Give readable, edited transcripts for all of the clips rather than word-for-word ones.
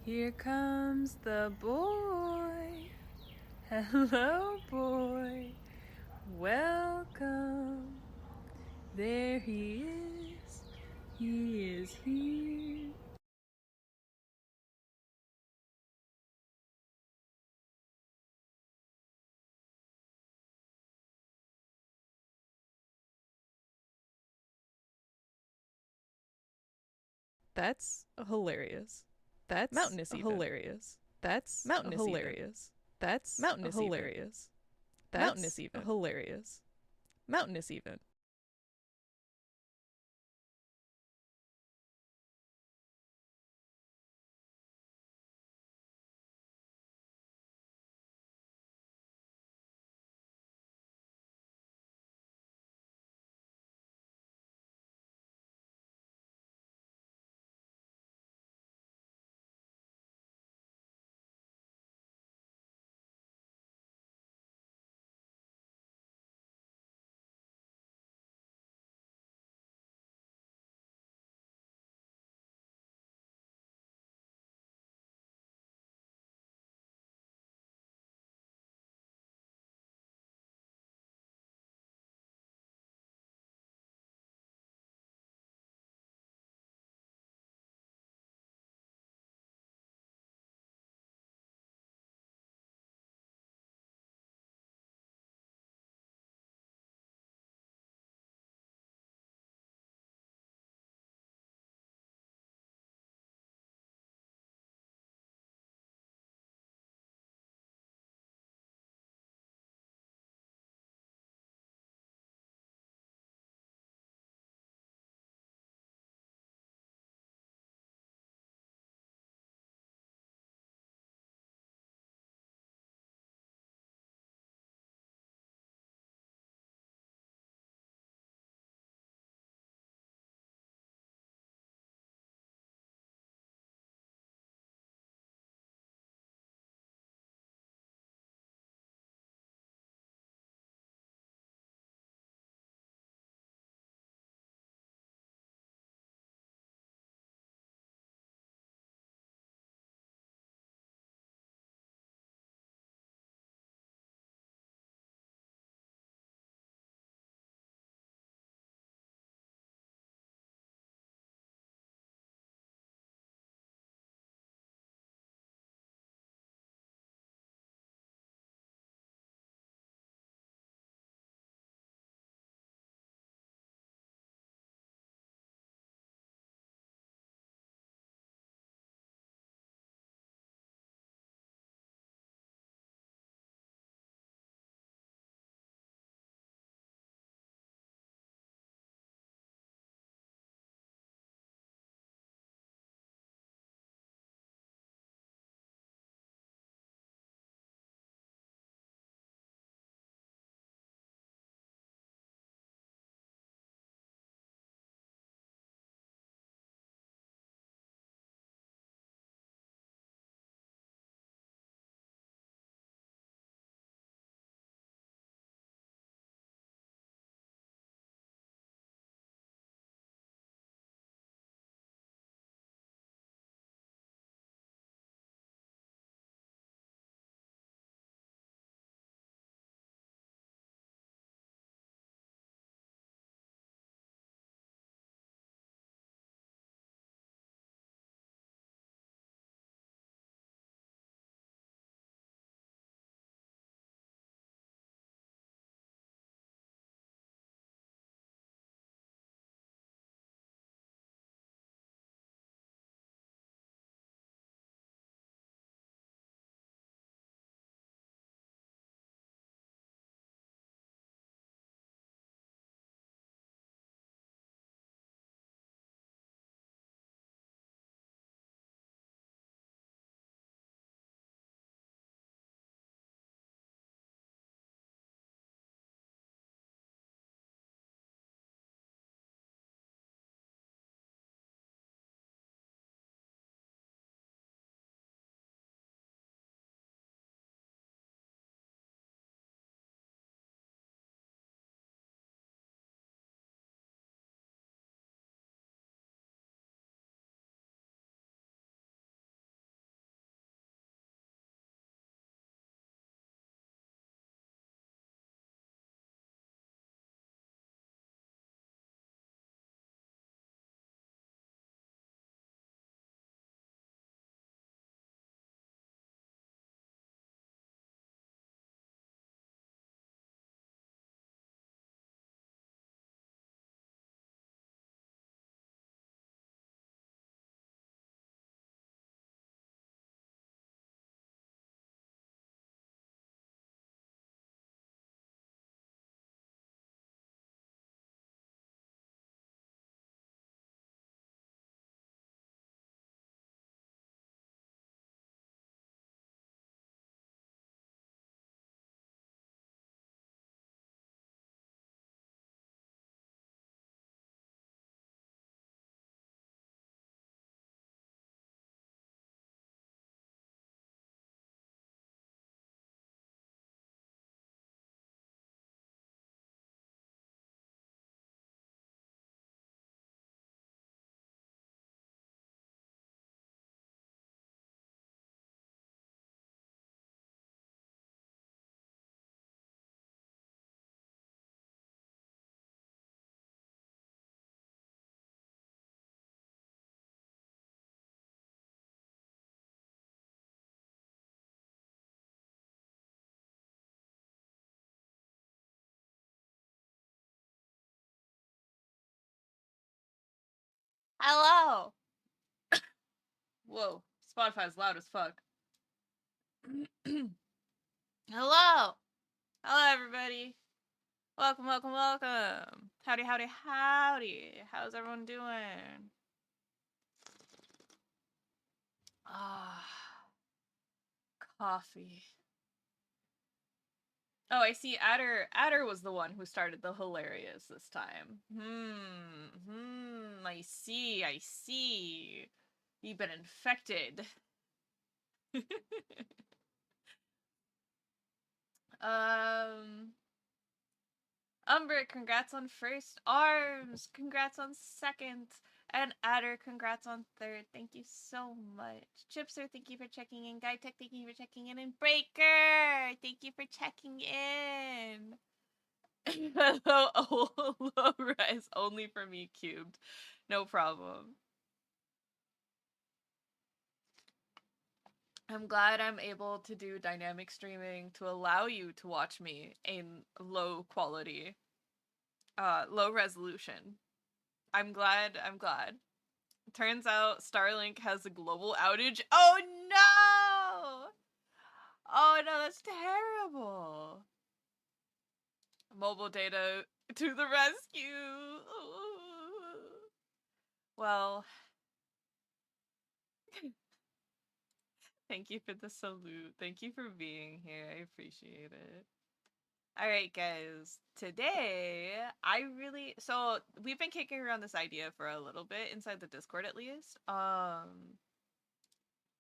Here comes the boy. Hello, boy. Welcome. There he is. He is here. That's hilarious. That's Mountainous even. hilarious. That's Mountainous hilarious. That's Mountainous hilarious. That's Mountainous even. hilarious. Mountainous even. Hello. Whoa, Spotify's loud as fuck. Hello. Hello, everybody. Welcome, welcome, welcome. Howdy, howdy, howdy. How's everyone doing? Ah, coffee. Oh, I see. Adder was the one who started the hilarious this time. I see. I see. You've been infected. Umber, congrats on first. Arms, congrats on second. And Adder, congrats on third. Thank you so much. Chipser, thank you for checking in. Guy Tech, thank you for checking in. And Breaker, thank you for checking in. Hello, res only for me cubed. No problem. I'm glad I'm able to do dynamic streaming to allow you to watch me in low quality, low resolution. I'm glad. Turns out Starlink has a global outage. Oh no! Oh no, that's terrible. Mobile data to the rescue. Well, thank you for the salute. Thank you for being here. I appreciate it. Alright, guys. Today, so we've been kicking around this idea for a little bit, inside the Discord at least. And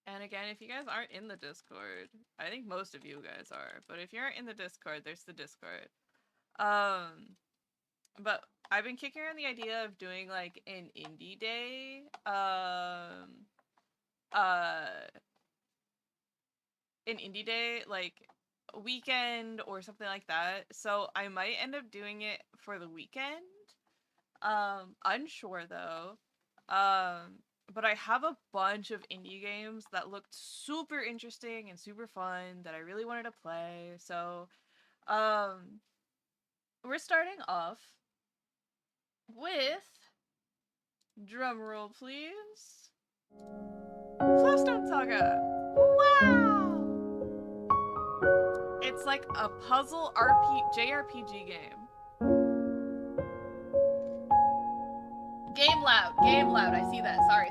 again, if you guys aren't in the Discord, I think most of you guys are, but if you're in the Discord, there's the Discord. But I've been kicking around the idea of doing like an indie day, like a weekend or something like that. So I might end up doing it for the weekend. Unsure though. But I have a bunch of indie games that looked super interesting and super fun that I really wanted to play. So, we're starting off with, drumroll please, Flowstone Saga. Wow! It's like a puzzle JRPG game. Game loud. I see that. Sorry.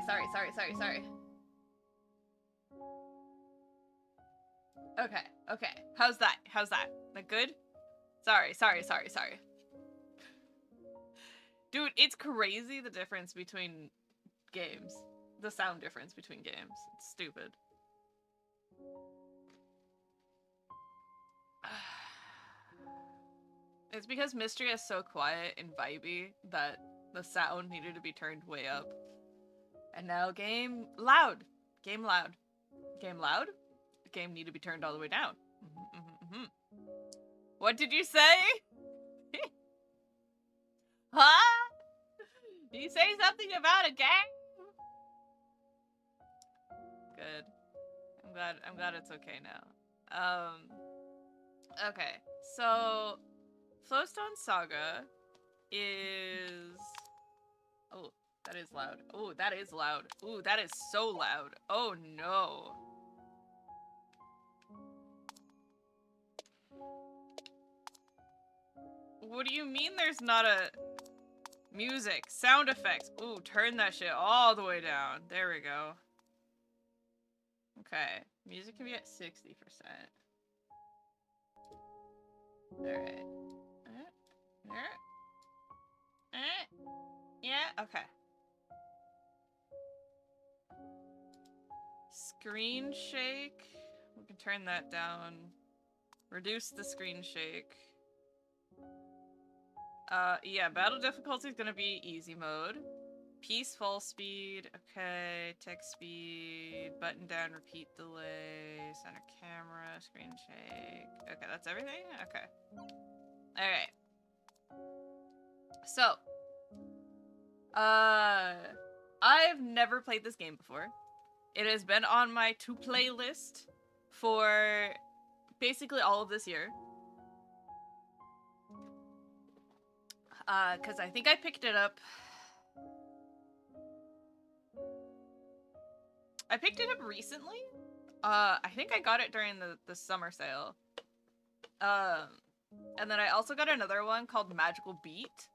Okay. How's that? That good? Sorry. Dude, it's crazy the difference between games. The sound difference between games. It's stupid. It's because Mystery is so quiet and vibey that the sound needed to be turned way up. And now game loud. Game loud. The game need to be turned all the way down. What did you say? Huh? Did you say something about a game? Good. I'm glad it's okay now. Okay. So Flowstone Saga is... Oh, that is loud. Oh, that is loud. Ooh, that is so loud. Oh no. What do you mean there's not a... Music, sound effects. Ooh, turn that shit all the way down. There we go. Okay, music can be at 60%. Alright. Yeah, okay. Screen shake. We can turn that down. Reduce the screen shake. Yeah, battle difficulty is gonna be easy mode. Peaceful speed, okay. Text speed, button down, repeat delay, center camera, screen shake. Okay, that's everything? Okay. Alright. So, I've never played this game before. It has been on my to-play list for basically all of this year. Because I think I picked it up I picked it up recently. I think I got it during the summer sale. And then I also got another one called Magical Beat.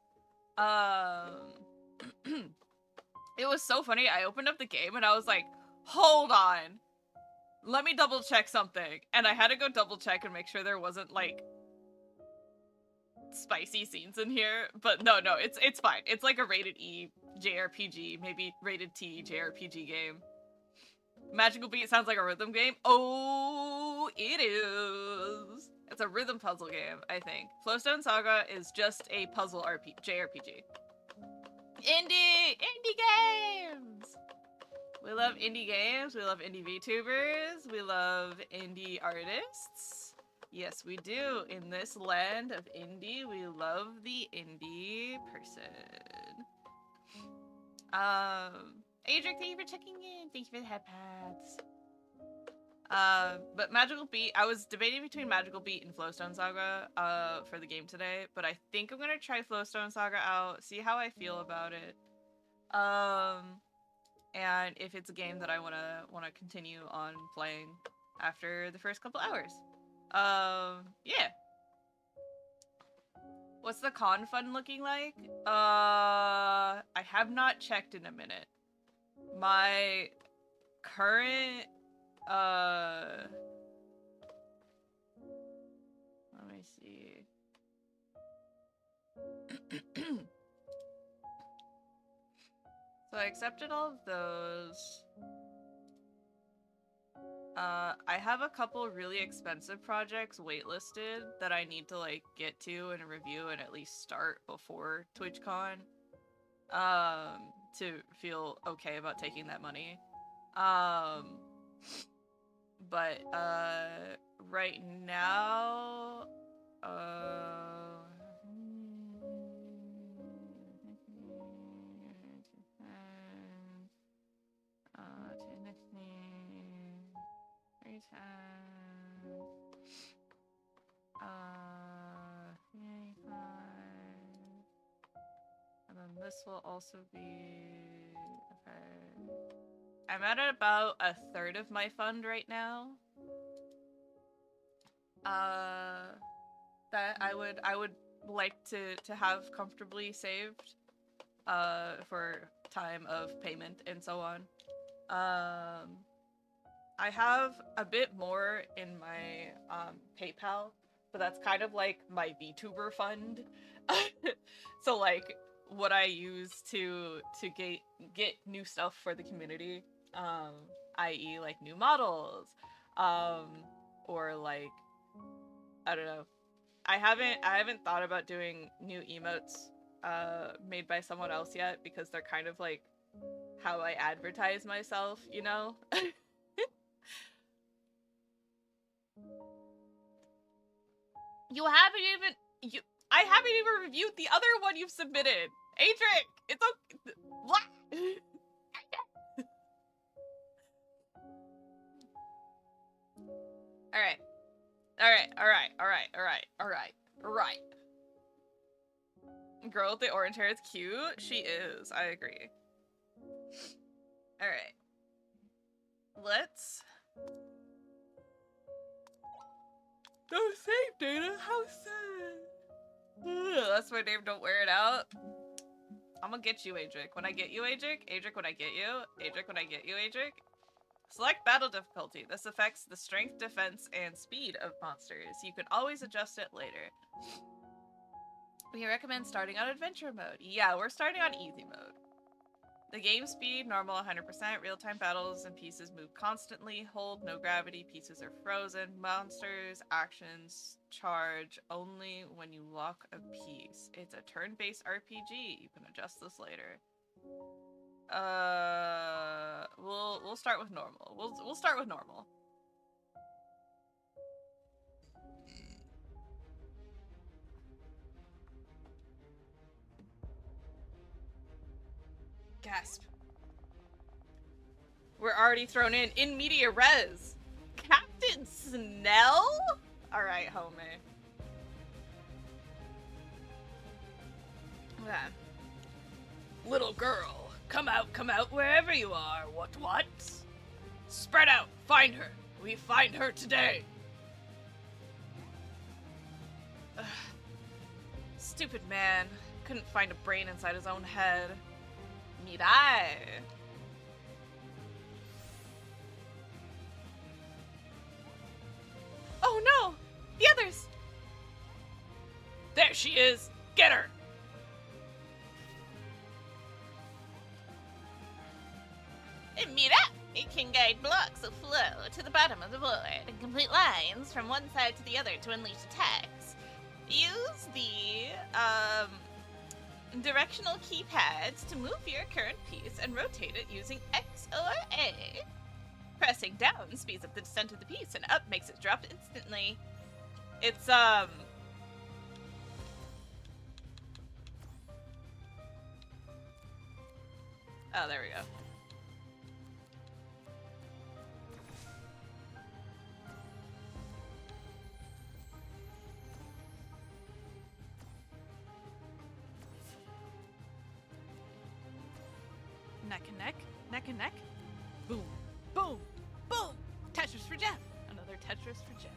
It was so funny. I opened up the game and I was like, hold on. Let me double check something. And I had to go double check and make sure there wasn't like spicy scenes in here. But no, it's fine. It's like a rated E JRPG, maybe rated T JRPG game. Magical Beat sounds like a rhythm game. Oh, it is. It's a rhythm puzzle game, I think. Flowstone Saga is just a puzzle JRPG. Indie games! We love indie games. We love indie VTubers. We love indie artists. Yes, we do. In this land of indie, we love the indie person. Adric, thank you for checking in. Thank you for the head pads. But Magical Beat, I was debating between Magical Beat and Flowstone Saga, for the game today, but I think I'm gonna try Flowstone Saga out, see how I feel about it. And if it's a game that I wanna continue on playing after the first couple hours. Yeah. What's the con fund looking like? I have not checked in a minute. My current, let me see. So I accepted all of those. I have a couple really expensive projects waitlisted that I need to like get to and review and at least start before TwitchCon. To feel okay about taking that money. But right now, and then this will also be okay. I'm at about a third of my fund right now. That I would like to have comfortably saved for time of payment and so on. I have a bit more in my PayPal, but that's kind of like my VTuber fund. So like what I use to get new stuff for the community, i.e. like new models, or like I don't know. I haven't thought about doing new emotes made by someone else yet because they're kind of like how I advertise myself, you know? I haven't even reviewed the other one you've submitted. Adric, it's okay. What? Alright. Girl with the orange hair is cute. She is. I agree. Alright. Let's... Don't save data. How sad. That's my name. Don't wear it out. I'm gonna get you, Adric. When I get you, Adric. Adric, when I get you. Adric, when I get you, Adric. Select battle difficulty. This affects the strength, defense, and speed of monsters. You can always adjust it later. We recommend starting on adventure mode. Yeah, we're starting on easy mode. The game speed, normal 100%. Real-time battles and pieces move constantly. Hold, no gravity. Pieces are frozen. Monsters, actions, charge only when you lock a piece. It's a turn-based RPG. You can adjust this later. We'll start with normal. We'll start with normal. Gasp. We're already thrown in media res. Captain Snell? Alright, homie. Okay. Little girl, come out wherever you are. What? Spread out! Find her! We find her today! Ugh. Stupid man. Couldn't find a brain inside his own head. Mirai! Oh no! The others! There she is! Get her! Mira! It can guide blocks of flow to the bottom of the board and complete lines from one side to the other to unleash attacks. Use the directional keypads to move your current piece and rotate it using X or A. Pressing down speeds up the descent of the piece and up makes it drop instantly. It's, Oh, there we go. Neck and neck, neck and neck. Boom, boom, boom. Tetris for Jeff. Another Tetris for Jeff.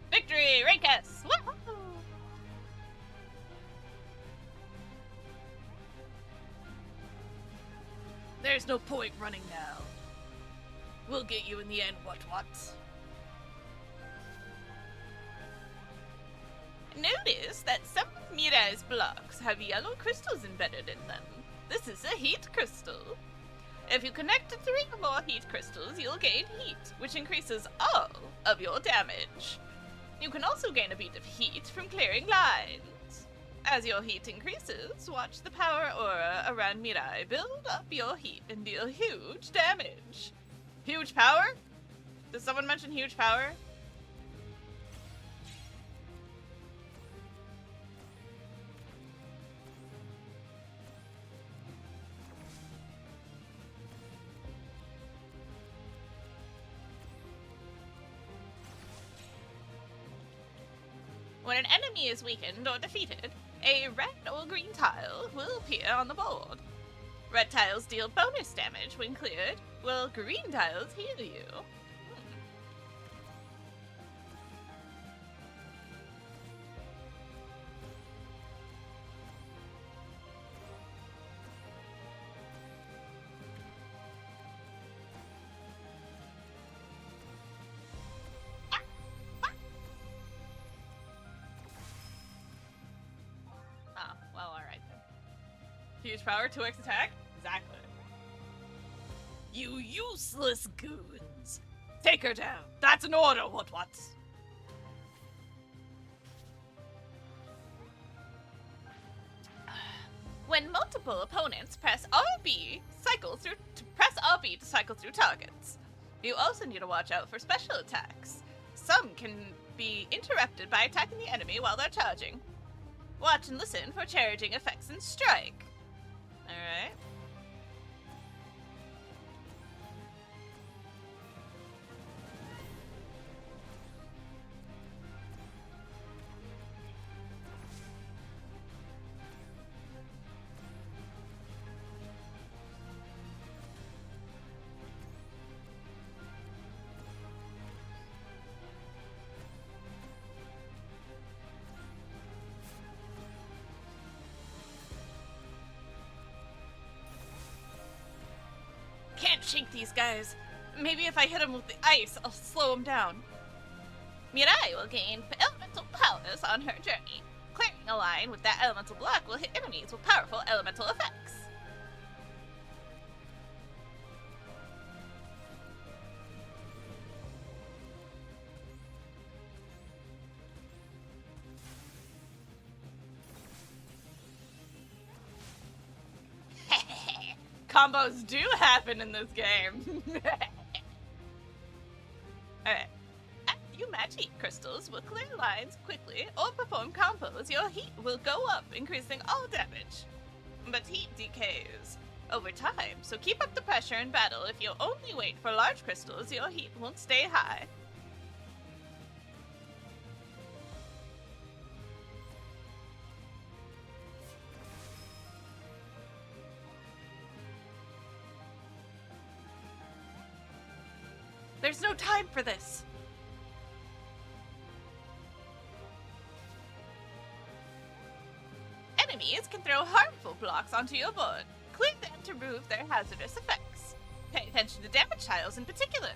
Victory! Rank us! Woohoo! There's no point running now. We'll get you in the end, what? Notice that some of Mirai's blocks have yellow crystals embedded in them. This is a heat crystal. If you connect to 3 or more heat crystals, you'll gain heat, which increases all of your damage. You can also gain a beat of heat from clearing lines. As your heat increases, watch the power aura around Mirai build up your heat and deal huge damage. Huge power? Did someone mention huge power? When an enemy is weakened or defeated, a red or green tile will appear on the board. Red tiles deal bonus damage when cleared, while green tiles heal you. Oh, well, alright then. Huge power, 2x attack? Exactly. You useless goons! Take her down! That's an order, what? When multiple opponents press RB to cycle through targets. You also need to watch out for special attacks. Some can be interrupted by attacking the enemy while they're charging. Watch and listen for charging effects and strike. Alright. Can't shake these guys. Maybe if I hit them with the ice, I'll slow them down. Mirai will gain elemental powers on her journey. Clearing a line with that elemental block will hit enemies with powerful elemental effects. Combos do happen in this game. Alright. After you match heat crystals will clear lines quickly or perform combos, your heat will go up, increasing all damage. But heat decays. over time, so keep up the pressure in battle. If you only wait for large crystals, your heat won't stay high. There's no time for this. Enemies can throw harmful blocks onto your board. Clear them to remove their hazardous effects. Pay attention to damage tiles in particular.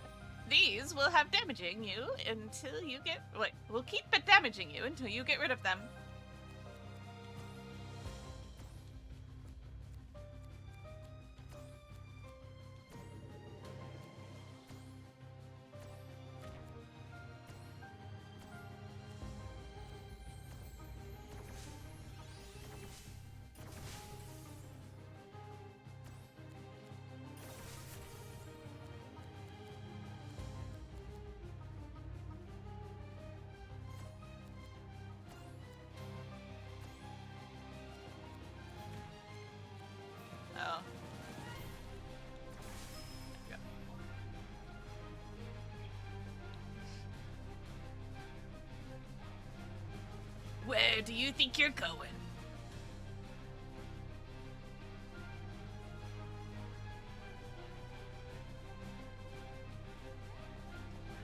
These will have damaging you until you get... Wait, will keep damaging you until you get rid of them. Oh. Yeah. Where do you think you're going?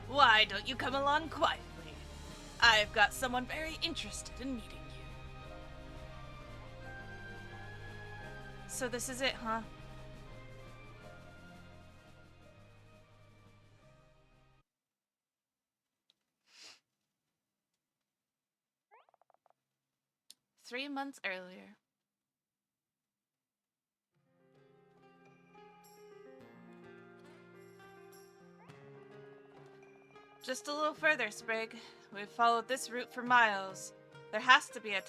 Why don't you come along quietly? I've got someone very interested in meeting you. So this is it, huh? Three months earlier. Just a little further, Sprig. We've followed this route for miles. There has to be a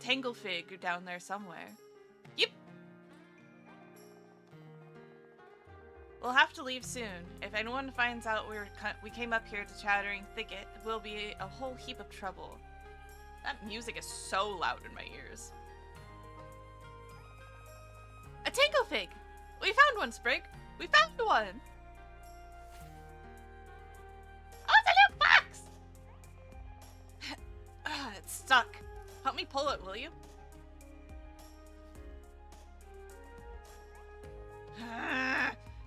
tangle fig down there somewhere. Yep. We'll have to leave soon. If anyone finds out we came up here to Chattering Thicket, we'll be a whole heap of trouble. That music is so loud in my ears. A tangle fig! We found one, Sprig! We found one! Oh, it's a little box! It's stuck. Help me pull it, will you?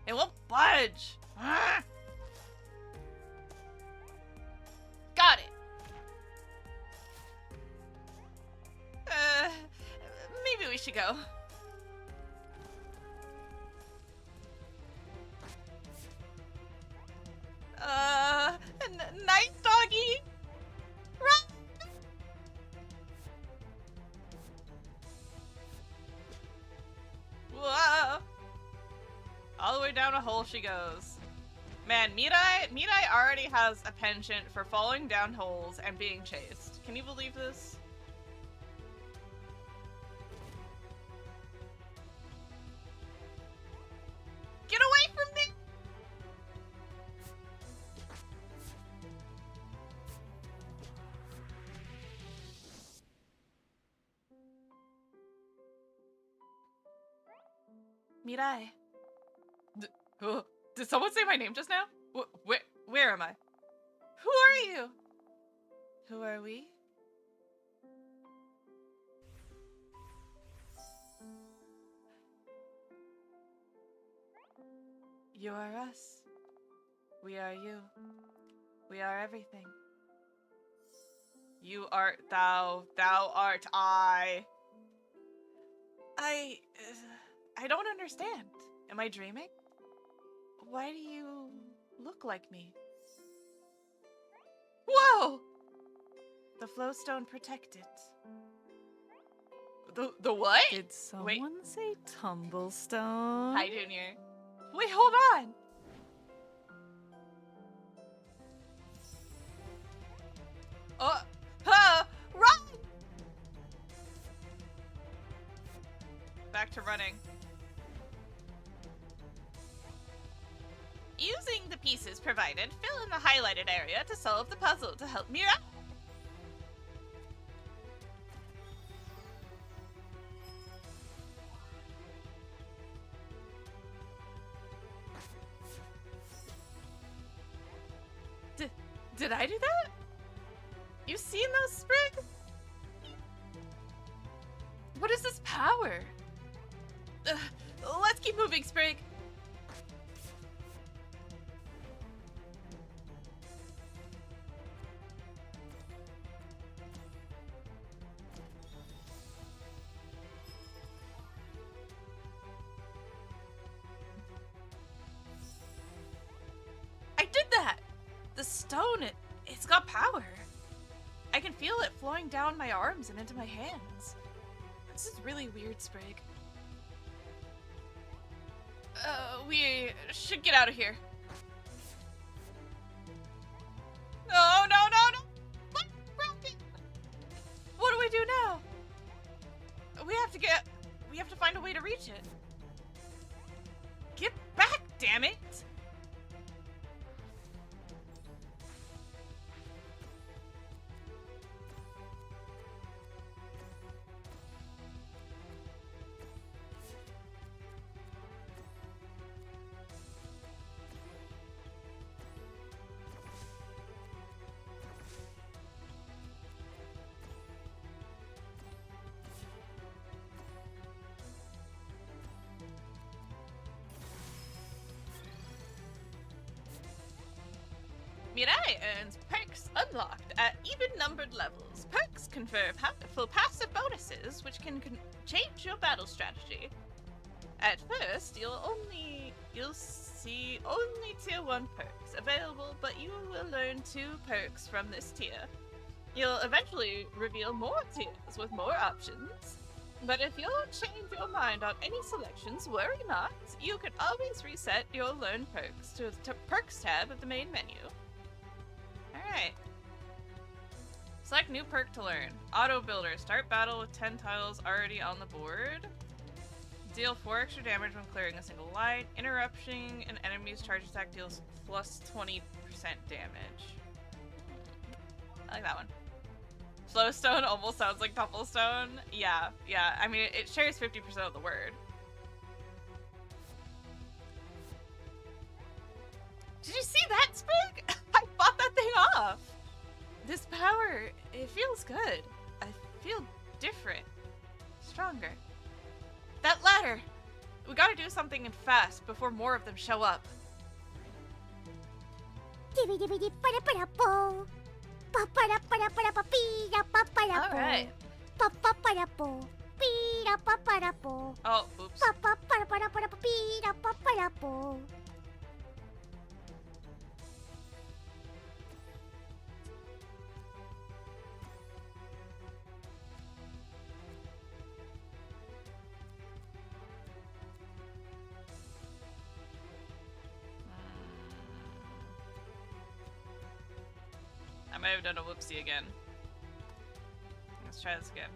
It won't budge. Got it. Maybe we should go. Nice doggy. Run. Whoa. All the way down a hole she goes. Man, Mirai already has a penchant for falling down holes and being chased. Can you believe this? Get away from me! Mirai. Did someone say my name just now? Where am I? Who are you? Who are we? You are us. We are you. We are everything. You art thou. Thou art I. I don't understand. Am I dreaming? Why do you look like me? Whoa! The Flowstone protect it. The what? Did someone say Tumblestone? Hi, Junior. Wait, hold on. Run! Back to running. Using the pieces provided, fill in the highlighted area to solve the puzzle to help Mira. Did I do that? You seen those, Sprig? What is this power? Let's keep moving, Sprig. I did that! The stone, it's got power. I can feel it flowing down my arms and into my hands. This is really weird, Sprig. We should get out of here. No, no, no, no! What? Broken! What do we do now? We have to find a way to reach it. Get back, damn it! Mirai earns perks unlocked at even-numbered levels. Perks confer powerful passive bonuses, which can change your battle strategy. At first, you'll see only tier 1 perks available, but you will learn 2 perks from this tier. You'll eventually reveal more tiers with more options. But if you change your mind on any selections, worry not. You can always reset your learn perks to the perks tab of the main menu. Alright. Select new perk to learn. Auto Builder. Start battle with 10 tiles already on the board. Deal 4 extra damage when clearing a single line. Interrupting an enemy's charge attack deals plus 20% damage. I like that one. Flowstone almost sounds like Tumblestone. Yeah. I mean, it shares 50% of the word. Did you see that, Sprig? I fought that thing off! This power, it feels good. I feel different. Stronger. That ladder! We gotta do something and fast before more of them show up. Alright. Oh, oops. I might have done a whoopsie again. Let's try this again.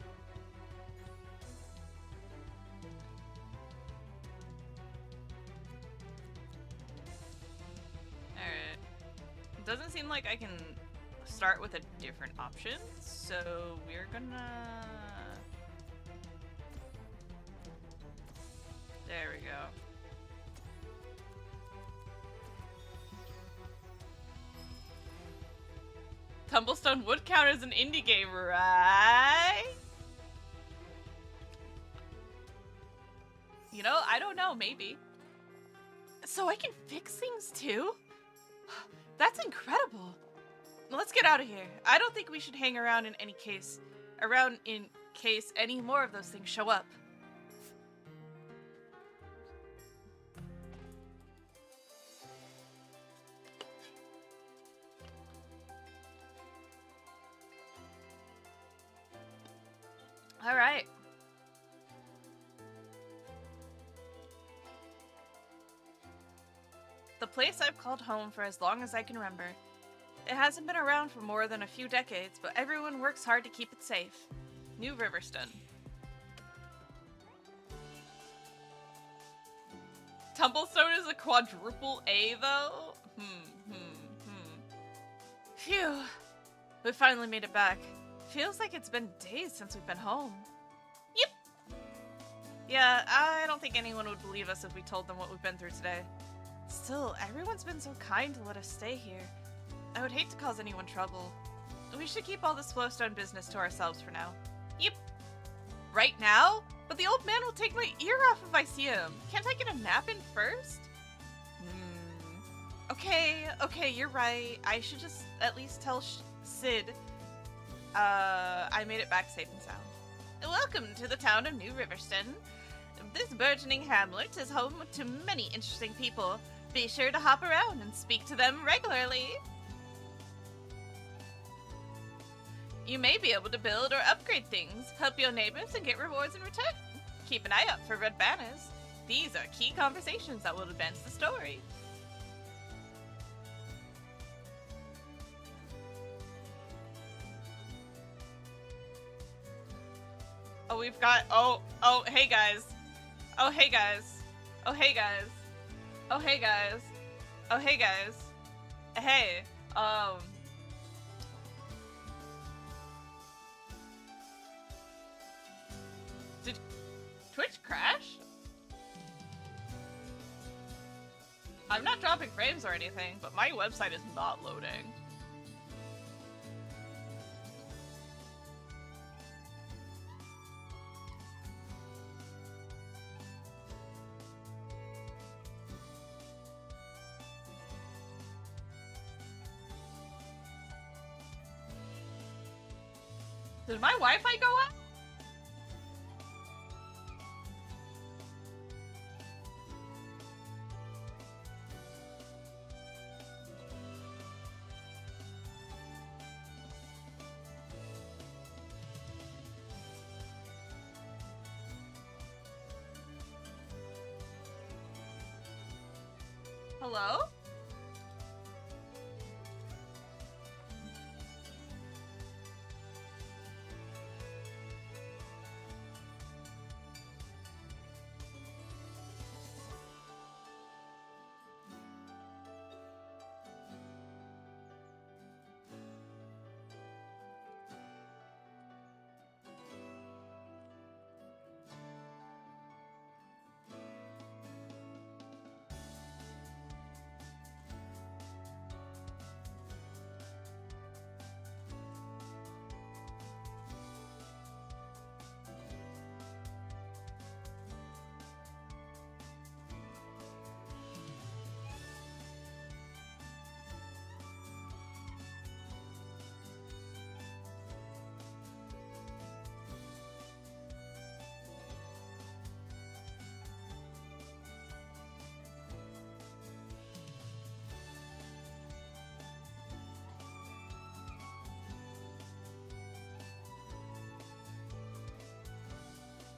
Alright. It doesn't seem like I can start with a different option, so we're gonna... There we go. Tumblestone would count as an indie game, right? You know, I don't know, maybe. So I can fix things too? That's incredible. Let's get out of here. I don't think we should hang around in case any more of those things show up. All right. The place I've called home for as long as I can remember. It hasn't been around for more than a few decades, but everyone works hard to keep it safe. New Riverstone. Tumblestone is a quadruple A, though? Phew. We finally made it back. Feels like it's been days since we've been home. Yep. Yeah, I don't think anyone would believe us if we told them what we've been through today. Still, everyone's been so kind to let us stay here. I would hate to cause anyone trouble. We should keep all this Flowstone business to ourselves for now. Yep. Right now? But the old man will take my ear off if I see him. Can't I get a nap in first? Okay, you're right. I should just at least tell Sid. I made it back safe and sound. Welcome to the town of New Riverston. This burgeoning hamlet is home to many interesting people. Be sure to hop around and speak to them regularly. You may be able to build or upgrade things, help your neighbors, and get rewards in return. Keep an eye out for red banners. These are key conversations that will advance the story. Oh, we've got, hey guys. Oh, hey guys. Oh, hey guys. Oh, hey guys. Oh, hey guys. Hey, did Twitch crash? I'm not dropping frames or anything, but my website is not loading. Did my Wi-Fi go out? Hello?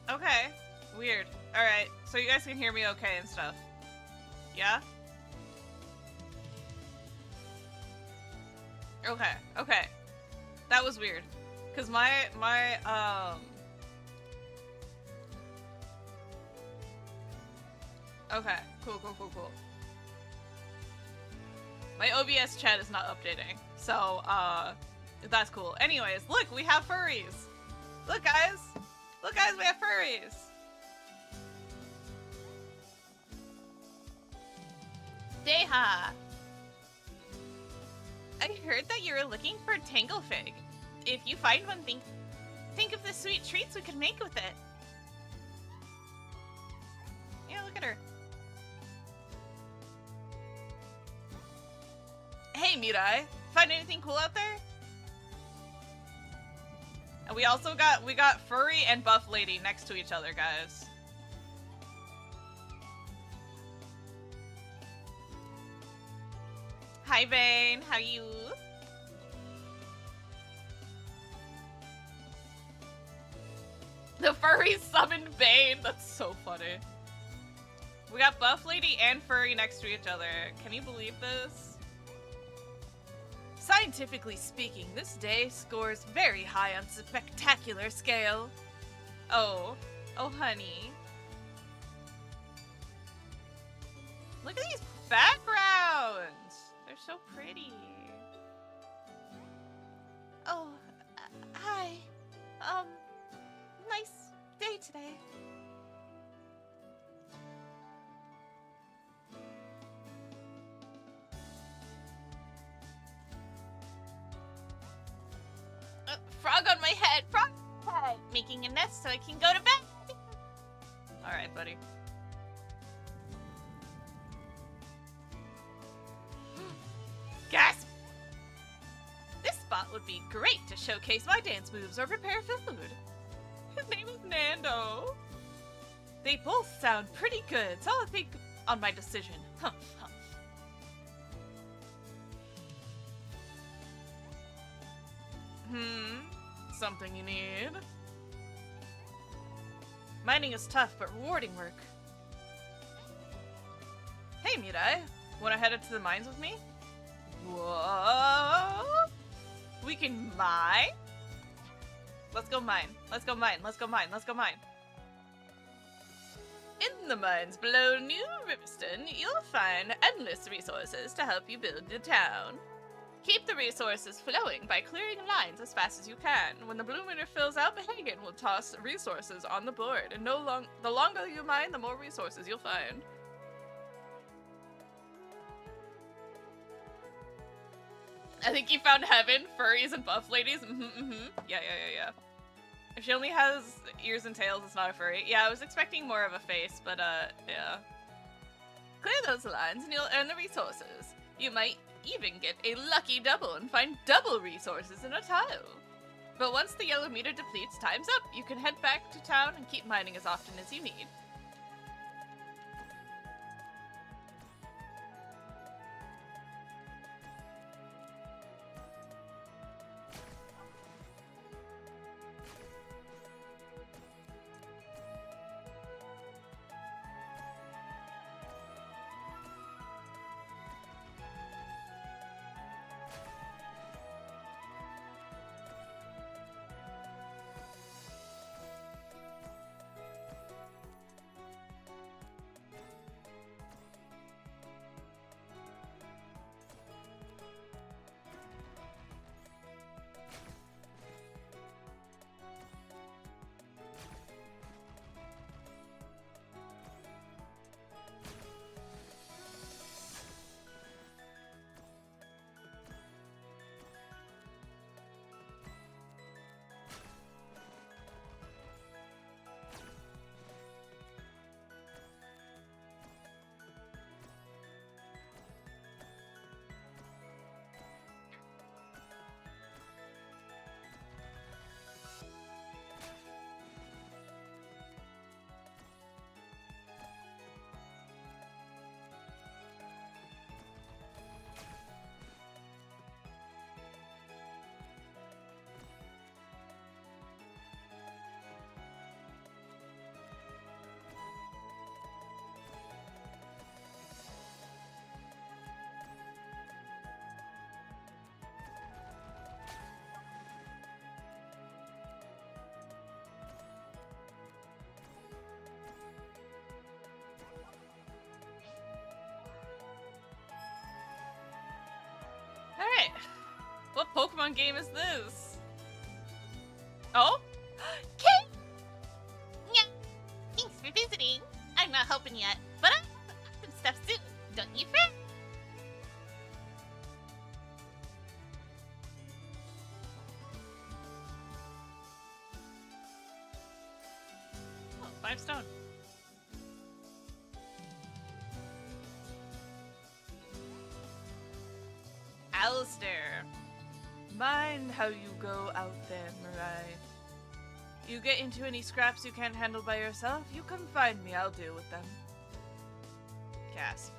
Okay. Weird. Alright, so you guys can hear me okay and stuff. Yeah? Okay. That was weird. Cause my okay, cool. My OBS chat is not updating. So, that's cool. Anyways, look, we have furries! Look, guys! Look, guys, we have furries! Deha! I heard that you were looking for Tanglefig. If you find one, think of the sweet treats we could make with it. Yeah, look at her. Hey, Mirai! Find anything cool out there? And we also got Furry and Buff Lady next to each other, guys. Hi, Bane. How you? The furry summoned Bane. That's so funny. We got Buff Lady and Furry next to each other. Can you believe this? Scientifically speaking, this day scores very high on spectacular scale. Oh, honey. Look at these backgrounds. They're so pretty. Oh, hi. Nice day today. frog on my head, frog on my head, making a nest so I can go to bed. All right, buddy. Gasp! This spot would be great to showcase my dance moves or prepare food. His name is Nando. They both sound pretty good, so I'll think on my decision. Humph, humph. Something you need? Mining is tough, but rewarding work. Hey, Mirai. Wanna head into the mines with me? Whoa! We can mine? Let's go mine. Let's go mine. Let's go mine. Let's go mine. In the mines below New Riverston, you'll find endless resources to help you build the town. Keep the resources flowing by clearing lines as fast as you can. When the blue meter fills out, Hagen will toss resources on the board, and the longer you mine, the more resources you'll find. I think you found heaven, furries and buff ladies. Yeah. If she only has ears and tails, it's not a furry. Yeah, I was expecting more of a face, but yeah. Clear those lines and you'll earn the resources. You might even get a lucky double and find double resources in a tile. But once the yellow meter depletes, time's up. You can head back to town and keep mining as often as you need. Alright. What Pokemon game is this? Oh? Kate! Yeah. Thanks for visiting. I'm not helping yet, but I'll have some stuff soon, don't you, friend? Oh, 5 stone. Alistair. Mind how you go out there, Mirai. You get into any scraps you can't handle by yourself, you come find me, I'll deal with them. Gasp.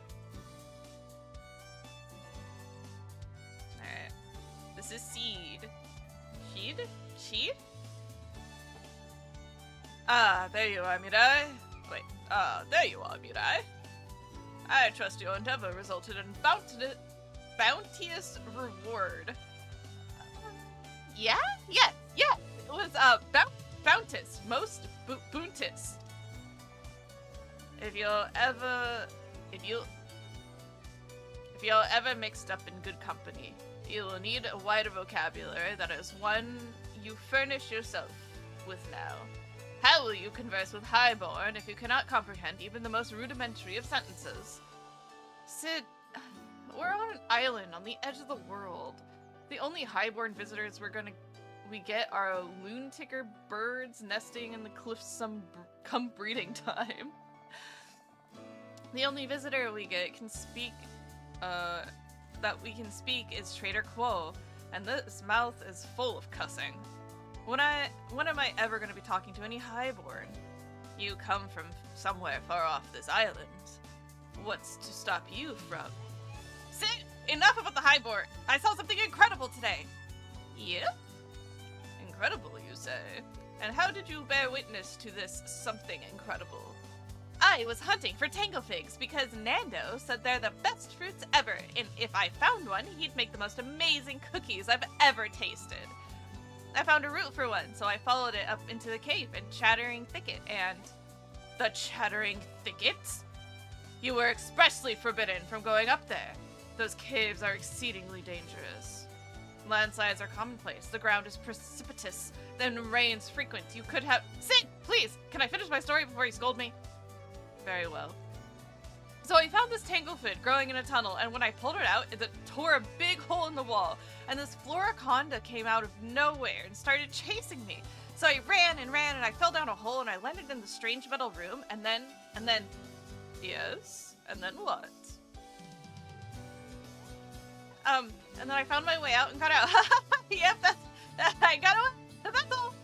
Alright. This is Seed. Sheed? Sheed? Ah, there you are, Mirai. Wait, there you are, Mirai. I trust your endeavor resulted in bounteous reward. Yeah? It was, bounteous. Most boonteous. If you're ever mixed up in good company, you will need a wider vocabulary that is one you furnish yourself with now. How will you converse with Highborn if you cannot comprehend even the most rudimentary of sentences? Sid, we're on an island on the edge of the world. The only Highborn visitors we're we get our loon ticker birds nesting in the cliffs come breeding time. The only visitor we get can speak, that we can speak is Trader Quo, and this mouth is full of cussing. When am I ever going to be talking to any highborn? You come from somewhere far off this island. What's to stop you from? Sit! Enough about the highborn! I saw something incredible today! Yeah? Incredible, you say? And how did you bear witness to this something incredible? I was hunting for tangle figs because Nando said they're the best fruits ever, and if I found one, he'd make the most amazing cookies I've ever tasted. I found a route for one, so I followed it up into the cave and Chattering Thicket, and... The Chattering Thicket? You were expressly forbidden from going up there. Those caves are exceedingly dangerous. Landslides are commonplace, the ground is precipitous, then rains frequent. You could have... Sit! Please! Can I finish my story before you scold me? Very well. So I found this tanglefoot growing in a tunnel, and when I pulled it out, it tore a big hole in the wall, and this Floraconda came out of nowhere and started chasing me. So I ran, and I fell down a hole, and I landed in the strange metal room, and then... Yes? And then what? And then I found my way out and got out. Yep, I got away. That's all.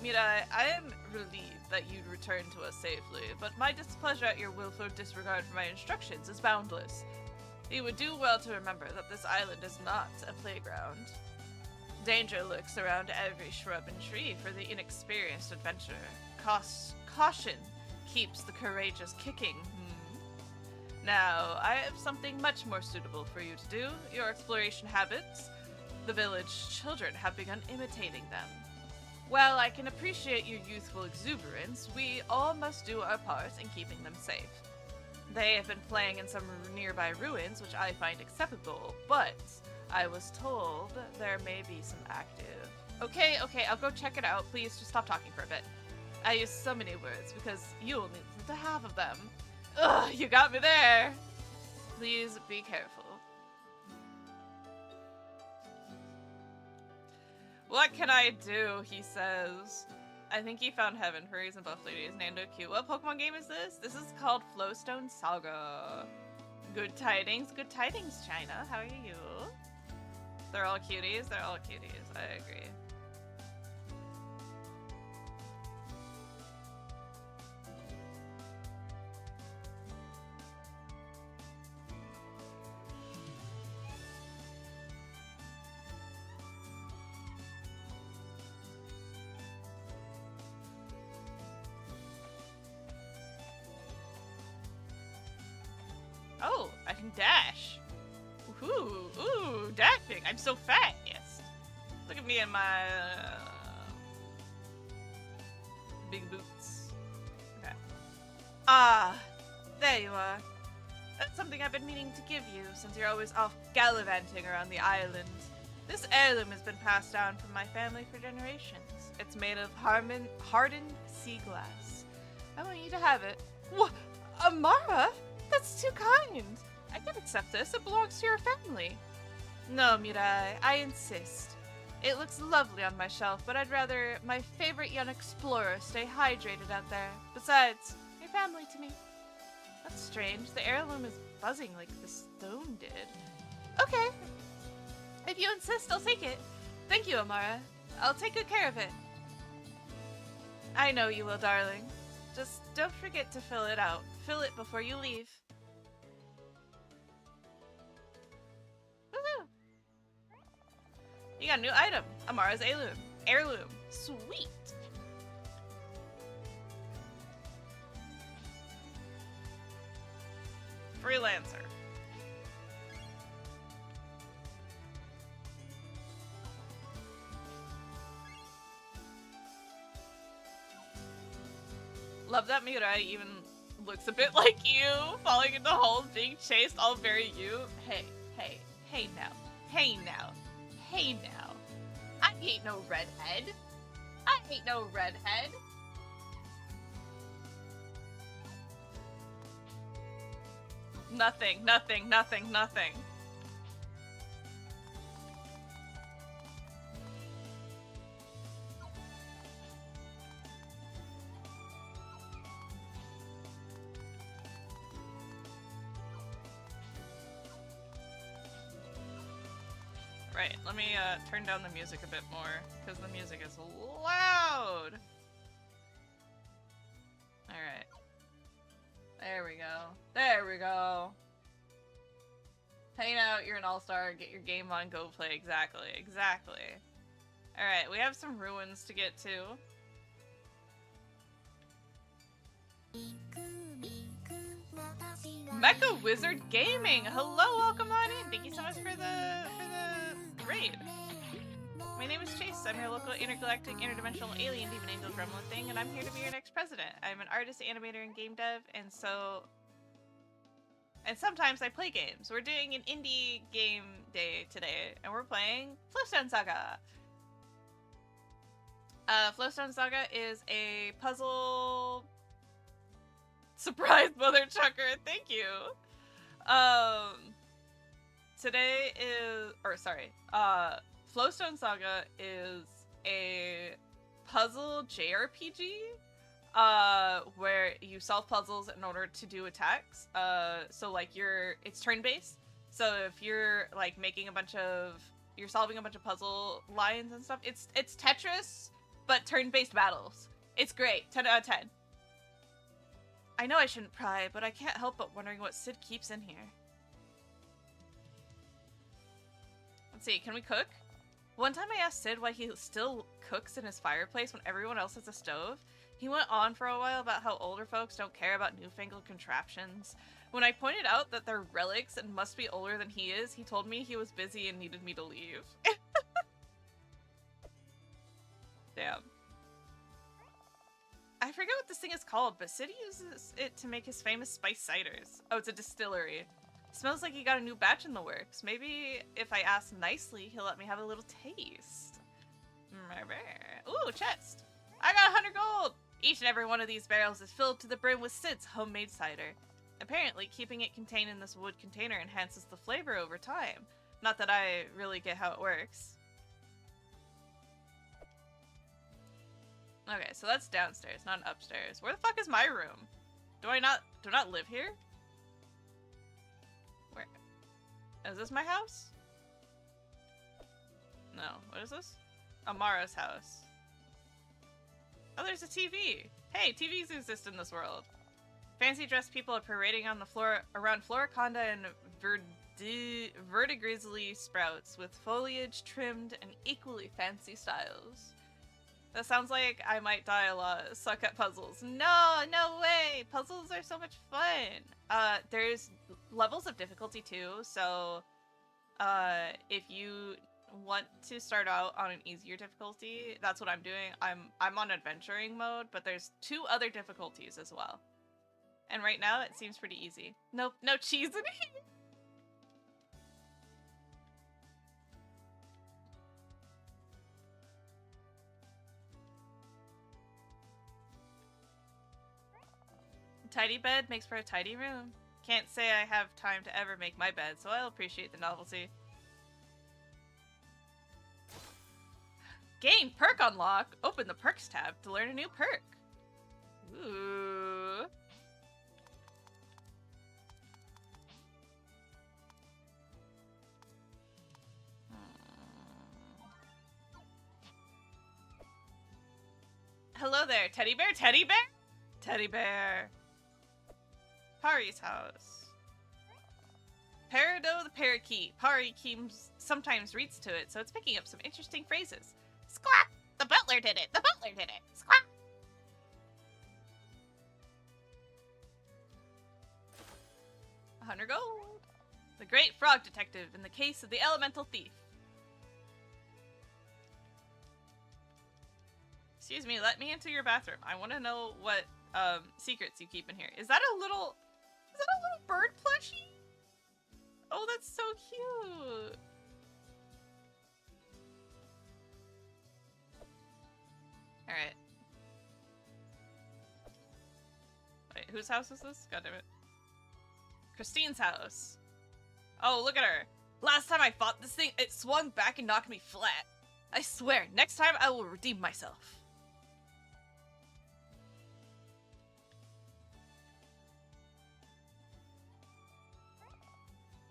Mira, I am relieved that you'd return to us safely, but my displeasure at your willful disregard for my instructions is boundless. You would do well to remember that this island is not a playground. Danger lurks around every shrub and tree for the inexperienced adventurer. Caution keeps the courageous kicking. Now, I have something much more suitable for you to do. Your exploration habits. The village children have begun imitating them. While I can appreciate your youthful exuberance, we all must do our part in keeping them safe. They have been playing in some nearby ruins, which I find acceptable, but I was told there may be some active... Okay, I'll go check it out. Please, just stop talking for a bit. I use so many words because you only listen to half of them. Ugh, you got me there! Please be careful. What can I do, he says. I think he found heaven. Furries and buff ladies. Nando cute. What Pokemon game is this? This is called Flowstone Saga. Good tidings, China. How are you? They're all cuties. I agree. Oh, I can dash. Ooh, dashing. I'm so fat, yes. Look at me in my big boots. Okay. Ah, there you are. That's something I've been meaning to give you since you're always off gallivanting around the island. This heirloom has been passed down from my family for generations. It's made of hardened sea glass. I want you to have it. What? Amara? That's too kind. I can accept this. It belongs to your family. No, Mirai, I insist. It looks lovely on my shelf, but I'd rather my favorite young explorer stay hydrated out there. Besides, you're family to me. That's strange. The heirloom is buzzing like the stone did. Okay. If you insist, I'll take it. Thank you, Amara. I'll take good care of it. I know you will, darling. Just don't forget to fill it out. Fill it before you leave. Woohoo! You got a new item. Amara's heirloom. Sweet. Freelancer. Love that Mirai even looks a bit like you, falling into holes, being chased, all very you. Hey now. I ain't no redhead. Nothing. Right, let me turn down the music a bit more, because the music is loud! Alright. There we go. There we go! Hang out, you're an all-star, get your game on, go play. Exactly, exactly. Alright, we have some ruins to get to. Mecha Wizard Gaming! Hello, welcome on in! Thank you so much for the raid. My name is Chase. I'm your local intergalactic, interdimensional alien demon angel gremlin thing, and I'm here to be your next president. I'm an artist, animator, and game dev, and sometimes I play games. We're doing an indie game day today, and we're playing Flowstone Saga. Flowstone Saga is a puzzle... Surprise, mother chucker! Thank you! Today is... Flowstone Saga is a puzzle JRPG, where you solve puzzles in order to do attacks. So like it's turn-based. So if you're like making you're solving a bunch of puzzle lines and stuff, it's Tetris, but turn-based battles. It's great. 10 out of 10. I know I shouldn't pry, but I can't help but wondering what Sid keeps in here. Let's see, can we cook? One time I asked Sid why he still cooks in his fireplace when everyone else has a stove. He went on for a while about how older folks don't care about newfangled contraptions. When I pointed out that they're relics and must be older than he is, he told me he was busy and needed me to leave. Damn. I forget what this thing is called, but Sid uses it to make his famous spice ciders. Oh, it's a distillery. Smells like he got a new batch in the works. Maybe if I ask nicely, he'll let me have a little taste. Ooh, chest. I got 100 gold! Each and every one of these barrels is filled to the brim with Sid's homemade cider. Apparently, keeping it contained in this wood container enhances the flavor over time. Not that I really get how it works. Okay, so that's downstairs, not upstairs. Where the fuck is my room? Do I not live here? Where? Is this my house? No. What is this? Amara's house. Oh, there's a TV! Hey, TVs exist in this world. Fancy dressed people are parading on the floor around Floriconda and verdigrisly sprouts with foliage trimmed in equally fancy styles. That sounds like I might die a lot. Suck at puzzles. No, no way! Puzzles are so much fun! There's levels of difficulty too, so if you want to start out on an easier difficulty, that's what I'm doing. I'm on adventuring mode, but there's 2 other difficulties as well. And right now it seems pretty easy. Nope, no cheese in here! Tidy bed makes for a tidy room. Can't say I have time to ever make my bed, so I'll appreciate the novelty. Gain perk unlock. Open the perks tab to learn a new perk. Ooh. Hello there, teddy bear, teddy bear? Teddy bear. Pari's house. Peridot the parakeet. Pari sometimes reads to it, so it's picking up some interesting phrases. Squawk! The butler did it! The butler did it! Squawk! $100 gold. The great frog detective in the case of the elemental thief. Excuse me, let me into your bathroom. I want to know what secrets you keep in here. Is that a little bird plushie? Oh, that's so cute. All right. Wait, whose house is this? God damn it. Christine's house. Oh, look at her. Last time I fought this thing, it swung back and knocked me flat. I swear, next time I will redeem myself.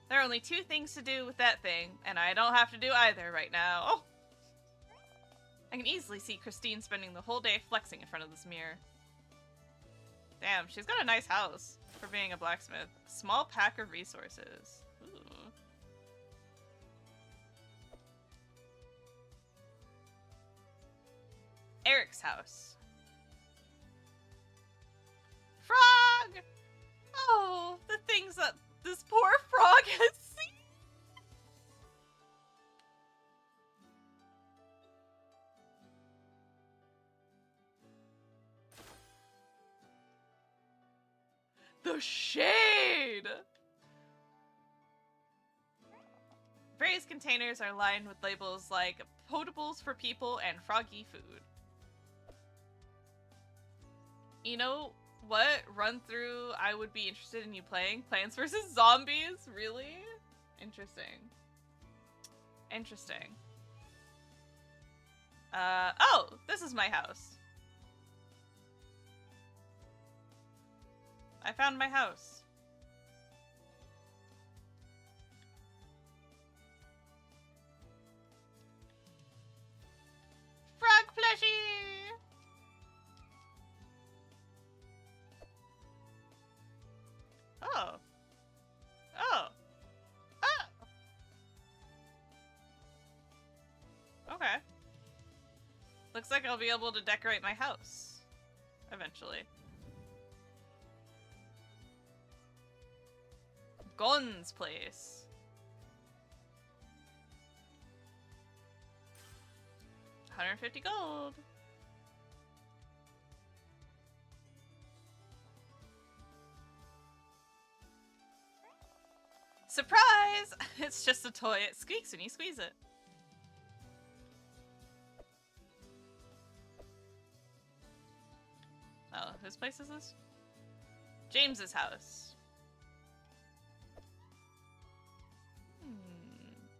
There are only two things to do with that thing, and I don't have to do either right now. I can easily see Christine spending the whole day flexing in front of this mirror. Damn, she's got a nice house for being a blacksmith. Small pack of resources. Ooh. Eric's house. Frog! Oh, the things that this poor frog has seen. The shade! Various containers are lined with labels like potables for people and froggy food. You know what run through I would be interested in you playing? Plants vs. Zombies? Really? Interesting. Interesting. Oh! This is my house. I found my house. Frog plushie! Oh. Oh. Oh! Okay. Looks like I'll be able to decorate my house. Eventually. Gon's place. $150 gold. Surprise! It's just a toy. It squeaks when you squeeze it. Oh, whose place is this? James's house.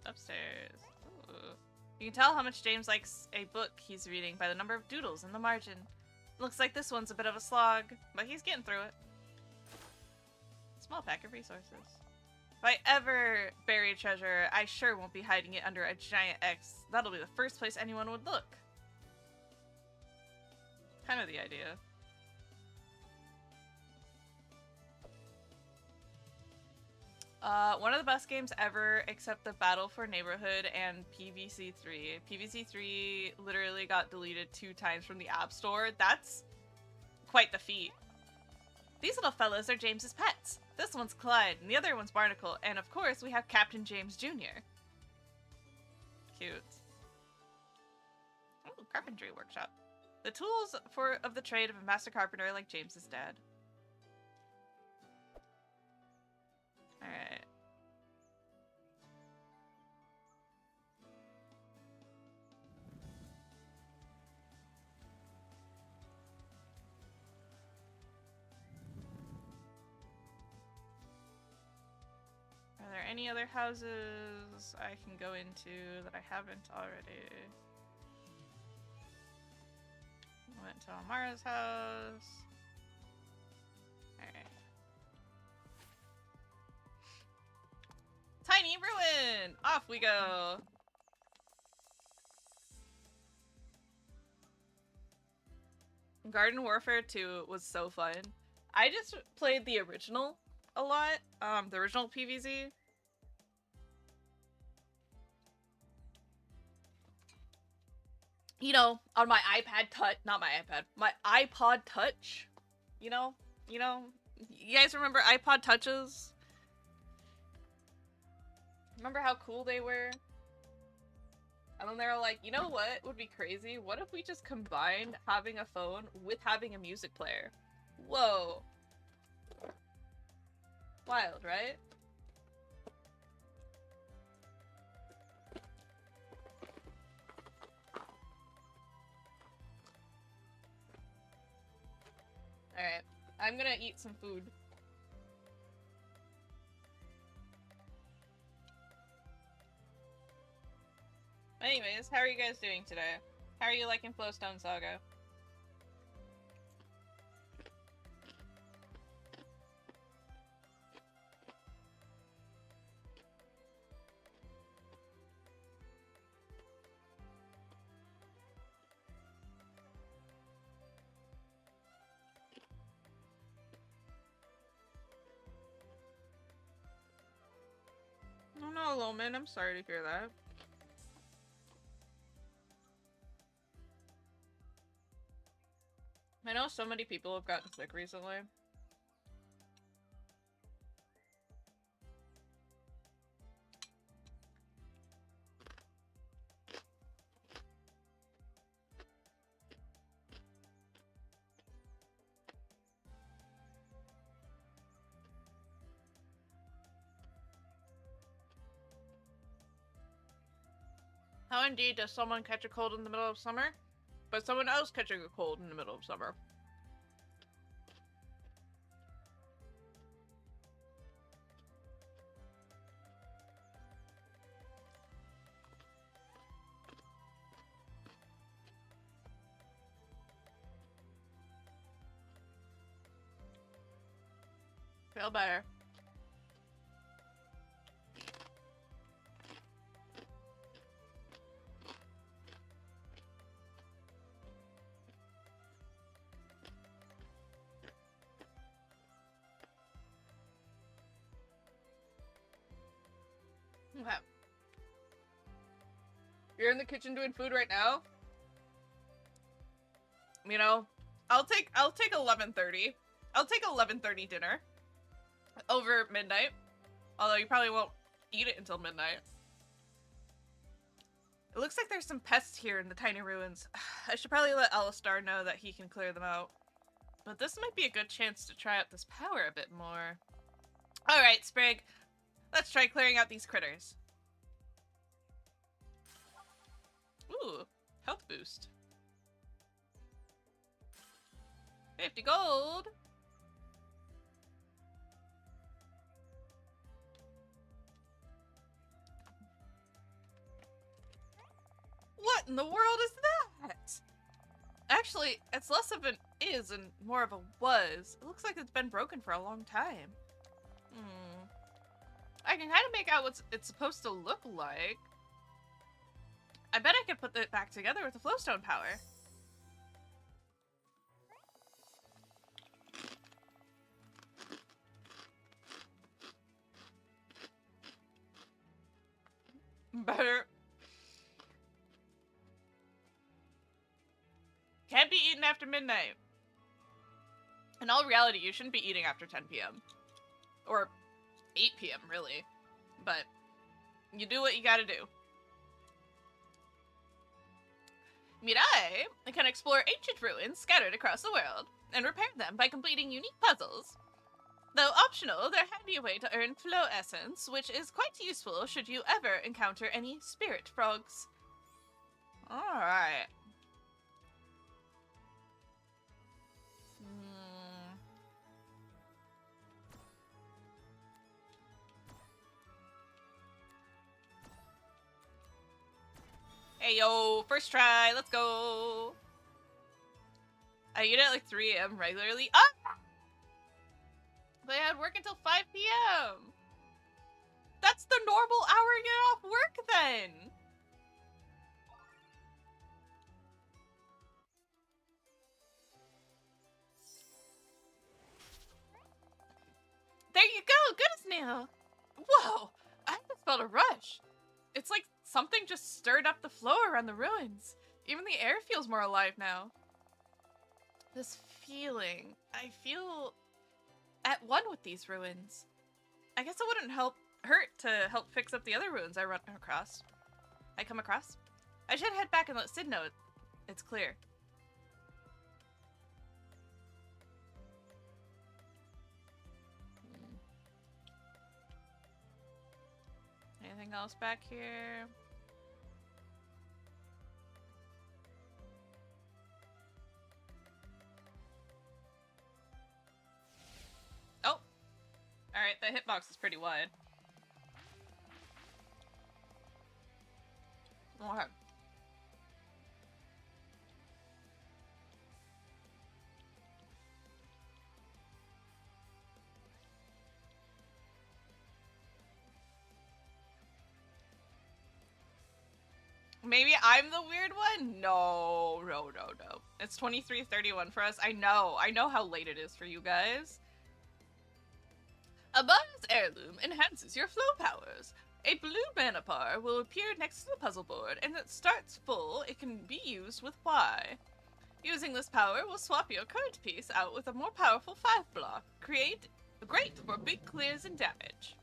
Upstairs. Ooh. You can tell how much James likes a book he's reading by the number of doodles in the margin. Looks like this one's a bit of a slog, but he's getting through it. Small pack of resources. If I ever bury a treasure, I sure won't be hiding it under a giant X. That'll be the first place anyone would look. Kind of the idea. One of the best games ever, except the Battle for Neighborhood and PVC3. PVC3 literally got deleted 2 times from the App Store. That's quite the feat. These little fellas are James's pets. This one's Clyde, and the other one's Barnacle, and of course we have Captain James Jr. Cute. Ooh, carpentry workshop. The tools of the trade of a master carpenter like James's dad. Alright. Are there any other houses I can go into that I haven't already? Went to Amara's house. Alright. Tiny Ruin! Off we go! Garden Warfare 2 was so fun. I just played the original a lot. The original PvZ. You know, on my iPad Touch, not my iPad, my iPod Touch. You know, you guys remember iPod Touches? Remember how cool they were? And then they were like, you know what would be crazy? What if we just combined having a phone with having a music player? Whoa. Wild, right? Alright, I'm gonna eat some food. Anyways, how are you guys doing today? How are you liking Flowstone Saga? Oh, Loman, I'm sorry to hear that. I know so many people have gotten sick recently. How indeed does someone catch a cold in the middle of summer, but someone else catching a cold in the middle of summer? Feel better. Okay. You're in the kitchen doing food right now? You know, I'll take 11:30. I'll take 11:30 dinner over midnight. Although you probably won't eat it until midnight. It looks like there's some pests here in the tiny ruins. I should probably let Alistar know that he can clear them out. But this might be a good chance to try out this power a bit more. Alright, Sprig. Let's try clearing out these critters. Ooh, health boost. 50 gold. What in the world is that? Actually, it's less of an is and more of a was. It looks like it's been broken for a long time. I can kind of make out what it's supposed to look like. I bet I could put it back together with the Flowstone power. Better. Can't be eaten after midnight. In all reality, you shouldn't be eating after 10 p.m. Or 8 p.m. really. But you do what you gotta do. Mirai can explore ancient ruins scattered across the world and repair them by completing unique puzzles. Though optional, they're handy way to earn flow essence, which is quite useful should you ever encounter any spirit frogs. Alright. Hey yo, first try, let's go. I eat at like 3 a.m. regularly. Ah! But I had work until 5 p.m. That's the normal hour to get off work then. There you go, good as new. Whoa, I just felt a rush. It's like something just stirred up the flow around the ruins. Even the air feels more alive now. This feeling, I feel at one with these ruins. I guess it wouldn't hurt to help fix up the other ruins I come across. I should head back and let Sid know it's clear. Anything else back here? Oh! Alright, that hitbox is pretty wide. Okay. Maybe I'm the weird one? No. It's 23:31 for us. I know how late it is for you guys. A bonus heirloom enhances your flow powers. A blue mana bar will appear next to the puzzle board, and it starts full. It can be used with Y. Using this power will swap your current piece out with a more powerful 5-block. Great for big clears and damage.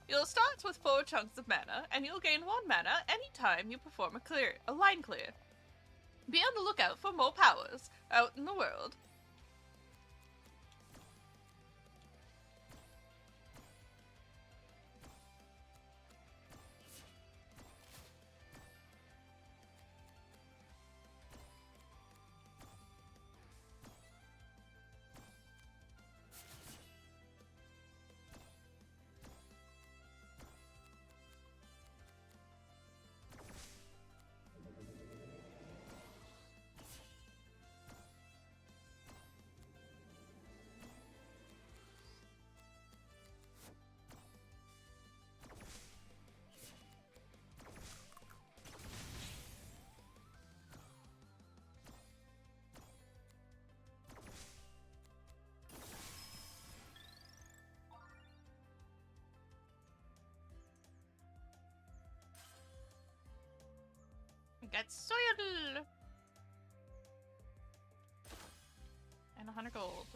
You'll start with 4 chunks of mana, and you'll gain 1 mana anytime you perform a line clear. Be on the lookout for more powers out in the world. Got soil and 100 gold.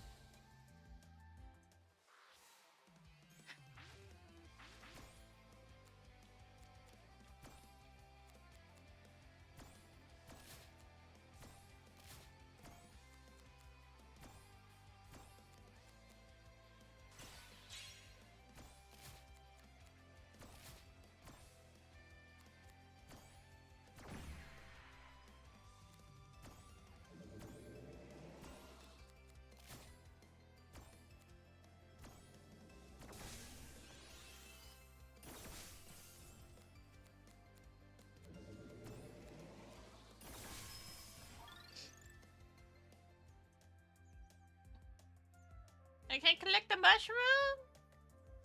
I can't collect the mushroom?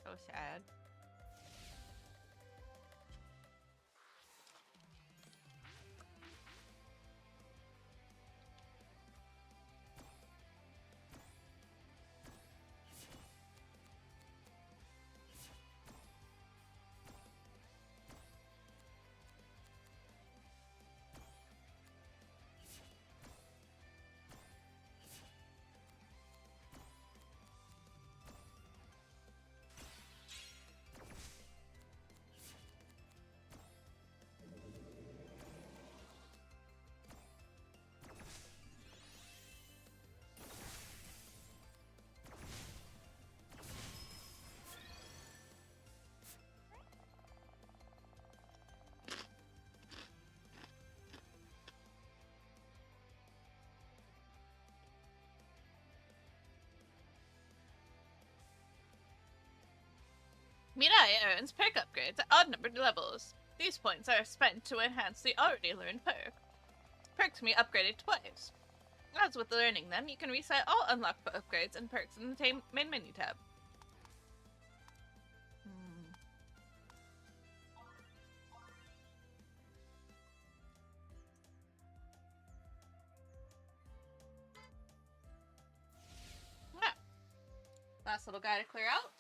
So sad. Mirai earns perk upgrades at odd-numbered levels. These points are spent to enhance the already learned perk. Perks can be upgraded twice. As with learning them, you can reset all unlocked upgrades and perks in the main menu tab. Yeah. Last little guy to clear out.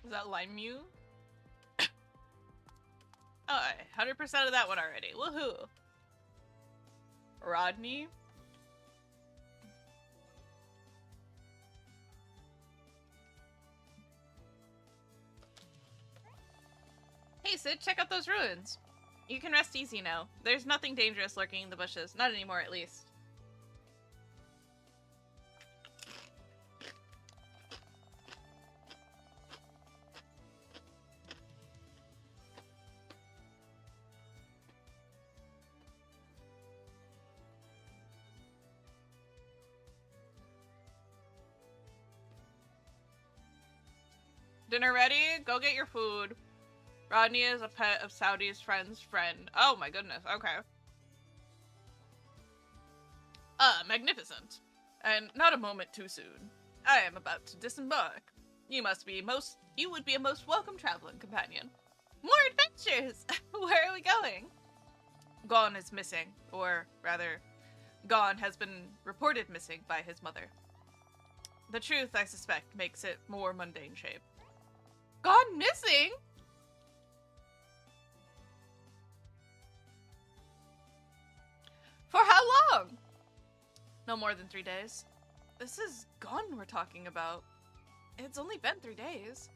Is that Lime Mew? Oh, 100% of that one already. Woohoo! Rodney? Hey Sid, check out those ruins. You can rest easy now. There's nothing dangerous lurking in the bushes. Not anymore, at least. Dinner ready? Go get your food. Rodney is a pet of Saudi's friend's friend. Oh my goodness, okay. Magnificent. And not a moment too soon. I am about to disembark. You would be a most welcome traveling companion. More adventures! Where are we going? Gon is missing, or rather, Gon has been reported missing by his mother. The truth, I suspect, makes it more mundane shape. Gon missing? For how long? No more than 3 days. This is Gon we're talking about. It's only been 3 days.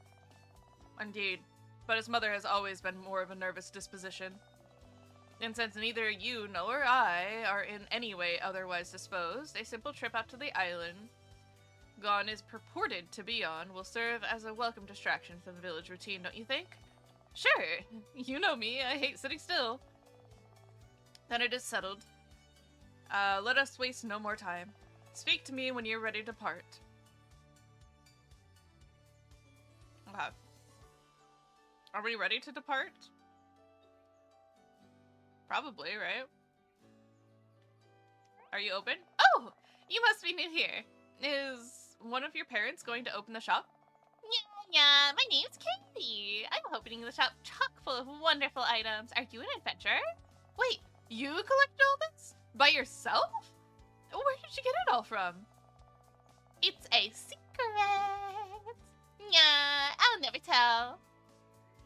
Indeed, but his mother has always been more of a nervous disposition. And since neither you nor I are in any way otherwise disposed, a simple trip out to the island Gon is purported to be on will serve as a welcome distraction from the village routine, don't you think? Sure, you know me, I hate sitting still. Then it is settled. Let us waste no more time. Speak to me when you're ready to part. Okay. Are we ready to depart? Probably, right? Are you open? Oh, you must be new here. Is one of your parents going to open the shop? Yeah, my name's Katie. I'm opening the shop chock full of wonderful items. Are you an adventurer? Wait, you collected all this? By yourself? Where did you get it all from? It's a secret. Yeah, I'll never tell.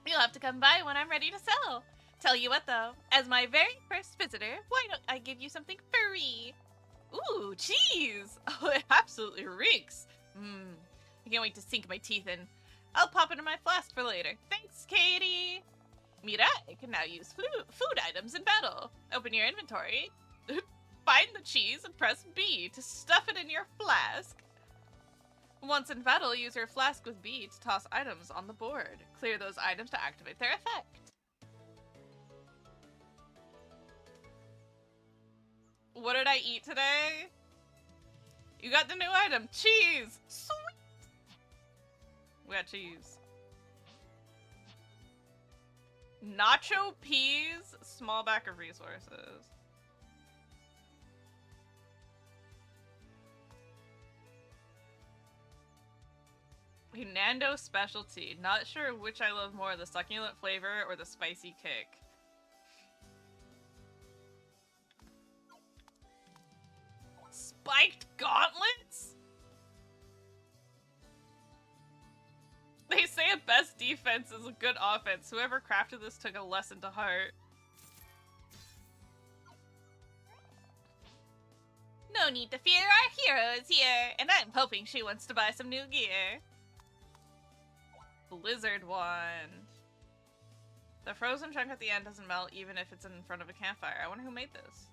You'll have to come by when I'm ready to sell. Tell you what though, as my very first visitor, why don't I give you something free? Ooh, cheese! Oh, it absolutely reeks. I can't wait to sink my teeth in. I'll pop it in my flask for later. Thanks, Katie! Mirai can now use food items in battle. Open your inventory, find the cheese, and press B to stuff it in your flask. Once in battle, use your flask with B to toss items on the board. Clear those items to activate their effect. What did I eat today? You got the new item, cheese! Sweet! We got cheese. Nacho peas, small bag of resources. Nando specialty. Not sure which I love more, the succulent flavor or the spicy kick. Spiked gauntlets? They say a best defense is a good offense. Whoever crafted this took a lesson to heart. No need to fear, our hero is here, and I'm hoping she wants to buy some new gear. Blizzard wand. The frozen chunk at the end doesn't melt even if it's in front of a campfire. I wonder who made this.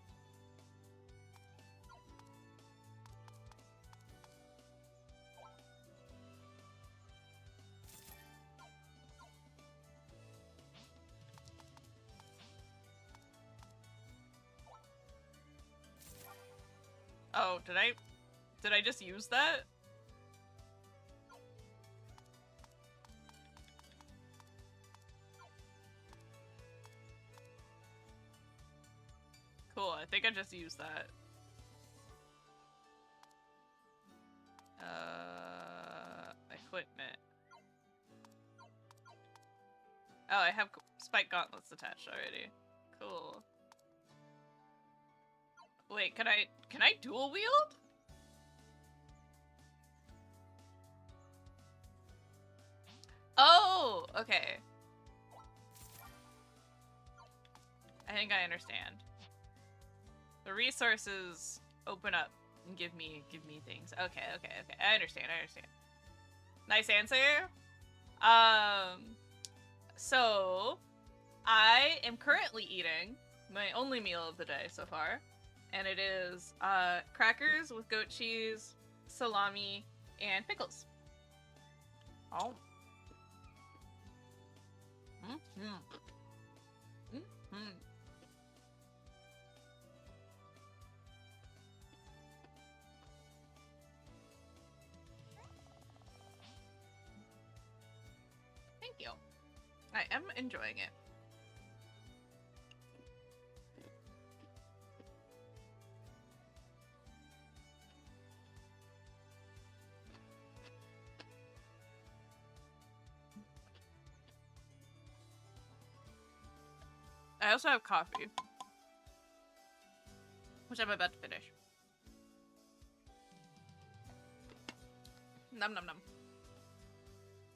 Oh, did I just use that? Cool, I think I just used that. Equipment. Oh, I have spike gauntlets attached already. Cool. Wait, can I dual wield? Oh, okay. I think I understand. The resources open up and give me things. Okay. I understand. Nice answer. So I am currently eating my only meal of the day so far. And it is crackers with goat cheese, salami, and pickles. Oh. am enjoying it. I also have coffee, which I'm about to finish. Num num num.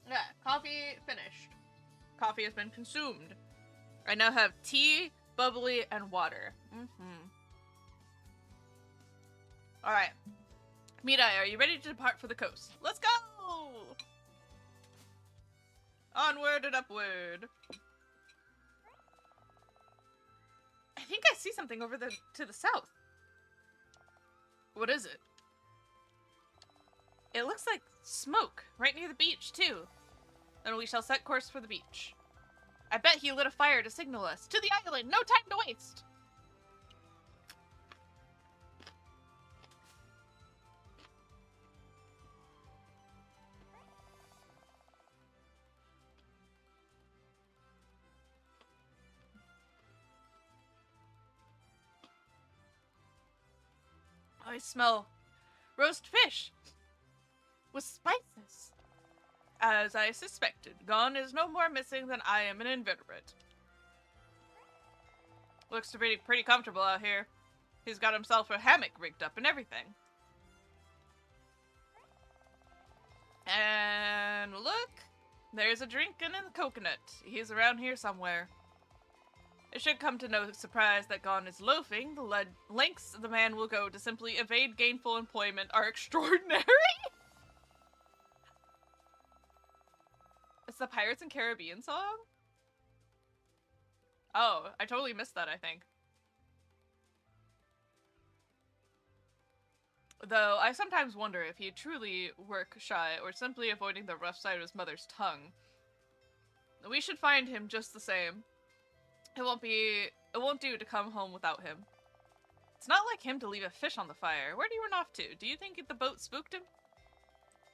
Yeah, coffee finished. Coffee has been consumed. I now have tea, bubbly, and water. Alright. Mirai, are you ready to depart for the coast? Let's go! Onward and upward. I think I see something over to the south. What is it? It looks like smoke right near the beach, too. Then we shall set course for the beach. I bet he lit a fire to signal us. To the island! No time to waste! I smell roast fish with spices. As I suspected, Gon is no more missing than I am an inveterate. Looks to be pretty comfortable out here. He's got himself a hammock rigged up and everything. And look, there's a drink in the coconut. He's around here somewhere. It should come to no surprise that Gon is loafing. The lengths the man will go to simply evade gainful employment are extraordinary. It's the Pirates and Caribbean song? Oh, I totally missed that, I think. Though, I sometimes wonder if he truly work shy or simply avoiding the rough side of his mother's tongue. We should find him just the same. It won't do to come home without him. It's not like him to leave a fish on the fire. Where do you run off to? Do you think the boat spooked him?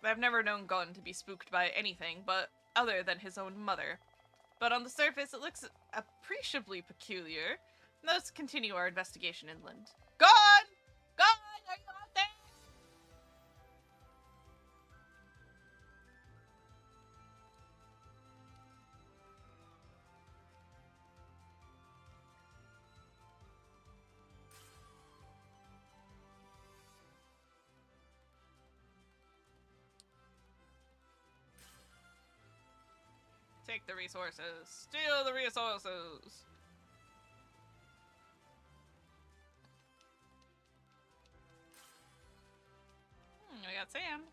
I've never known Gon to be spooked by anything but other than his own mother. But on the surface, it looks appreciably peculiar. Let's continue our investigation inland. Gon! Gon! Are you out there? Take the resources. Steal the resources. We got sand.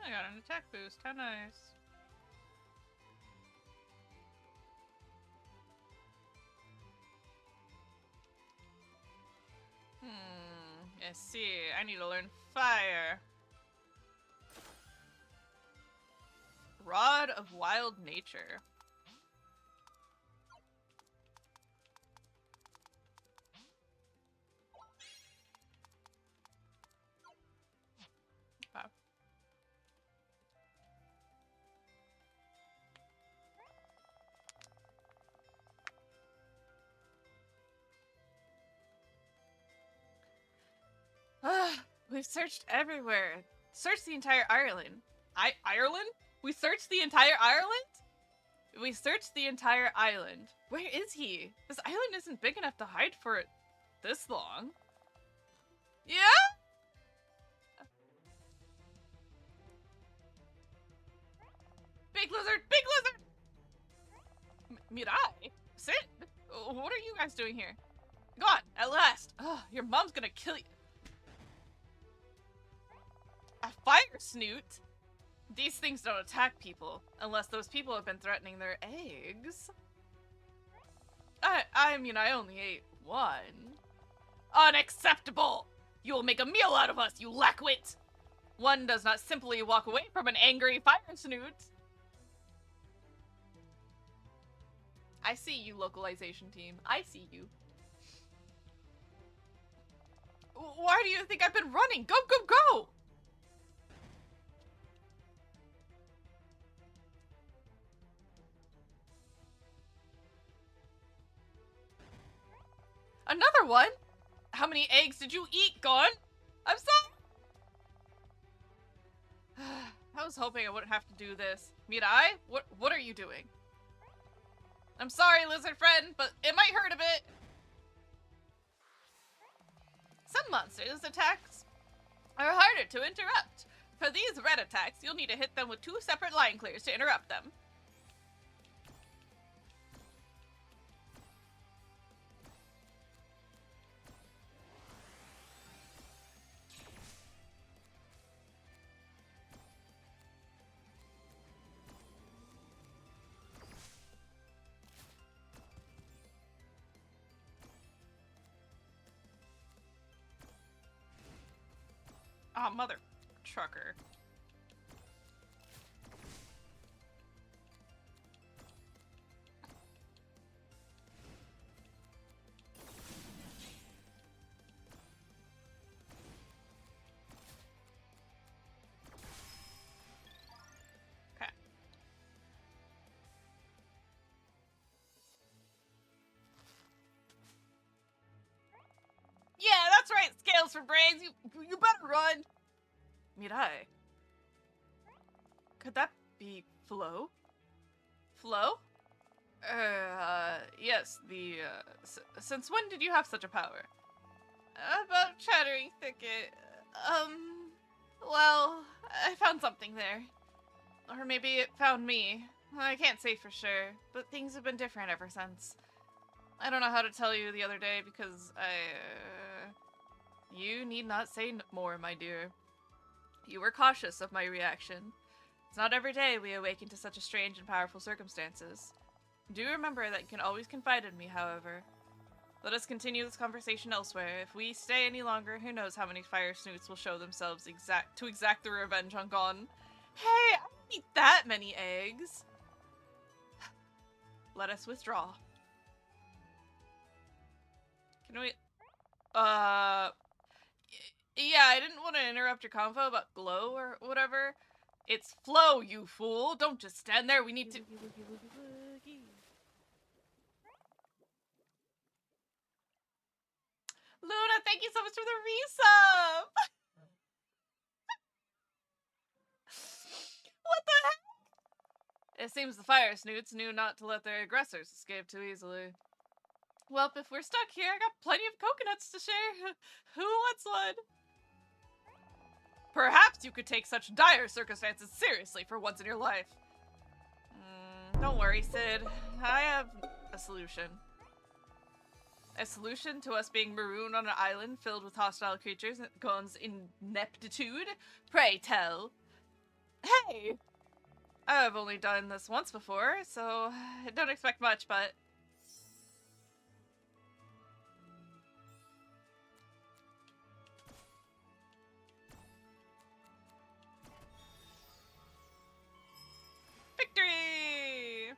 I got an attack boost. How nice. Let's see. I need to learn fire. Rod of Wild Nature. Wow. We've searched everywhere. Searched the entire Ireland. Ireland? We searched the entire Ireland? We searched the entire island. Where is he? This island isn't big enough to hide for it this long. Yeah? Big lizard! Big lizard! Mirai? Sid? What are you guys doing here? God, at last! Ugh, your mom's gonna kill you. A fire snoot? These things don't attack people, unless those people have been threatening their eggs. I mean, I only ate one. Unacceptable! You will make a meal out of us, you lackwit! One does not simply walk away from an angry fire snoot. I see you, localization team. I see you. Why do you think I've been running? Go, go, go! Another one? How many eggs did you eat, Gon? I'm sorry. I was hoping I wouldn't have to do this. Mirai, what are you doing? I'm sorry, lizard friend, but it might hurt a bit. Some monsters' attacks are harder to interrupt. For these red attacks, you'll need to hit them with 2 separate line clears to interrupt them. Oh, mother trucker. Okay. Yeah, that's right, scales for brains. You better run. Mirai. Could that be Flo? Flo? Yes, since when did you have such a power? About Chattering Thicket. Well, I found something there. Or maybe it found me. I can't say for sure, but things have been different ever since. I don't know how to tell you the other day because You need not say more, my dear. You were cautious of my reaction. It's not every day we awaken to such a strange and powerful circumstances. Do remember that you can always confide in me, however. Let us continue this conversation elsewhere. If we stay any longer, who knows how many fire snoots will show themselves to exact their revenge on Gon. Hey, I don't eat that many eggs. Let us withdraw. Can we... Yeah, I didn't want to interrupt your convo about glow or whatever. It's flow, you fool. Don't just stand there. We need to... Luna, thank you so much for the resub! What the heck? It seems the fire snoots knew not to let their aggressors escape too easily. Well, if we're stuck here, I got plenty of coconuts to share. Who wants one? Perhaps you could take such dire circumstances seriously for once in your life. Don't worry, Sid. I have a solution. A solution to us being marooned on an island filled with hostile creatures and Gon's ineptitude? Pray tell. Hey! I've only done this once before, so I don't expect much, but... Victory!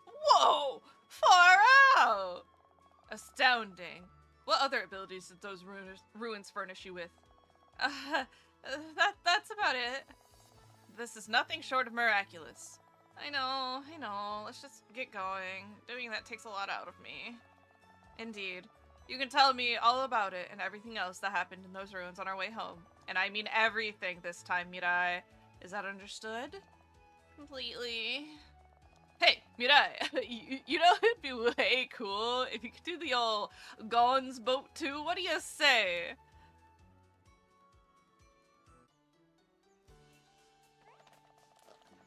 Whoa! Far out! Astounding. What other abilities did those ruins furnish you with? That's about it. This is nothing short of miraculous. I know. Let's just get going. Doing that takes a lot out of me. Indeed. You can tell me all about it and everything else that happened in those ruins on our way home. And I mean everything this time, Mirai. Is that understood? Completely. Hey, Mirai, you know it'd be way cool if you could do the old Gon's boat too? What do you say?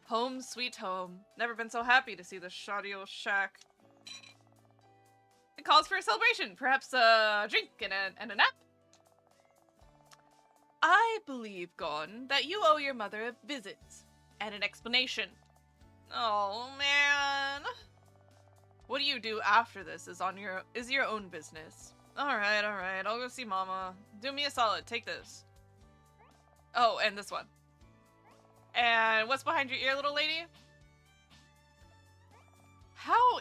Home sweet home. Never been so happy to see this shoddy old shack. It calls for a celebration. Perhaps a drink and a nap? I believe, Gon, that you owe your mother a visit and an explanation. Oh, man. What do you do after this is your own business. Alright. I'll go see Mama. Do me a solid. Take this. Oh, and this one. And what's behind your ear, little lady?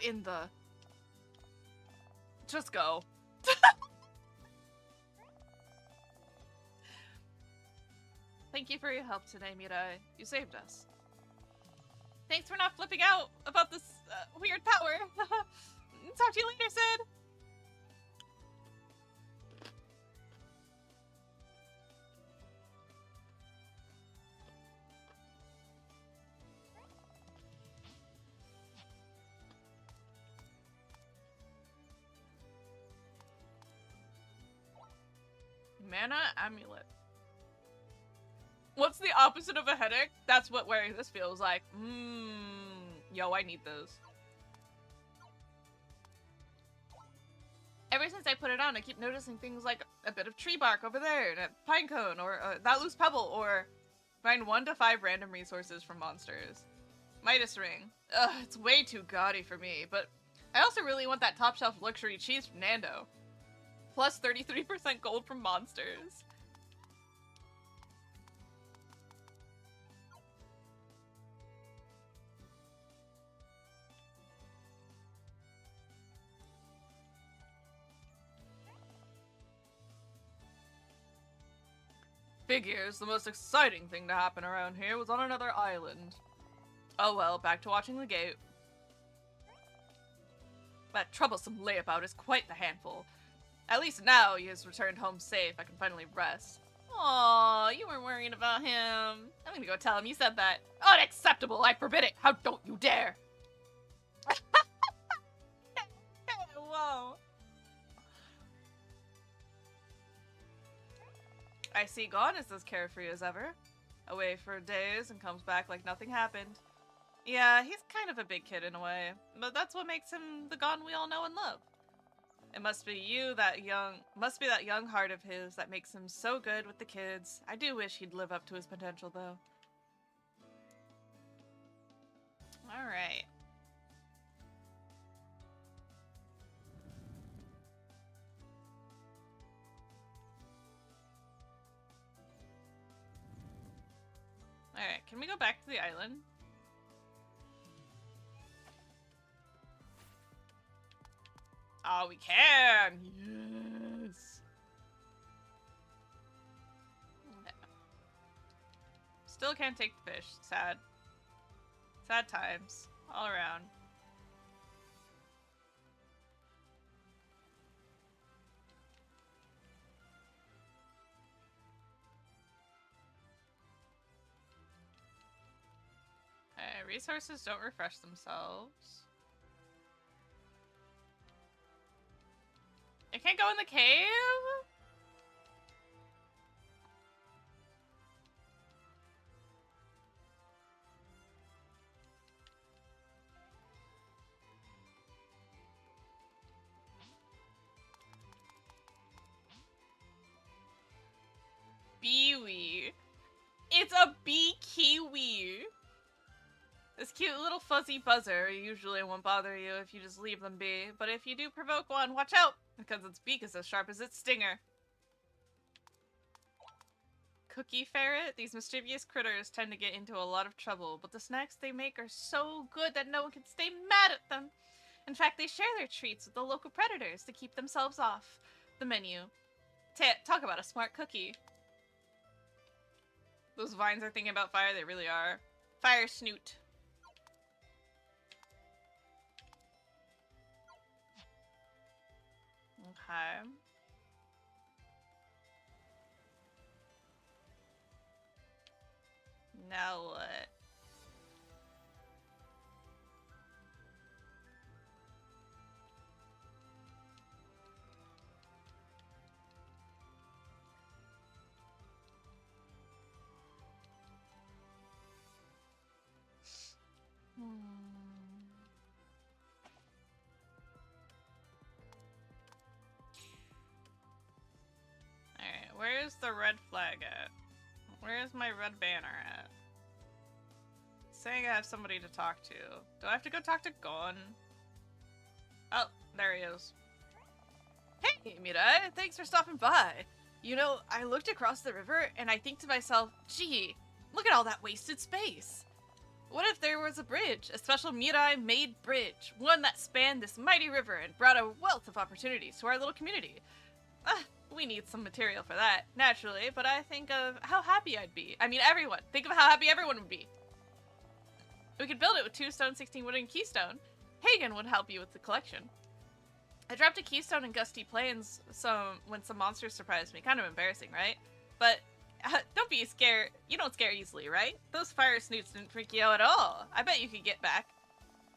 in the... Just go. Thank you for your help today, Mirai. You saved us. Thanks for not flipping out about this weird power. Talk to you later, Sid. Mana amulet. What's the opposite of a headache? That's what wearing this feels like. Yo, I need those. Ever since I put it on, I keep noticing things like a bit of tree bark over there, and a pine cone, or that loose pebble, or find 1 to 5 random resources from monsters. Midas ring. Ugh, it's way too gaudy for me, but I also really want that top shelf luxury cheese from Nando. Plus 33% gold from monsters. Figures, the most exciting thing to happen around here was on another island. Oh well, back to watching the gate. That troublesome layabout is quite the handful. At least now he has returned home safe, I can finally rest. Aww, you weren't worried about him. I'm gonna go tell him you said that. Unacceptable, I forbid it! How don't you dare! Whoa. I see Gon is as carefree as ever. Away for days and comes back like nothing happened. Yeah, he's kind of a big kid in a way, but that's what makes him the Gon we all know and love. It must be that young heart of his that makes him so good with the kids. I do wish he'd live up to his potential, though. Alright. Alright, can we go back to the island? Oh, we can! Yes! Okay. Still can't take the fish. Sad. Sad times. All around. Okay, resources don't refresh themselves. I can't go in the cave? Biwi. It's a bee kiwi. This cute little fuzzy buzzer usually won't bother you if you just leave them be, but if you do provoke one, watch out, because its beak is as sharp as its stinger. Cookie ferret? These mischievous critters tend to get into a lot of trouble, but the snacks they make are so good that no one can stay mad at them. In fact, they share their treats with the local predators to keep themselves off the menu. Talk about a smart cookie. Those vines are thinking about fire, they really are. Fire snoot. Okay. Now what? Alright, where's the red flag at? Where's my red banner at? Saying I have somebody to talk to. Do I have to go talk to Gon? Oh, there he is. Hey, Mirai, thanks for stopping by. You know, I looked across the river and I think to myself, gee, look at all that wasted space. What if there was a bridge, a special Mirai-made bridge, one that spanned this mighty river and brought a wealth of opportunities to our little community? We need some material for that, naturally, but I think of how happy I'd be. I mean, everyone. Think of how happy everyone would be. We could build it with 2 stone, 16 wood, and keystone. Hagen would help you with the collection. I dropped a keystone in Gusty Plains when some monsters surprised me. Kind of embarrassing, right? But don't be scared. You don't scare easily, right? Those fire snoots didn't freak you out at all. I bet you could get back.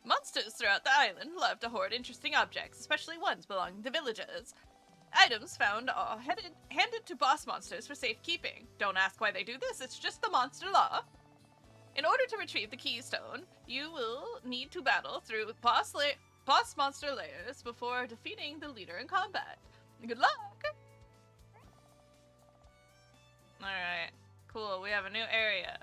Monsters throughout the island love to hoard interesting objects, especially ones belonging to villagers. Items found are handed to boss monsters for safekeeping. Don't ask why they do this, it's just the monster law. In order to retrieve the keystone, you will need to battle through boss monster layers before defeating the leader in combat. Good luck! Alright, cool, we have a new area.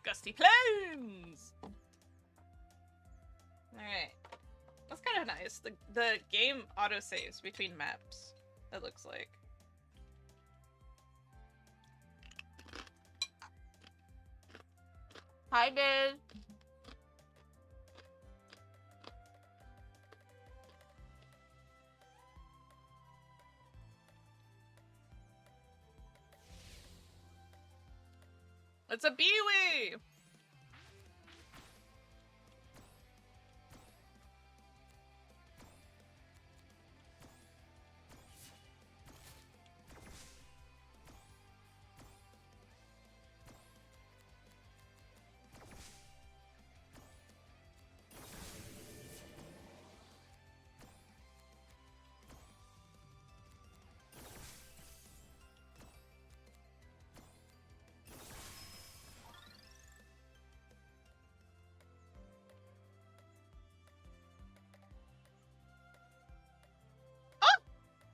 Gusty Plains! Alright. That's kind of nice. The game autosaves between maps, it looks like. Hi, Biz. It's a Biwi!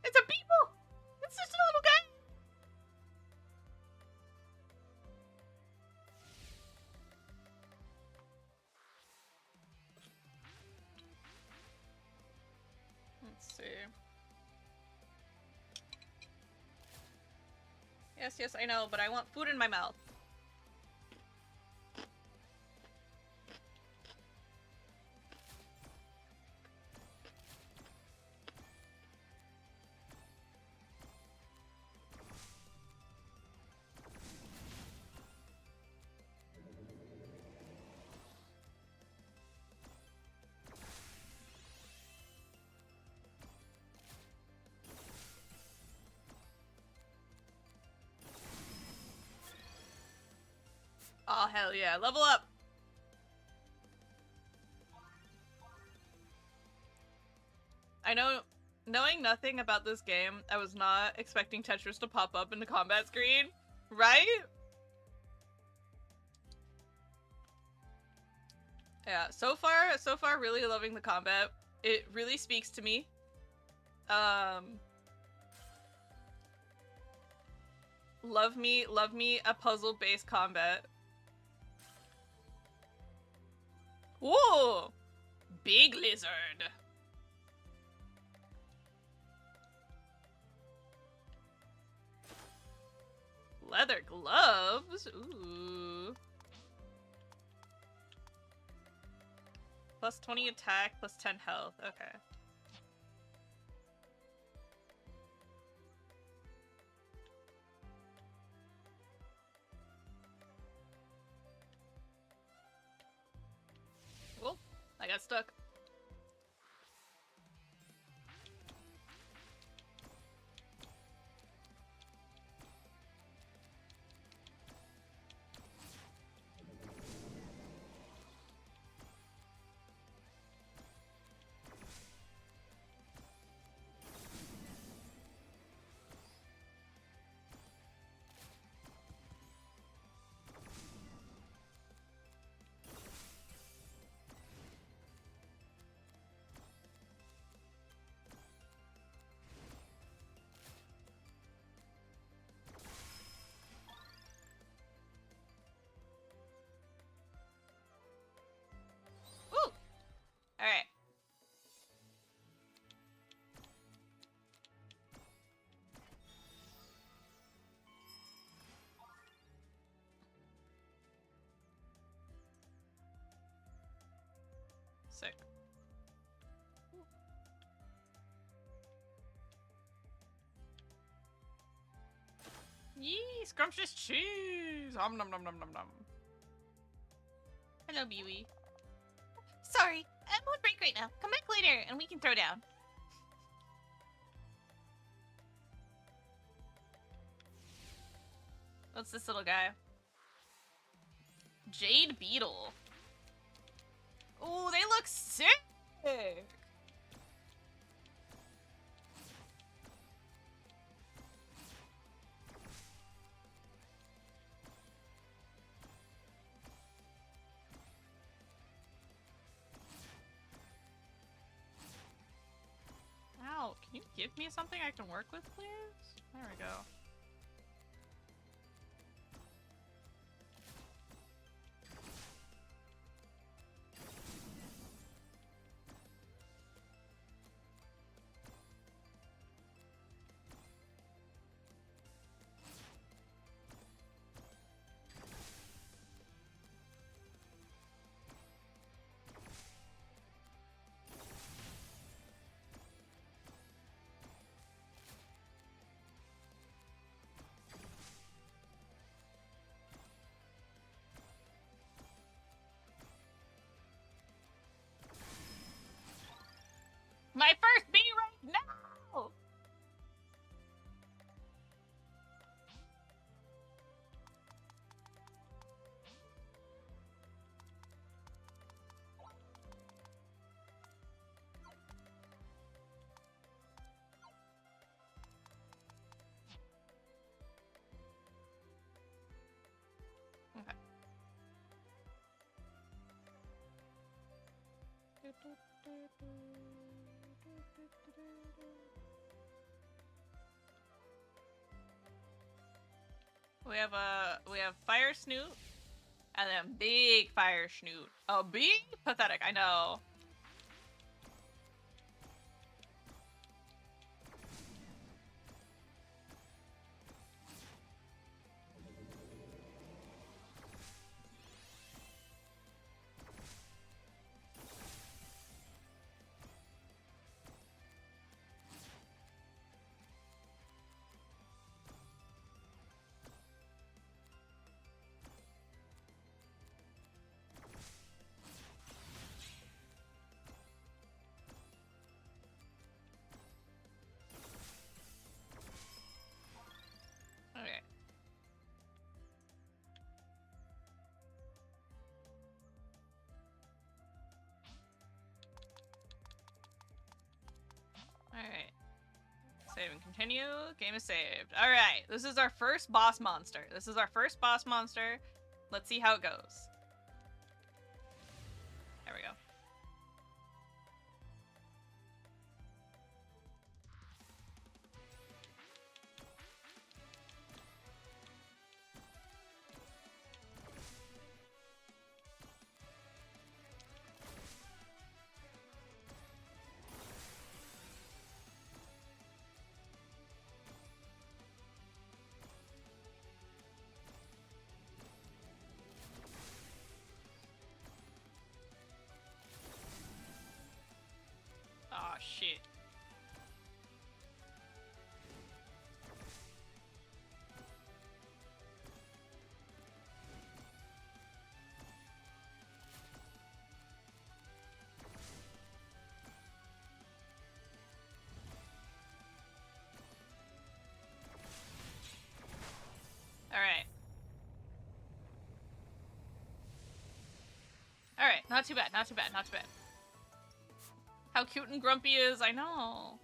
It's a Beeple! It's just a little guy! Let's see. Yes, I know, but I want food in my mouth. Oh, hell yeah. Level up! I know, knowing nothing about this game, I was not expecting Tetris to pop up in the combat screen, right? Yeah, so far, really loving the combat. It really speaks to me. Love me a puzzle-based combat. Whoa! Big lizard! Leather gloves? Ooh. Plus 20 attack, plus 10 health. Okay. Well, I got stuck. Yee, scrumptious cheese! Om nom nom nom nom nom. Hello, Bewee. Sorry, I'm on break right now. Come back later and we can throw down. What's this little guy? Jade Beetle. Oh, they look sick! Ow, can you give me something I can work with, please? There we go. My first bee right now! Okay. We have fire snoot and then big fire snoot. Oh, big pathetic, I know. Okay. Alright. Save and continue. Game is saved. Alright, this is our first boss monster. Let's see how it goes. There we go. Aw, shit. Alright. Alright, not too bad, not too bad, not too bad. How cute and grumpy is, I know.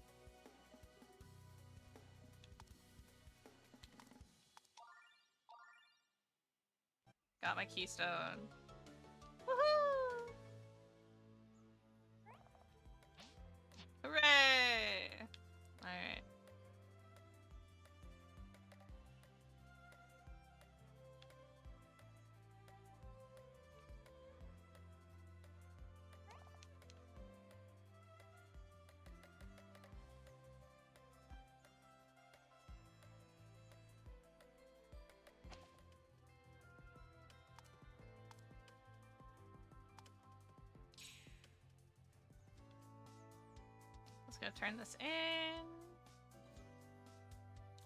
Got my keystone. Woohoo! Hooray! Alright. Let's go turn this in.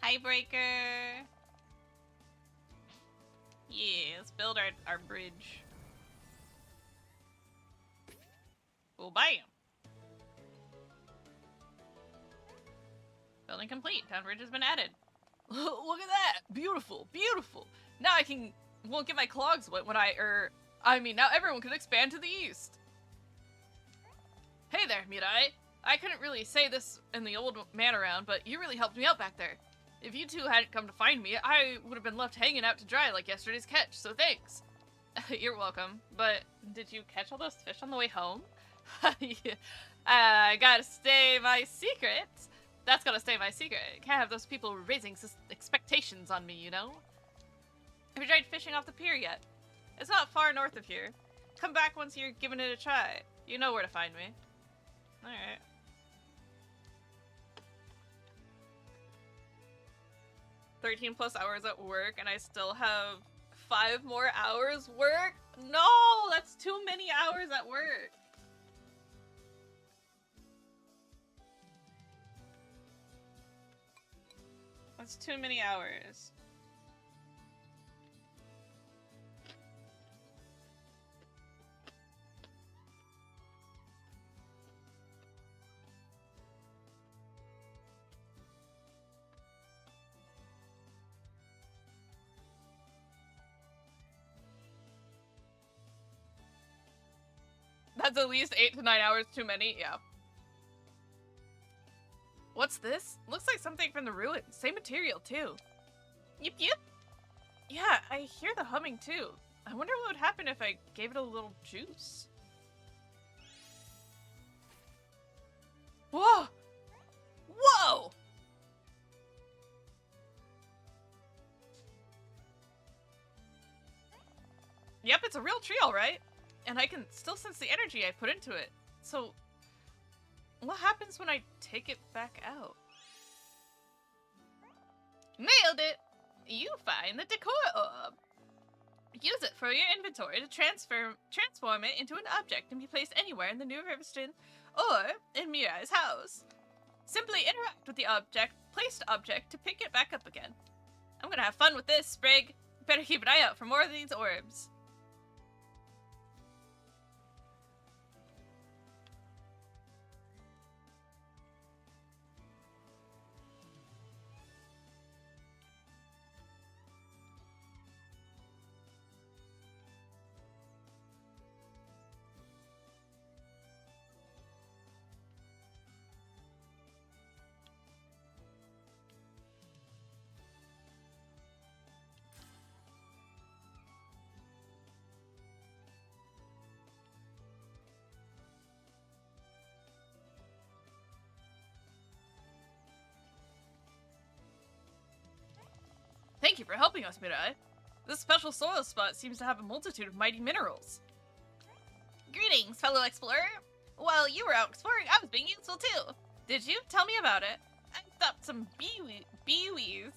Hi, Breaker. Yeah, let's build our bridge. Well, bam. Building complete. Town bridge has been added. Look at that! Beautiful, beautiful. Now won't get my clogs wet when now everyone can expand to the east. Hey there, Mirai. I couldn't really say this in the old man around, but you really helped me out back there. If you two hadn't come to find me, I would have been left hanging out to dry like yesterday's catch, so thanks. You're welcome. But did you catch all those fish on the way home? Yeah. I gotta stay my secret. That's gotta stay my secret. Can't have those people raising expectations on me, you know? Have you tried fishing off the pier yet? It's not far north of here. Come back once you're giving it a try. You know where to find me. Alright. +13 hours at work, and I still have 5 more hours work? No! That's too many hours at work! That's too many hours. That's at least 8 to 9 hours too many, yeah. What's this? Looks like something from the ruins. Same material, too. Yep, yep. Yeah, I hear the humming, too. I wonder what would happen if I gave it a little juice. Whoa! Whoa! Yep, it's a real tree, all right. And I can still sense the energy I put into it. So, what happens when I take it back out? Nailed it! You find the decor orb. Use it for your inventory to transform it into an object and be placed anywhere in the New Riverston or in Mirai's house. Simply interact with the placed object to pick it back up again. I'm gonna have fun with this, Sprig. Better keep an eye out for more of these orbs. Thank you for helping us, Mirai. This special soil spot seems to have a multitude of mighty minerals. Greetings, fellow explorer. While you were out exploring, I was being useful too. Did you? Tell me about it. I stopped some Biwis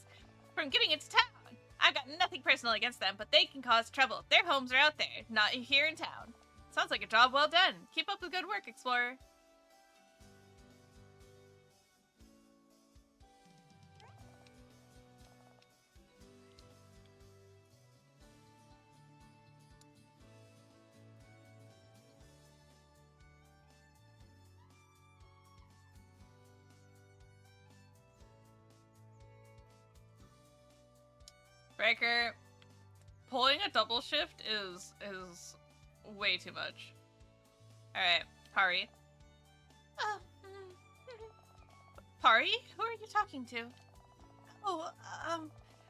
from getting into town. I've got nothing personal against them, but they can cause trouble. Their homes are out there, not here in town. Sounds like a job well done. Keep up the good work, explorer. Breaker, pulling a double shift is way too much. Alright, Pari. Pari? Who are you talking to? Oh,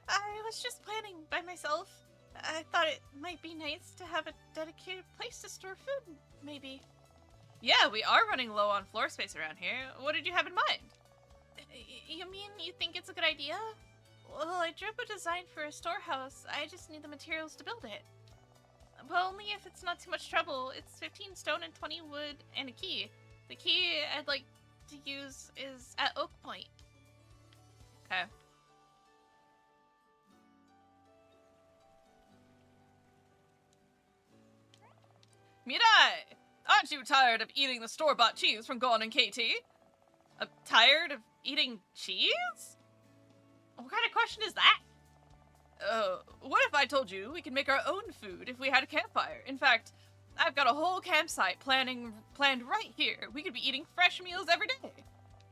I was just planning by myself. I thought it might be nice to have a dedicated place to store food, maybe. Yeah, we are running low on floor space around here. What did you have in mind? You mean you think it's a good idea? Well, I drew up a design for a storehouse. I just need the materials to build it. But only if it's not too much trouble. It's 15 stone and 20 wood and a key. The key I'd like to use is at Oak Point. Okay. Mirai! Aren't you tired of eating the store-bought cheese from Gon and KT? Tired of eating cheese? What kind of question is that? What if I told you we could make our own food if we had a campfire? In fact, I've got a whole campsite planned right here. We could be eating fresh meals every day.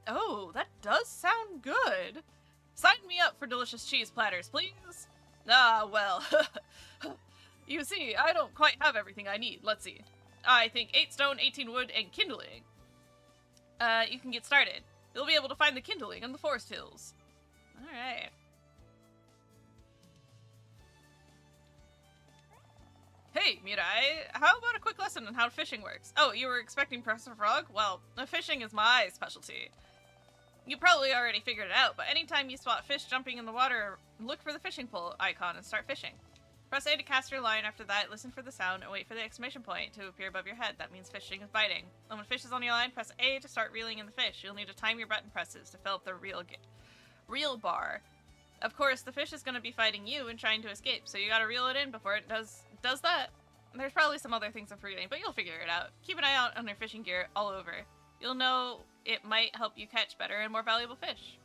Oh, that does sound good. Sign me up for delicious cheese platters, please. Ah, well, you see, I don't quite have everything I need. Let's see. I think 8 stone, 18 wood, and kindling. You can get started. You'll be able to find the kindling on the forest hills. Alright. Hey, Mirai, how about a quick lesson on how fishing works? Oh, you were expecting Professor Frog? Well, fishing is my specialty. You probably already figured it out, but anytime you spot fish jumping in the water, look for the fishing pole icon and start fishing. Press A to cast your line. After that, listen for the sound and wait for the exclamation point to appear above your head. That means fishing is biting. And when fish is on your line, press A to start reeling in the fish. You'll need to time your button presses to fill up the reel bar. Of course, the fish is going to be fighting you and trying to escape, so you gotta reel it in before it does that. There's probably some other things I'm forgetting, but you'll figure it out. Keep an eye out on your fishing gear all over. You'll know it might help you catch better and more valuable fish.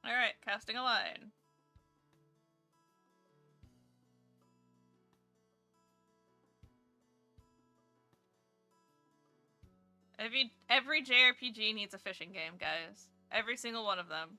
Alright, casting a line. Every JRPG needs a fishing game, guys. Every single one of them.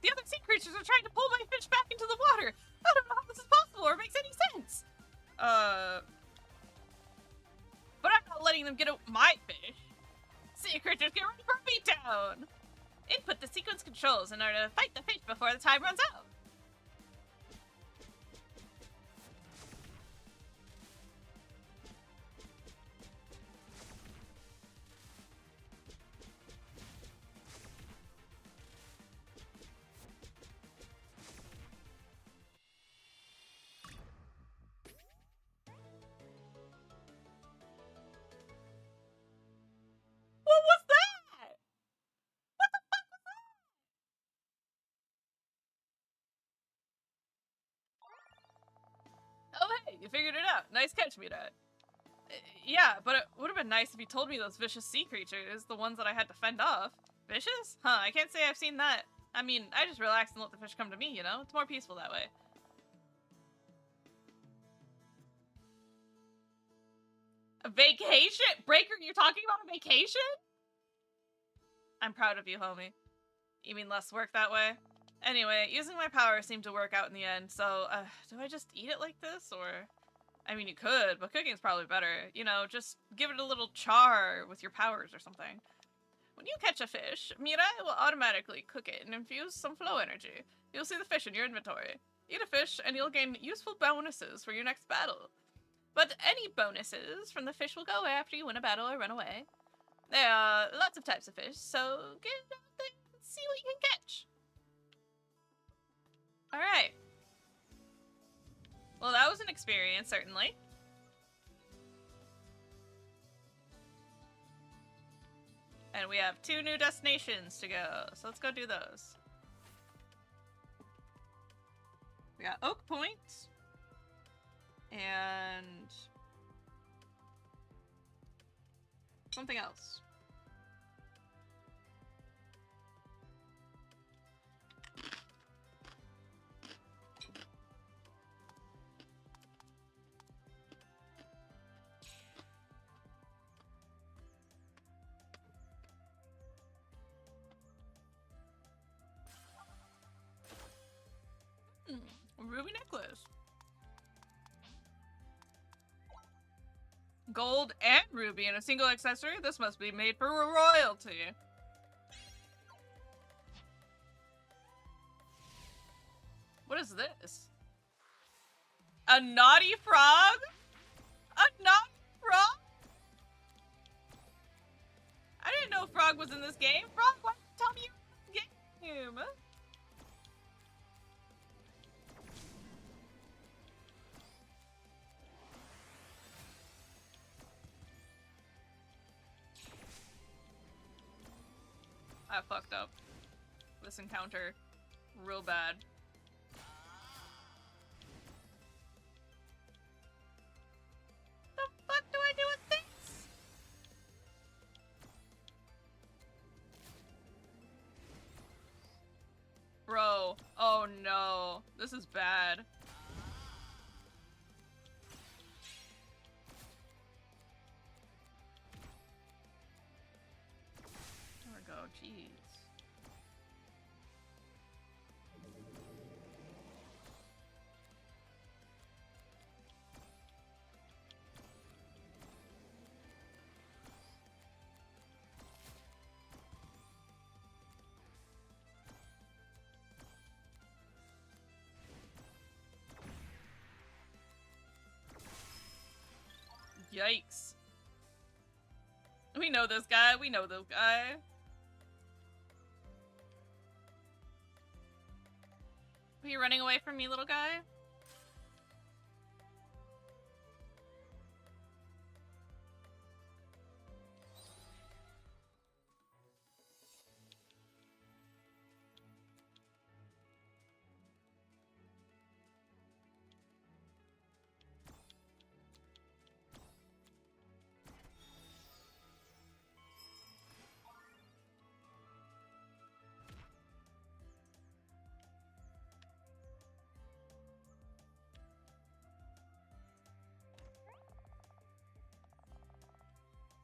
The other sea creatures are trying to pull my fish back into the water. I don't know how this is possible or makes any sense. But I'm not letting them get my fish. Sea creatures, get ready for a beatdown. Input the sequence controls in order to fight the fish before the time runs out. What was that? What the fuck was that? Oh hey, you figured it out. Nice catch, Mira. Yeah, but it would have been nice if you told me those vicious sea creatures, the ones that I had to fend off. Vicious? Huh, I can't say I've seen that. I mean, I just relax and let the fish come to me, you know? It's more peaceful that way. A vacation? Breaker, you're talking about a vacation? I'm proud of you, homie. You mean less work that way? Anyway, using my power seemed to work out in the end, so, do I just eat it like this, or... I mean, you could, but cooking's probably better. You know, just give it a little char with your powers or something. When you catch a fish, Mirai will automatically cook it and infuse some flow energy. You'll see the fish in your inventory. Eat a fish, and you'll gain useful bonuses for your next battle. But any bonuses from the fish will go after you win a battle or run away. There are lots of types of fish, so get out there and see what you can catch. Alright. Well, that was an experience, certainly. And we have 2 new destinations to go, so let's go do those. We got Oak Point. And... something else. Ruby necklace. Gold and ruby in a single accessory? This must be made for royalty. What is this? A naughty frog? A naughty frog? I didn't know Frog was in this game. Frog, why didn't you tell me you were in this game? I fucked up this encounter real bad. The fuck do I do with this? Bro, oh no, this is bad. There we go, jeez. Yikes. We know this guy, we know this guy. Are you running away from me, little guy?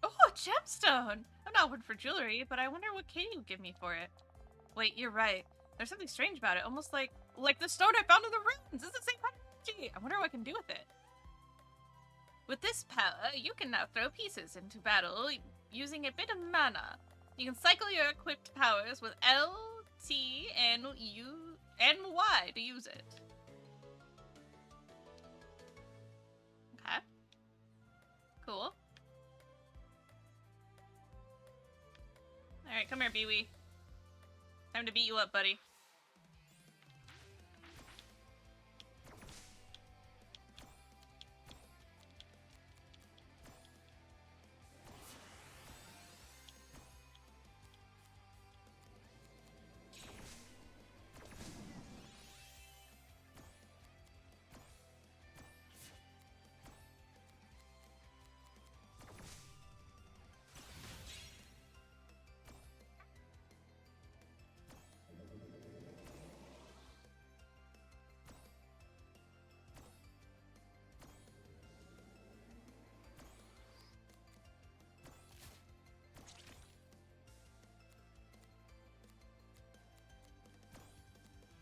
Oh, a gemstone! I'm not one for jewelry, but I wonder what Katie would give me for it. Wait, you're right. There's something strange about it, almost like the stone I found in the ruins! It's the same kind of energy! I wonder what I can do with it. With this power, you can now throw pieces into battle using a bit of mana. You can cycle your equipped powers with L, T, and U, and Y to use it. Okay. Cool. Alright, come here, Bee-wee. Time to beat you up, buddy.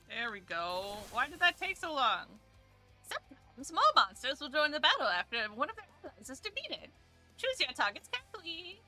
There we go. Why did that take so long? Sometimes small monsters will join the battle after one of their allies is defeated. Choose your targets carefully.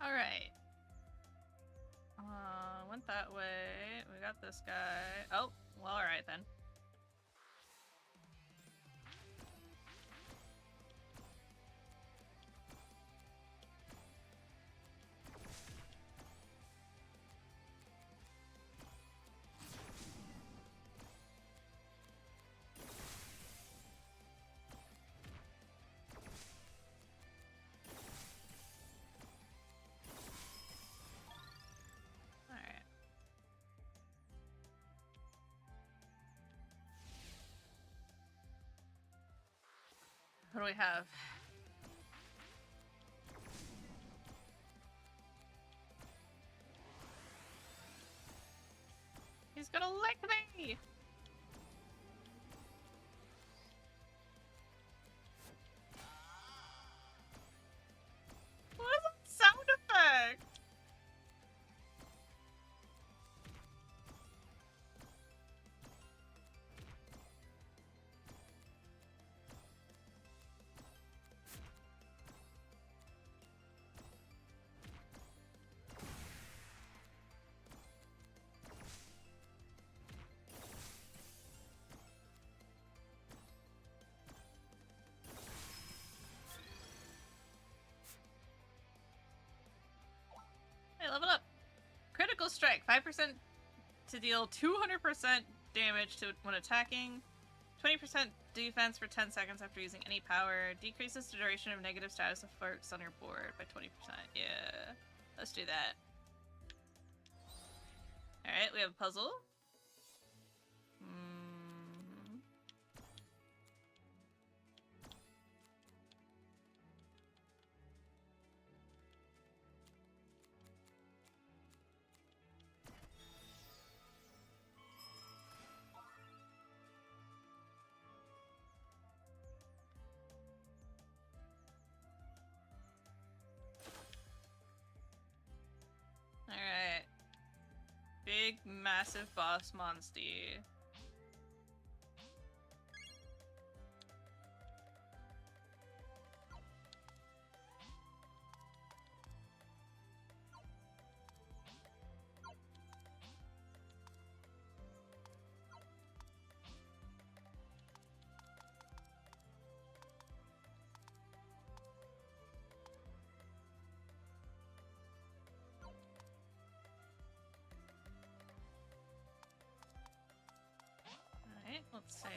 Alright. Went that way. We got this guy. Oh, well, alright then. Alright. What do we have? He's gonna lick me! Critical strike, 5% to deal 200% damage to when attacking. 20% defense for 10 seconds after using any power. Decreases the duration of negative status effects on your board by 20%. Yeah. Let's do that. Alright, we have a puzzle. Alright. Big, massive boss monster. Alright, let's save.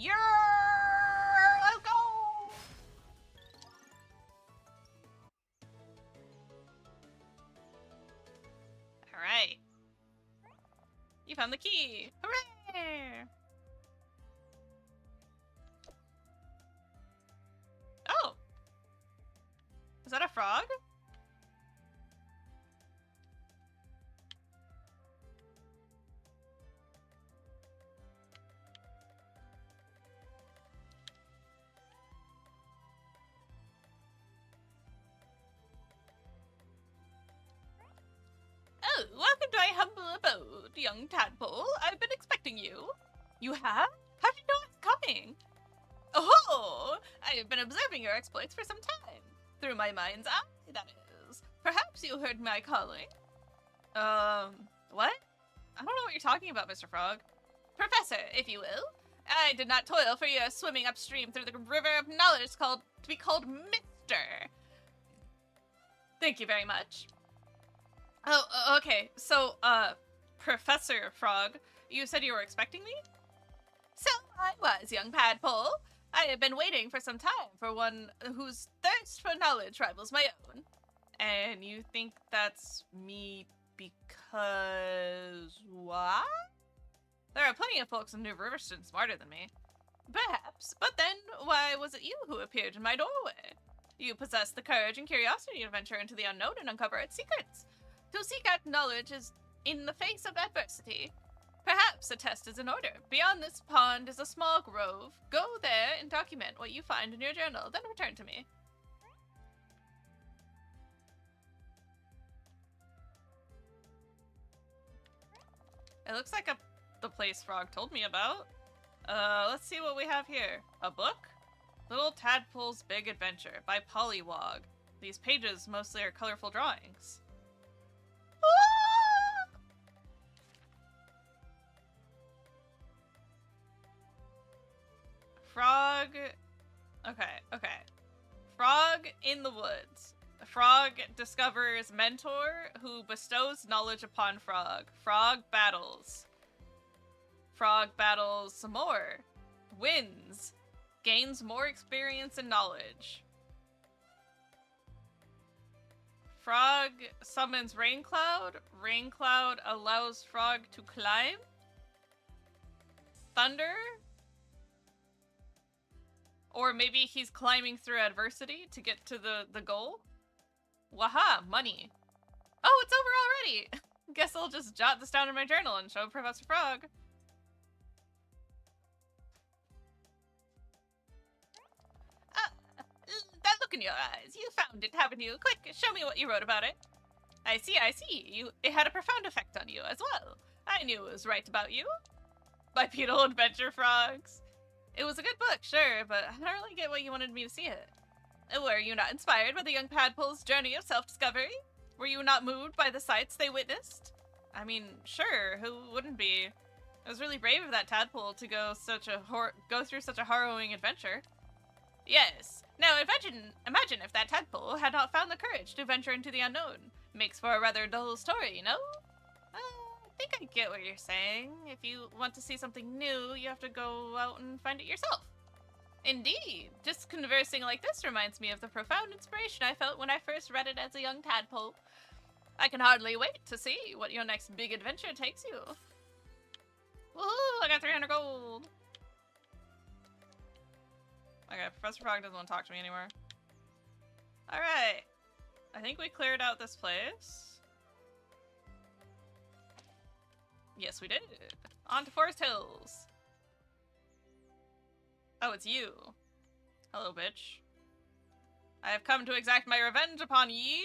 Yeah! Let's go! Alright. You found the key! Hooray! Oh! Is that a frog? Oh, welcome to my humble abode, young tadpole. I've been expecting you. You have? How did you know it's coming? Oh, I have been observing your exploits for some time. Through my mind's eye, that is. Perhaps you heard my calling. What? I don't know what you're talking about, Mr. Frog. Professor, if you will. I did not toil for your swimming upstream through the river of knowledge to be called Mr. Thank you very much. Oh, okay. So, Professor Frog, you said you were expecting me? So I was, young Padpole. I have been waiting for some time for one whose thirst for knowledge rivals my own. And you think that's me because what? There are plenty of folks in New Riverston smarter than me. Perhaps, but then why was it you who appeared in my doorway? You possess the courage and curiosity to venture into the unknown and uncover its secrets. To seek out knowledge is in the face of adversity. Perhaps a test is in order. Beyond this pond is a small grove. Go there and document what you find in your journal, then return to me. It looks like the place Frog told me about. Let's see what we have here. A book? Little Tadpole's Big Adventure by Pollywog. These pages mostly are colorful drawings. Frog. Okay. Frog in the woods. Frog discovers mentor who bestows knowledge upon Frog. Frog battles. Frog battles some more. Wins. Gains more experience and knowledge. Frog summons Rain Cloud. Rain Cloud allows Frog to climb. Thunder. Or maybe he's climbing through adversity to get to the goal. Waha, money. Oh, it's over already. Guess I'll just jot this down in my journal and show Professor Frog. That look in your eyes. You found it, haven't you? Quick, show me what you wrote about it. I see. It had a profound effect on you as well. I knew it was right about you. Bipedal Adventure Frogs. It was a good book, sure, but I don't really get why you wanted me to see it. Were you not inspired by the young tadpole's journey of self-discovery? Were you not moved by the sights they witnessed? I mean, sure, who wouldn't be? It was really brave of that tadpole to go through such a harrowing adventure. Yes. Now imagine if that tadpole had not found the courage to venture into the unknown. Makes for a rather dull story, you know? I think I get what you're saying. If you want to see something new, you have to go out and find it yourself. Indeed. Just conversing like this reminds me of the profound inspiration I felt when I first read it as a young tadpole. I can hardly wait to see what your next big adventure takes you. Woohoo! I got 300 gold! Okay, Professor Frog doesn't want to talk to me anymore. Alright. I think we cleared out this place. Yes, we did. On to Forest Hills. Oh, it's you. Hello, bitch. I have come to exact my revenge upon ye.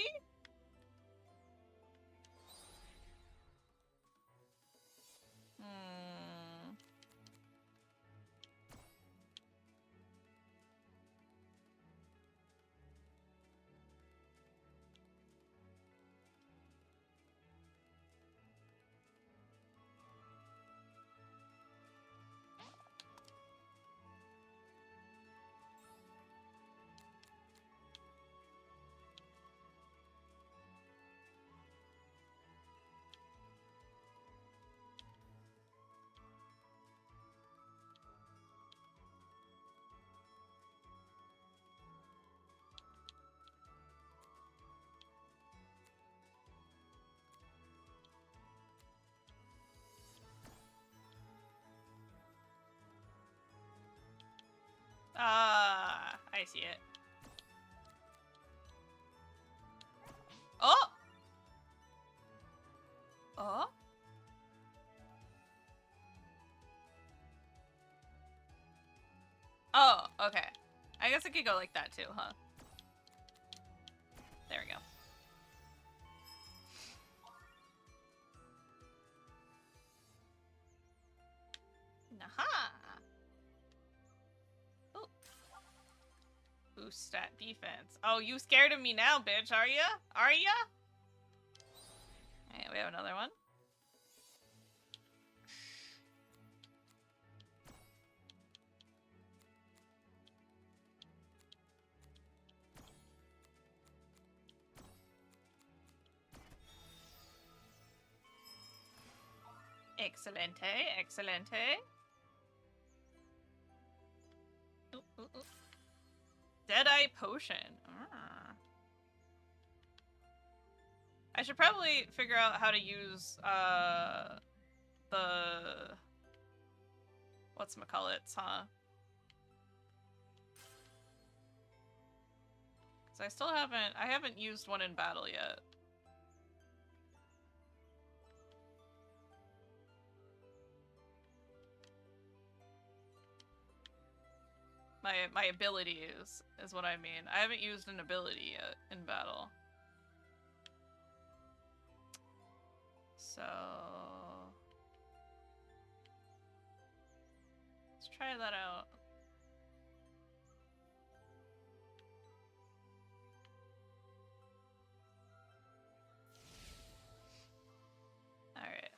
Ah, I see it. Oh! Oh? Oh, okay. I guess it could go like that too, huh? There we go. Aha! Oh. Boost stat defense. Oh, you scared of me now, bitch, are ya? Are ya? Alright, we have another one. Excelente, excelente. Ooh, ooh, ooh. Deadeye potion. Ah. I should probably figure out how to use the whatchamacallits, huh? Because I haven't used one in battle yet. My abilities is what I mean. I haven't used an ability yet in battle. So let's try that out. All right.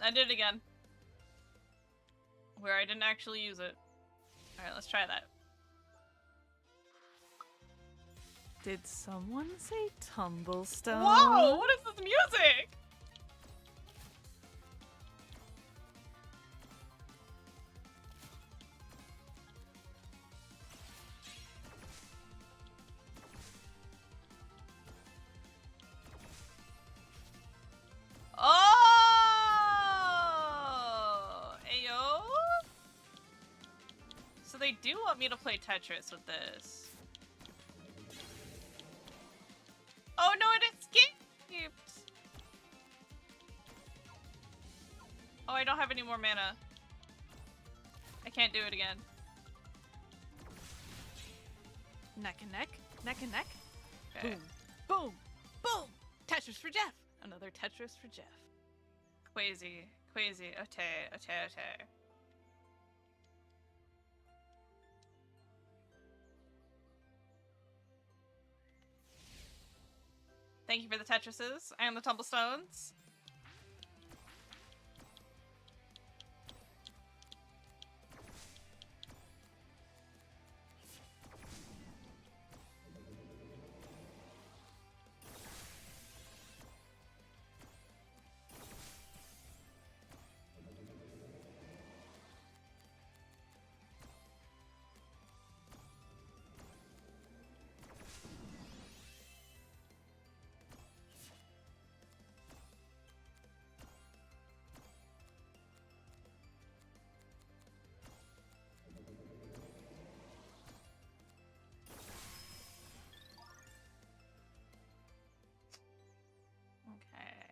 I did it again. Where I didn't actually use it. Alright, let's try that. Did someone say Tumblestone? Whoa! What is this music? Oh! Ayo! So they do want me to play Tetris with this. Oh no, it escaped! Oh, I don't have any more mana. I can't do it again. Neck and neck? Neck and neck? Okay. Boom. Boom. Boom. Tetris for Jeff. Another Tetris for Jeff. Quasi. Ote. Thank you for the Tetrises and the Tumblestones. Okay.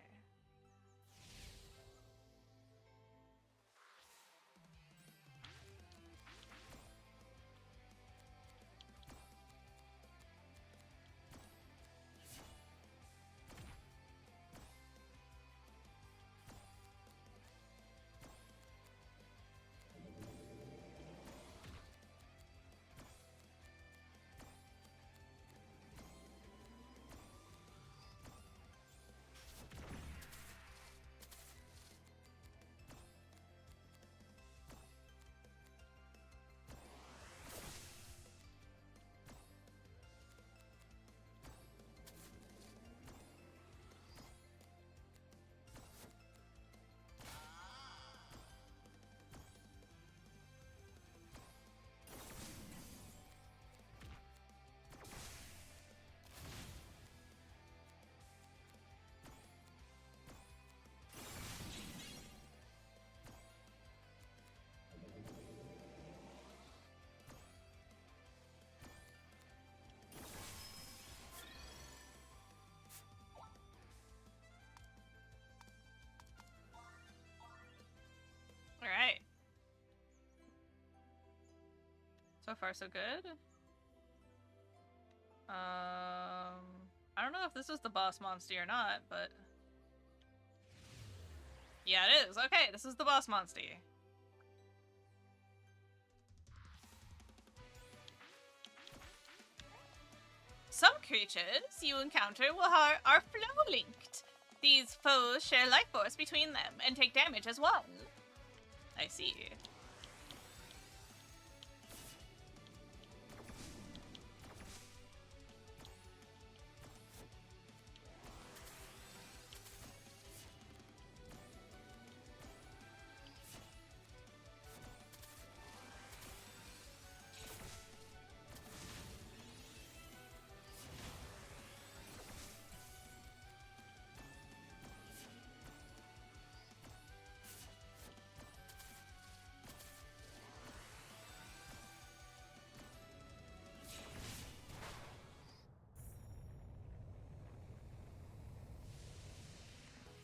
Alright. So far, so good. I don't know if this was the boss monster or not, but... Yeah, it is. Okay, this is the boss monster. Some creatures you encounter are flow-linked. These foes share life force between them and take damage as one. I see.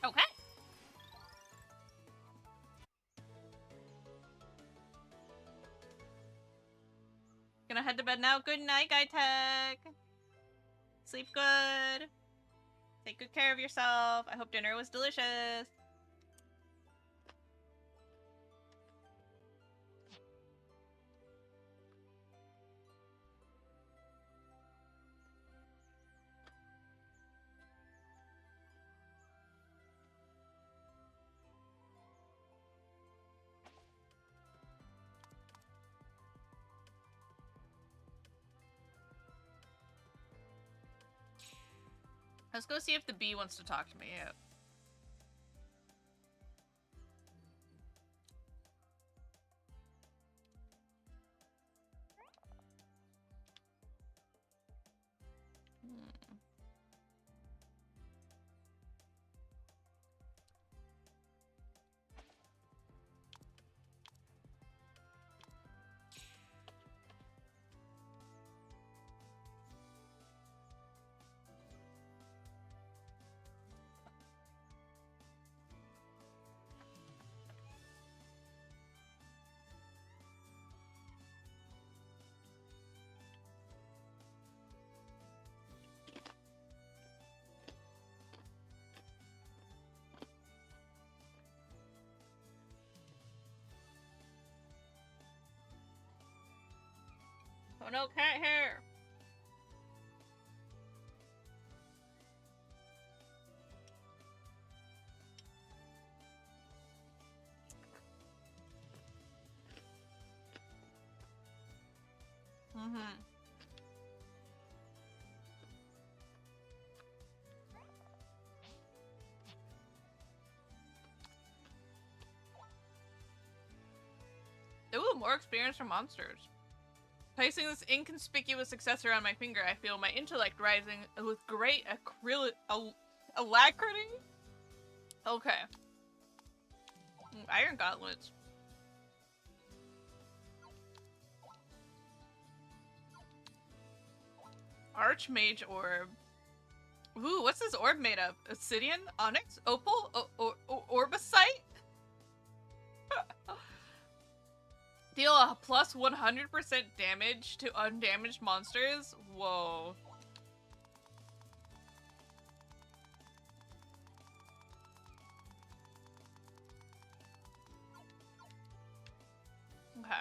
Okay. Gonna head to bed now. Good night, Guy Tech. Sleep good. Take good care of yourself. I hope dinner was delicious. Let's go see if the bee wants to talk to me. Yeah. Oh no, cat hair! Mm-hmm. Ooh, more experience from monsters. Placing this inconspicuous successor on my finger, I feel my intellect rising with great alacrity. Okay. Iron gauntlets. Archmage orb. Ooh, what's this orb made of? Obsidian? Onyx? Opal? Orbicite? Deal a plus 100% damage to undamaged monsters? Whoa. Okay.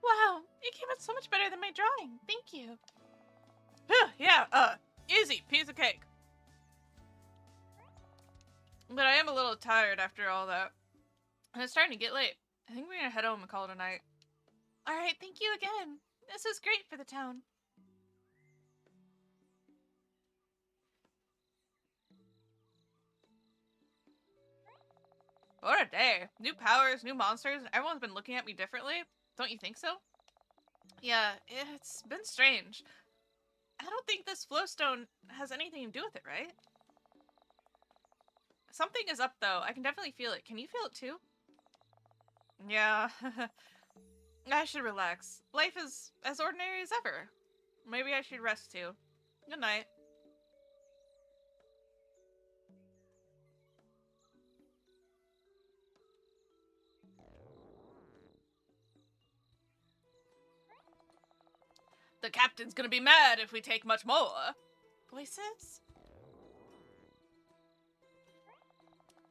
Wow, you came out so much better than my drawing. Thank you. Yeah, easy, piece of cake. But I am a little tired after all that. And it's starting to get late. I think we're gonna head home and call it a night. Alright, thank you again. This is great for the town. What a day. New powers, new monsters, and everyone's been looking at me differently. Don't you think so? Yeah, it's been strange. I don't think this Flowstone has anything to do with it, right? Something is up, though. I can definitely feel it. Can you feel it, too? Yeah. I should relax. Life is as ordinary as ever. Maybe I should rest, too. Good night. The captain's gonna be mad if we take much more. Voices?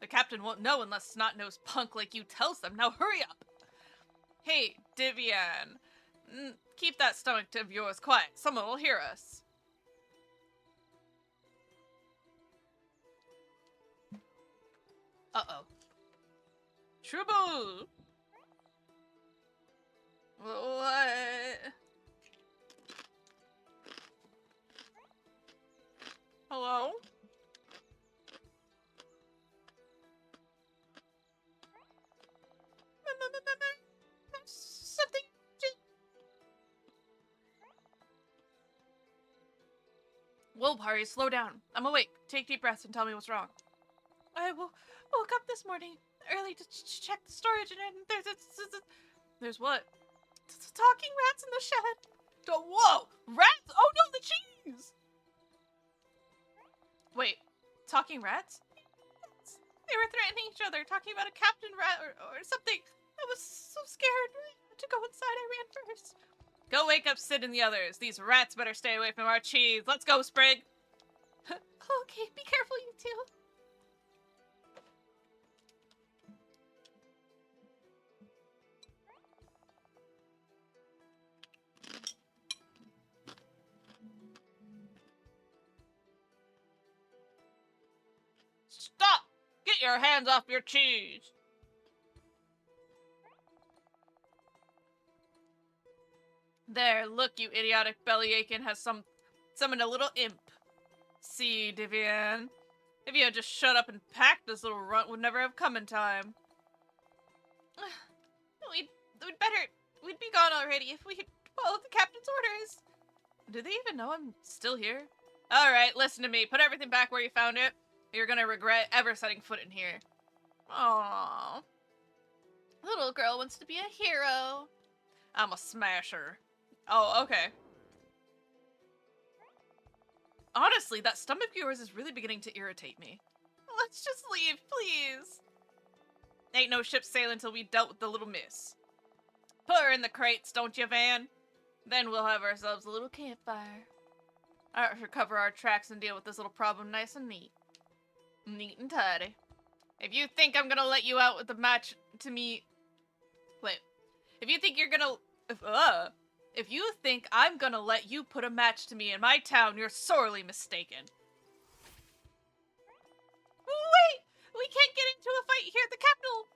The captain won't know unless snot-nosed punk like you tells them. Now hurry up! Hey, Divian. Keep that stomach of yours quiet. Someone will hear us. Uh-oh. Trouble! What? Hello? Something. Whoa, Pari, slow down. I'm awake. Take deep breaths and tell me what's wrong. I woke up this morning early to check the storage, and there's what? Talking rats in the shed. Whoa! Rats? Oh no, the cheese! Wait, talking rats? They were threatening each other, talking about a captain rat or something. I was so scared to go inside. I ran first. Go wake up Sid and the others. These rats better stay away from our cheese. Let's go, Sprig. Okay, be careful, you two. Stop! Get your hands off your cheese. There, look, you idiotic bellyaching has summoned a little imp. See, Divian. If you had just shut up and packed, this little runt would never have come in time. We'd be gone already if we had followed the captain's orders. Do they even know I'm still here? Alright, listen to me. Put everything back where you found it. You're gonna regret ever setting foot in here. Aww. Little girl wants to be a hero. I'm a smasher. Oh, okay. Honestly, that stomach of yours is really beginning to irritate me. Let's just leave, please. Ain't no ship sailing till we dealt with the little miss. Put her in the crates, don't you, Van? Then we'll have ourselves a little campfire. I should cover our tracks and deal with this little problem nice and neat. Neat and tidy. If you think I'm gonna let you out with a match to me... Wait. If you think you're gonna... If you think I'm gonna let you put a match to me in my town, you're sorely mistaken. Wait! We can't get into a fight here at the capital!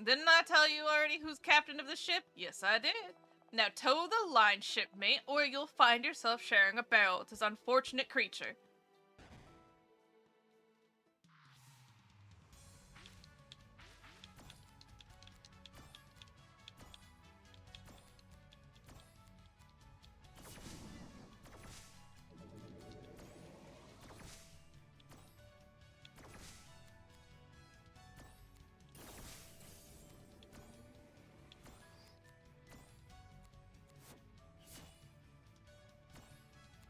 Didn't I tell you already who's captain of the ship? Yes, I did. Now tow the line, shipmate, or you'll find yourself sharing a barrel with this unfortunate creature.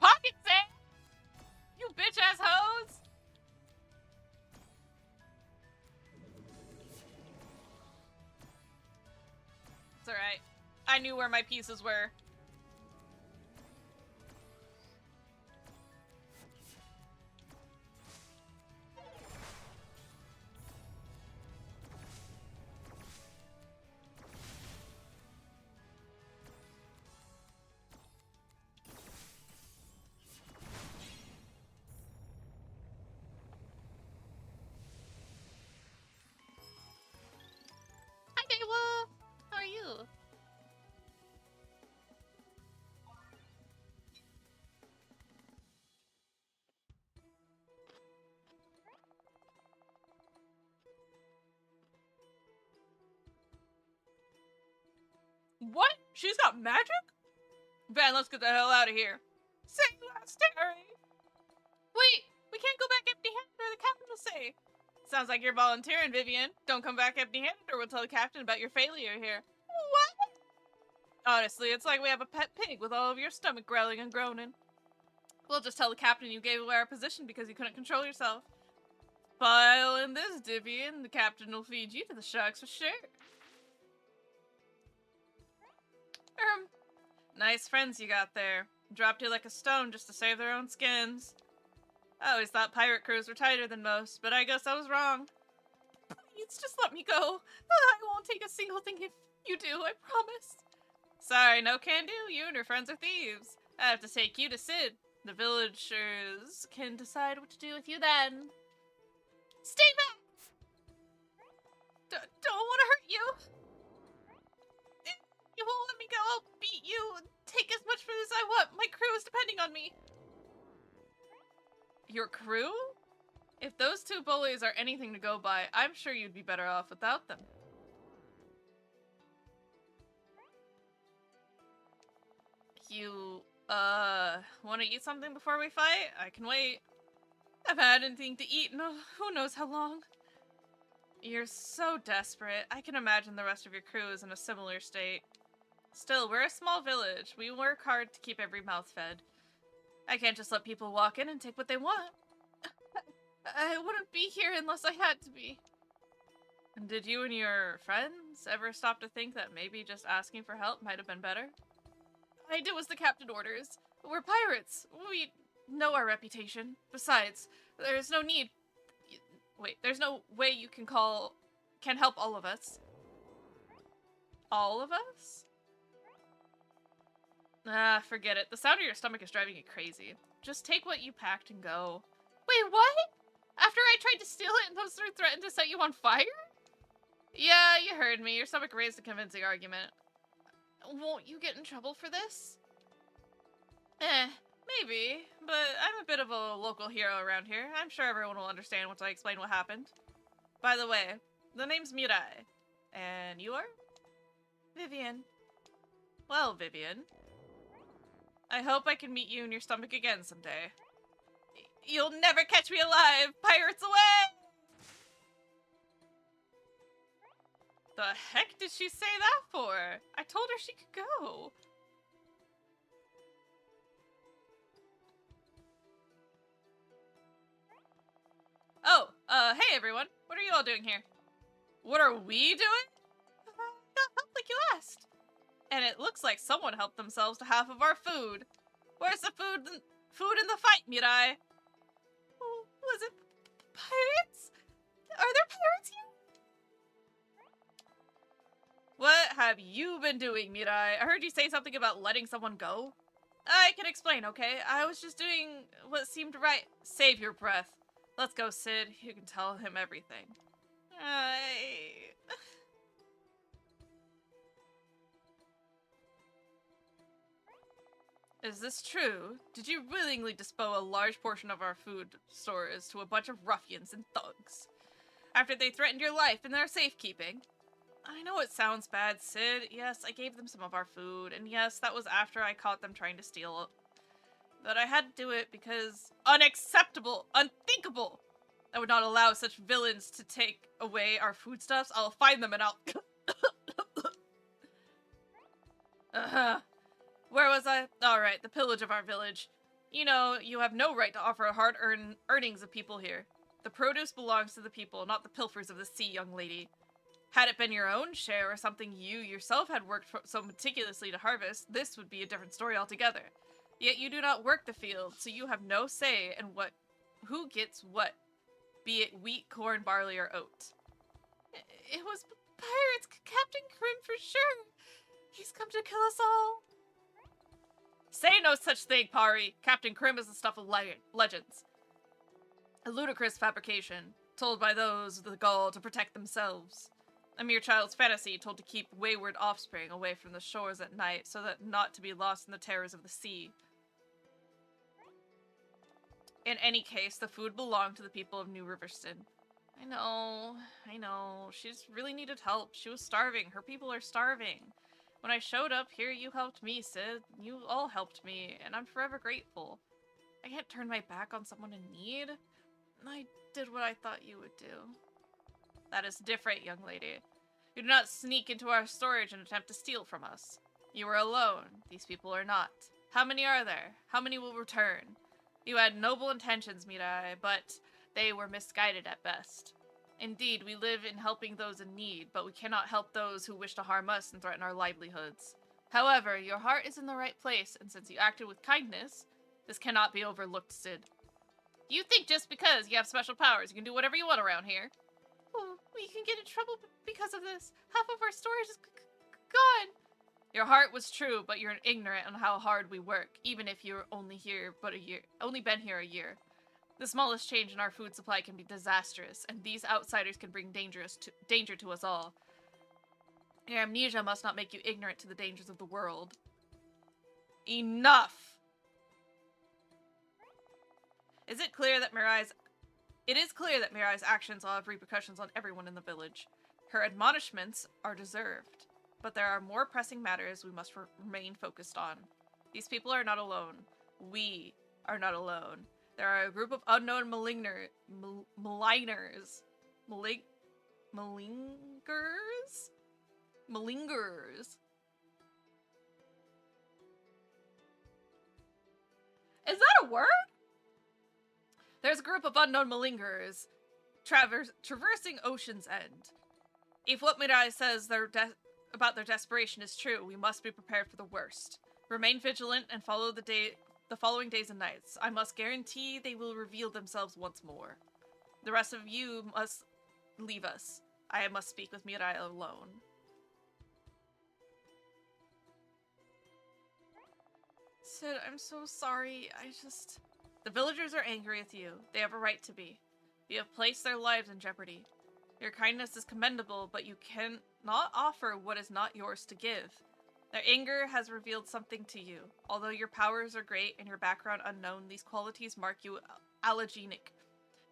Pocket sand! You bitch-ass hoes! It's alright. I knew where my pieces were. Hi, Daywolf! How are you? What? She's got magic? Van, let's get the hell out of here. Say less, Terry! Wait! We can't go back empty-handed or the captain will say. Sounds like you're volunteering, Vivian. Don't come back empty-handed or we'll tell the captain about your failure here. What? Honestly, it's like we have a pet pig with all of your stomach growling and groaning. We'll just tell the captain you gave away our position because you couldn't control yourself. File in this, Vivian. The captain will feed you to the sharks for sure. Nice friends you got there. Dropped you like a stone just to save their own skins. I always thought pirate crews were tighter than most, but I guess I was wrong. Please, just let me go. I won't take a single thing if you do, I promise. Sorry, no can do. You and your friends are thieves. I have to take you to Sid. The villagers can decide what to do with you then. Stay back! Don't want to hurt you. If you won't let me go, I'll beat you and take as much food as I want. My crew is depending on me. Your crew? If those two bullies are anything to go by, I'm sure you'd be better off without them. You, want to eat something before we fight? I can wait. I've had anything to eat in who knows how long. You're so desperate. I can imagine the rest of your crew is in a similar state. Still, we're a small village. We work hard to keep every mouth fed. I can't just let people walk in and take what they want. I wouldn't be here unless I had to be. And did you and your friends ever stop to think that maybe just asking for help might have been better? I did as the captain orders. We're pirates. We know our reputation. Besides, there's no need. Wait, there's no way you can help all of us. All of us? Ah, forget it. The sound of your stomach is driving you crazy. Just take what you packed and go. Wait, what? After I tried to steal it and those three threatened to set you on fire? Yeah, you heard me. Your stomach raised a convincing argument. Won't you get in trouble for this? Maybe. But I'm a bit of a local hero around here. I'm sure everyone will understand once I explain what happened. By the way, the name's Mirai. And you are? Vivian. Well, Vivian. I hope I can meet you in your stomach again someday. You'll never catch me alive! Pirates away! The heck did she say that for? I told her she could go. Oh, hey everyone. What are you all doing here? What are we doing? Like you asked. And it looks like someone helped themselves to half of our food. Where's the food in the fight, Mirai? Was it pirates? Are there pirates here? What have you been doing, Mirai? I heard you say something about letting someone go. I can explain, okay? I was just doing what seemed right. Save your breath. Let's go, Sid. You can tell him everything. Is this true? Did you willingly dispose a large portion of our food stores to a bunch of ruffians and thugs? After they threatened your life in their safekeeping? I know it sounds bad, Sid. Yes, I gave them some of our food, and yes, that was after I caught them trying to steal it. But I had to do it because... Unacceptable! Unthinkable! I would not allow such villains to take away our foodstuffs. I'll find them and I'll... Where was I? Alright, the pillage of our village. You know, you have no right to offer hard earnings of people here. The produce belongs to the people, not the pilfers of the sea, young lady. Had it been your own share or something you yourself had worked so meticulously to harvest, this would be a different story altogether. Yet you do not work the field, so you have no say in who gets what, be it wheat, corn, barley, or oat. It was pirates, Captain Krim for sure. He's come to kill us all. Say no such thing, Pari. Captain Krim is the stuff of legends. A ludicrous fabrication, told by those with the gall to protect themselves. A mere child's fantasy told to keep wayward offspring away from the shores at night so that not to be lost in the terrors of the sea. In any case, the food belonged to the people of New Riverston. I know. She just really needed help. She was starving. Her people are starving. When I showed up here, you helped me, Sid. You all helped me, and I'm forever grateful. I can't turn my back on someone in need. I did what I thought you would do. That is different, young lady. You do not sneak into our storage and attempt to steal from us. You are alone. These people are not. How many are there? How many will return? You had noble intentions, Mirai, but they were misguided at best. Indeed, we live in helping those in need, but we cannot help those who wish to harm us and threaten our livelihoods. However, your heart is in the right place, and since you acted with kindness, this cannot be overlooked, Sid. You think just because you have special powers, you can do whatever you want around here? Oh, we can get in trouble because of this. Half of our storage is gone. Your heart was true, but you're ignorant on how hard we work, even if you're only been here a year. The smallest change in our food supply can be disastrous, and these outsiders can bring danger to us all. Your amnesia must not make you ignorant to the dangers of the world. Enough! It is clear that Mirai's actions will have repercussions on everyone in the village. Her admonishments are deserved, but there are more pressing matters we must remain focused on. These people are not alone. We are not alone. There are a group of unknown maligners. Is that a word? There's a group of unknown malingerers traversing Ocean's End. If what Mirai says about their desperation is true, we must be prepared for the worst. Remain vigilant and follow the following days and nights. I must guarantee they will reveal themselves once more. The rest of you must leave us. I must speak with Mirai alone. Sid, I'm so sorry. The villagers are angry with you. They have a right to be. You have placed their lives in jeopardy. Your kindness is commendable, but you cannot offer what is not yours to give. Their anger has revealed something to you. Although your powers are great and your background unknown, these qualities mark you allergenic.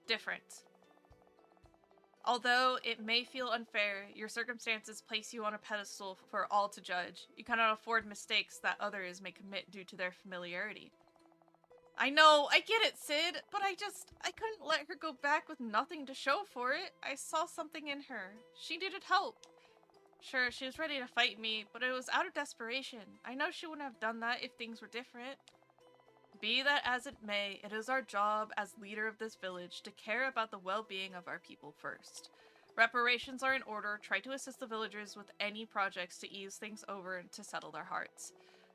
Different. Although it may feel unfair, your circumstances place you on a pedestal for all to judge. You cannot afford mistakes that others may commit due to their familiarity. I know, I get it, Sid, but I couldn't let her go back with nothing to show for it. I saw something in her. She needed help. Sure, she was ready to fight me, but it was out of desperation. I know she wouldn't have done that if things were different. Be that as it may, it is our job as leader of this village to care about the well-being of our people first. Reparations are in order. Try to assist the villagers with any projects to ease things over and to settle their hearts.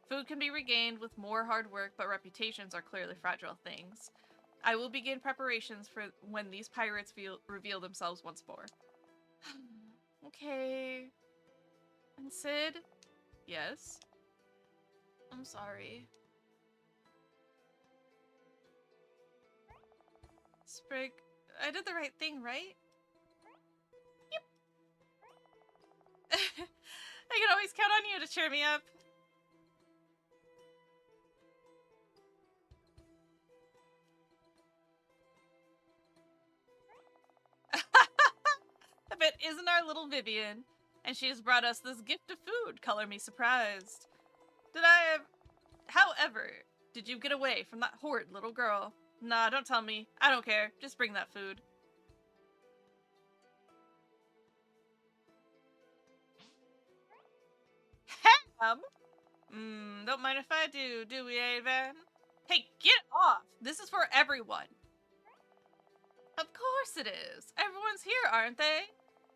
Food can be regained with more hard work, but reputations are clearly fragile things. I will begin preparations for when these pirates reveal themselves once more. Okay. And Sid? Yes? I'm sorry. Sprig, I did the right thing, right? Yep. I can always count on you to cheer me up. I bet isn't our little Vivian, and she has brought us this gift of food. Color me surprised. However, did you get away from that horrid little girl? Nah, don't tell me. I don't care. Just bring that food. Ham? Don't mind if I do we, Van? Hey, get off! This is for everyone. Of course it is. Everyone's here, aren't they?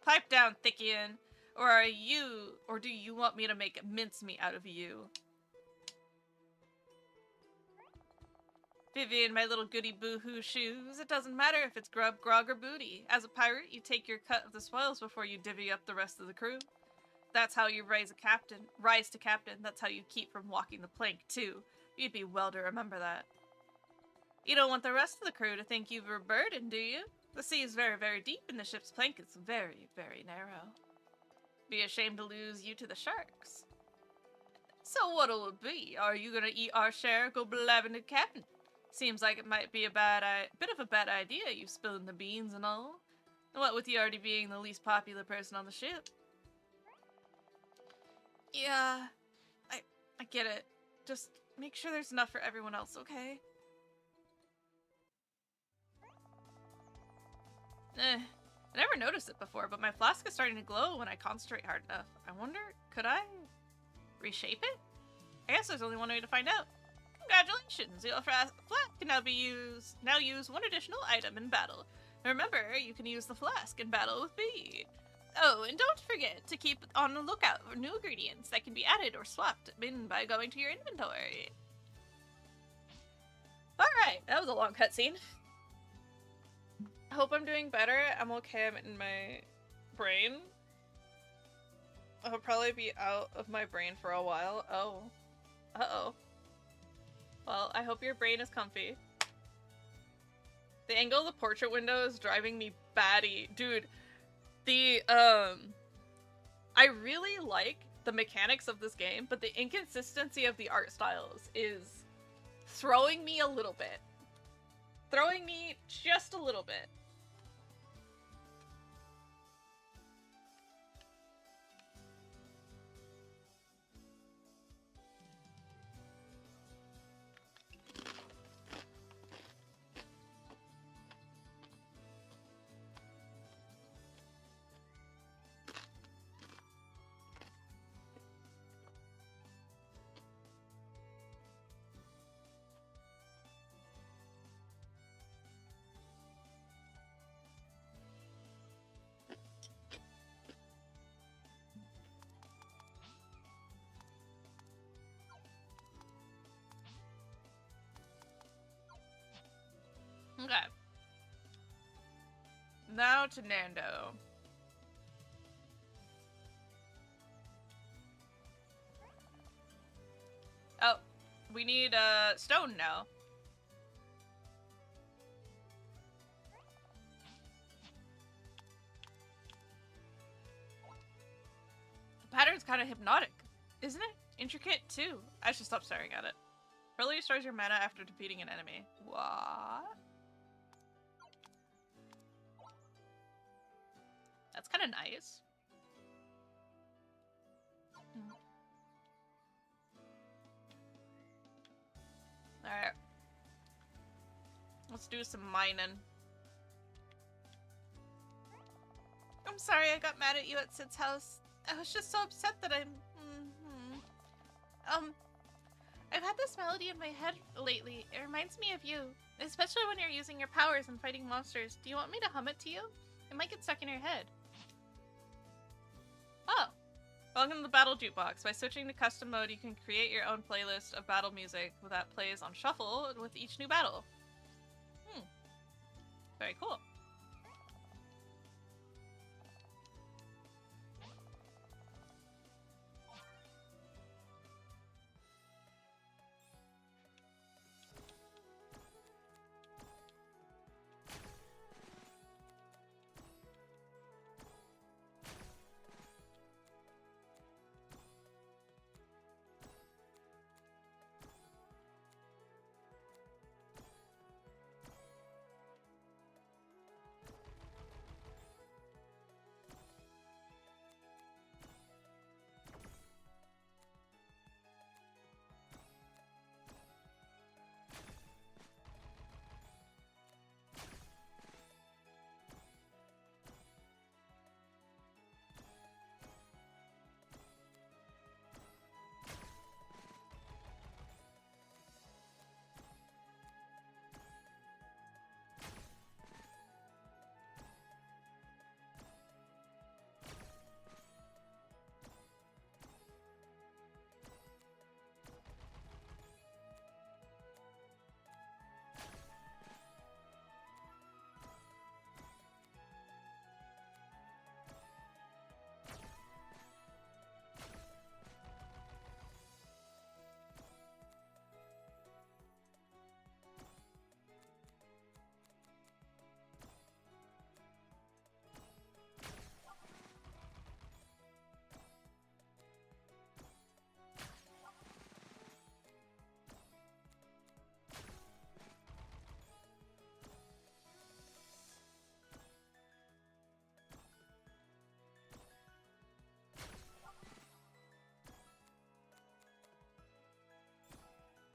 Pipe down, Thickian. Or do you want me to make mincemeat out of you? Vivian, my little goody boo-hoo shoes. It doesn't matter if it's grub, grog, or booty. As a pirate, you take your cut of the spoils before you divvy up the rest of the crew. That's how you rise to captain. That's how you keep from walking the plank, too. You'd be well to remember that. You don't want the rest of the crew to think you've a burden, do you? The sea is very, very deep, and the ship's plank is very, very narrow. Be ashamed to lose you to the sharks. So what'll it be? Are you gonna eat our share, go blabbing to captain? Seems like it might be a bit of a bad idea, you spilling the beans and all. What with you already being the least popular person on the ship? Yeah, I get it. Just make sure there's enough for everyone else, okay? I never noticed it before, but my flask is starting to glow when I concentrate hard enough. I wonder, could I reshape it? I guess there's only one way to find out. Congratulations, your flask can now use one additional item in battle. Remember, you can use the flask in battle with me. Oh, and don't forget to keep on the lookout for new ingredients that can be added or swapped in by going to your inventory. Alright, that was a long cutscene. I hope I'm doing better. I'm okay, I'm in my brain. I'll probably be out of my brain for a while. Oh. Uh-oh. Well, I hope your brain is comfy. The angle of the portrait window is driving me batty. Dude, I really like the mechanics of this game, but the inconsistency of the art styles is throwing me a little bit. Throwing me just a little bit. to Nando. Oh, we need stone now. The pattern's kind of hypnotic, isn't it? Intricate too. I should stop staring at it. Really restores your mana after defeating an enemy. What? That's kind of nice. Alright. Let's do some mining. I'm sorry I got mad at you at Sid's house. I was just so upset that I've had this melody in my head lately. It reminds me of you. Especially when you're using your powers and fighting monsters. Do you want me to hum it to you? It might get stuck in your head. Oh. Welcome to the Battle Jukebox. By switching to custom mode, you can create your own playlist of battle music that plays on shuffle with each new battle. Very cool.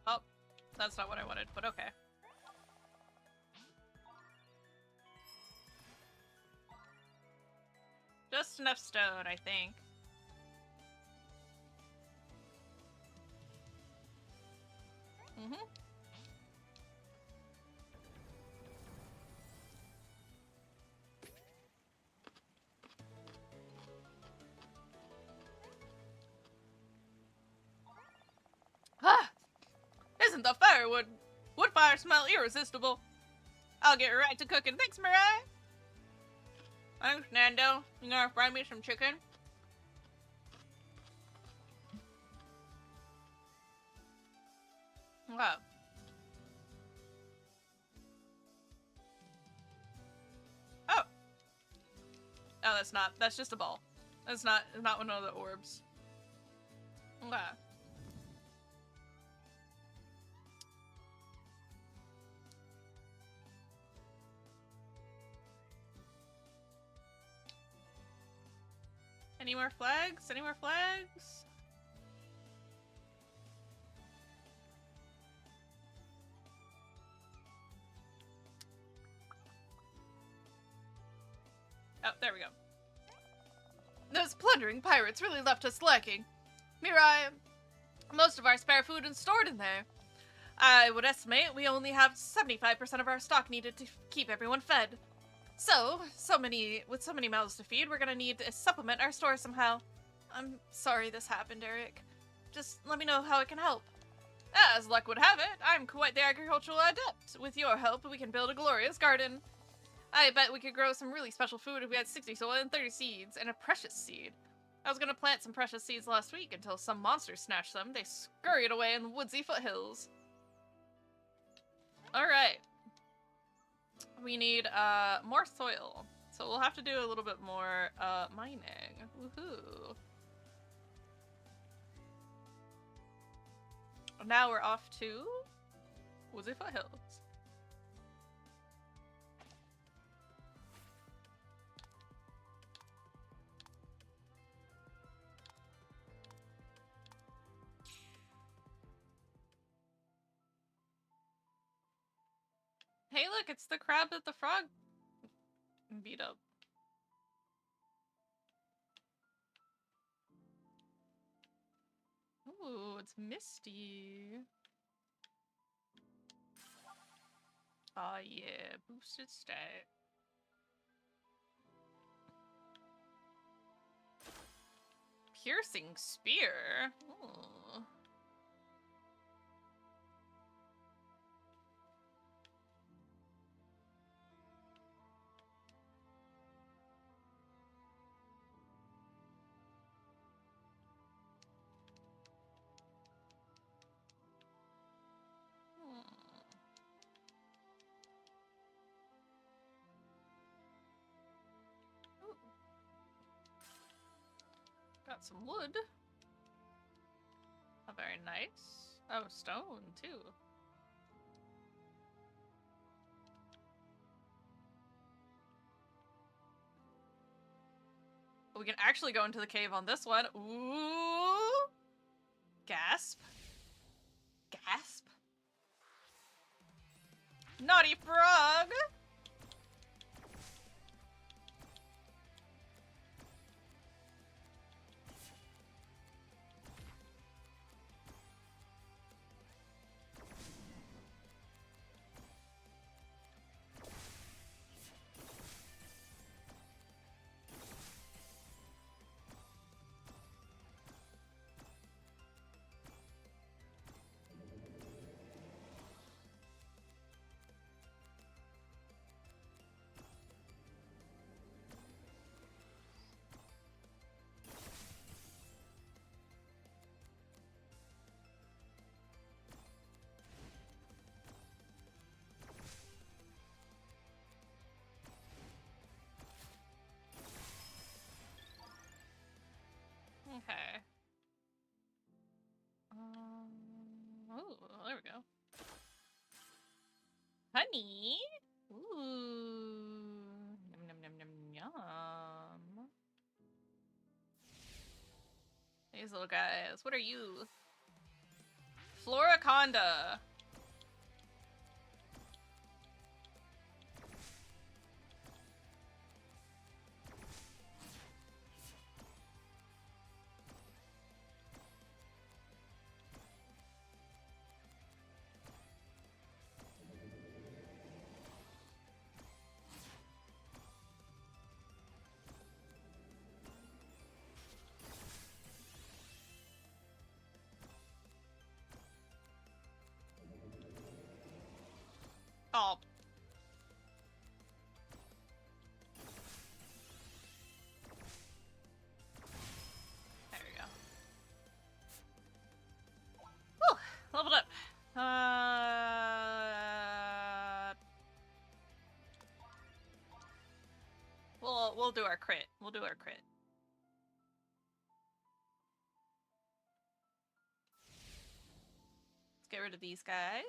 Oh, that's not what I wanted, but okay. Just enough stone, I think. Ah! Isn't the firewood wood fire smell irresistible? I'll get right to cooking. Thanks, Mirai! Thanks, Nando. You gonna fry me some chicken? Wow. Oh. Oh, that's not. That's just a ball. That's not one of the orbs. Okay. Any more flags? Any more flags? Oh, there we go. Those plundering pirates really left us lacking. Mirai, most of our spare food is stored in there. I would estimate we only have 75% of our stock needed to keep everyone fed. With so many mouths to feed, we're gonna need to supplement our store somehow. I'm sorry this happened, Eric. Just let me know how I can help. As luck would have it, I'm quite the agricultural adept. With your help, we can build a glorious garden. I bet we could grow some really special food if we had 60 soil and 30 seeds and a precious seed. I was gonna plant some precious seeds last week until some monster snatched them. They scurried away in the woodsy foothills. Alright. We need more soil. So we'll have to do a little bit more mining. Woohoo. Now we're off to woodsy foothills. Hey, look, it's the crab that the frog beat up. Ooh, it's misty. Oh yeah, boosted stat. Piercing spear. Ooh. Ooh. Got some wood. Oh, very nice. Oh, stone too. We can actually go into the cave on this one. Ooh! Gasp. Gasp. Naughty frog! Okay. Oh, there we go. Honey. Ooh. Yum, yum, yum, yum, yum. These little guys. What are you? Floraconda. Oh. There we go. Whew, leveled up. We'll do our crit. We'll do our crit. Let's get rid of these guys.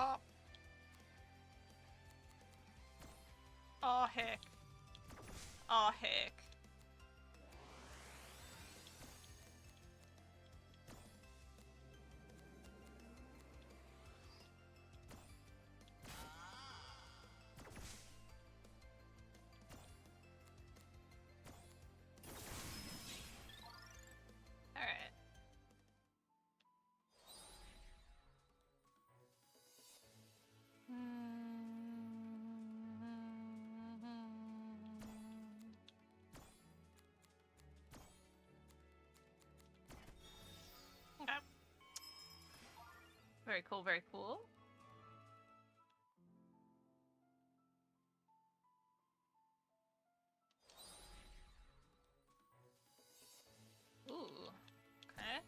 Oh. Oh heck. Oh heck. Alright. Very cool, very cool. Ooh, okay.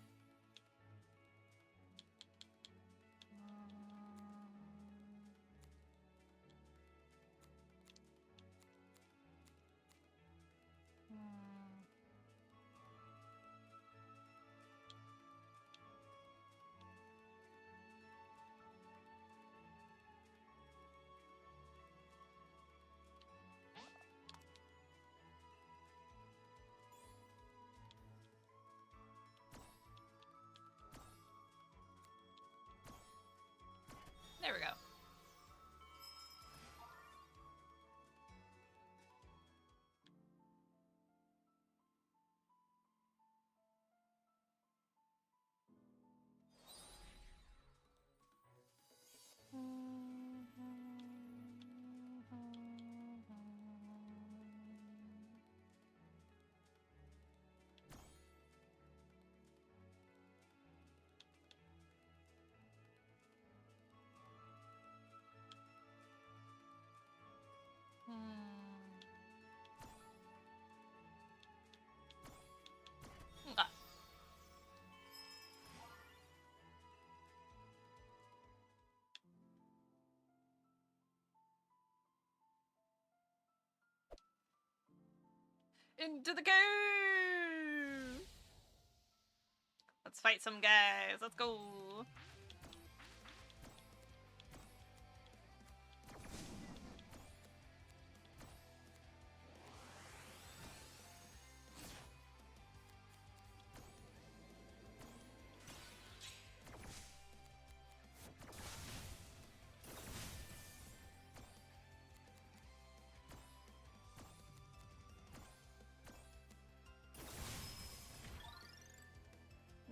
There we go. Okay. Into the cave! Let's fight some guys. Let's go.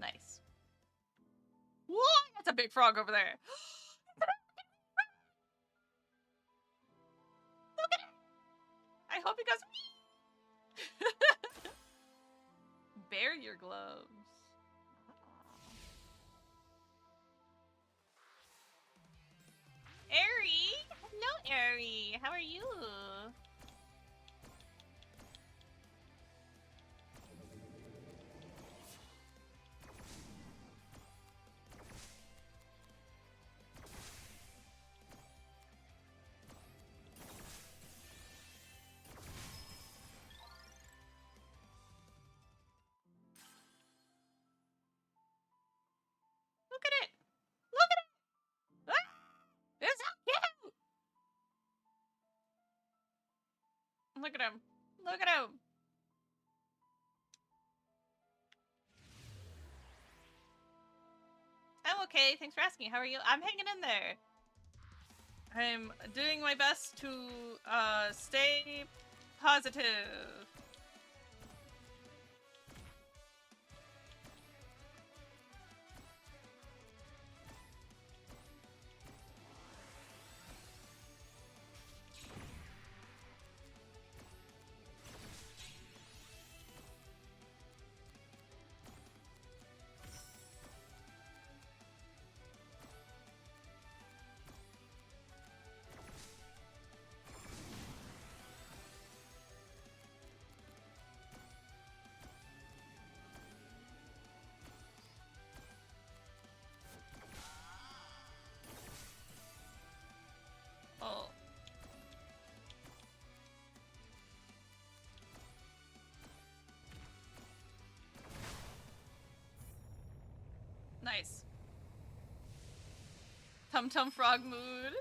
Nice. What? That's a big frog over there. Look at it. I hope he goes. Bear your gloves. Airy! Hello, Airy. How are you? Look at it! Look at it! Ah! It's so cute! Look at him. Look at him. I'm okay. Thanks for asking. How are you? I'm hanging in there. I'm doing my best to stay positive. Oh. Nice. Tum Tum Frog mood.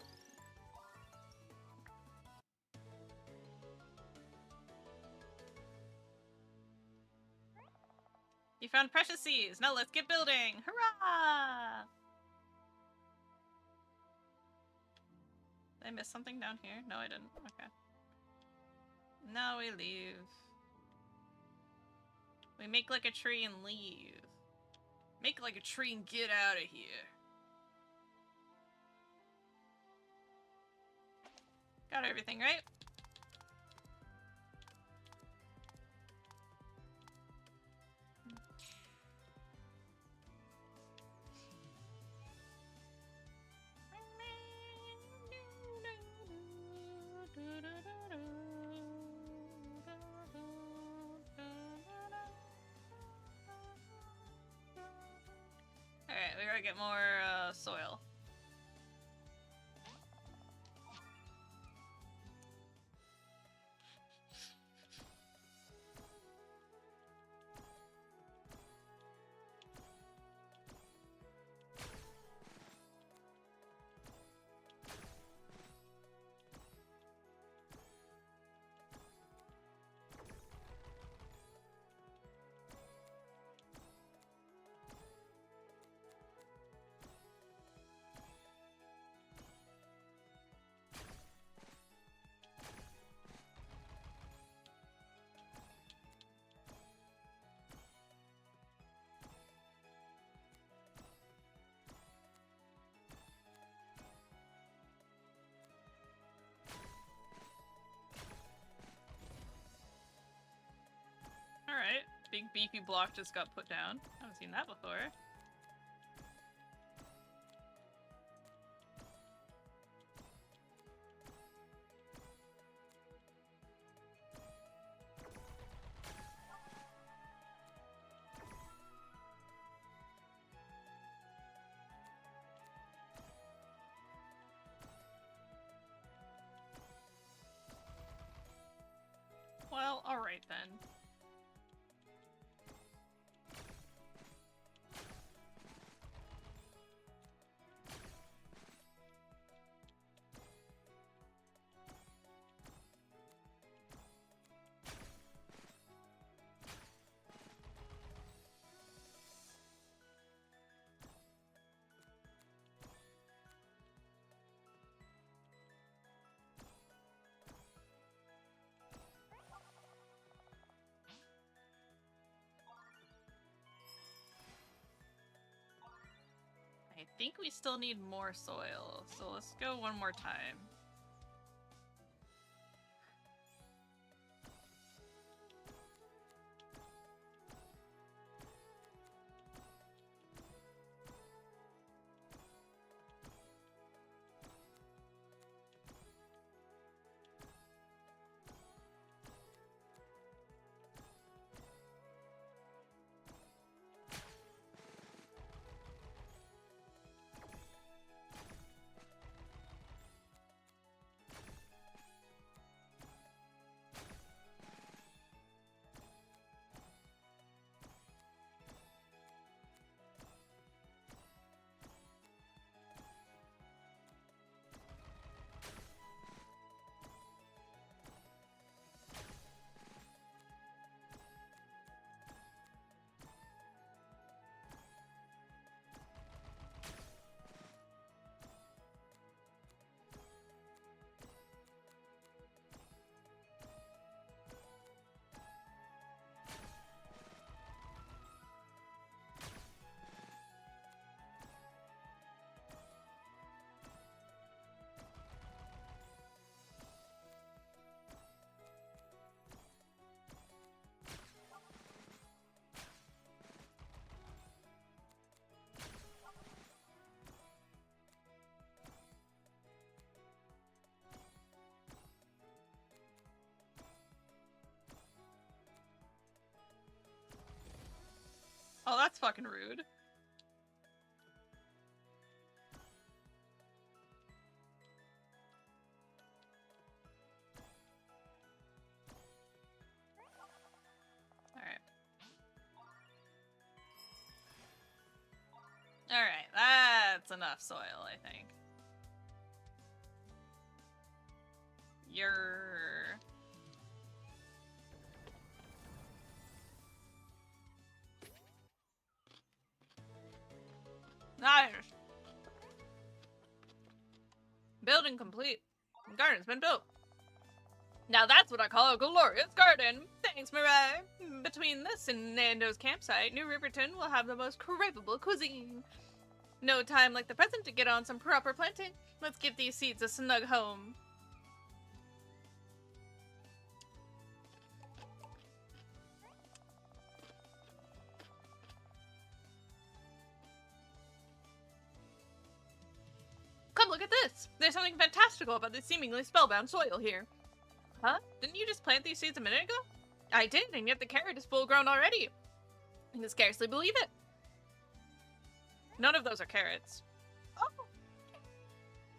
You found precious seeds. Now let's get building. Hurrah! Did I miss something down here? No, I didn't. Okay. Now we leave. We make like a tree and leave. Make like a tree and get out of here. Got everything, right? I get more soil. Alright, big beefy block just got put down. I haven't seen that before. Well, alright then. I think we still need more soil, so let's go one more time. Oh, that's fucking rude. Alright. Alright, that's enough soil, I think. You're... Nice! Building complete. Garden's been built. Now that's what I call a glorious garden! Thanks, Mirai! Between this and Nando's campsite, New Riverton will have the most craveable cuisine. No time like the present to get on some proper planting. Let's give these seeds a snug home. Come look at this! There's something fantastical about this seemingly spellbound soil here. Huh? Didn't you just plant these seeds a minute ago? I did, and yet the carrot is full grown already. I can scarcely believe it. None of those are carrots. Oh,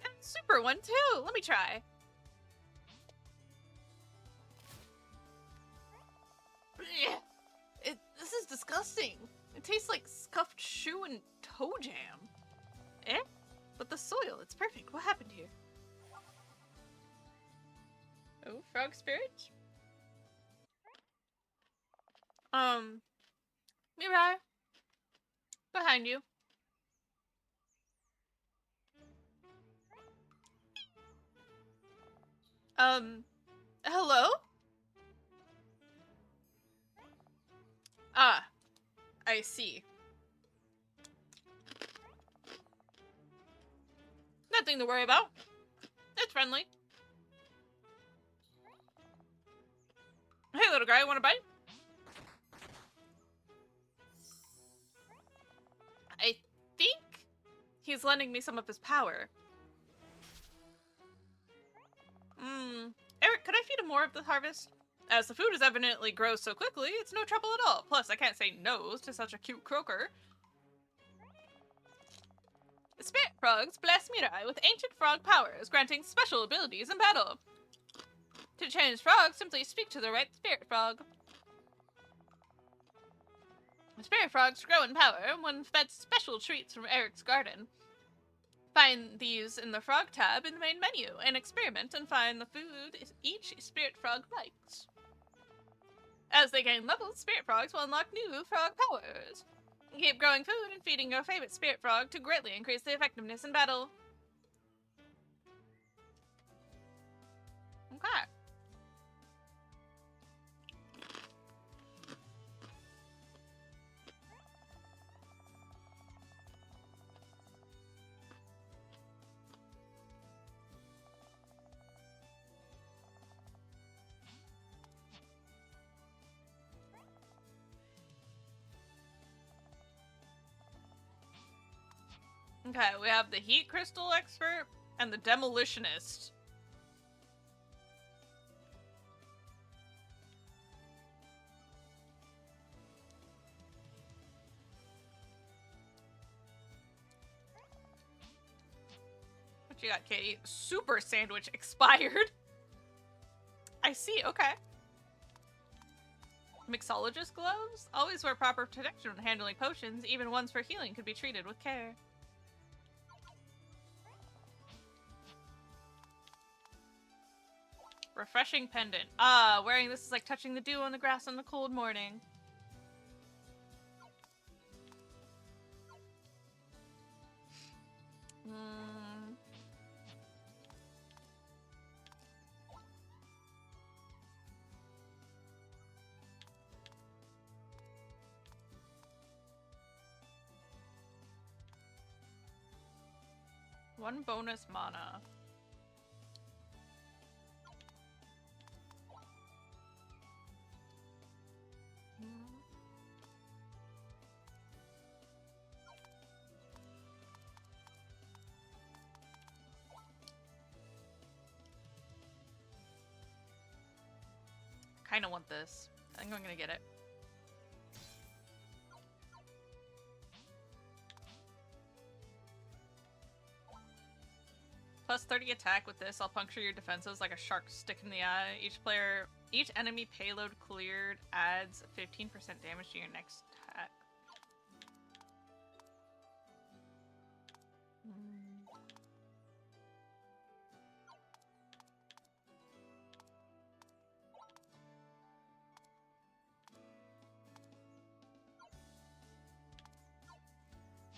and a super one too. Let me try. This is disgusting. It tastes like scuffed shoe and toe jam. Eh? But the soil, it's perfect. What happened here? Oh, frog spirit? Mirai. Behind you. Hello? Ah, I see. Nothing to worry about. It's friendly. Hey, little guy, want a bite? I think he's lending me some of his power. Eric, could I feed him more of the harvest? As the food is evidently grows so quickly, it's no trouble at all. Plus, I can't say no to such a cute croaker. The spirit frogs bless Mirai with ancient frog powers, granting special abilities in battle. To change frogs, simply speak to the right spirit frog. The spirit frogs grow in power when fed special treats from Eric's garden. Find these in the frog tab in the main menu and experiment and find the food each spirit frog likes. As they gain levels, spirit frogs will unlock new frog powers. Keep growing food and feeding your favorite spirit frog to greatly increase the effectiveness in battle. Okay. Okay, we have the heat crystal expert and the demolitionist. What you got, Katie? Super sandwich expired. I see, okay. Mixologist gloves? Always wear proper protection when handling potions. Even ones for healing could be treated with care. Refreshing pendant. Ah, wearing this is like touching the dew on the grass on a cold morning. One bonus mana. Kinda want this. I think I'm gonna get it. Plus 30 attack with this. I'll puncture your defenses like a shark stick in the eye. Each enemy payload cleared adds 15% damage to your next attack.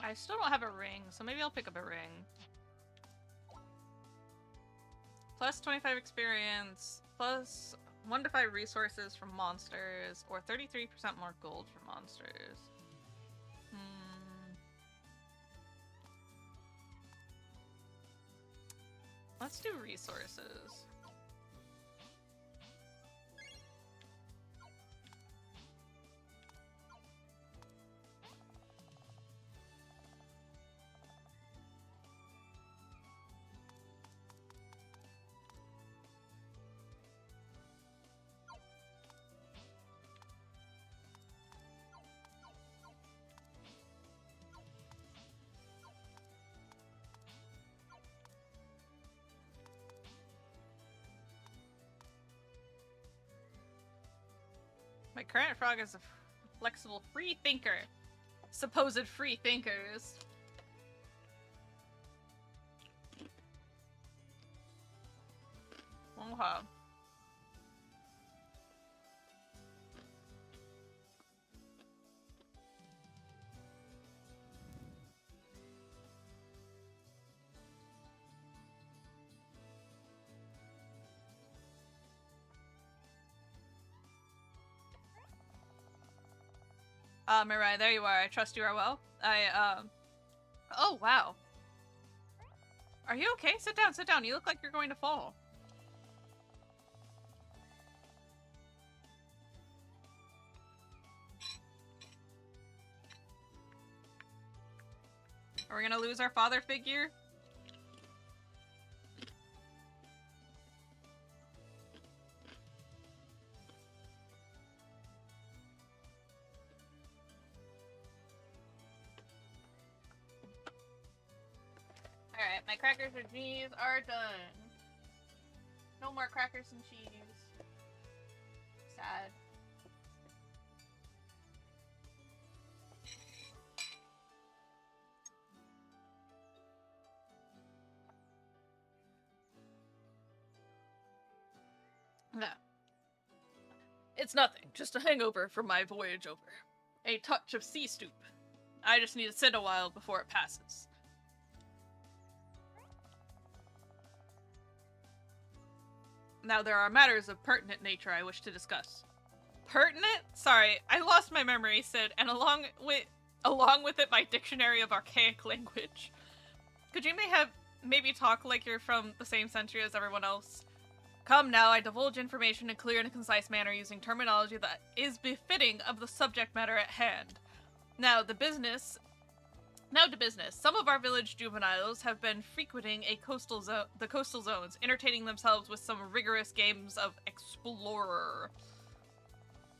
I still don't have a ring, so maybe I'll pick up a ring. Plus 25 experience, plus 1 to 5 resources from monsters, or 33% more gold from monsters. Let's do resources. My current frog is a flexible free thinker. Supposed free thinkers. Okay. Mirai, there you are. I trust you are well. Oh, wow. Are you okay? Sit down, sit down. You look like you're going to fall. Are we gonna lose our father figure? Alright, my crackers and cheese are done. No more crackers and cheese. Sad. Yeah. It's nothing, just a hangover from my voyage over. A touch of sea stoop. I just need to sit a while before it passes. Now there are matters of pertinent nature I wish to discuss. Pertinent? Sorry, I lost my memory, Sid, and along with it my dictionary of archaic language. Could you maybe talk like you're from the same century as everyone else? Come now, I divulge information in a clear and concise manner using terminology that is befitting of the subject matter at hand. Now to business. Some of our village juveniles have been frequenting the coastal zones, entertaining themselves with some rigorous games of Explorer.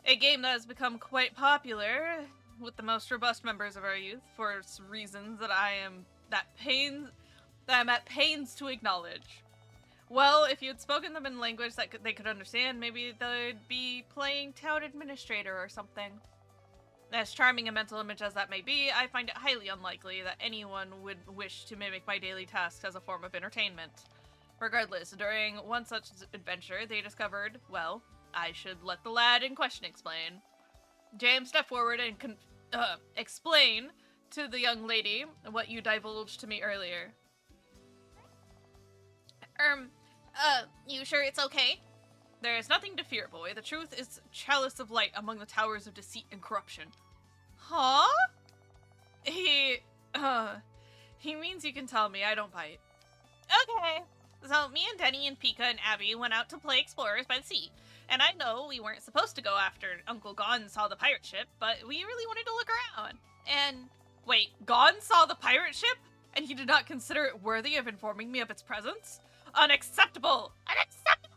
A game that has become quite popular with the most robust members of our youth for reasons that I'm at pains to acknowledge. Well, if you had spoken them in language that they could understand, maybe they'd be playing town administrator or something. As charming a mental image as that may be, I find it highly unlikely that anyone would wish to mimic my daily tasks as a form of entertainment. Regardless, during one such adventure, they discovered, well, I should let the lad in question explain. James, step forward and explain to the young lady what you divulged to me earlier. You sure it's okay? There is nothing to fear, boy. The truth is chalice of light among the towers of deceit and corruption. Huh? He means you can tell me. I don't bite. Okay. So me and Denny and Pika and Abby went out to play explorers by the sea. And I know we weren't supposed to go after Uncle Gon saw the pirate ship, but we really wanted to look around. And wait, Gon saw the pirate ship? And he did not consider it worthy of informing me of its presence? Unacceptable! unacceptable!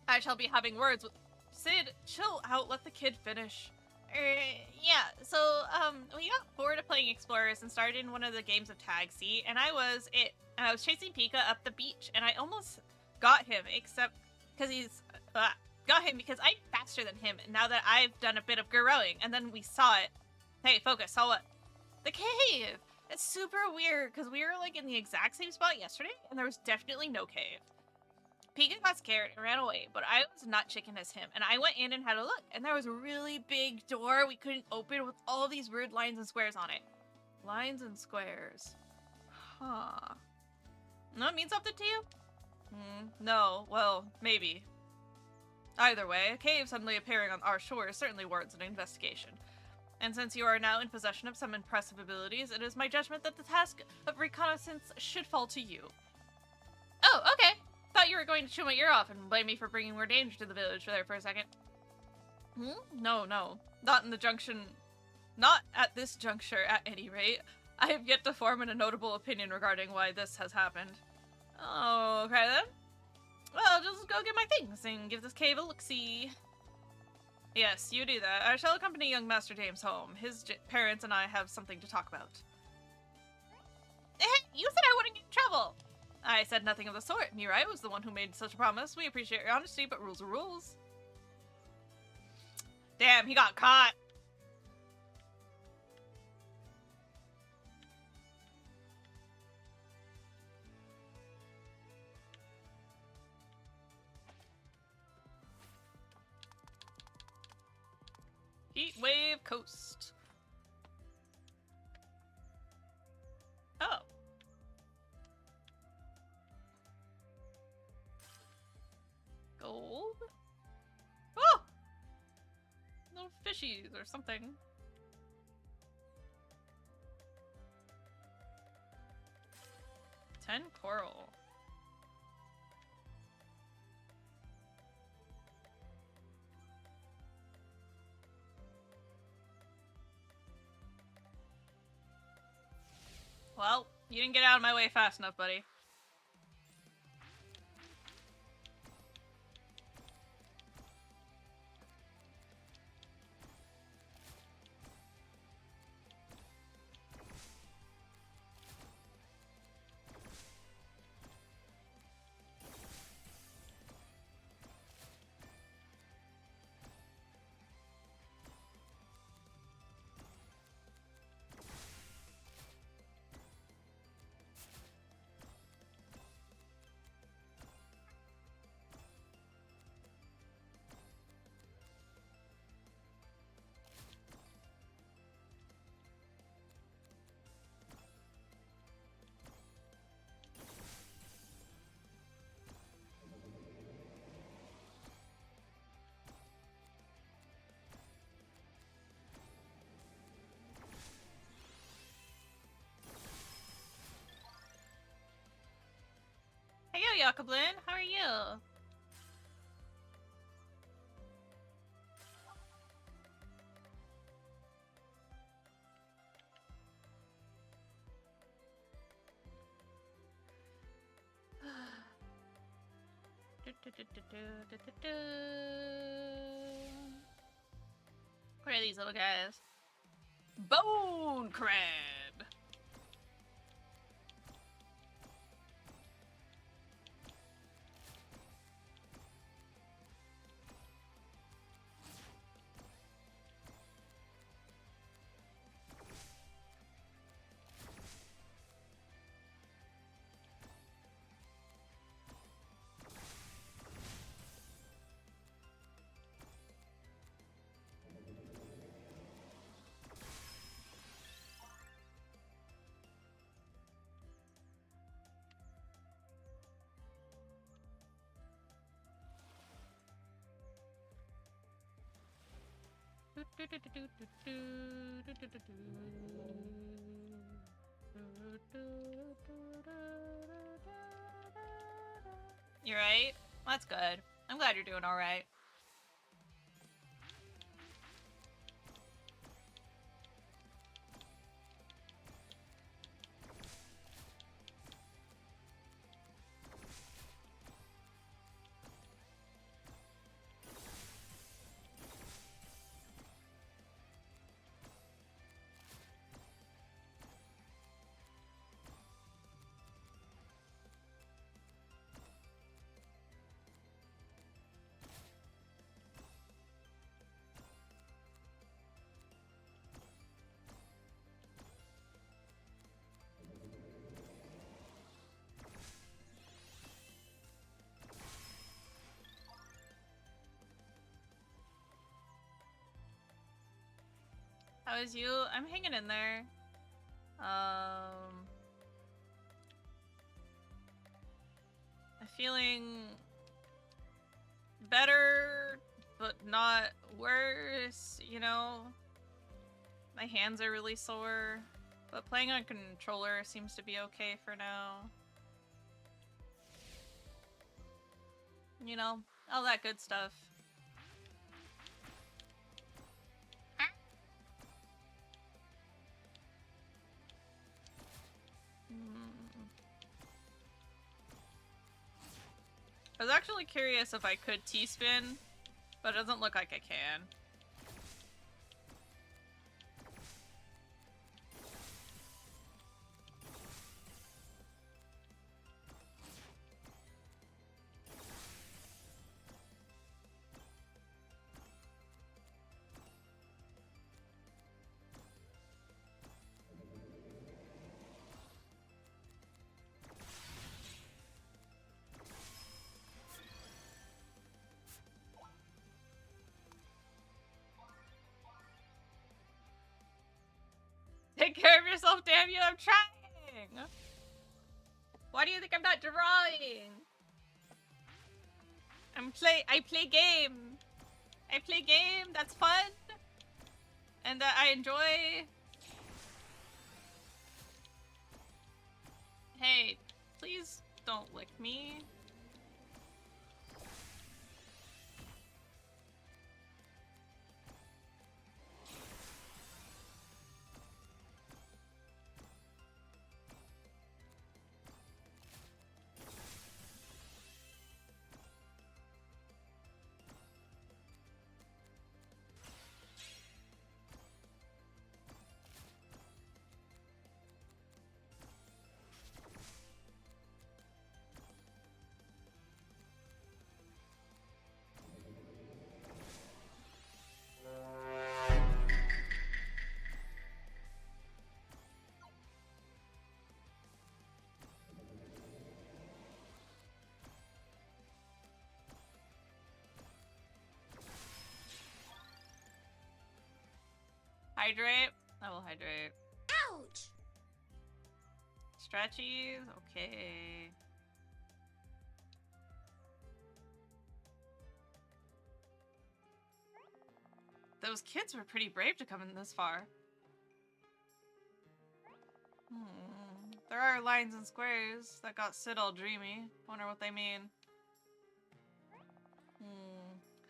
I shall be having words with... Sid, chill out, let the kid finish. Yeah, so, we got bored of playing explorers and started in one of the games of tag sea, and I was chasing Pika up the beach, and I almost got him, except because got him because I'm faster than him, now that I've done a bit of rowing, and then we saw it. Hey, focus, saw what? The cave! It's super weird, because we were, like, in the exact same spot yesterday, and there was definitely no cave. Pika got scared and ran away, but I was not chicken as him, and I went in and had a look, and there was a really big door we couldn't open with all these weird lines and squares on it. Lines and squares. Huh. That mean something to you? No, well, maybe. Either way, a cave suddenly appearing on our shores certainly warrants an investigation. And since you are now in possession of some impressive abilities, it is my judgment that the task of reconnaissance should fall to you. Oh, okay. Thought you were going to chew my ear off and blame me for bringing more danger to the village there for a second. No. Not at this juncture, at any rate. I have yet to form a notable opinion regarding why this has happened. Oh, okay then. Well, just go get my things and give this cave a look-see. Yes, you do that. I shall accompany young Master James home. His parents and I have something to talk about. You said I wouldn't get in trouble. I said nothing of the sort. Mirai was the one who made such a promise. We appreciate your honesty, but rules are rules. Damn, he got caught. Heat wave coast. Oh. Gold? Oh! Little fishies or something. Ten coral. Well, you didn't get out of my way fast enough, buddy. Hey yo, Yakoblin, how are you? What are these little guys? Bone crab! You right? That's good. I'm glad you're doing alright. How is you? I'm hanging in there. I'm feeling better, but not worse, you know? My hands are really sore, but playing on controller seems to be okay for now. You know, all that good stuff. I was actually curious if I could T-spin, but it doesn't look like I can. care of yourself, damn you, I'm trying! Why do you think I'm not drawing? I play game. I play game, that's fun. And I enjoy. Hey, please don't lick me. Hydrate. I will hydrate. Ouch! Stretchies. Okay. Those kids were pretty brave to come in this far. There are lines and squares that got Sid all dreamy. Wonder what they mean.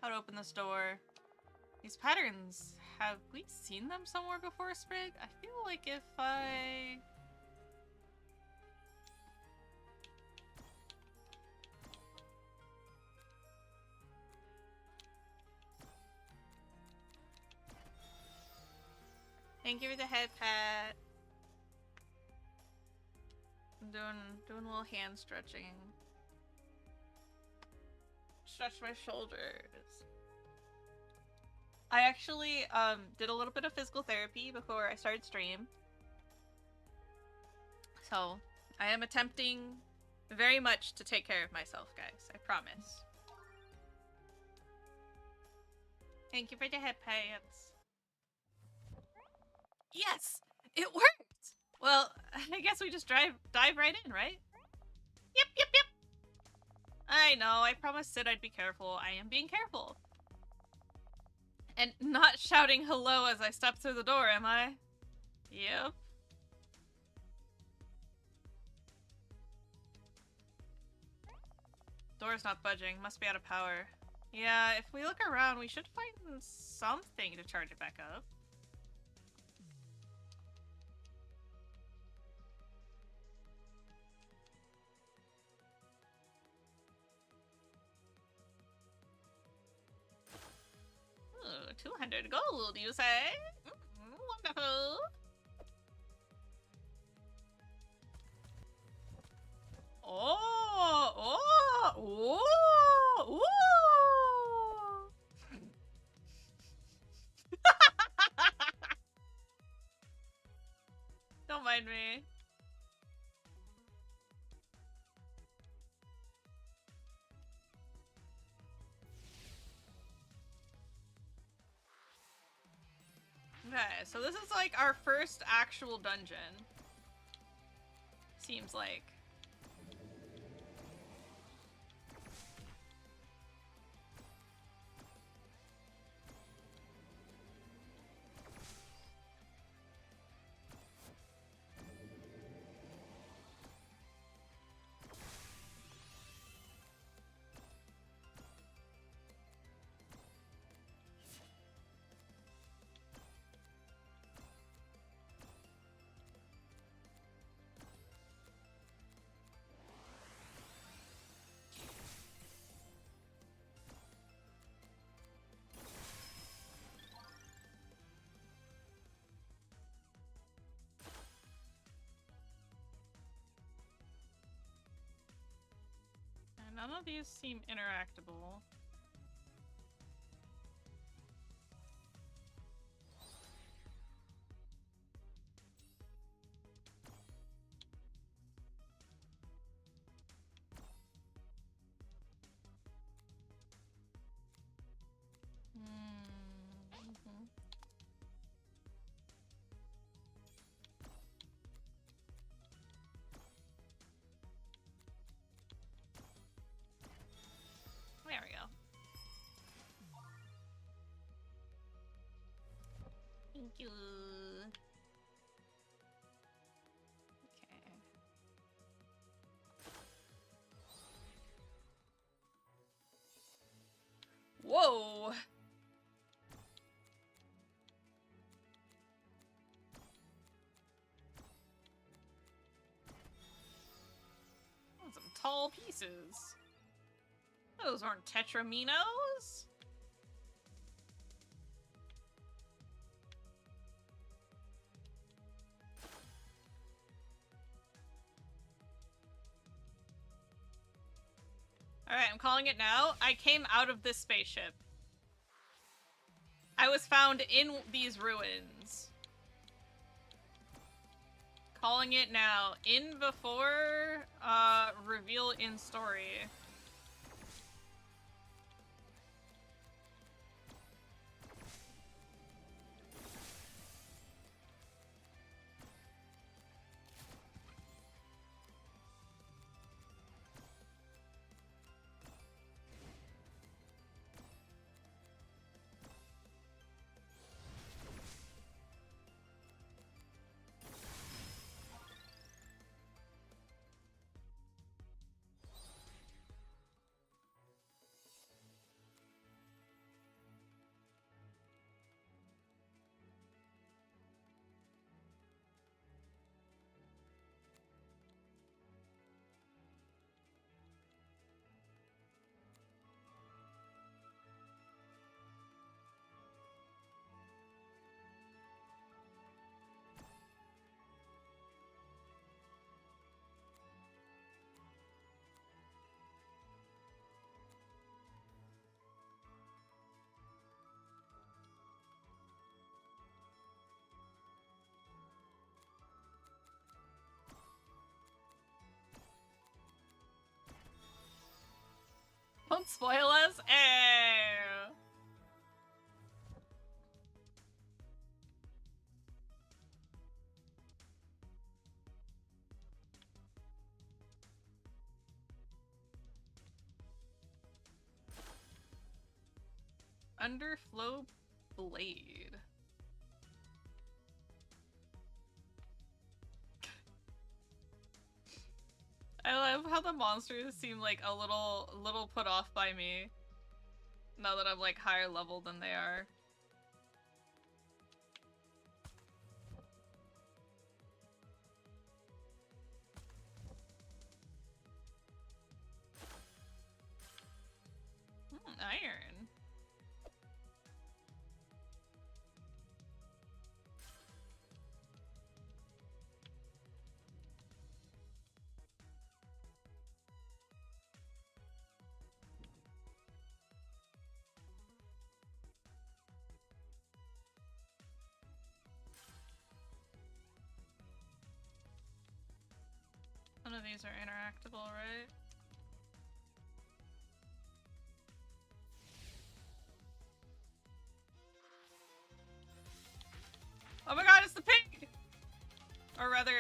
How to open this door. These patterns, have we seen them somewhere before, Sprig? I feel like if I... Thank you for the head pat. I'm doing a little hand stretching. Stretch my shoulders. I actually did a little bit of physical therapy before I started stream. So I am attempting very much to take care of myself, guys. I promise. Thank you for the head pants. Yes! It worked! Well, I guess we just dive right in, right? Yep. I know, I promised Sid I'd be careful. I am being careful. And not shouting hello as I step through the door, am I? Yep. Door's not budging. Must be out of power. Yeah, if we look around, we should find something to charge it back up. Ooh, 200 gold, you say? Wonderful. Ooh. Don't mind me. Okay, so this is like our first actual dungeon. Seems like. None of these seem interactable. Thank you. Okay. Whoa! Some tall pieces. Those aren't tetraminos. Alright, I'm calling it now. I came out of this spaceship. I was found in these ruins. Calling it now. In before, reveal in story. Don't spoil us. Ew. Underflow blade. I love how the monsters seem like a little put off by me. Now that I'm like higher level than they are. Iron. None of these are interactable, right? Oh my god, it's the pig! Or rather...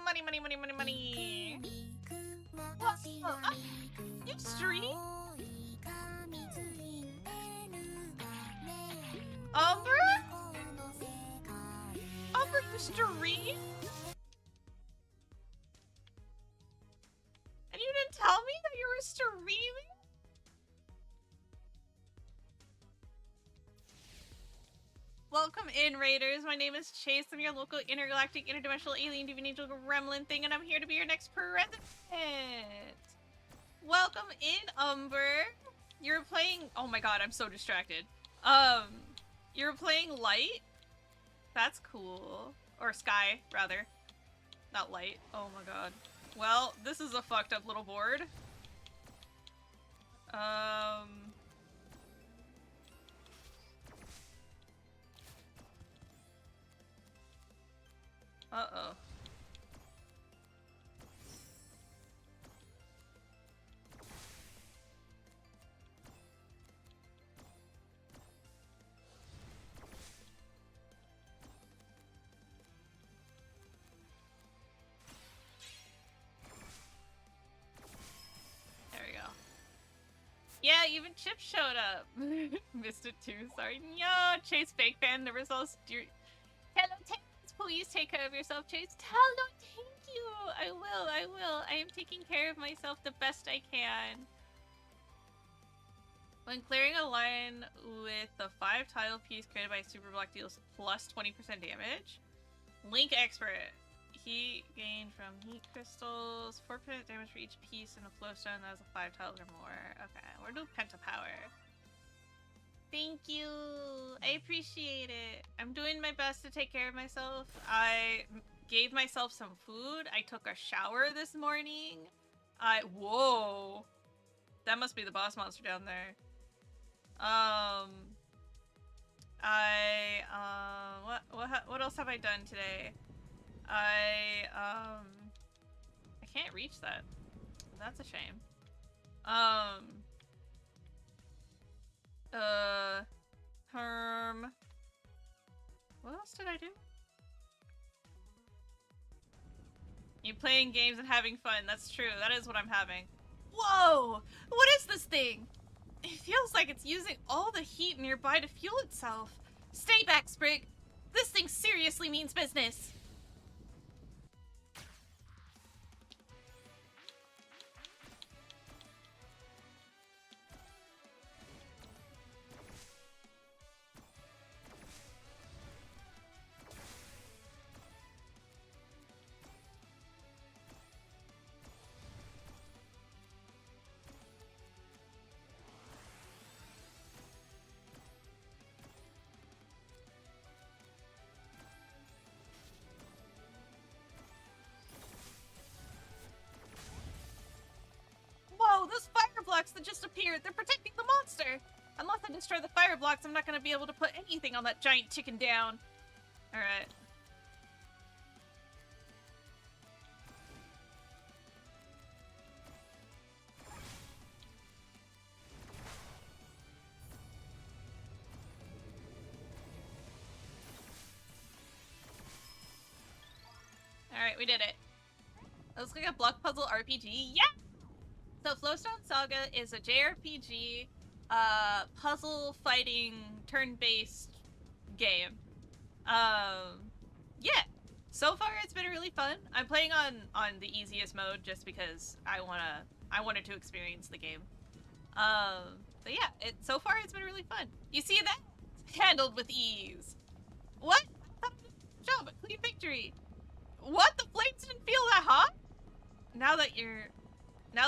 Money, money, money, money, money! What? You stream? Umber? Umber, you stream? And you didn't tell me that you were streaming? Welcome in, Raiders. My name is Chase. I'm your local intergalactic, interdimensional alien demon angel gremlin thing, and I'm here to be your next president. Welcome in, Umber. You're playing... Oh my god, I'm so distracted. You're playing Light? That's cool. Or Sky, rather. Not Light. Oh my god. Well, this is a fucked up little board. Uh-oh. There we go. Yeah, even Chip showed up. Missed it too, sorry. No, Chase fake fan, never saw Hello, Chase. Please take care of yourself, Chase. Hello, thank you. I will. I am taking care of myself the best I can. When clearing a line with the 5-tile piece created by Super Block deals plus 20% damage. Link Expert. Heat gained from heat crystals. 4% damage for each piece in a flowstone that has a 5 tiles or more. Okay, we're doing pentapower. Thank you. I appreciate it. I'm doing my best to take care of myself. I gave myself some food. I took a shower this morning. Whoa. That must be the boss monster down there. What else have I done today? I can't reach that. That's a shame. What else did I do? You playing games and having fun. That's true. That is what I'm having. Whoa! What is this thing? It feels like it's using all the heat nearby to fuel itself. Stay back, Sprig. This thing seriously means business. Whoa, those fire blocks that just appeared, they're protecting the monster! Unless I destroy the fire blocks, I'm not gonna be able to put anything on that giant chicken down. Alright. Alright, we did it. That looks like a block puzzle RPG. Yeah! So Flowstone Saga is a JRPG, puzzle fighting, turn-based game. Yeah. So far it's been really fun. I'm playing on the easiest mode just because I wanted to experience the game. But yeah, so far it's been really fun. You see that? Handled with ease. What? Job, clean victory. What? The flames didn't feel that hot? Now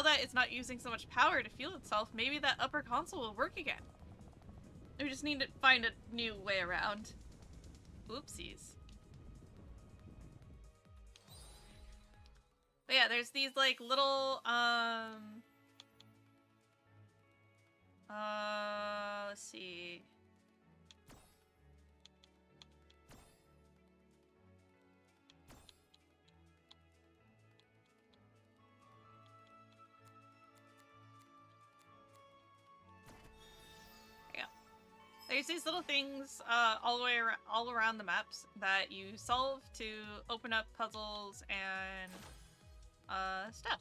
that it's not using so much power to fuel itself, maybe that upper console will work again. We just need to find a new way around. Oopsies. But yeah, there's these like little, let's see. There's these little things all around the maps that you solve to open up puzzles and stuff.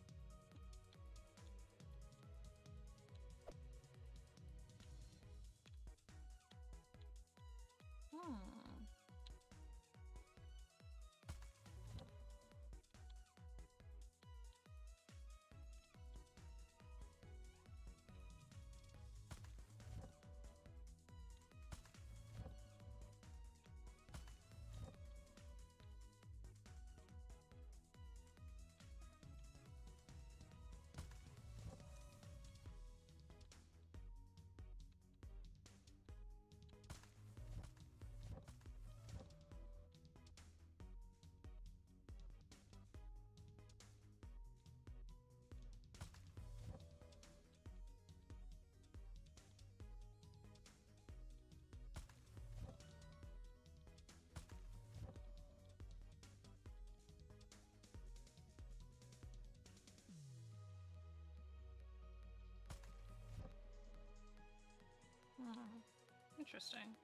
Interesting.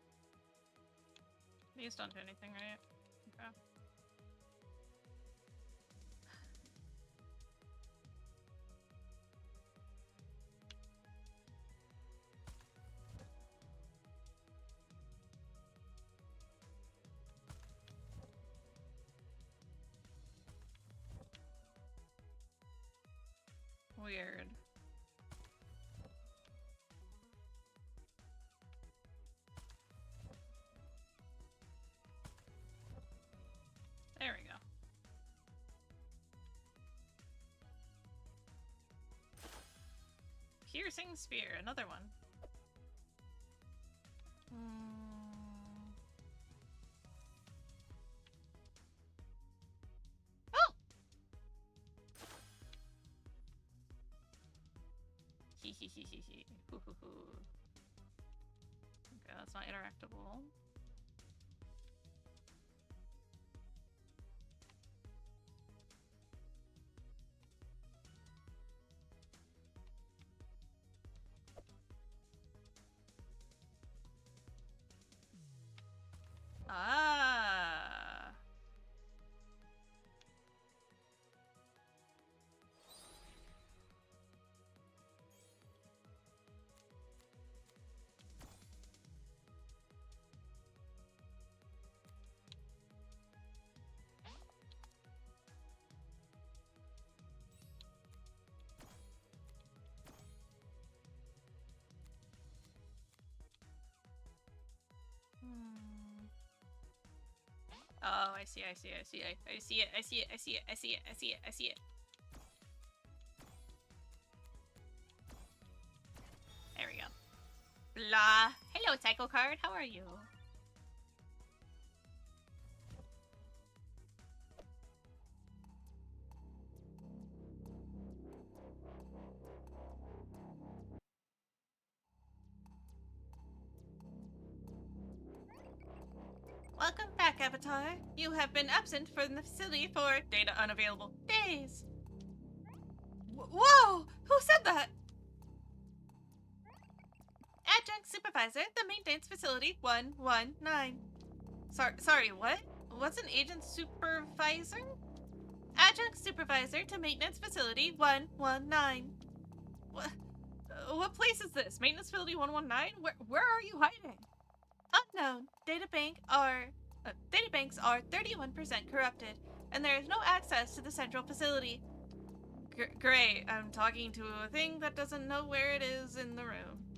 These don't do anything, right? Okay. Weird. There we go. Piercing spear, another one. Oh! Hee hee hee hee hee. Hoo hoo hoo. Okay, that's not interactable. Ah. Oh, I see, I see, I see, I see it, I see it, I see it, I see it, I see it, I see it. There we go. Blah. Hello, Psycho Card, how are you? Welcome back, Avatar. You have been absent from the facility for data unavailable days. Whoa! Who said that? Adjunct Supervisor, the Maintenance Facility 119. Sorry, what? What's an Agent Supervisor? Adjunct Supervisor to Maintenance Facility 119. What place is this? Maintenance Facility 119? Where are you hiding? Unknown. Databanks are 31% corrupted, and there is no access to the central facility. Great. I'm talking to a thing that doesn't know where it is in the room.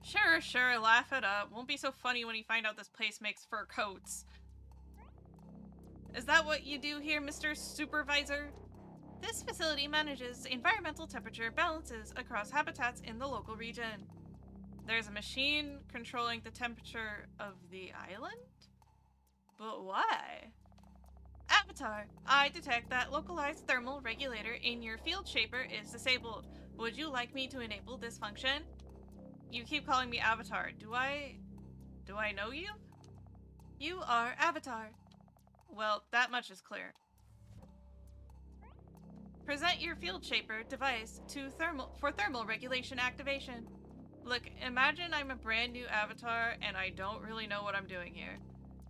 Sure, laugh it up. Won't be so funny when you find out this place makes fur coats. Is that what you do here, Mr. Supervisor? This facility manages environmental temperature balances across habitats in the local region. There's a machine controlling the temperature of the island? But why? Avatar, I detect that localized thermal regulator in your field shaper is disabled. Would you like me to enable this function? You keep calling me Avatar. Do I know you? You are Avatar. Well, that much is clear. Present your field shaper device to thermal regulation activation. Look, imagine I'm a brand new Avatar and I don't really know what I'm doing here.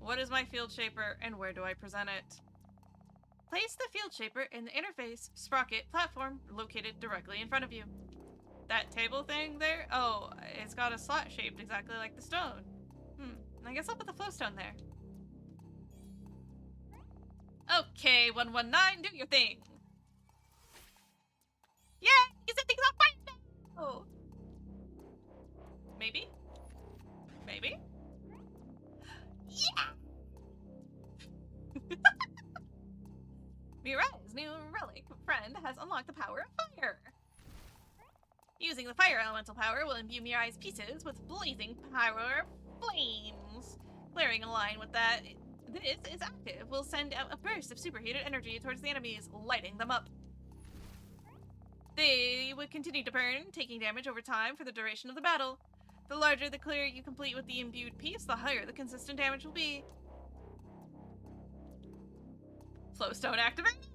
What is my field shaper and where do I present it? Place the field shaper in the interface sprocket platform located directly in front of you. That table thing there? Oh, it's got a slot shaped exactly like the stone. I guess I'll put the flowstone there. Okay, 119, do your thing. Yay! You set things on fire now! Maybe? Maybe? Yeah! Mirai's new relic friend has unlocked the power of fire. Using the fire elemental power will imbue Mirai's pieces with blazing power flames. Glaring in line with that, this is active. Will send out a burst of superheated energy towards the enemies, lighting them up. They would continue to burn, taking damage over time for the duration of the battle. The larger the clear you complete with the imbued piece, the higher the consistent damage will be. Flowstone activate.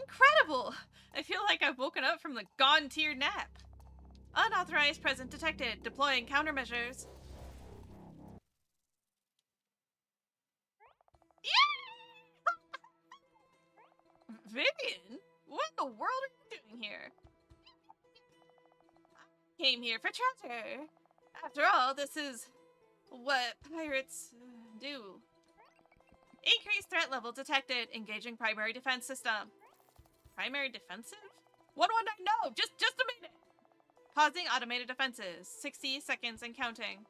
Incredible! I feel like I've woken up from the gone tier nap. Unauthorized presence detected. Deploying countermeasures. Vivian? What in the world are you doing here? I came here for treasure. After all, this is what pirates do. Increased threat level detected. Engaging primary defense system. Primary defensive? 119, no! Just a minute! Pausing automated defenses. 60 seconds and counting.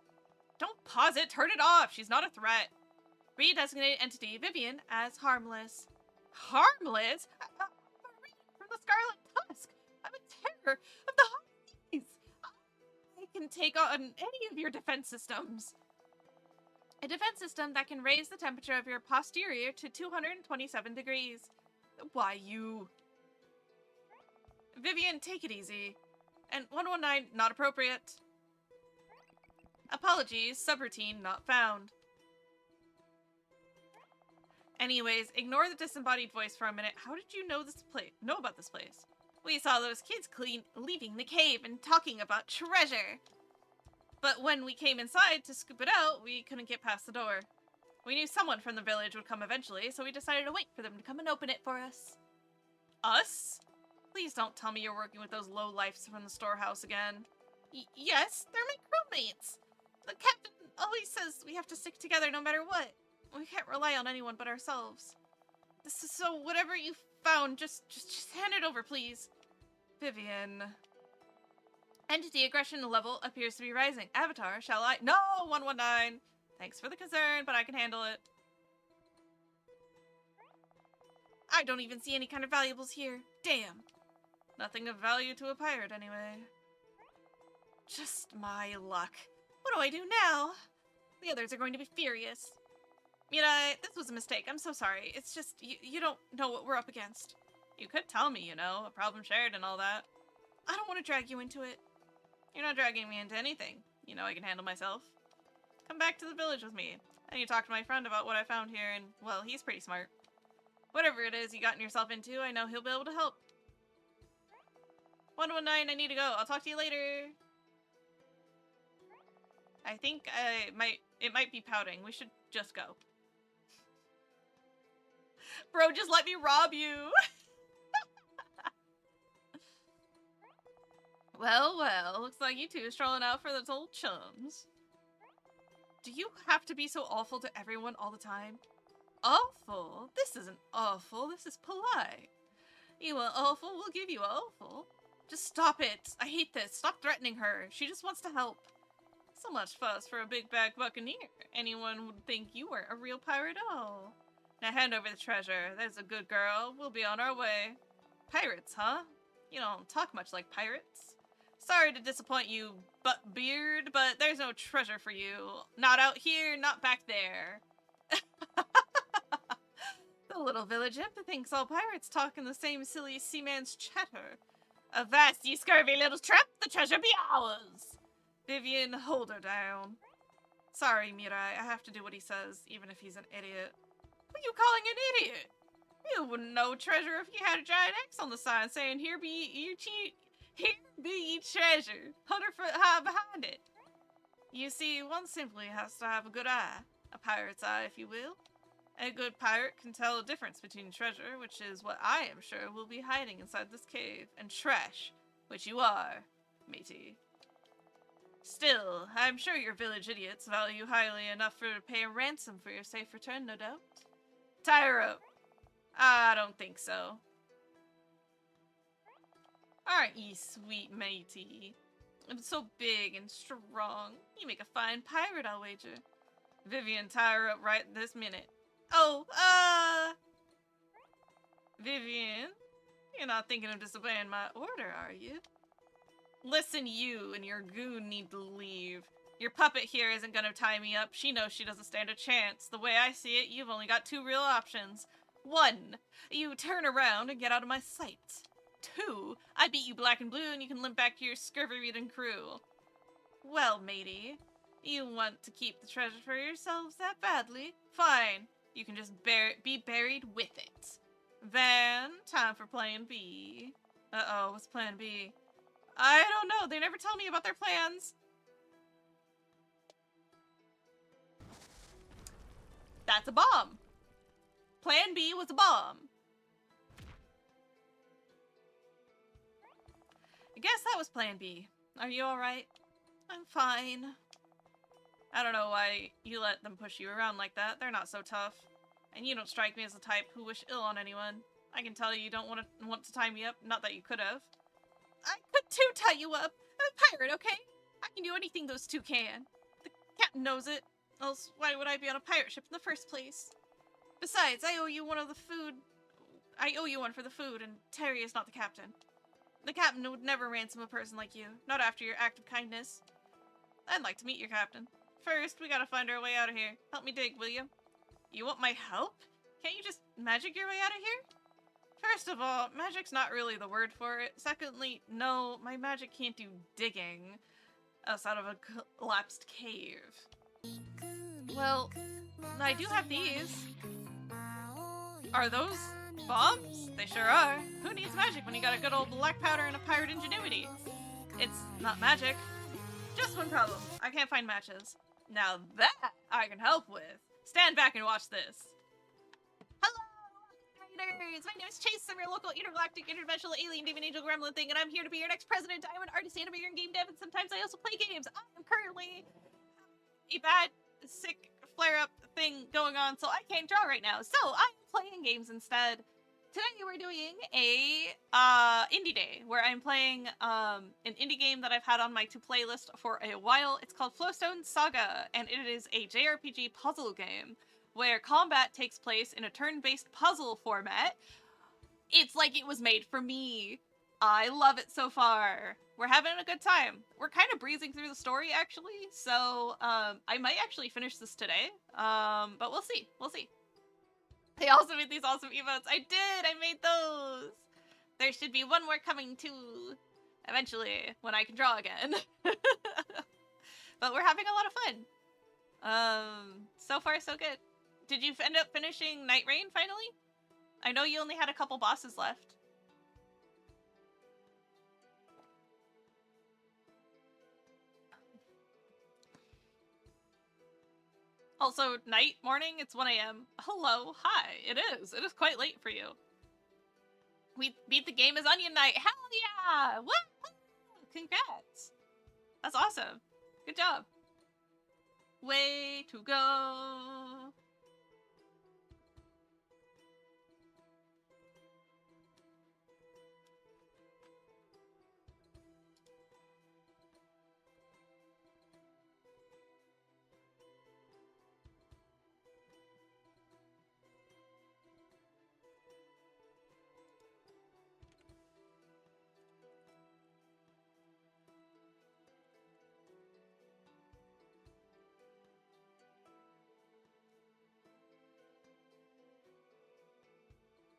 Don't pause it, turn it off! She's not a threat. Redesignate entity Vivian as harmless. Harmless? From the Scarlet Tusk! I'm a terror of the high seas! I can take on any of your defense systems. A defense system that can raise the temperature of your posterior to 227 degrees. Why, you... Vivian, take it easy. And 119, not appropriate. Apologies, subroutine not found. Anyways, ignore the disembodied voice for a minute. How did you know about this place? We saw those kids leaving the cave and talking about treasure. But when we came inside to scoop it out, we couldn't get past the door. We knew someone from the village would come eventually, so we decided to wait for them to come and open it for us. Us? Please don't tell me you're working with those lowlifes from the storehouse again. Yes, they're my crewmates. The captain always says we have to stick together no matter what. We can't rely on anyone but ourselves. So whatever you found, just hand it over, please. Vivian. Entity aggression level appears to be rising. Avatar, shall I? No, 119. Thanks for the concern, but I can handle it. I don't even see any kind of valuables here. Damn. Nothing of value to a pirate, anyway. Just my luck. What do I do now? The others are going to be furious. Mirai, this was a mistake. I'm so sorry. It's just, you don't know what we're up against. You could tell me, a problem shared and all that. I don't want to drag you into it. You're not dragging me into anything. I can handle myself. Come back to the village with me. I need to talk to my friend about what I found here, and, well, he's pretty smart. Whatever it is you gotten yourself into, I know he'll be able to help. 119, I need to go. I'll talk to you later. I think it might be pouting. We should just go. Bro, just let me rob you. Well, looks like you two are strolling out for those old chums. Do you have to be so awful to everyone all the time? Awful? This isn't awful, this is polite. You want awful, we'll give you awful. Just stop it. I hate this. Stop threatening her. She just wants to help. So much fuss for a big bag buccaneer. Anyone would think you weren't a real pirate at all. Now hand over the treasure. There's a good girl. We'll be on our way. Pirates, huh? You don't talk much like pirates. Sorry to disappoint you, Beard, but there's no treasure for you. Not out here, not back there. The little village imp thinks all pirates talk in the same silly seaman's chatter. Avast, ye scurvy little tramp, the treasure be ours! Vivian, hold her down. Sorry, Mirai, I have to do what he says, even if he's an idiot. What are you calling an idiot? You wouldn't know treasure if you had a giant X on the sign saying, here be ye treasure, 100 foot high behind it. You see, one simply has to have a good eye. A pirate's eye, if you will. A good pirate can tell the difference between treasure, which is what I am sure will be hiding inside this cave, and trash, which you are, matey. Still, I'm sure your village idiots value you highly enough to pay a ransom for your safe return, no doubt. Tie her up. I don't think so. Aren't ye sweet, matey? I'm so big and strong. You make a fine pirate, I'll wager. Vivian, tie her up right this minute. Oh, Vivian, you're not thinking of disobeying my order, are you? Listen, you and your goon need to leave. Your puppet here isn't gonna tie me up. She knows she doesn't stand a chance. The way I see it, you've only got two real options. 1, you turn around and get out of my sight. 2, I beat you black and blue and you can limp back to your scurvy-ridden crew. Well, matey, you want to keep the treasure for yourselves that badly? Fine. You can just be buried with it. Then, time for plan B. Uh-oh, what's plan B? I don't know. They never tell me about their plans. That's a bomb. Plan B was a bomb. I guess that was plan B. Are you alright? I'm fine. I don't know why you let them push you around like that. They're not so tough. And you don't strike me as the type who wish ill on anyone. I can tell you don't want to tie me up. Not that you could have. I could too tie you up. I'm a pirate, okay? I can do anything those two can. The captain knows it. Else, why would I be on a pirate ship in the first place? Besides, I owe you one of the food. I owe you one for the food, and Terry is not the captain. The captain would never ransom a person like you, not after your act of kindness. I'd like to meet your captain. First, we gotta find our way out of here. Help me dig, will you? You want my help? Can't you just magic your way out of here? First of all, magic's not really the word for it. Secondly, no, my magic can't do digging us out of a collapsed cave. Well, I do have these. Are those bombs? They sure are. Who needs magic when you got a good old black powder and a pirate ingenuity? It's not magic. Just one problem. I can't find matches. Now that I can help with. Stand back and watch this. Hello, raiders! My name is Chase. I'm your local intergalactic interdimensional alien demon angel gremlin thing, and I'm here to be your next president. I'm an artist, animator, and game dev, and sometimes I also play games. I am currently a bad, sick flare-up thing going on, so I can't draw right now. So I'm playing games instead. Today we're doing a indie day where I'm playing an indie game that I've had on my to-play list for a while. It's called Flowstone Saga, and it is a JRPG puzzle game where combat takes place in a turn-based puzzle format. It's like it was made for me. I love it so far. We're having a good time. We're kind of breezing through the story, actually, so I might actually finish this today, but we'll see. We'll see. They also made these awesome emotes. I did! I made those! There should be one more coming too, eventually, when I can draw again. But we're having a lot of fun. So far so good. Did you end up finishing Night Rain finally? I know you only had a couple bosses left. Also, night, morning, it's 1 a.m. Hello, hi, it is. It is quite late for you. We beat the game as Onion Knight. Hell yeah! Woo! Congrats. That's awesome. Good job. Way to go.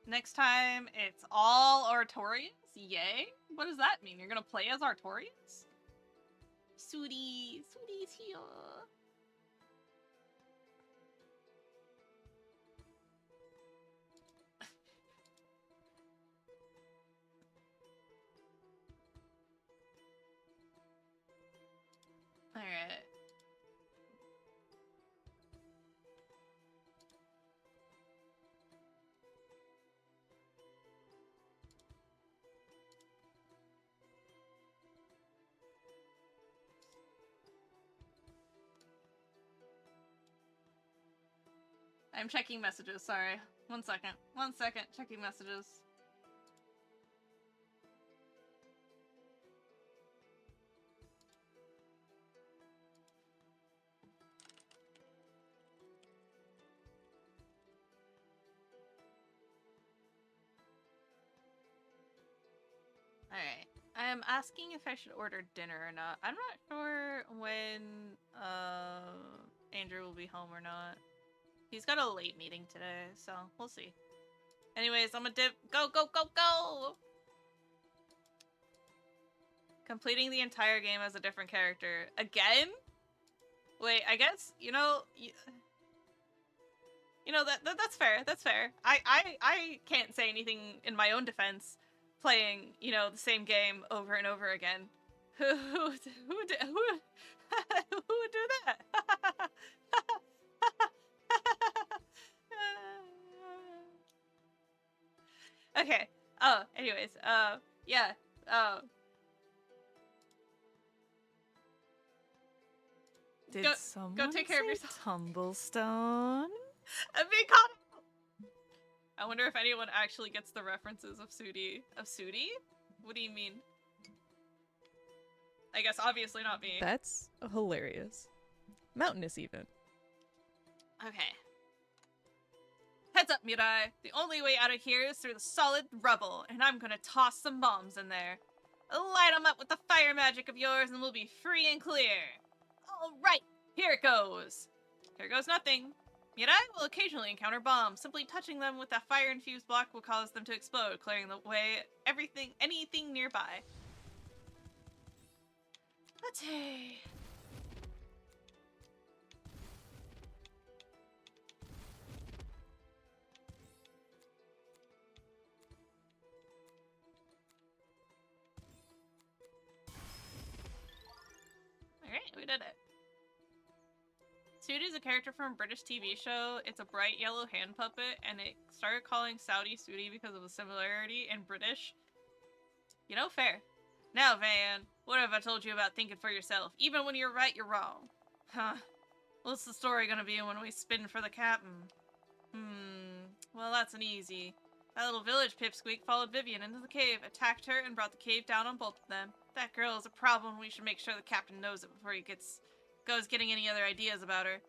Next time, it's all Artorians? Yay? What does that mean? You're gonna play as Artorians? Sudie's here. Alright. I'm checking messages, sorry. 1 second. 1 second, checking messages. Alright. I'm asking if I should order dinner or not. I'm not sure when Andrew will be home or not. He's got a late meeting today, so we'll see. Anyways, I'm gonna dip. Go, go, go, go! Completing the entire game as a different character. Again? Wait, I guess, you know, that's fair, that's fair. I can't say anything in my own defense. playing, you know, the same game over and over again. Who would do that? Okay. Oh, anyways, yeah. Did Go someone take care of say yourself. Tumblestone? I'm being caught out. I wonder if anyone actually gets the references of Sudi. Of Sudi? What do you mean? I guess obviously not me. That's hilarious. Mountainous, even. Okay. Heads up, Mirai. The only way out of here is through the solid rubble, and I'm gonna toss some bombs in there. Light 'em up with the fire magic of yours, and we'll be free and clear. All right, here it goes. Here goes nothing. Mirai will occasionally encounter bombs. Simply touching them with a fire-infused block will cause them to explode, clearing the way anything nearby. Let's see. Alright, we did it. Sudi is a character from a British TV show. It's a bright yellow hand puppet, and it started calling Saudi Sudi because of the similarity in British. You know, fair. Now, Van, what have I told you about thinking for yourself? Even when you're right, you're wrong. Huh. What's the story gonna be when we spin for the captain? Well, that's an easy. That little village pipsqueak followed Vivian into the cave, attacked her, and brought the cave down on both of them. That girl is a problem. We should make sure the captain knows it before he goes getting any other ideas about her.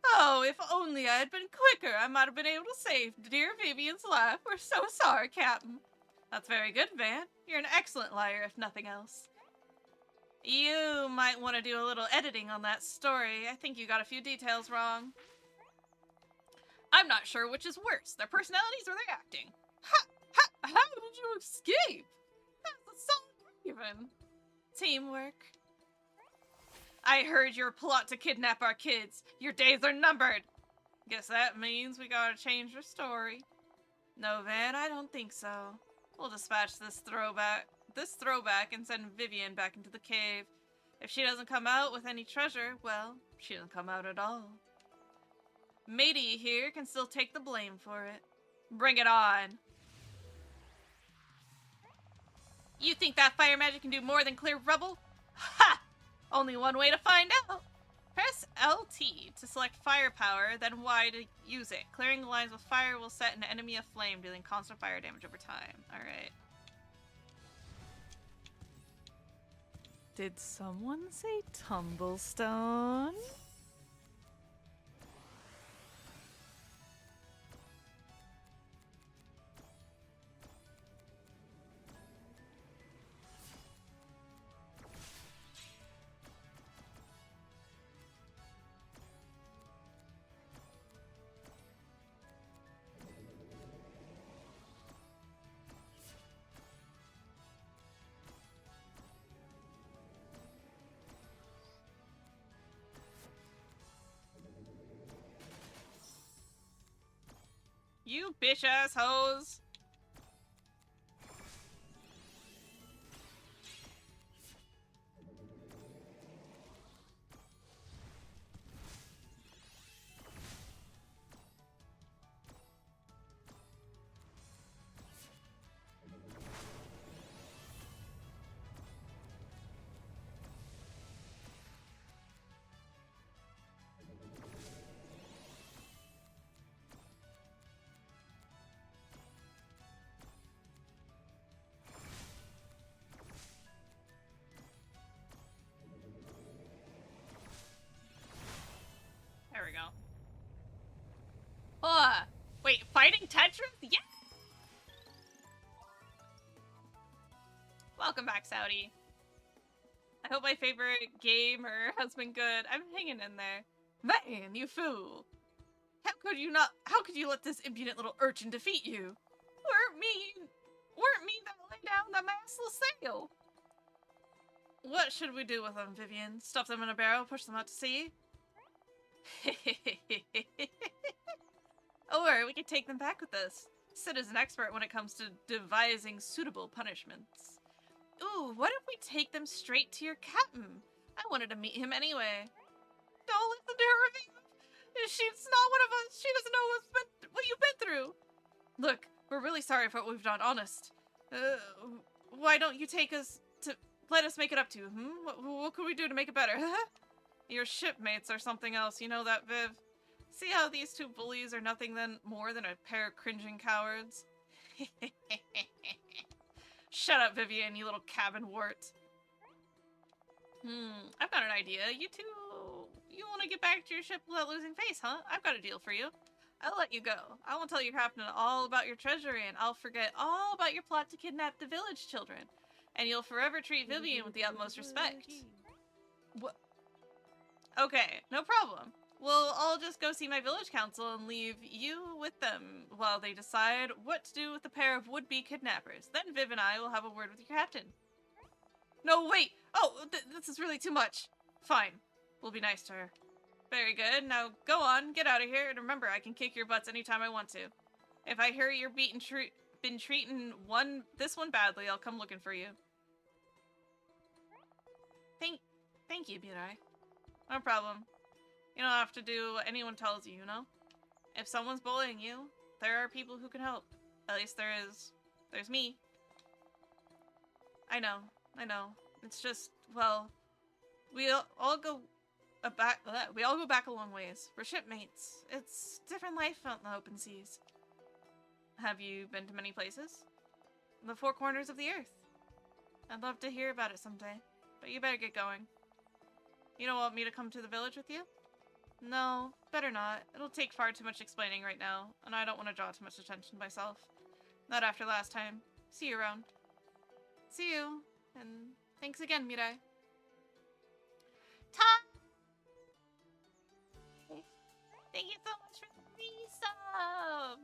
Oh, if only I had been quicker, I might have been able to save dear Vivian's life. We're so sorry, Captain. That's very good, Van. You're an excellent liar, if nothing else. You might want to do a little editing on that story. I think you got a few details wrong. I'm not sure which is worse, their personalities or their acting. How did you escape? That's a solid even. Teamwork. I heard your plot to kidnap our kids. Your days are numbered. Guess that means we gotta change your story. No, Van, I don't think so. We'll dispatch this throwback and send Vivian back into the cave. If she doesn't come out with any treasure, well, she doesn't come out at all. Matey here can still take the blame for it. Bring it on. You think that fire magic can do more than clear rubble? Ha! Only one way to find out. Press LT to select firepower, then Y to use it. Clearing the lines with fire will set an enemy aflame, dealing constant fire damage over time. Alright. Did someone say Tumblestone? You bitch ass hoes. There we go. Oh, wait, fighting Tetris? Yeah! Welcome back, Saudi. I hope my favorite gamer has been good. I'm hanging in there. Man, you fool. How could you let this impudent little urchin defeat you? Weren't me that laid down the mastless sail. What should we do with them, Vivian? Stuff them in a barrel, push them out to sea? Or we could take them back with us. Sid is an expert when it comes to devising suitable punishments. Ooh, what if we take them straight to your captain? I wanted to meet him anyway. Don't listen to her, Viv. She's not one of us. She doesn't know what you've been through. Look, we're really sorry for what we've done, honest. Why don't you take us to... Let us make it up to you, What could we do to make it better? Your shipmates or something else, you know that, Viv? See how these two bullies are nothing more than a pair of cringing cowards? Shut up, Vivian, you little cabin wart. I've got an idea. You want to get back to your ship without losing face, huh? I've got a deal for you. I'll let you go. I will tell your captain all about your treasury, and I'll forget all about your plot to kidnap the village children. And you'll forever treat Vivian with the utmost respect. What? Okay, no problem. We'll all just go see my village council and leave you with them while they decide what to do with the pair of would-be kidnappers. Then Viv and I will have a word with your captain. No, wait! Oh, this is really too much. Fine. We'll be nice to her. Very good. Now go on, get out of here, and remember, I can kick your butts anytime I want to. If I hear you're been treating this one badly, I'll come looking for you. Thank you, Mirai. No problem. You don't have to do what anyone tells you, you know? If someone's bullying you, there are people who can help. At least there's me. I know. It's just, well, we all go back a long ways. We're shipmates. It's different life out in the open seas. Have you been to many places? The four corners of the earth. I'd love to hear about it someday, but you better get going. You don't want me to come to the village with you? No, better not. It'll take far too much explaining right now, and I don't want to draw too much attention myself. Not after last time. See you around. See you, and thanks again, Mirai. Thank you so much for the resub!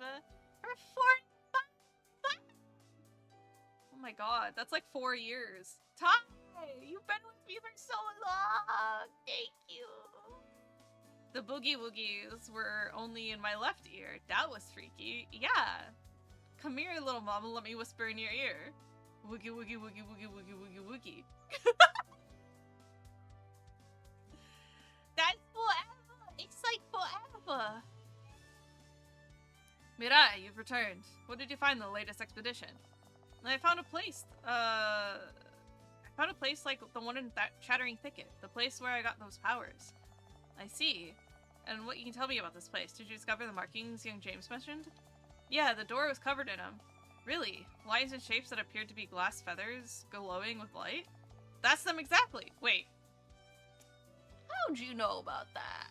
For 4 Oh my god, that's like 4 years. Ty, you've been with me for so long! Thank you! The boogie woogies were only in my left ear. That was freaky. Yeah. Come here, little mama, let me whisper in your ear. Woogie woogie woogie woogie woogie woogie woogie. That's forever! It's like forever! Mirai, you've returned. What did you find in the latest expedition? I found a place. Like the one in that Chattering Thicket. The place where I got those powers. I see. And what you can tell me about this place? Did you discover the markings young James mentioned? Yeah, the door was covered in them. Really? Lines and shapes that appeared to be glass feathers glowing with light? That's them exactly! Wait. How'd you know about that?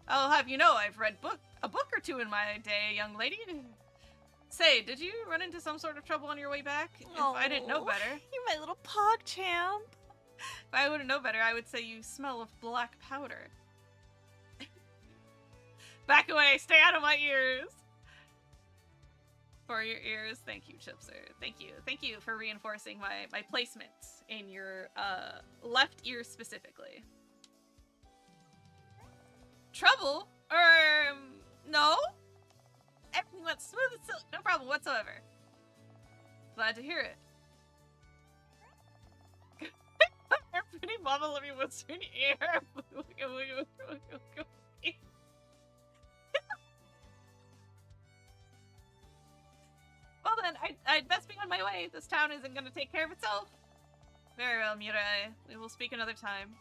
I'll have you know I've read a book or two in my day, young lady. Say, did you run into some sort of trouble on your way back? If I didn't know better. You're my little pog champ. If I wouldn't know better, I would say you smell of black powder. Back away! Stay out of my ears! For your ears, thank you, Chipser. Thank you. Thank you for reinforcing my placement in your left ear specifically. Trouble? No? Everything went smooth as silk. No problem whatsoever. Glad to hear it. Pretty mama, let me whisper in your ear. Well then, I'd best be on my way. This town isn't gonna take care of itself. Very well, Mirai. We will speak another time.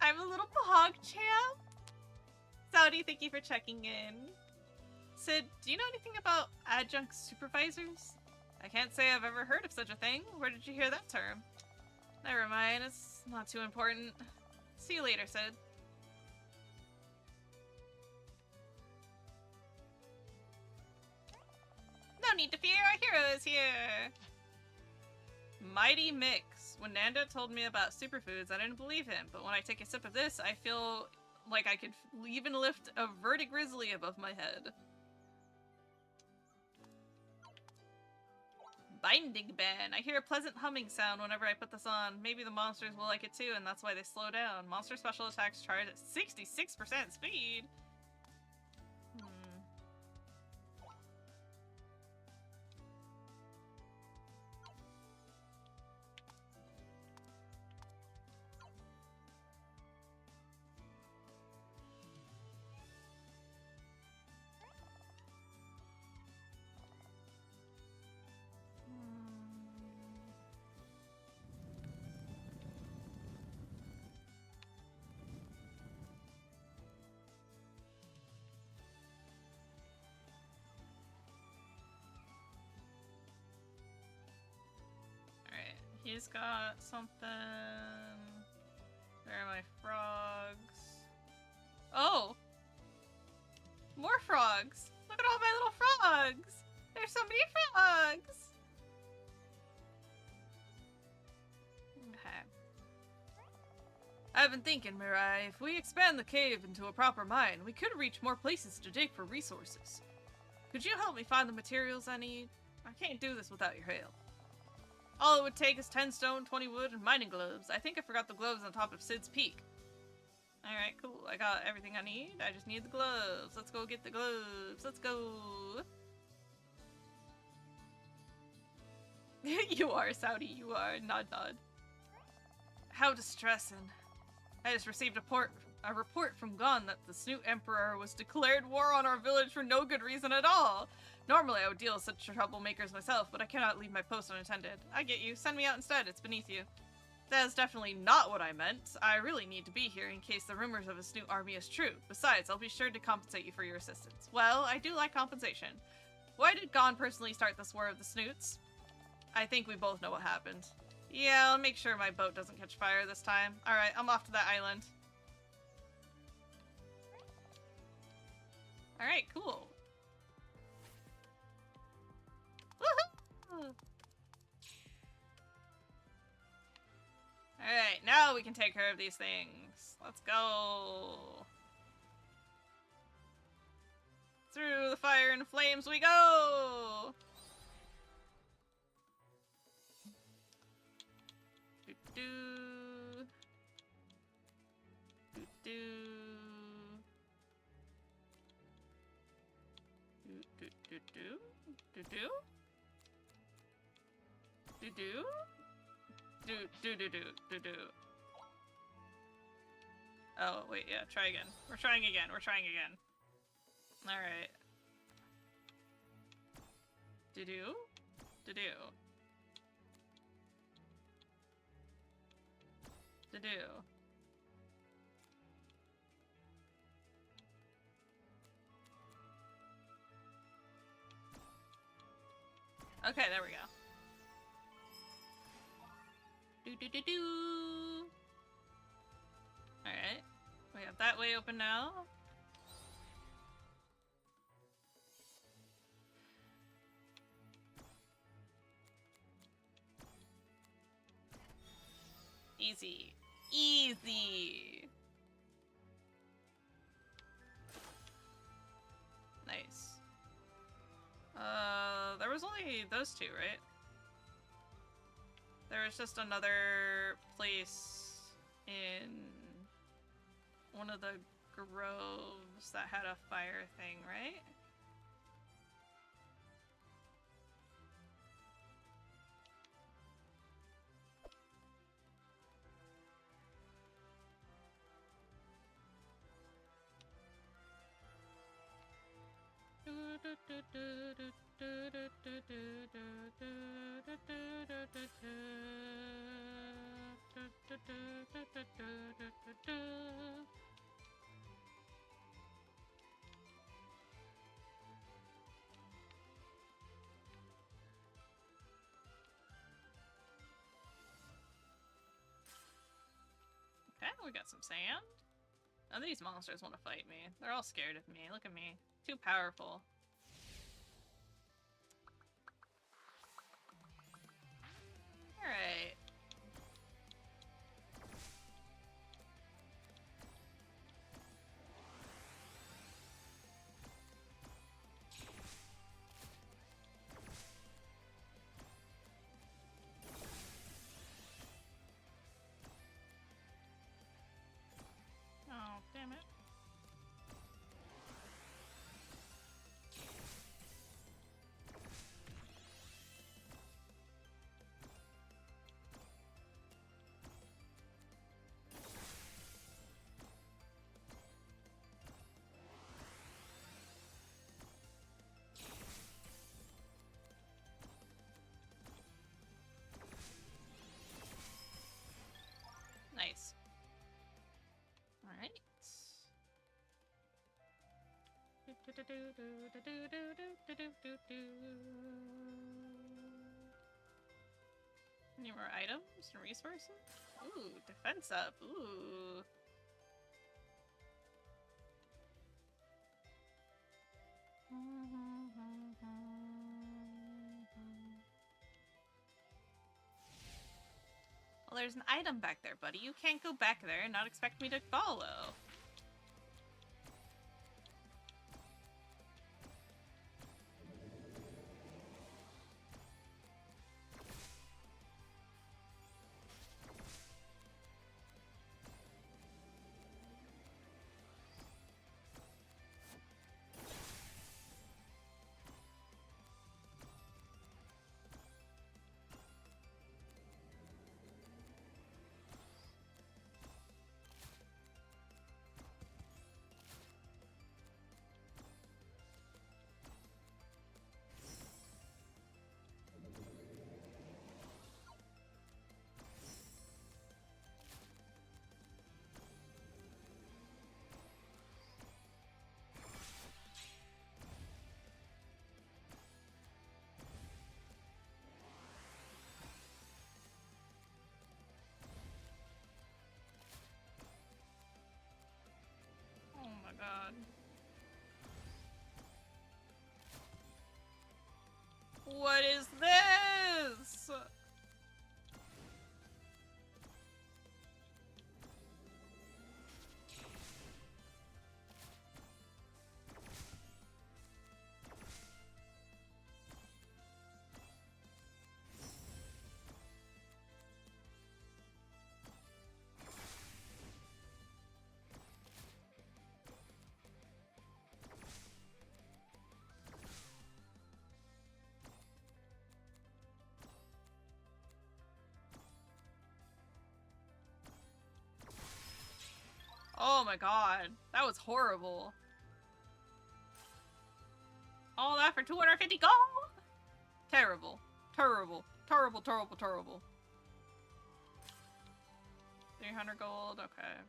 I'm a little pog champ. Saudi, thank you for checking in. Sid, do you know anything about adjunct supervisors? I can't say I've ever heard of such a thing. Where did you hear that term? Never mind, it's not too important. See you later, Sid. No need to fear, our hero is here! Mighty mix. When Nanda told me about superfoods, I didn't believe him, but when I take a sip of this, I feel like I could even lift a verdigrizzly above my head. Binding ban. I hear a pleasant humming sound whenever I put this on. Maybe the monsters will like it too, and that's why they slow down. Monster special attacks charge at 66% speed. He's got something. Where are my frogs? Oh! More frogs! Look at all my little frogs! There's so many frogs! Okay. I've been thinking, Mirai, if we expand the cave into a proper mine, we could reach more places to dig for resources. Could you help me find the materials I need? I can't do this without your help. All it would take is 10 stone, 20 wood, and mining gloves. I think I forgot the gloves on top of Sid's Peak. Alright, cool. I got everything I need. I just need the gloves. Let's go get the gloves. Let's go. You are, Saudi. You are. Nod, nod. How distressing. I just received a report from Gon that the Snoot Emperor was declared war on our village for no good reason at all. Normally I would deal with such troublemakers myself, but I cannot leave my post unattended. I get you. Send me out instead. It's beneath you. That is definitely not what I meant. I really need to be here in case the rumors of a Snoot army is true. Besides, I'll be sure to compensate you for your assistance. Well, I do like compensation. Why did Gon personally start this war of the Snoots? I think we both know what happened. Yeah, I'll make sure my boat doesn't catch fire this time. Alright, I'm off to that island. Alright, cool. Woohoo! Alright, now we can take care of these things. Let's go. Through the fire and flames we go! Do-do. Do-do. Do-do-do-do. Do-do. Do-do. Do-do-do-do. Oh, wait, yeah, try again. We're trying again. Alright. Do-do. Do-do. Do-do. Okay, there we go. Do-do-do-do. Alright. We have that way open now. Easy. Easy! Nice. There was only those two, right? There was just another place in one of the groves that had a fire thing, right? Okay, we got some sand. None of these monsters want to fight me. They're all scared of me. Look at me. Too powerful. Alright. Oh, damn it. Nice. Alright. Any more items and resources? Ooh, defense up. Ooh. Well, there's an item back there, buddy. You can't go back there and not expect me to follow. Oh my god. What is this? Oh my god, that was horrible. All that for 250 gold? Terrible. Terrible. Terrible, terrible, terrible. 300 gold, okay.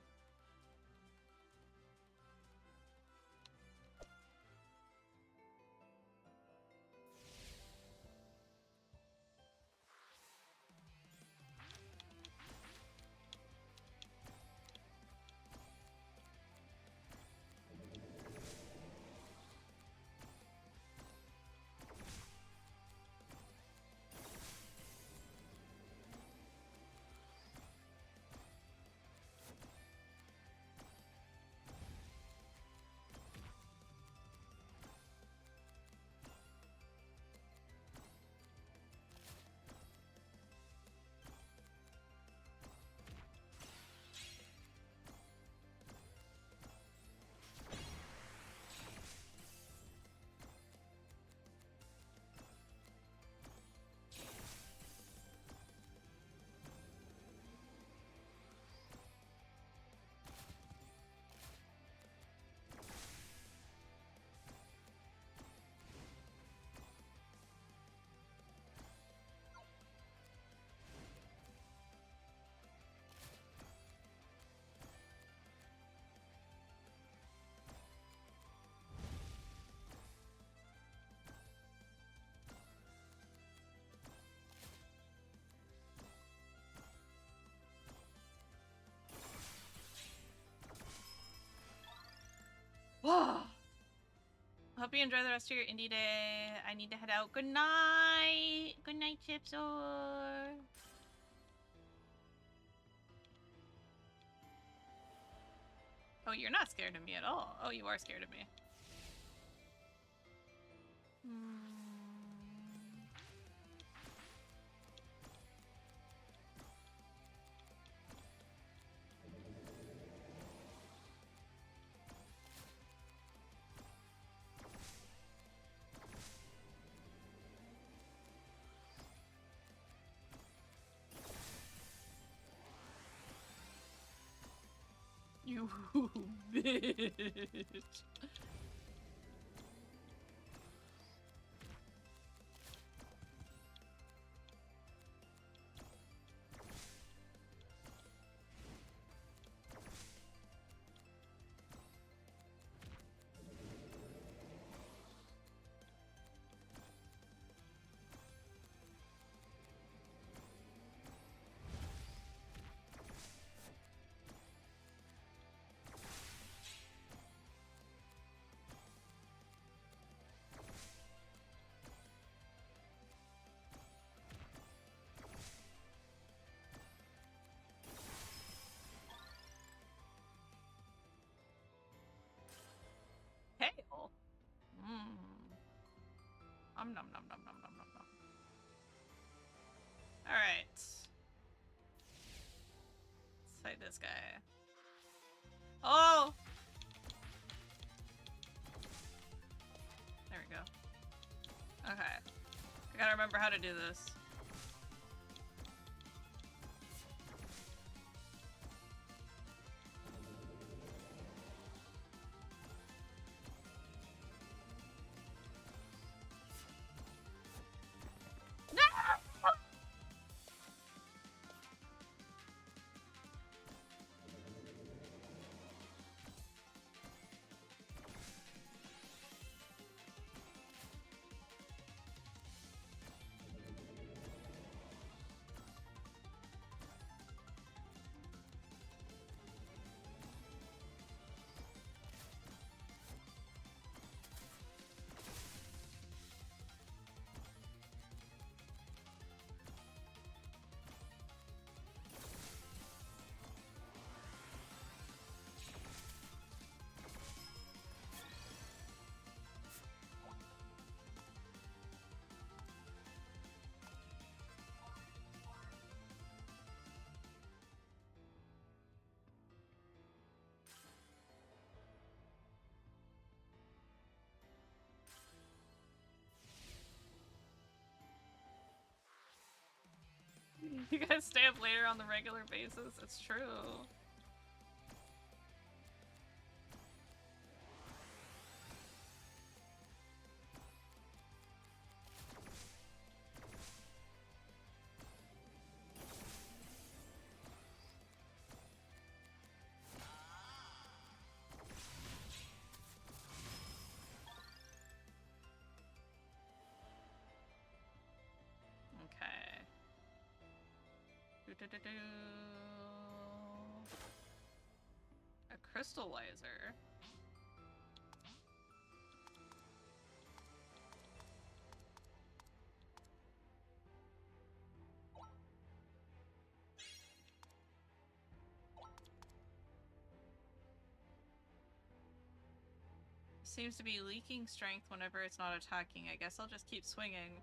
Whoa. Hope you enjoy the rest of your indie day. I need to head out. Good night. Good night, Chips. Or oh, you're not scared of me at all. Oh, you are scared of me. You bitch. Nom nom nom nom nom nom nom nom. Alright. Let's fight this guy. Oh! There we go. Okay. I gotta remember how to do this. You guys stay up later on the regular basis. It's true. Okay. Do-do-do-do. A crystallizer. Seems to be leaking strength whenever it's not attacking. I guess I'll just keep swinging.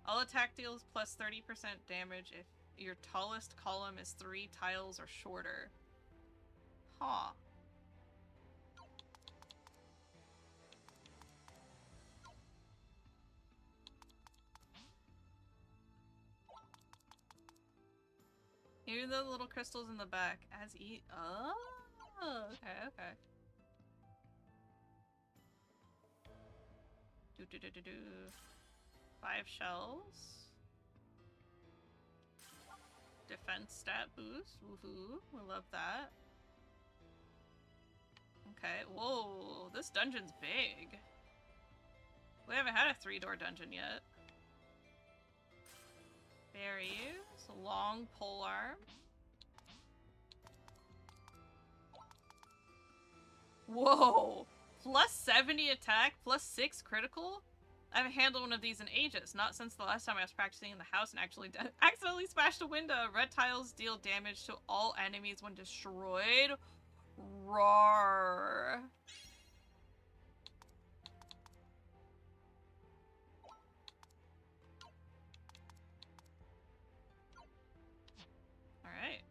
All attack deals plus 30% damage if your tallest column is 3 tiles or shorter. Huh. Even though the little crystals in the back as oh, okay, okay. Do. 5 shells. Defense stat boost. Woohoo. We love that. Okay. Whoa. This dungeon's big. We haven't had a 3-door dungeon yet. Berries. Long pole arm. Whoa. Plus 70 attack, plus 6 critical? I haven't handled one of these in ages, not since the last time I was practicing in the house and actually accidentally smashed a window. Red tiles deal damage to all enemies when destroyed. Roar. Alright.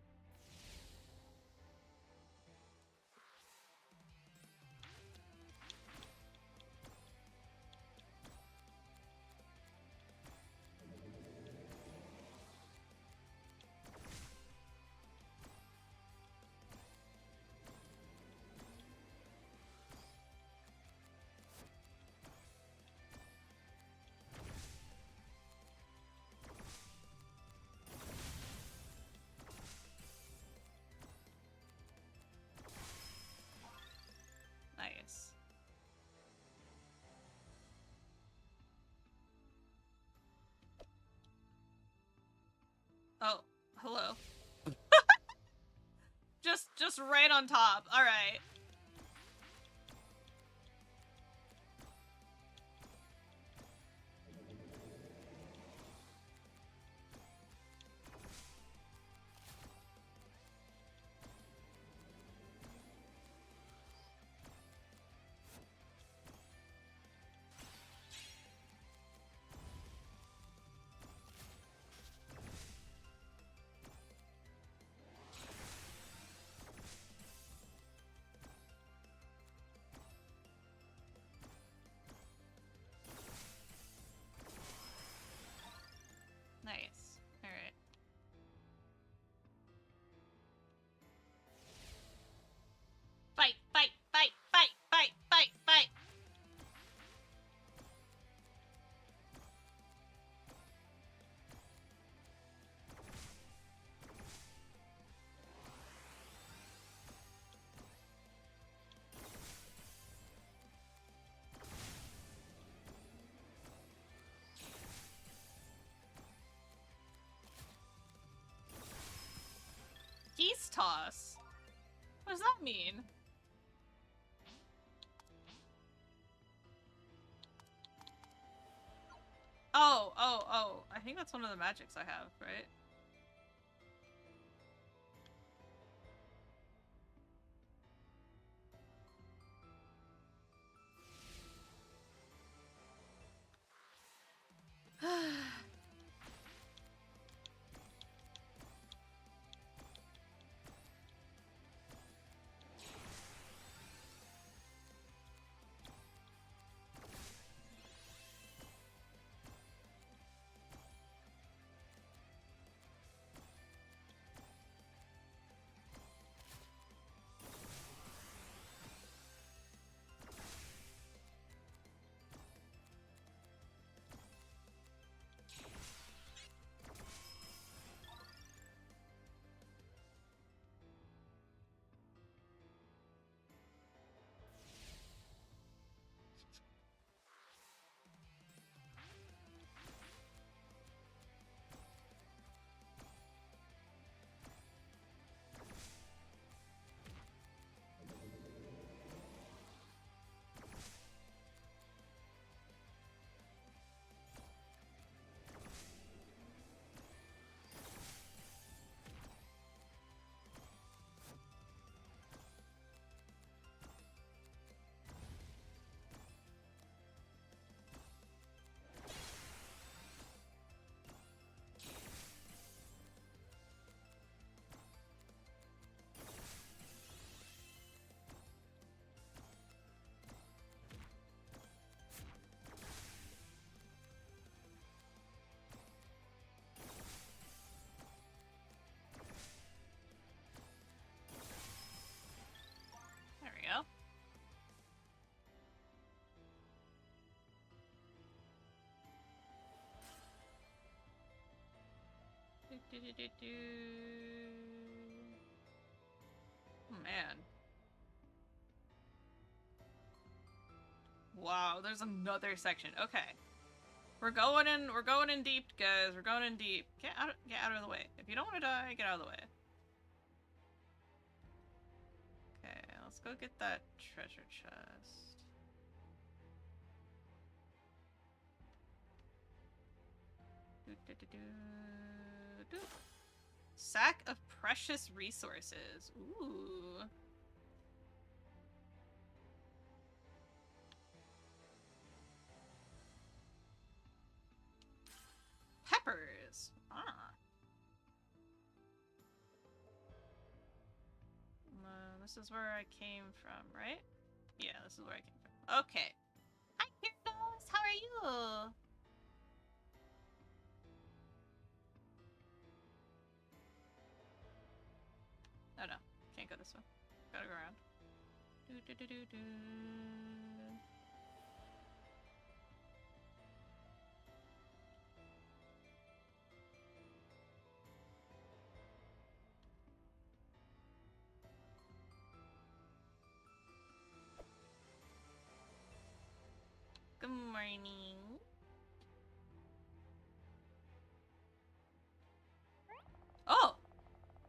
Nice. Oh, hello. just right on top. All right. Oh. I think that's one of the magics I have, right? There we go. Oh, man. Wow, there's another section. Okay. We're going in deep, guys. We're going in deep. Get out of the way. If you don't want to die, get out of the way. Okay, let's go get that treasure chest. Sack of precious resources. Ooh. Peppers. Ah. This is where I came from, right? Yeah, this is where I came from. Okay. Hi, Kyrdos. How are you? Oh no, can't go this way. Gotta go around. Do. Good morning. Oh!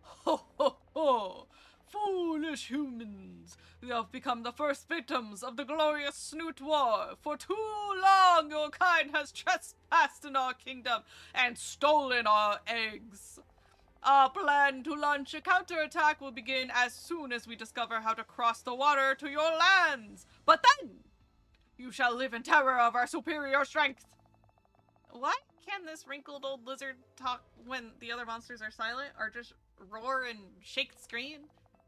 Ho ho ho! Foolish humans! You have become the first victims of the glorious Snoot War. For too long your kind has trespassed in our kingdom and stolen our eggs. Our plan to launch a counterattack will begin as soon as we discover how to cross the water to your lands. But then, you shall live in terror of our superior strength. Why can this wrinkled old lizard talk when the other monsters are silent, or just roar and shake the screen?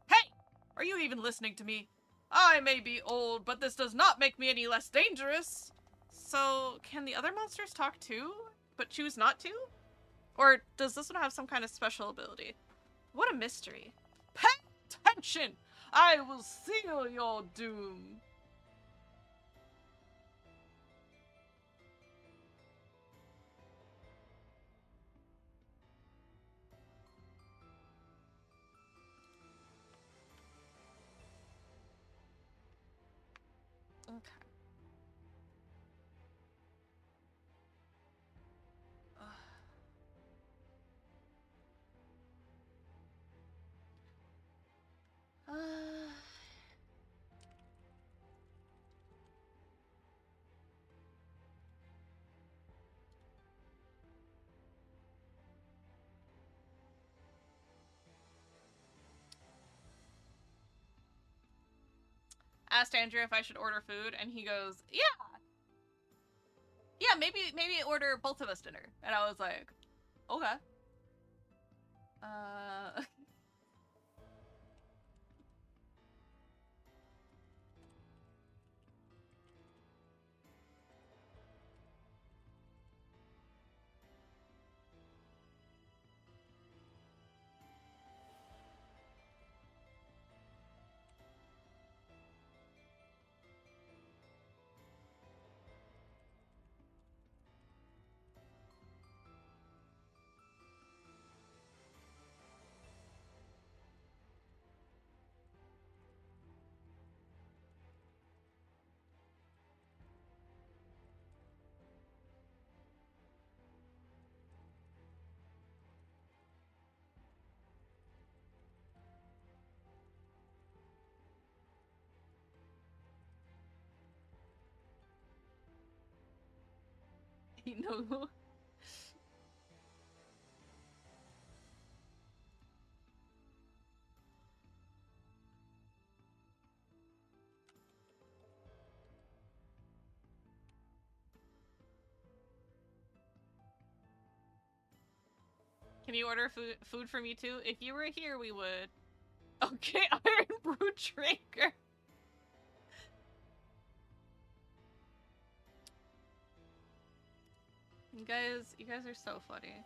Hey! Are you even listening to me? I may be old, but this does not make me any less dangerous. So, can the other monsters talk too, but choose not to? Or does this one have some kind of special ability? What a mystery. Pay attention! I will seal your doom. Okay. asked Andrew if I should order food, and he goes, yeah, maybe order both of us dinner. And I was like, okay. You know. Can you order food for me too? If you were here, we would. Okay, Iron Brew Drinker. You guys are so funny.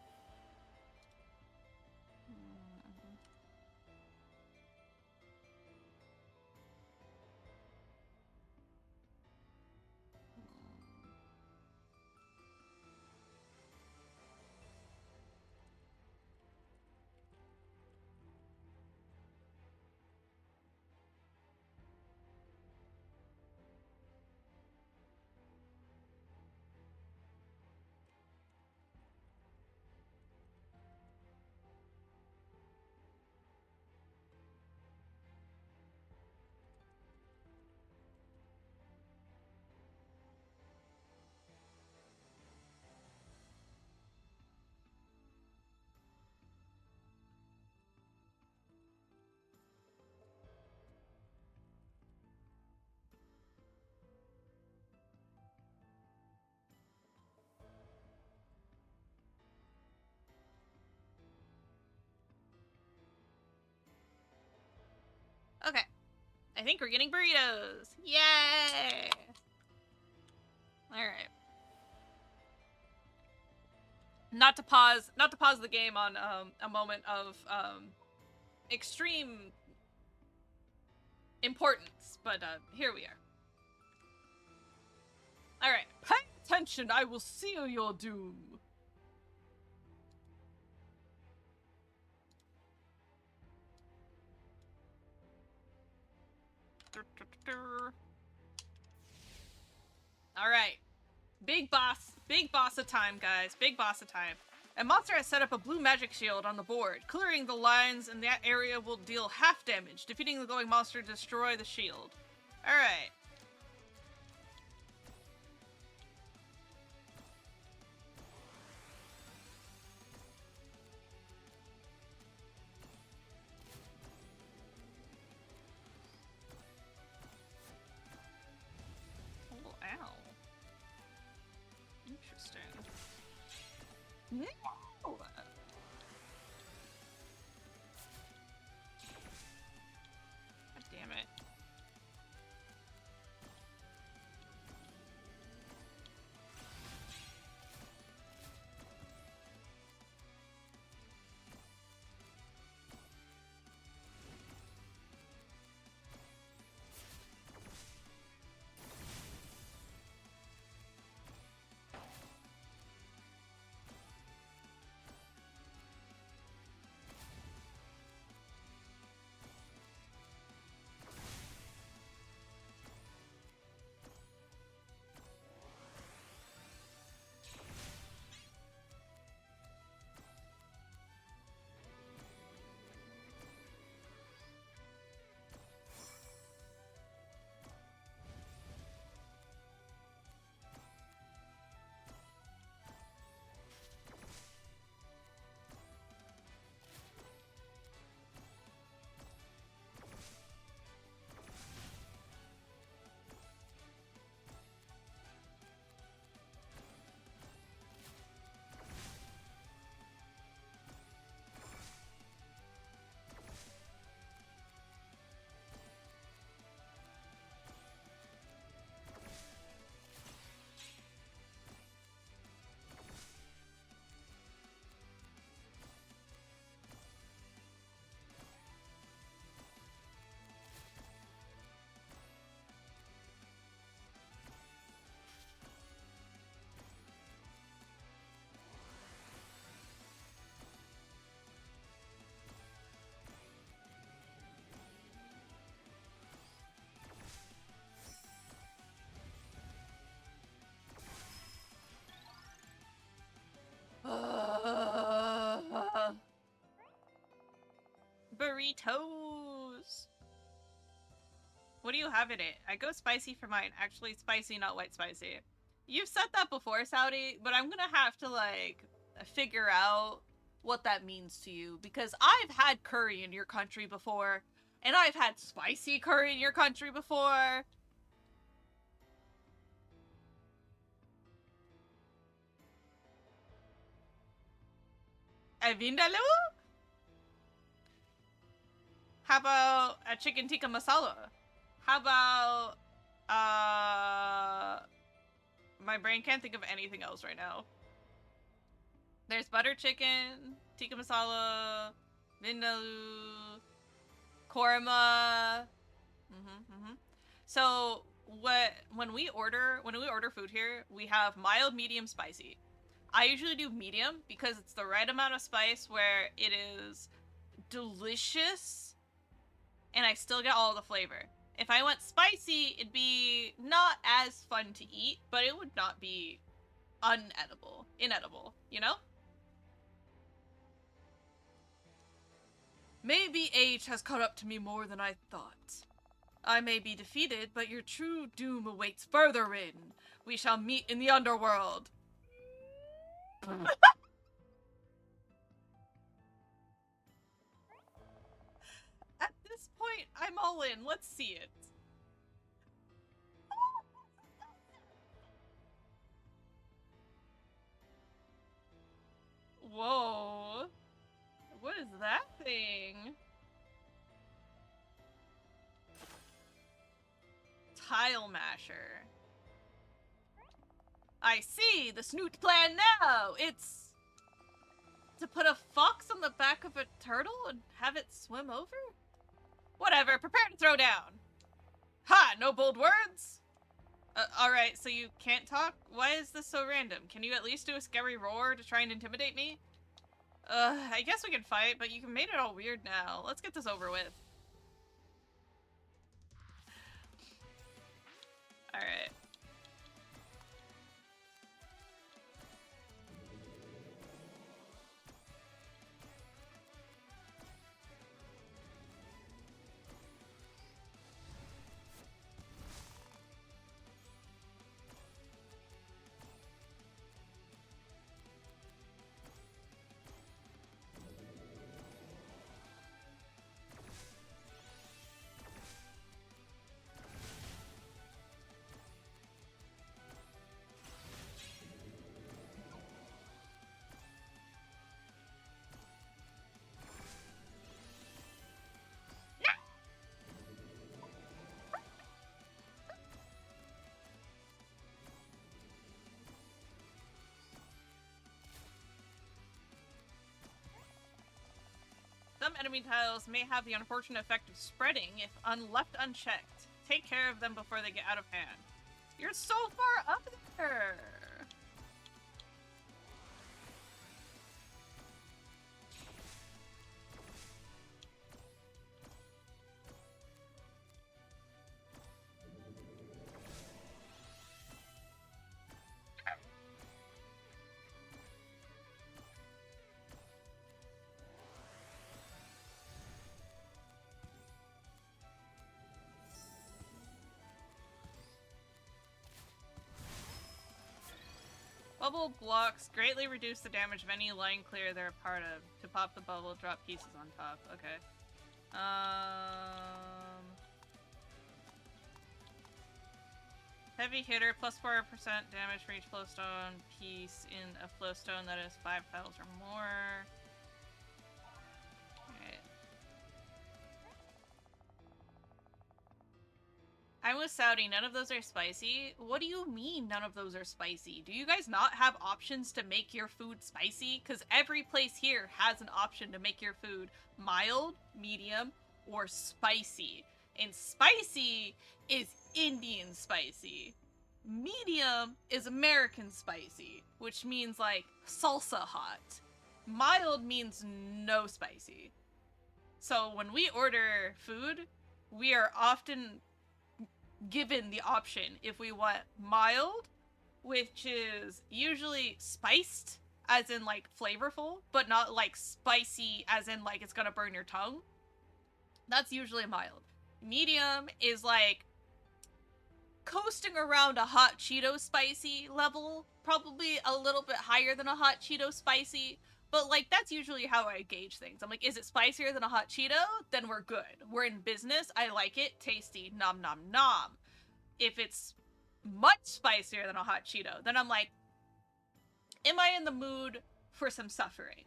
Okay. I think we're getting burritos. Yay! Alright. Not to pause the game on a moment of extreme importance, but here we are. Alright. Pay attention, I will seal your doom. Alright. Big boss of time, guys. Big boss of time. A monster has set up a blue magic shield on the board. Clearing the lines in that area will deal half damage. Defeating the glowing monster to destroy the shield. Alright. Oh, ow. Interesting. No! God damn it. Doritos. What do you have in it? I go spicy for mine. Actually, spicy, not white spicy. You've said that before, Saudi, but I'm gonna have to, like, figure out what that means to you. Because I've had curry in your country before, and I've had spicy curry in your country before. Vindaloo? How about a chicken tikka masala? How about, my brain can't think of anything else right now. There's butter chicken, tikka masala, vindaloo, korma. So when we order food here, we have mild, medium, spicy. I usually do medium because it's the right amount of spice where it is delicious and I still get all the flavor. If I went spicy, it'd be not as fun to eat, but it would not be inedible, you know? Maybe age has caught up to me more than I thought. I may be defeated, but your true doom awaits further in. We shall meet in the underworld. At this point, I'm all in. Let's see it. Whoa. What is that thing? Tile masher. I see the snoot plan now. It's to put a fox on the back of a turtle and have it swim over? Whatever, prepare to throw down. Ha, no bold words? Alright, so you can't talk? Why is this so random? Can you at least do a scary roar to try and intimidate me? I guess we can fight, but you made it all weird now. Let's get this over with. Alright. Some enemy tiles may have the unfortunate effect of spreading if left unchecked. Take care of them before they get out of hand. You're so far up there! Bubble blocks greatly reduce the damage of any line clear they're a part of. To pop the bubble, drop pieces on top. Okay. Heavy hitter, plus 4% damage for each flowstone piece in a flowstone that is 5 tiles or more. Alright. I'm with Saudi, none of those are spicy. What do you mean none of those are spicy? Do you guys not have options to make your food spicy? Because every place here has an option to make your food mild, medium, or spicy. And spicy is Indian spicy. Medium is American spicy, which means like salsa hot. Mild means no spicy. So when we order food, we are often given the option if we want mild, which is usually spiced, as in like flavorful, but not like spicy as in like it's gonna burn your tongue. That's usually mild. Medium is like coasting around a hot Cheeto spicy level, probably a little bit higher than a hot Cheeto spicy, but like that's usually how I gauge things. I'm like, is it spicier than a hot Cheeto? Then we're good. We're in business. I like it. Tasty. Nom nom nom. If it's much spicier than a hot Cheeto, then I'm like, am I in the mood for some suffering?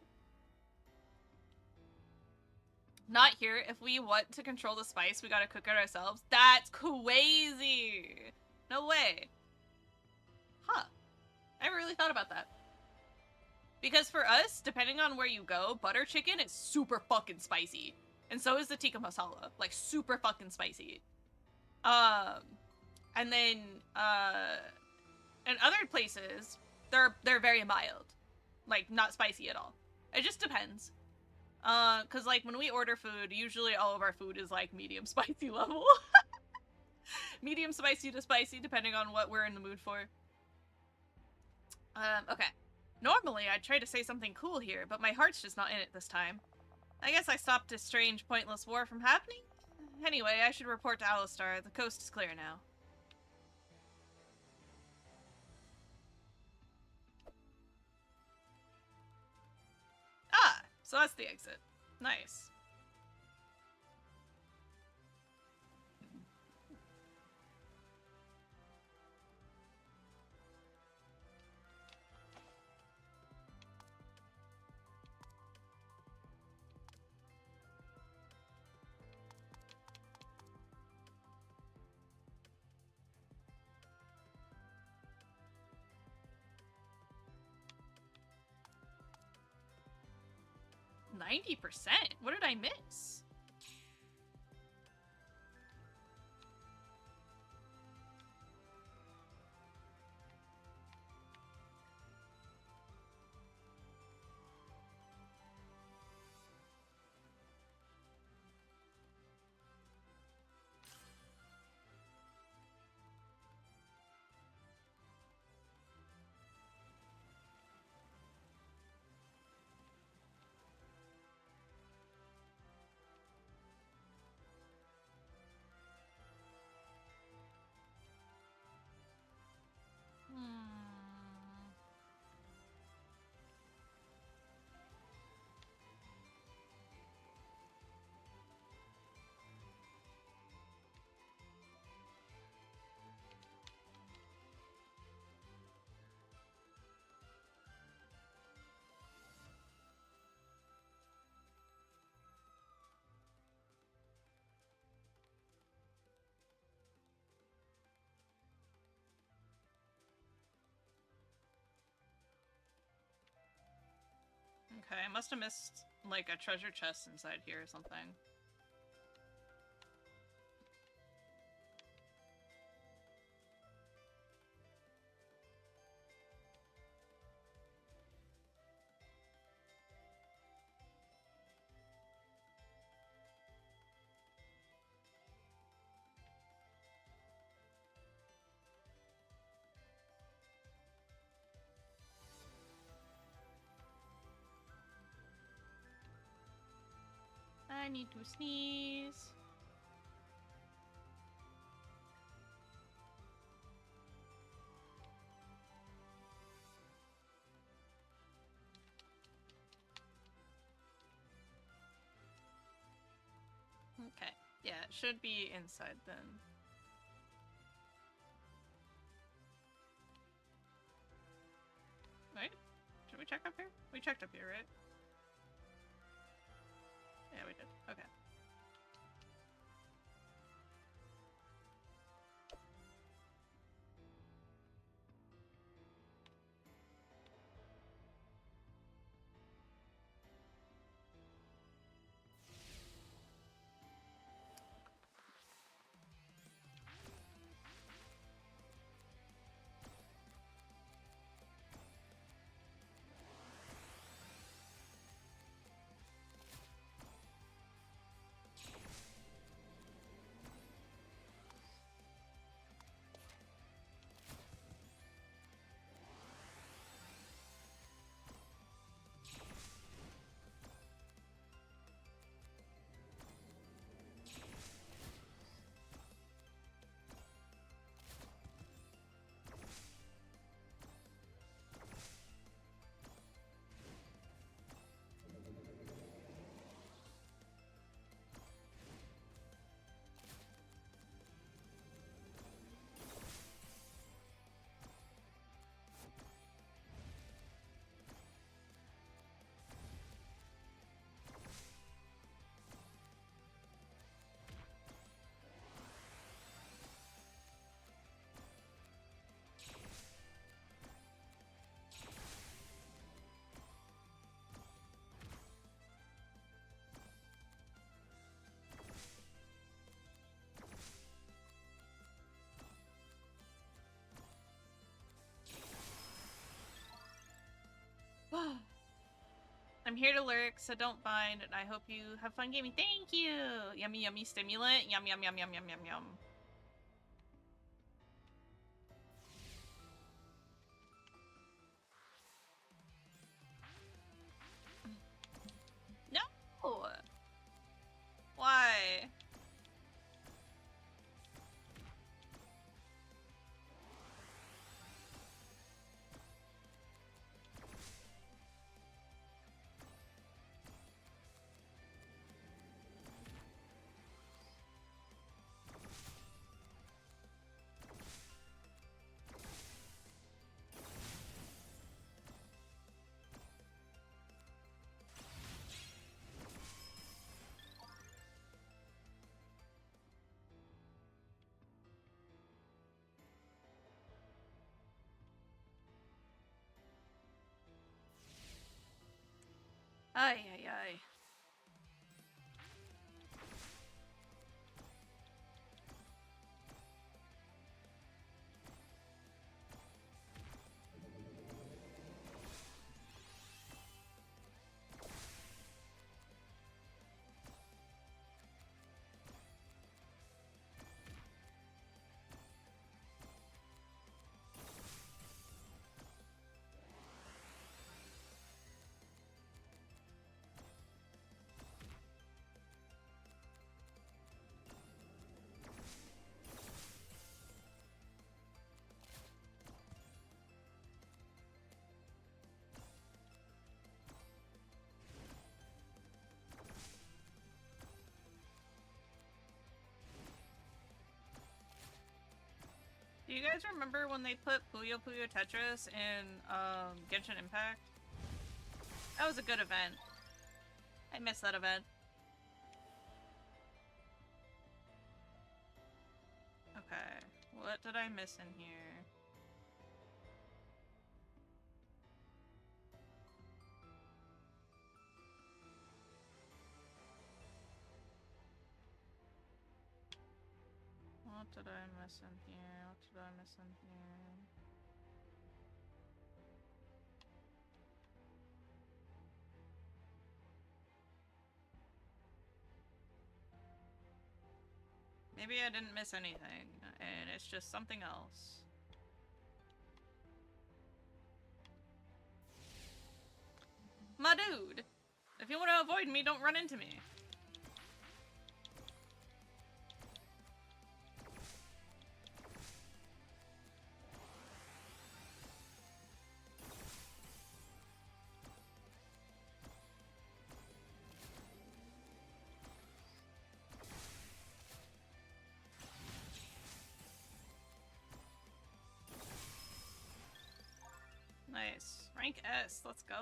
Not here. If we want to control the spice, we gotta cook it ourselves. That's crazy. No way. Huh. I never really thought about that. Because for us, depending on where you go, butter chicken is super fucking spicy. And so is the tikka masala. Like, super fucking spicy. And then, in other places, they're very mild. Like, not spicy at all. It just depends. Cause like when we order food, usually all of our food is like medium spicy level. Medium spicy to spicy, depending on what we're in the mood for. Okay. Normally I'd try to say something cool here, but my heart's just not in it this time. I guess I stopped this strange, pointless war from happening? Anyway, I should report to Alistar. The coast is clear now. Ah! So that's the exit. Nice. $90%? What did I miss? Okay, I must have missed, like, a treasure chest inside here or something. I need to sneeze. Okay. Yeah, it should be inside then. Right? Should we check up here? We checked up here, right? Yeah, we did. Okay. I'm here to lurk, so don't mind, and I hope you have fun gaming. Thank you! Yummy, yummy stimulant. Yum, yum, yum, yum, yum, yum, yum. No! Why? Ay, ay, ay. Do you guys remember when they put Puyo Puyo Tetris in Genshin Impact? That was a good event. I missed that event. Okay, what did I miss in here? What did I miss in here? What did I miss in here? Maybe I didn't miss anything, and it's just something else. My dude! If you want to avoid me, don't run into me. Nice. Rank S, let's go.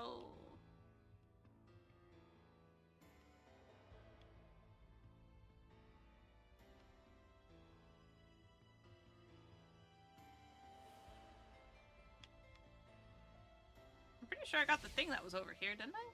I'm pretty sure I got the thing that was over here, didn't I?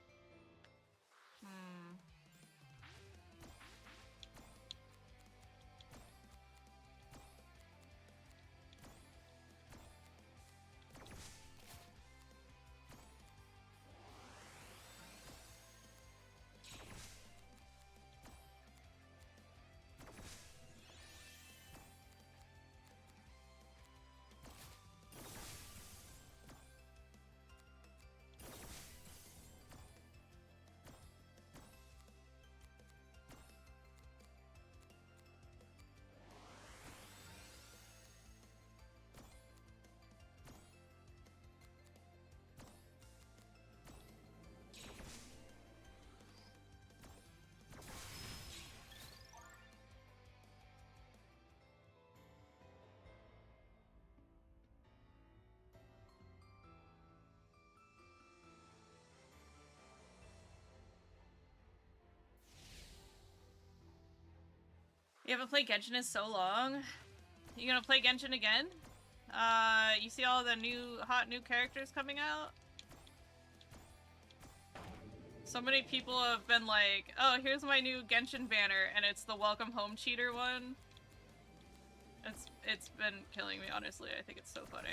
You haven't played Genshin in so long. You gonna play Genshin again? You see all the hot new characters coming out? So many people have been like, oh, here's my new Genshin banner, and it's the welcome home cheater one. It's been killing me, honestly. I think it's so funny.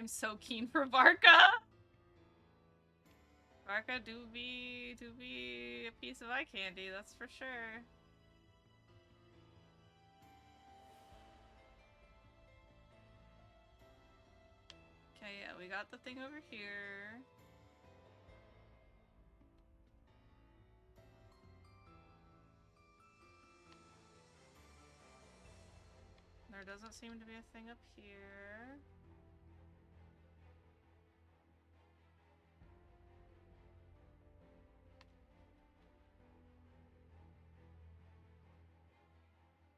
I'm so keen for Varka. Varka do be a piece of eye candy, that's for sure. Okay, yeah, we got the thing over here. There doesn't seem to be a thing up here.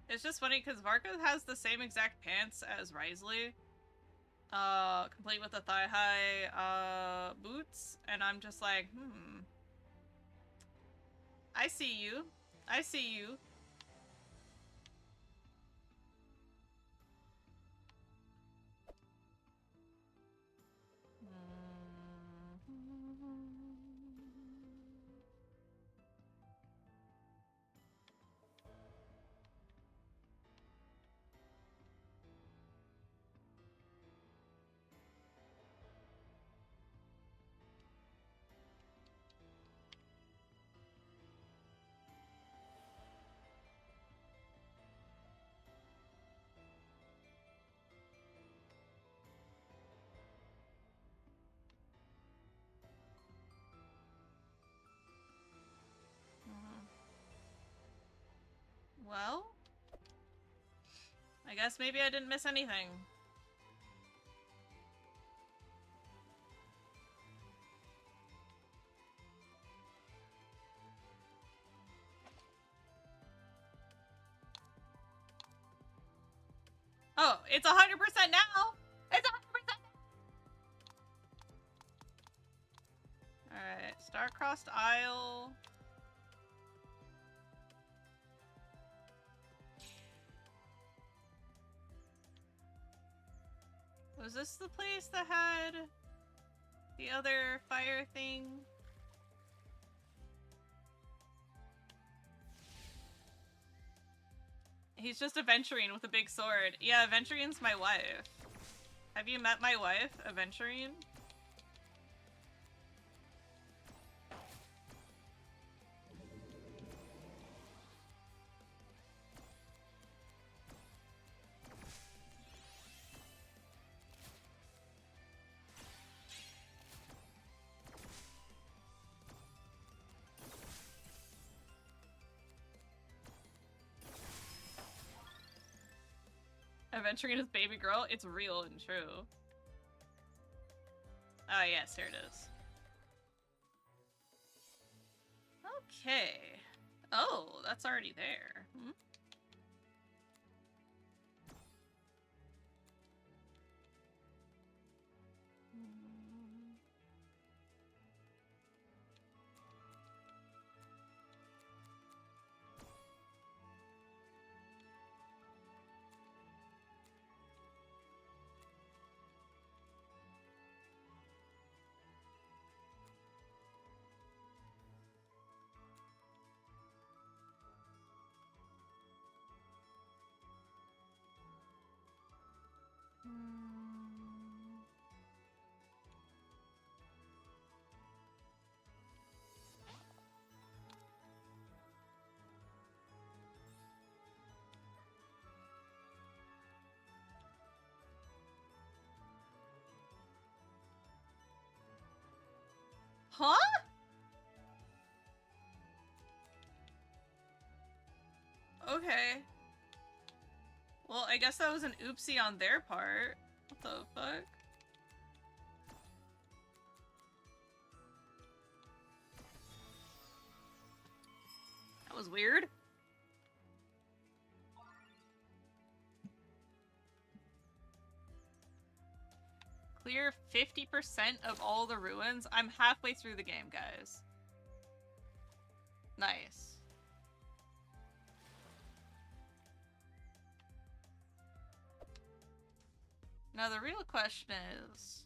It's just funny because Varka has the same exact pants as Risley. Complete with the thigh-high, boots. And I'm just like, I see you. I see you. Well, I guess maybe I didn't miss anything. Oh, it's 100% now! It's 100%! Alright, star-crossed isle. Was this the place that had the other fire thing? He's just Aventurine with a big sword. Yeah, Aventurine's my wife. Have you met my wife, Aventurine? Aventurine is baby girl. It's real and true. Ah, yes, here it is. Okay. Oh, that's already there. Hmm? Huh? Okay. Well, I guess that was an oopsie on their part. What the fuck? That was weird. Clear 50% of all the ruins. I'm halfway through the game, guys. Nice. Now the real question is...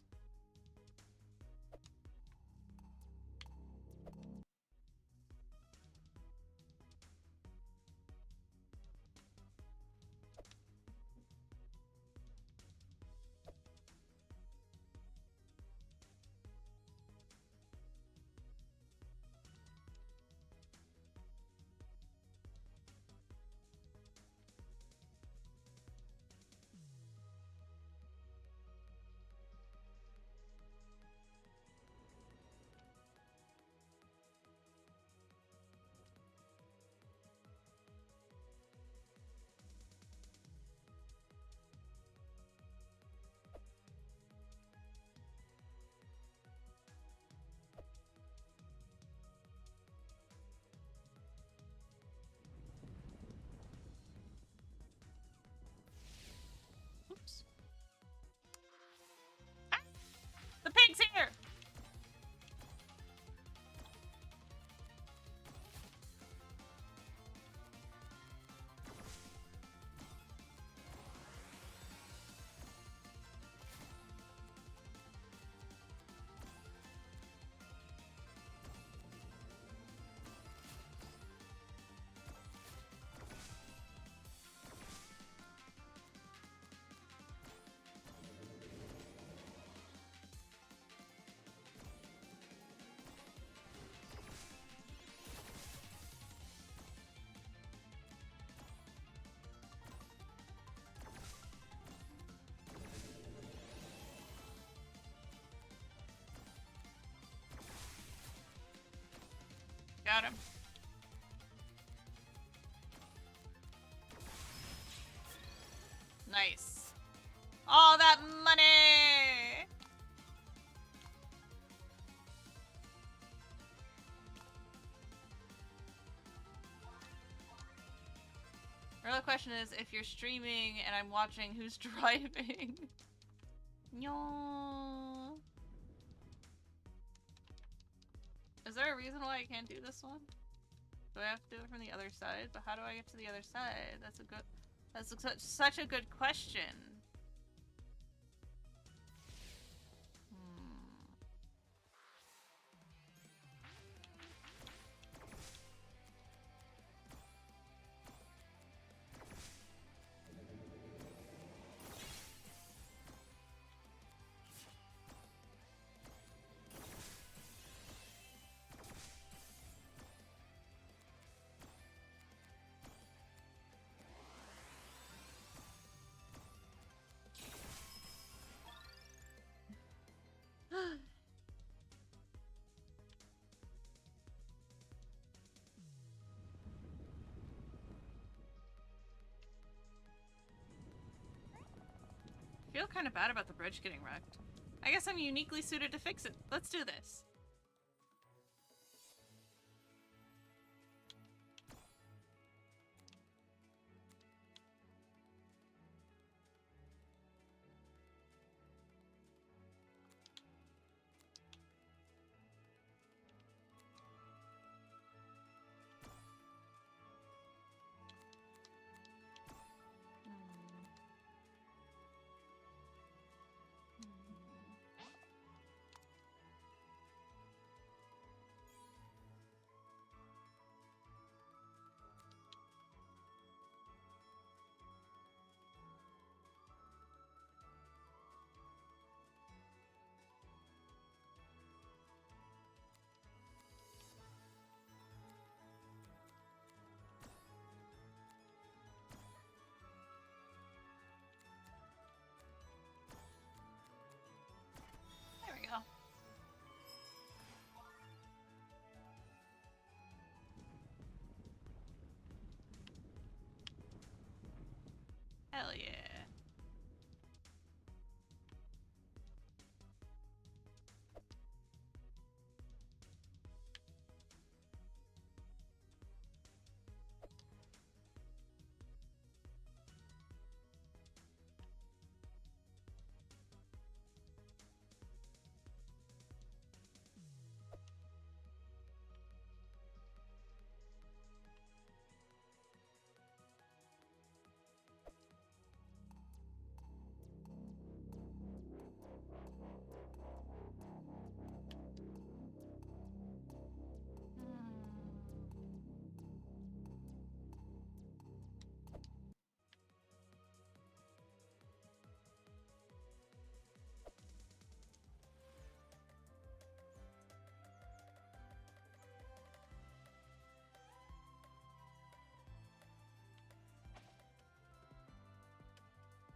Got him. Nice. All that money! Real question is, if you're streaming and I'm watching, who's driving? No. Is there a reason why I can't do this one? Do I have to do it from the other side? But how do I get to the other side? That's such a good question. I feel kind of bad about the bridge getting wrecked. I guess I'm uniquely suited to fix it. Let's do this. There we go. Hell yeah.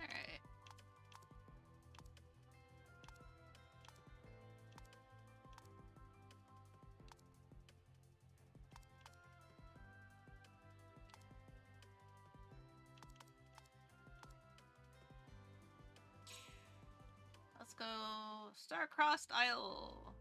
Alright. Let's go Star-Crossed Isle.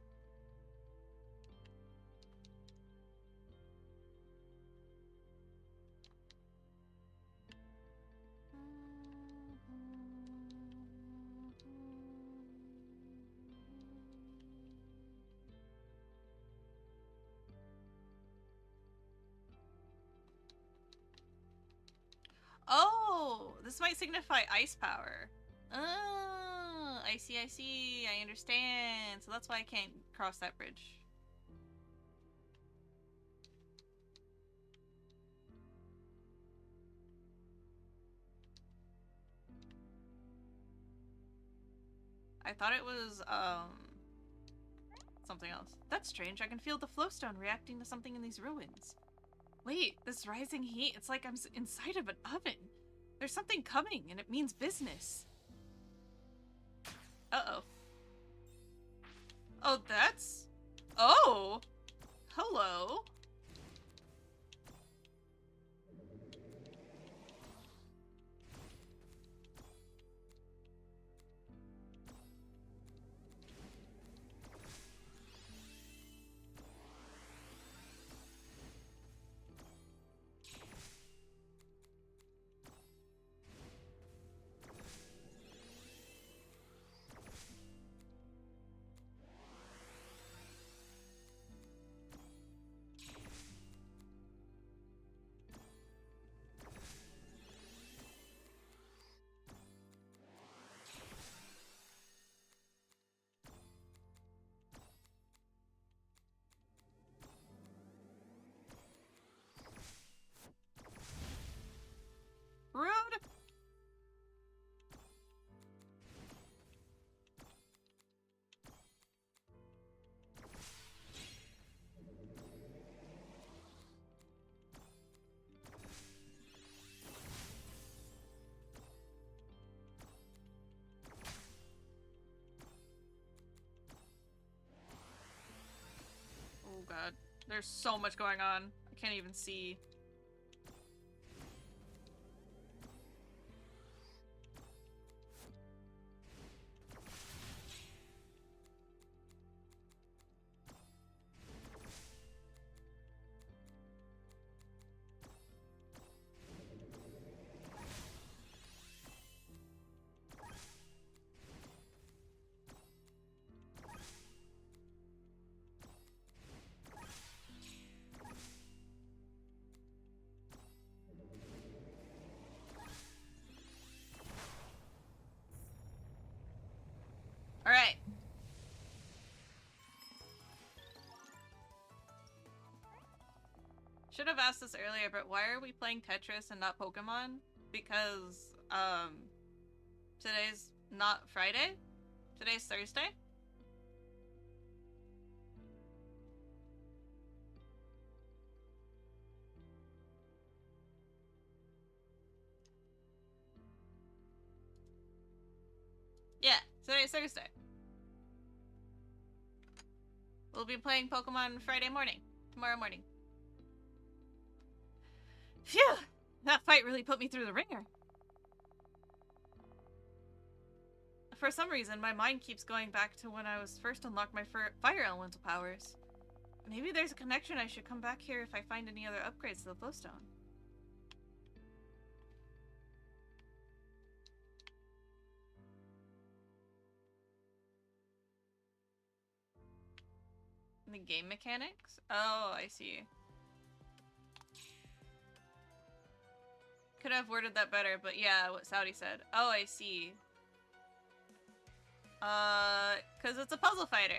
Oh, this might signify ice power. Oh, I see, I understand. So that's why I can't cross that bridge. I thought it was, something else. That's strange. I can feel the Flowstone reacting to something in these ruins. Wait, this rising heat, it's like I'm inside of an oven. There's something coming, and it means business. Uh-oh. Oh, that's... Oh! Hello. god. There's so much going on. I can't even see. Alright. Should have asked this earlier, but why are we playing Tetris and not Pokemon? Because, today's not Friday? Today's Thursday? Yeah, today's Thursday. We'll be playing Pokemon Friday morning. Tomorrow morning. Phew! That fight really put me through the ringer. For some reason, my mind keeps going back to when I was first unlocked my fire elemental powers. Maybe there's a connection. I should come back here if I find any other upgrades to the Flowstone. The game mechanics? Oh, I see. Could have worded that better, but yeah, what Saudi said. Oh, I see. 'Cause it's a puzzle fighter.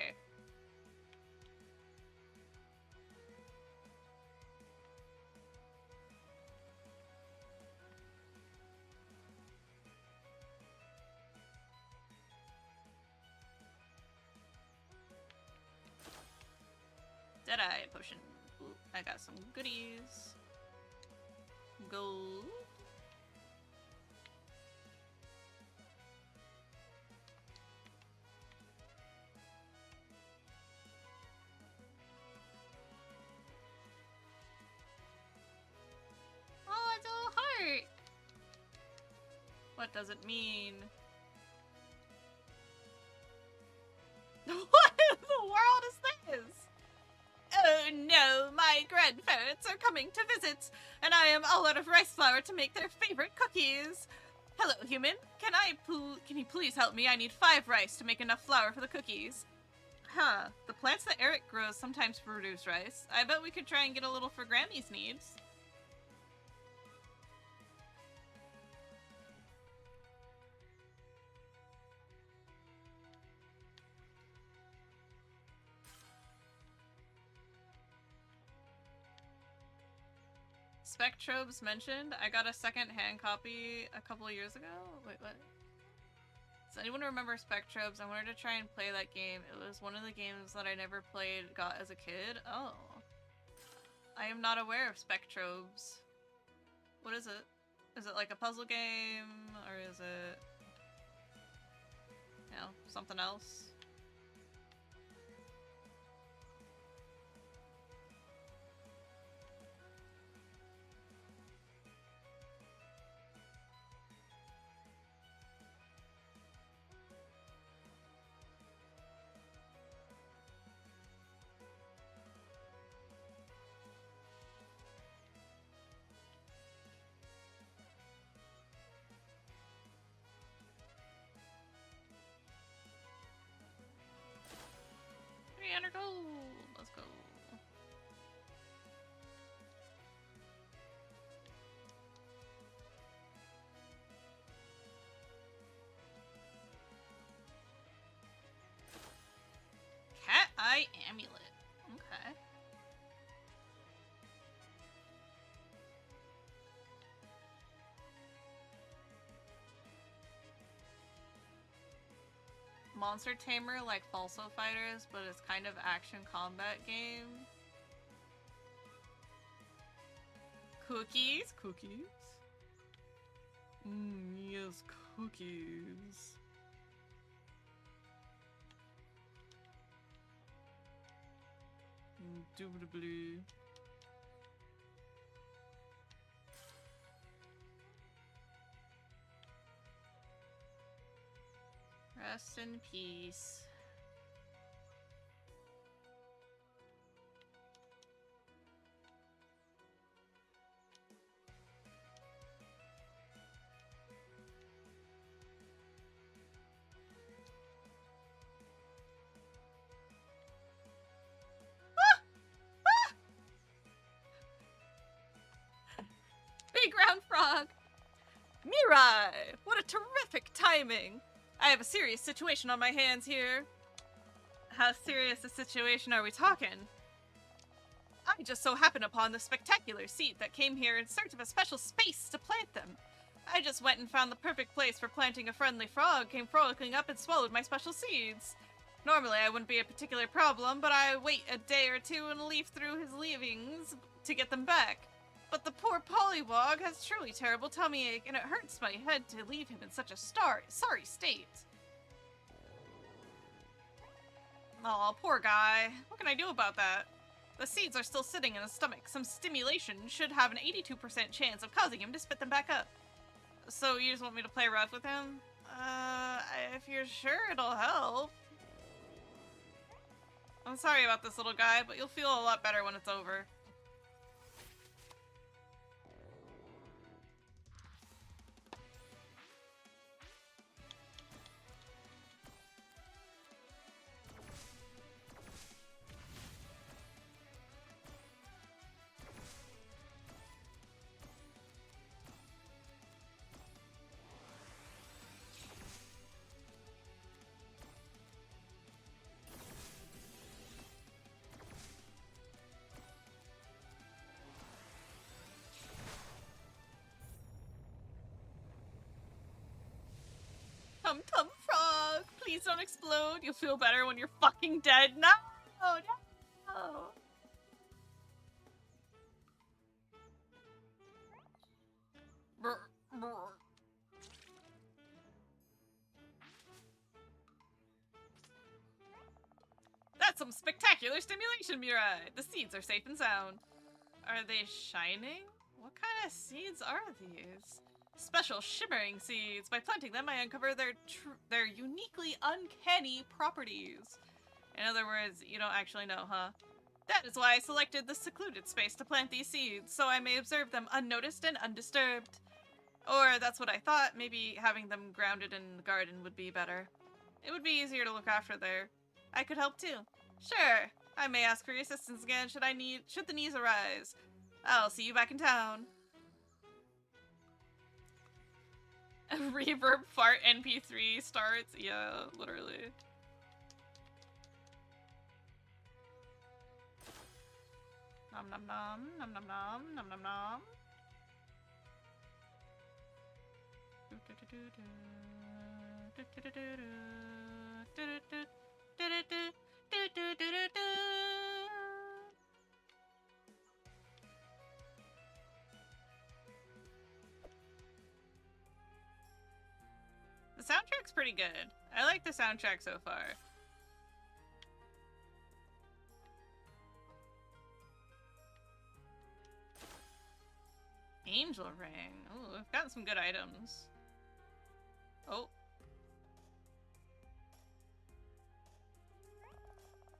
Deadeye potion. Ooh, I got some goodies. Gold. Oh, it's a heart! What does it mean? What in the world is this? Oh no, my grandparents are coming to visit, and I am all out of rice flour to make their favorite cookies. Hello, human. Can you please help me? I need 5 rice to make enough flour for the cookies. Huh. The plants that Eric grows sometimes produce rice. I bet we could try and get a little for Grammy's needs. Spectrobes mentioned. I got a second-hand copy a couple of years ago. Wait, what? Does anyone remember Spectrobes? I wanted to try and play that game. It was one of the games that I never got as a kid. Oh. I am not aware of Spectrobes. What is it? Is it like a puzzle game? Or is it... you know, something else? Gold. Let's go. Cat Eye Amulet. Okay. Monster Tamer like Falso Fighters, but it's kind of action combat game. Cookies? Cookies? Yes, cookies. Indubitably. Rest in peace. Big round frog! Mirai! What a terrific timing! I have a serious situation on my hands here. How serious a situation are we talking? I just so happened upon the spectacular seed that came here in search of a special space to plant them. I just went and found the perfect place for planting a friendly frog came frolicking up and swallowed my special seeds. Normally I wouldn't be a particular problem, but I wait a day or two and leaf through his leavings to get them back. But the poor pollywog has truly terrible tummy ache, and it hurts my head to leave him in such a sorry state. Aw, poor guy. What can I do about that? The seeds are still sitting in his stomach. Some stimulation should have an 82% chance of causing him to spit them back up. So you just want me to play rough with him? If you're sure it'll help. I'm sorry about this little guy, but you'll feel a lot better when it's over. Tum frog, please don't explode. You'll feel better when you're fucking dead. No, no. Brr, brr. That's some spectacular stimulation, Mirai. The seeds are safe and sound. Are they shining? What kind of seeds are these? Special shimmering seeds. By planting them, I uncover their uniquely uncanny properties. In other words, you don't actually know, huh? That is why I selected the secluded space to plant these seeds, so I may observe them unnoticed and undisturbed. Or that's what I thought. Maybe having them grounded in the garden would be better. It would be easier to look after there. I could help too. Sure. I may ask for your assistance again should the needs arise. I'll see you back in town. A reverb fart NP3 starts. Yeah, literally. Nom nom nom, nom nom nom, nom nom nom. The soundtrack's pretty good. I like the soundtrack so far. Angel ring. Oh, we've gotten some good items. Oh.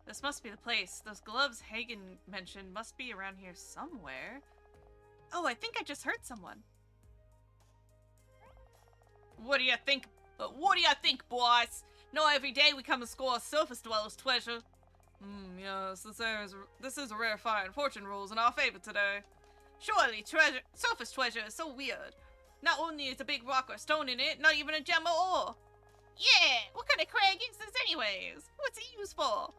This must be the place. Those gloves Hagen mentioned must be around here somewhere. Oh, I think I just heard someone. What do you think? What do you think, boys? Not every day we come and score a surface dweller's treasure. Yes, this is a rare find. Fortune rules in our favor today. Surely, surface treasure is so weird. Not only is a big rock or stone in it, not even a gem or ore. Yeah, what kind of crag is this anyways? What's it used for?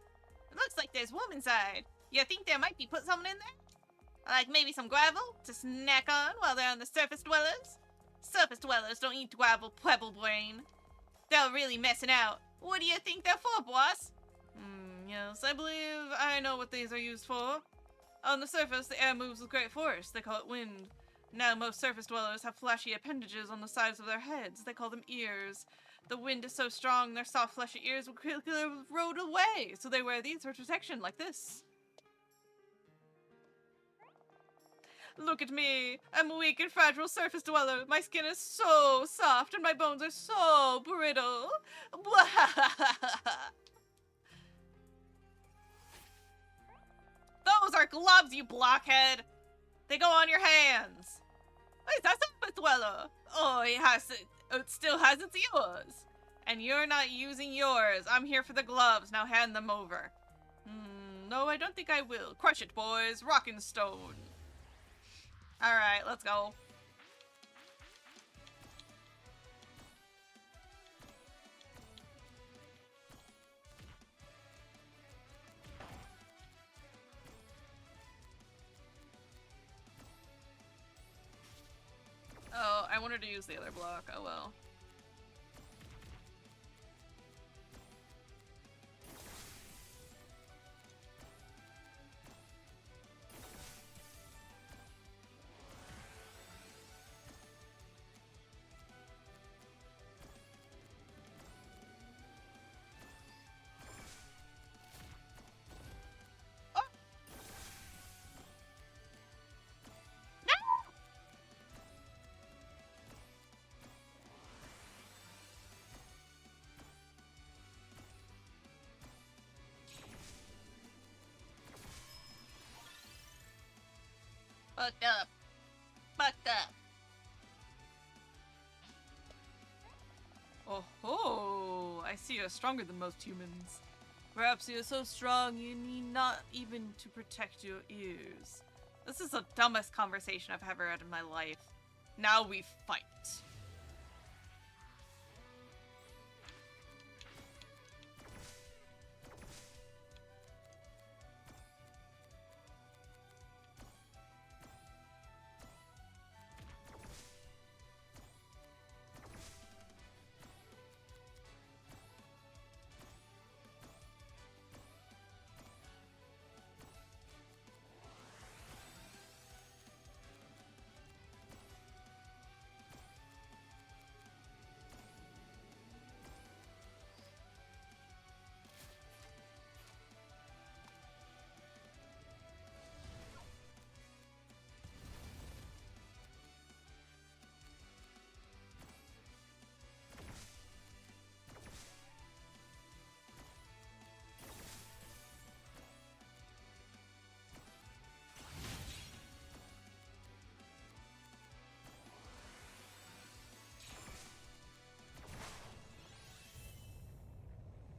It looks like there's room inside. You think there might be put something in there? Like maybe some gravel to snack on while they're on the surface dwellers? Surface dwellers don't eat gravel, pebble brain. They're really messing out. What do you think they're for, boss? Yes, I believe I know what these are used for. On the surface, the air moves with great force. They call it wind. Now, most surface dwellers have flashy appendages on the sides of their heads. They call them ears. The wind is so strong, their soft, fleshy ears will quickly erode away, so they wear these for protection, like this. Look at me. I'm a weak and fragile surface dweller. My skin is so soft and my bones are so brittle. Those are gloves, you blockhead. They go on your hands. Wait, that's a dweller. Oh, it still has its yours. And you're not using yours. I'm here for the gloves. Now hand them over. No, I don't think I will. Crush it, boys. Rockin' stone. Alright, let's go. Oh, I wanted to use the other block. Oh well. Fucked up. Fucked up. Oh ho! I see you're stronger than most humans. Perhaps you're so strong you need not even to protect your ears. This is the dumbest conversation I've ever had in my life. Now we fight.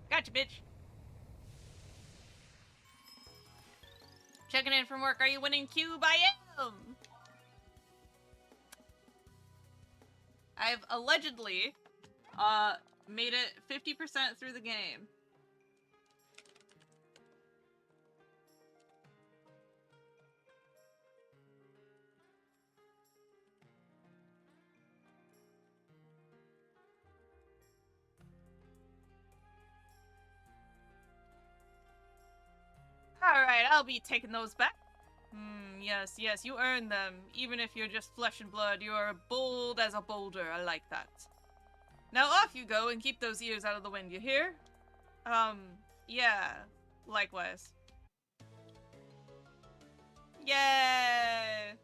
Gotcha, bitch. Checking in from work. Are you winning cube? I am. I've allegedly, made it 50% through the game. Alright, I'll be taking those back. Yes, you earned them. Even if you're just flesh and blood, you are bold as a boulder. I like that. Now off you go and keep those ears out of the wind, you hear? Yeah. Likewise. Yay!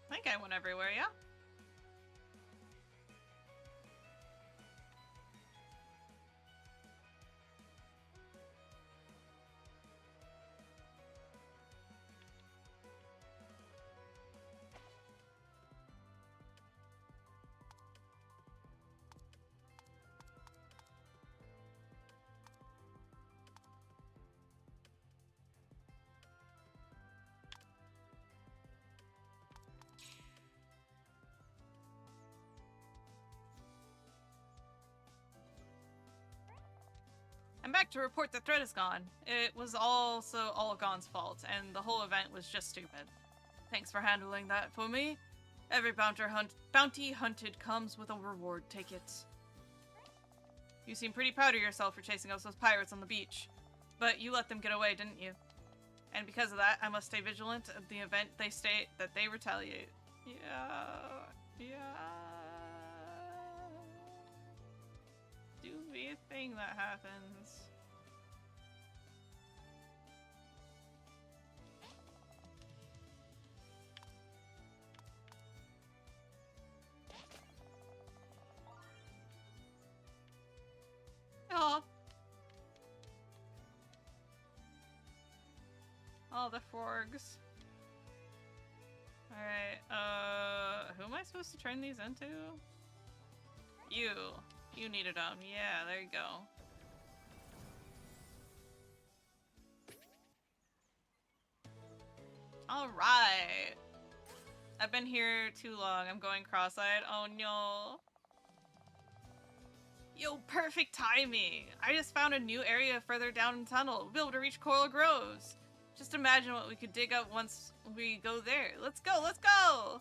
I think I went everywhere, yeah? I'm back to report the thread is gone. It was also Olagon's fault, and the whole event was just stupid. Thanks for handling that for me. Every bounty hunted comes with a reward. Take it. You seem pretty proud of yourself for chasing us those pirates on the beach. But you let them get away, didn't you? And because of that, I must stay vigilant of the event that they retaliate. Yeah. Do be a thing that happens. Oh. All the forgs. Alright, who am I supposed to turn these into? You. You needed them. Yeah, there you go. Alright. I've been here too long. I'm going cross-eyed. Oh no. Yo, perfect timing! I just found a new area further down the tunnel. We'll be able to reach Coral Groves. Just imagine what we could dig up once we go there. Let's go, let's go!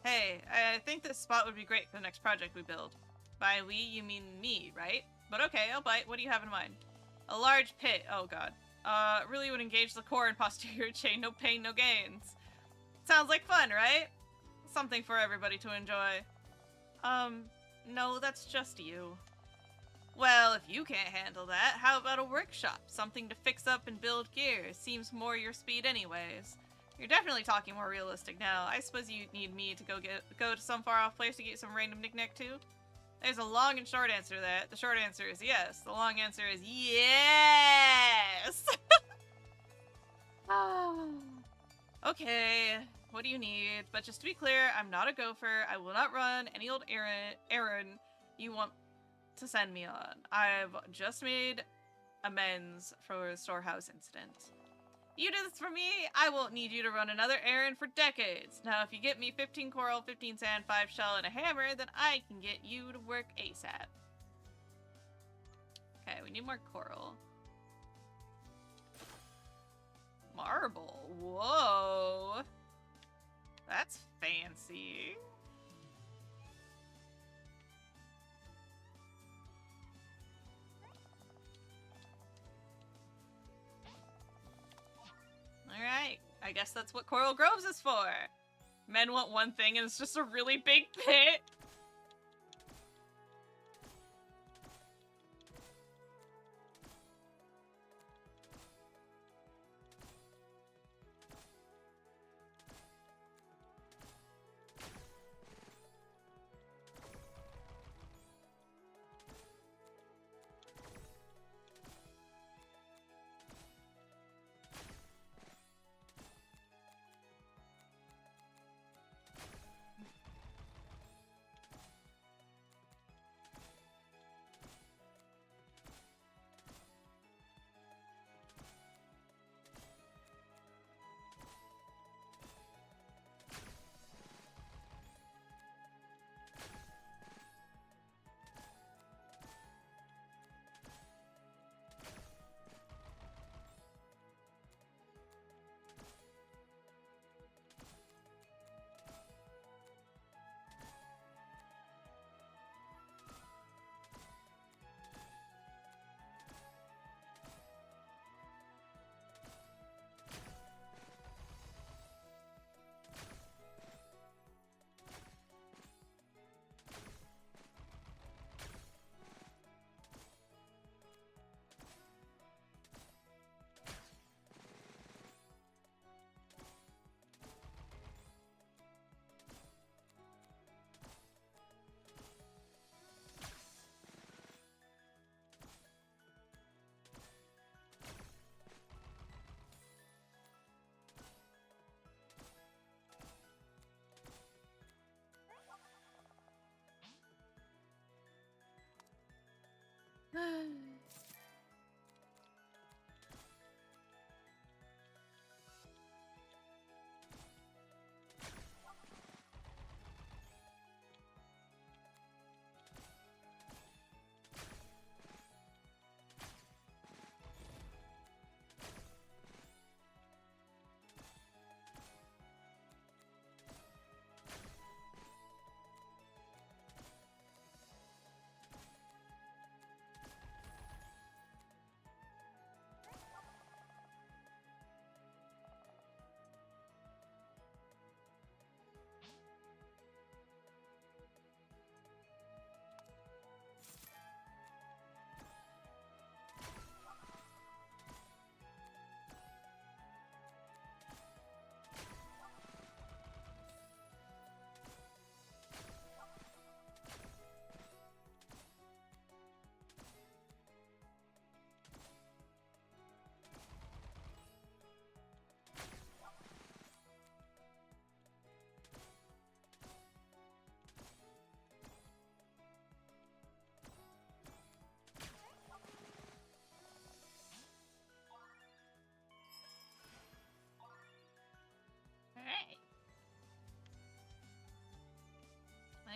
Hey, I think this spot would be great for the next project we build. By we, you mean me, right? But okay, I'll bite. What do you have in mind? A large pit. Oh god. Really would engage the core and posterior chain. No pain, no gains. Sounds like fun, right? Something for everybody to enjoy. No, that's just you. Well, if you can't handle that, how about a workshop? Something to fix up and build gear. Seems more your speed anyways. You're definitely talking more realistic now. I suppose you need me to go to some far off place to get some random knick-knack too? There's a long and short answer to that. The short answer is yes. The long answer is yes! Okay, what do you need? But just to be clear, I'm not a gopher. I will not run any old errand you want to send me on. I've just made amends for the storehouse incident. You do this for me, I won't need you to run another errand for decades. Now, if you get me 15 coral, 15 sand, 5 shell, and a hammer, then I can get you to work ASAP. Okay, we need more coral. Marble. Whoa. That's fancy. Alright, I guess that's what Coral Groves is for. Men want one thing and it's just a really big pit.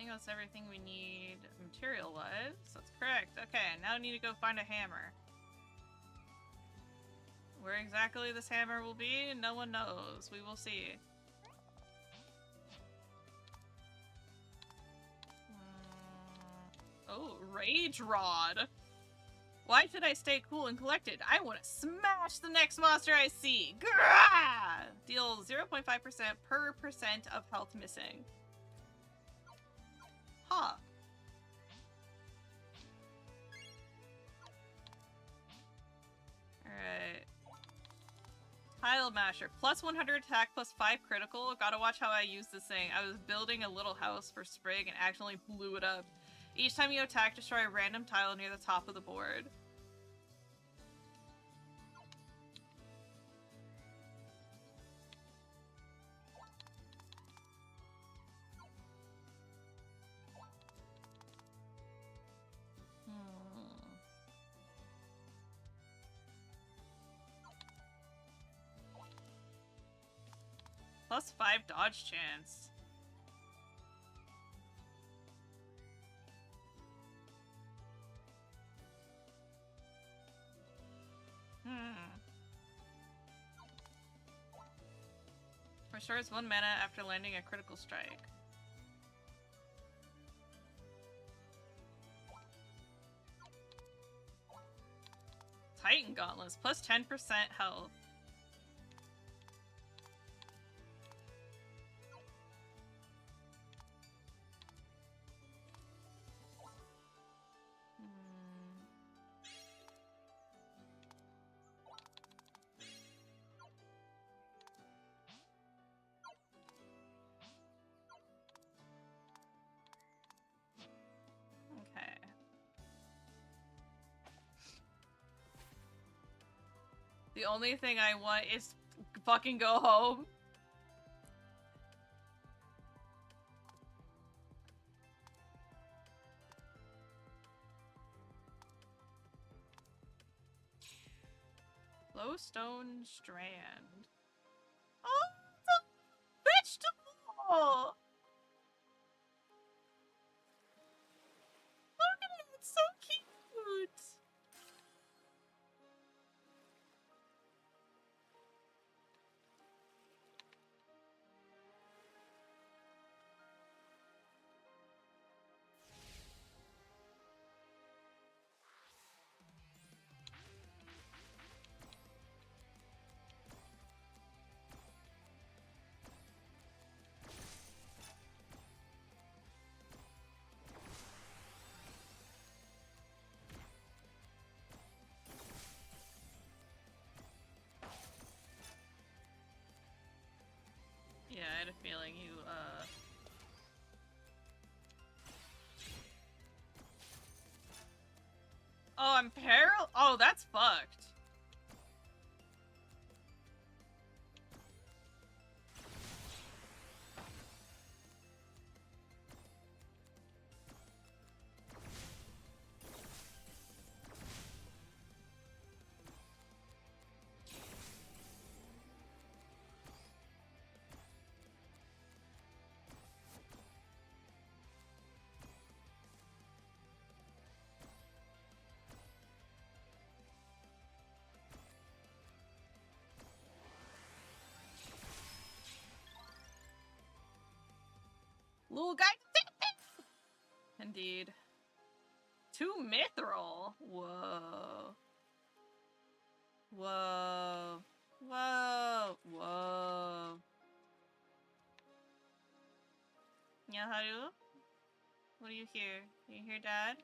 think that's everything we need material-wise. That's correct. Okay, now I need to go find a hammer. Where exactly this hammer will be, no one knows. We will see. Oh, Rage Rod. Why should I stay cool and collected? I want to smash the next monster I see. Grah! Deals 0.5% per percent of health missing. Huh. Alright. Tile Masher. Plus 100 attack, plus 5 critical. Gotta watch how I use this thing. I was building a little house for Sprig and accidentally blew it up. Each time you attack, destroy a random tile near the top of the board. Plus 5 dodge chance. Restores 1 mana after landing a critical strike. Titan Gauntlets, plus 10% health. The only thing I want is to fucking go home. Flowstone Strand. Oh, the vegetable! Look at it, it's so cute! Yeah, I had a feeling you, Oh, I'm Oh, that's fucked. Little guy. Indeed. 2 mithril. Whoa. Whoa. Whoa. Whoa. Yaharu? What do you hear? You hear Dad?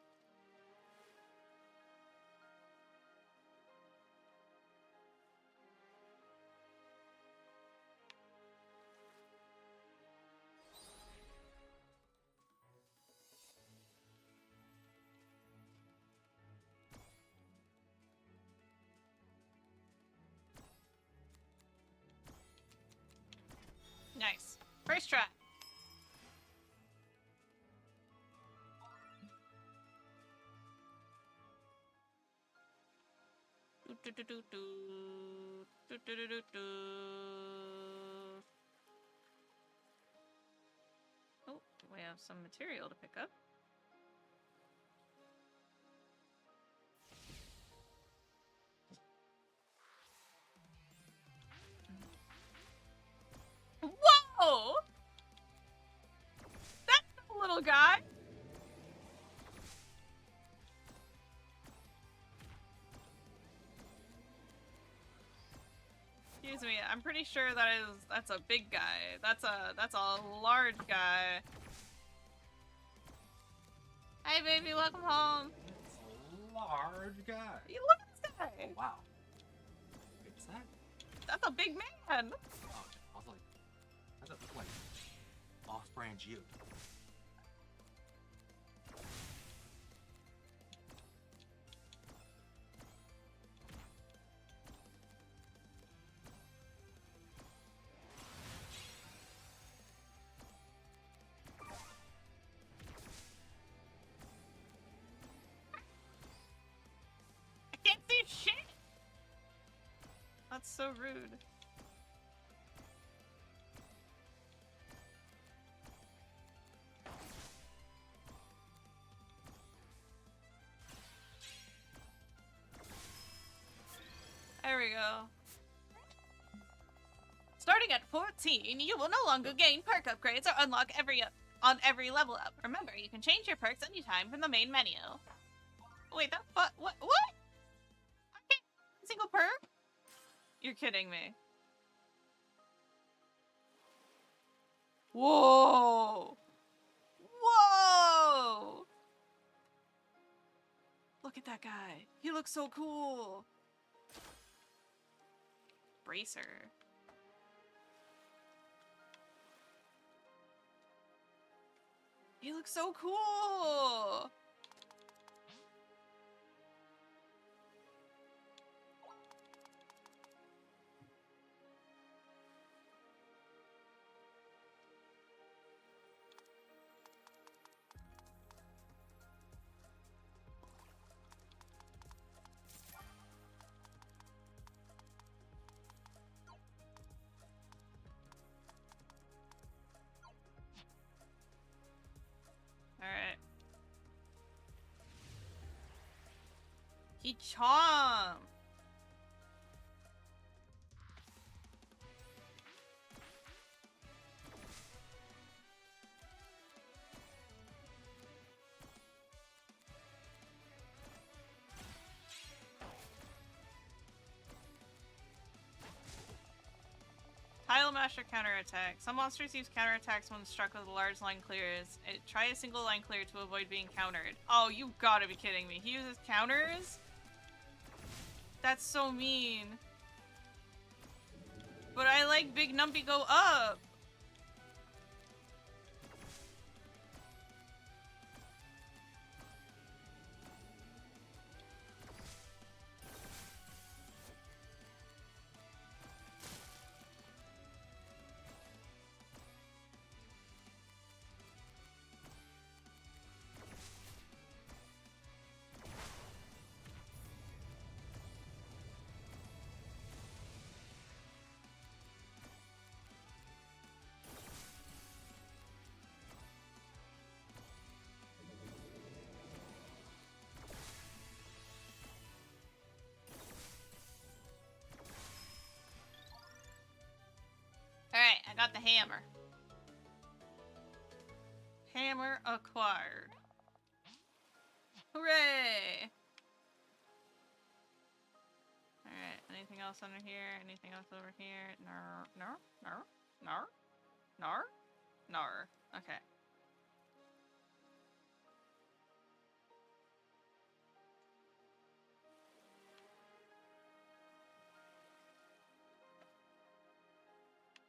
Nice. First try. Oh, wait, have some material to pick up. Whoa! That's a little guy! Excuse me, I'm pretty sure that's a big guy. That's a large guy. Hey baby, welcome home. It's a large guy. You look at this guy. Oh, wow. What's that? That's a big man. Oh, I was like, that doesn't look like off-brand you. I can't see shit. That's so rude. There we go. Starting at 14, you will no longer gain perk upgrades or unlock on every level up. Remember, you can change your perks anytime from the main menu. Wait, what? I can't single perk? You're kidding me. Whoa! Whoa! Look at that guy. He looks so cool. Bracer. He looks so cool. Alright. He chomp. Tile Master counterattack. Some monsters use counterattacks when struck with large line clears. Try a single line clear to avoid being countered. Oh, you gotta be kidding me. He uses counters? That's so mean. But I like Big Numpy go up. Alright, I got the hammer. Hammer acquired. Hooray! Alright, anything else under here? Anything else over here? Nar. Okay.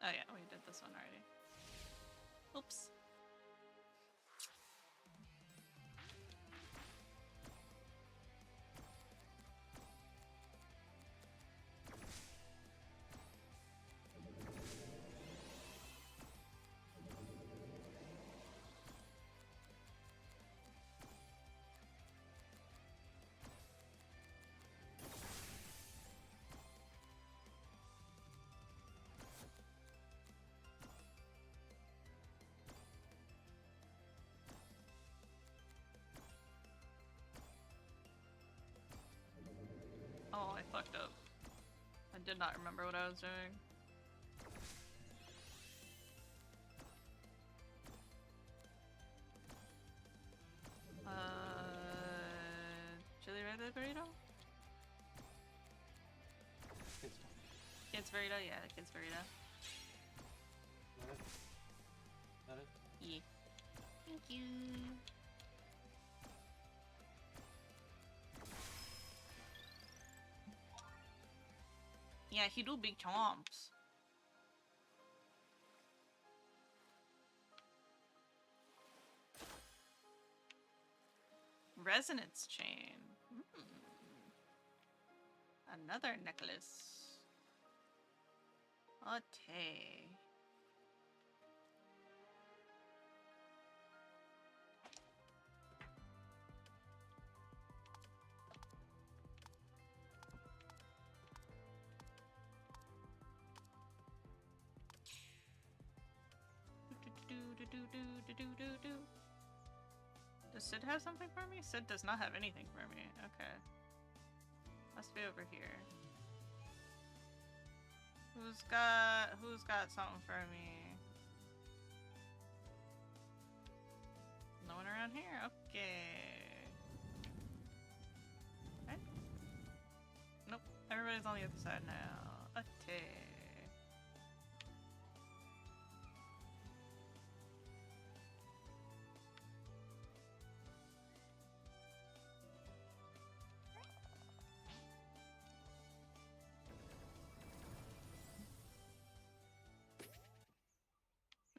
Oh yeah, we did this one already. Oops. I fucked up. I did not remember what I was doing. Chili red burrito? Kids stuff. Kids burrito? Yeah, the kids burrito. That it? Yeah. Thank you. Yeah, he do big chomps. Resonance chain. Another necklace. Okay. Does Sid have something for me? Sid does not have anything for me. Okay. Must be over here. Who's got something for me? No one around here? Okay. Okay. Nope. Everybody's on the other side now. Okay.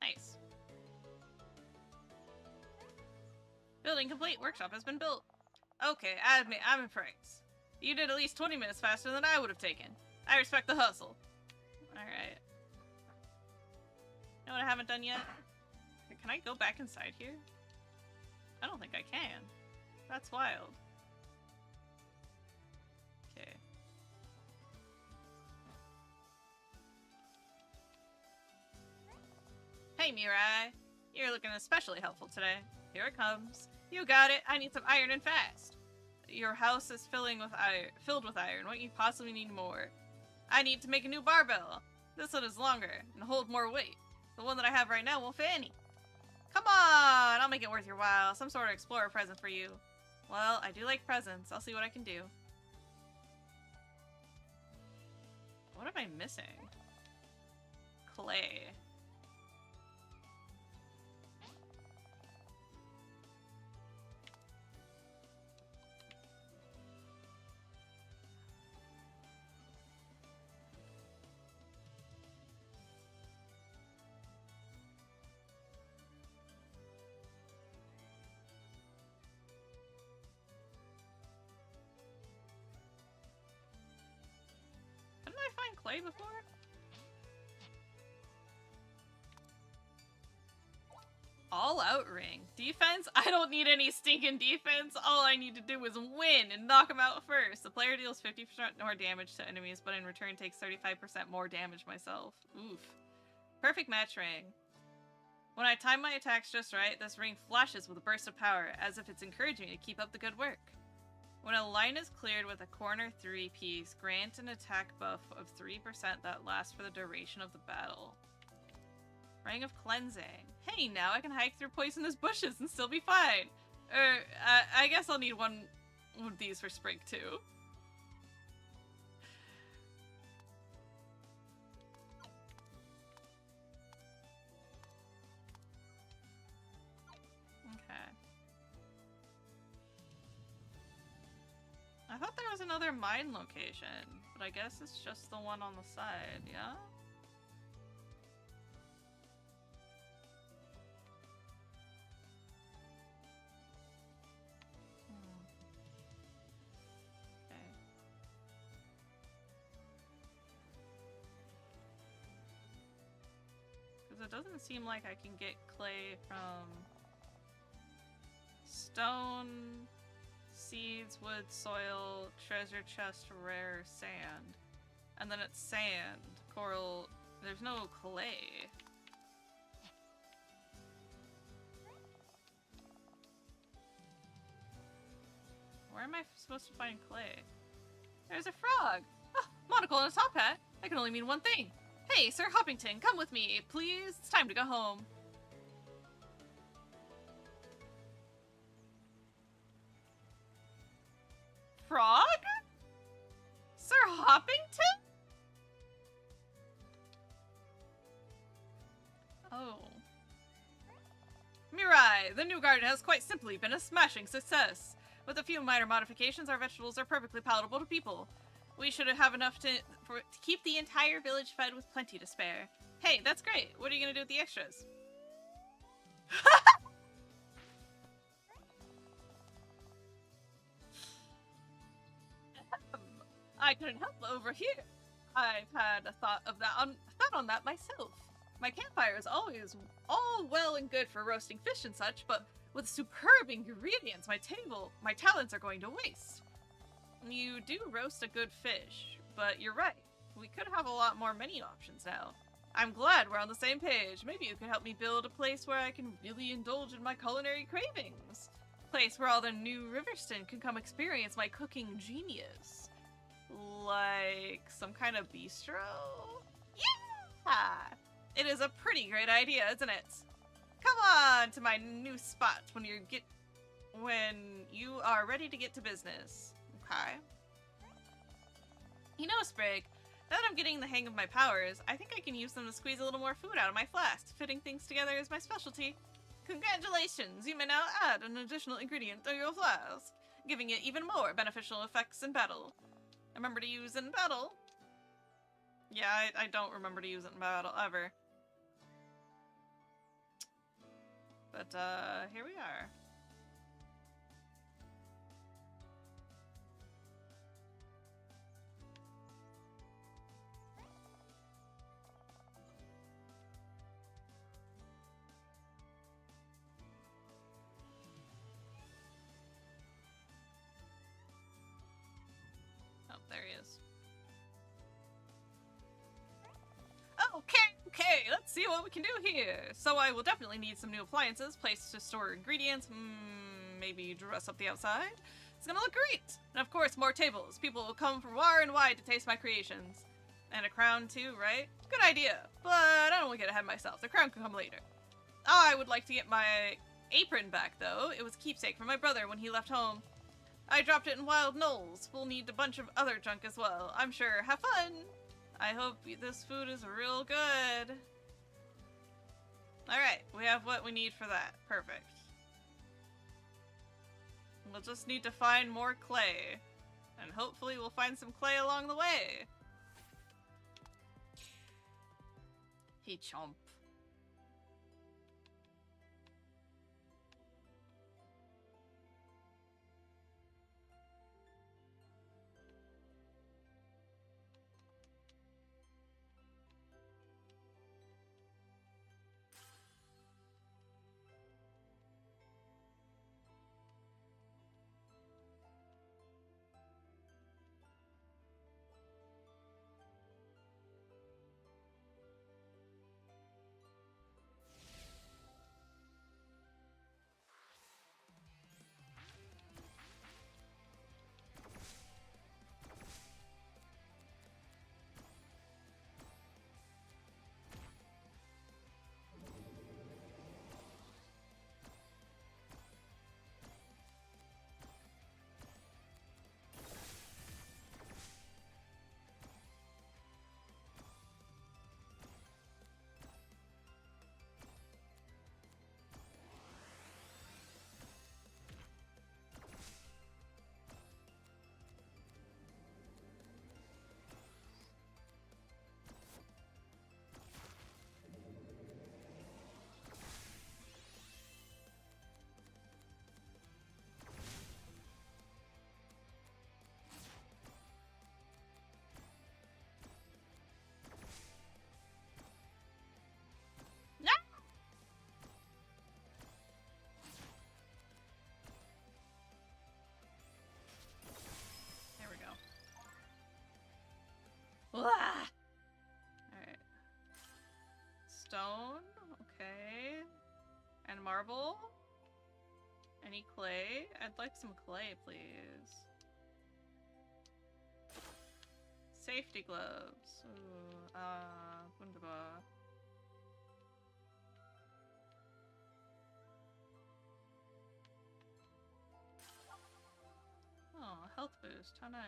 Nice. Building complete. Workshop has been built. Okay, I admit, I'm impressed. You did at least 20 minutes faster than I would have taken. I respect the hustle. Alright. You know what I haven't done yet? Can I go back inside here? I don't think I can. That's wild. Okay. Hey, Mirai. You're looking especially helpful today. Here it comes. You got it. I need some iron and fast. Your house is filled with iron. What you possibly need more? I need to make a new barbell. This one is longer and hold more weight. The one that I have right now won't fit any. Come on! I'll make it worth your while. Some sort of explorer present for you. Well, I do like presents. I'll see what I can do. What am I missing? Clay. Didn't I find clay before? All out ring. Defense? I don't need any stinking defense. All I need to do is win and knock them out first. The player deals 50% more damage to enemies, but in return takes 35% more damage myself. Oof. Perfect match ring. When I time my attacks just right, this ring flashes with a burst of power, as if it's encouraging me to keep up the good work. When a line is cleared with a corner 3 piece, grant an attack buff of 3% that lasts for the duration of the battle. Ring of Cleansing. Hey, now I can hike through poisonous bushes and still be fine. I guess I'll need one of these for Sprig too. Okay. I thought there was another mine location, but I guess it's just the one on the side, yeah? Okay. Because it doesn't seem like I can get clay from stone, seeds, wood, soil, treasure chest, rare, sand. And then it's sand, coral. There's no clay. Where am I supposed to find clay? There's a frog. Oh, monocle and a top hat. That can only mean one thing. Hey, Sir Hoppington, come with me, please. It's time to go home. Frog? Sir Hoppington? Oh. Mirai, the new garden has quite simply been a smashing success. With a few minor modifications, our vegetables are perfectly palatable to people. We should have enough to keep the entire village fed with plenty to spare. Hey, that's great. What are you gonna do with the extras? I couldn't help but overhear. I've had a thought on that myself. My campfire is always all well and good for roasting fish and such, but with superb ingredients, my talents are going to waste. You do roast a good fish, but you're right. We could have a lot more menu options now. I'm glad we're on the same page. Maybe you could help me build a place where I can really indulge in my culinary cravings. Place where all the new Riverston can come experience my cooking genius. Like some kind of bistro? Yeah! It is a pretty great idea, isn't it? Come on to my new spot when you are ready to get to business. Okay. You know, Sprig, now that I'm getting the hang of my powers, I think I can use them to squeeze a little more food out of my flask. Fitting things together is my specialty. Congratulations! You may now add an additional ingredient to your flask, giving it even more beneficial effects in battle. Remember to use it in battle. Yeah, I don't remember to use it in battle ever. But, here we are. Oh, there he is. Okay, let's see what we can do here. So I will definitely need some new appliances, place to store ingredients, maybe dress up the outside. It's gonna look great! And of course, more tables. People will come from far and wide to taste my creations. And a crown too, right? Good idea, but I don't want to get ahead of myself. The crown can come later. I would like to get my apron back, though. It was a keepsake from my brother when he left home. I dropped it in Wild Knolls. We'll need a bunch of other junk as well. I'm sure. Have fun! I hope this food is real good. Alright, we have what we need for that. Perfect. We'll just need to find more clay. And hopefully we'll find some clay along the way. He chomp. Alright. Stone, okay. And marble. Any clay? I'd like some clay, please. safety gloves. Ooh, wunderbar. Oh, health boost. How nice.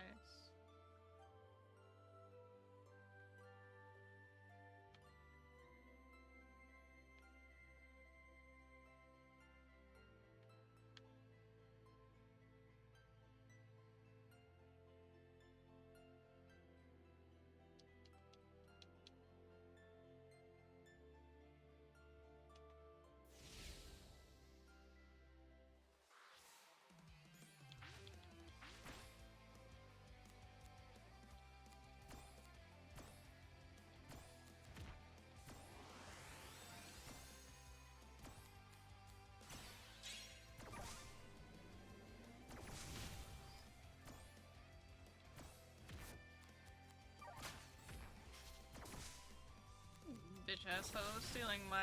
Bitch asshole stealing my...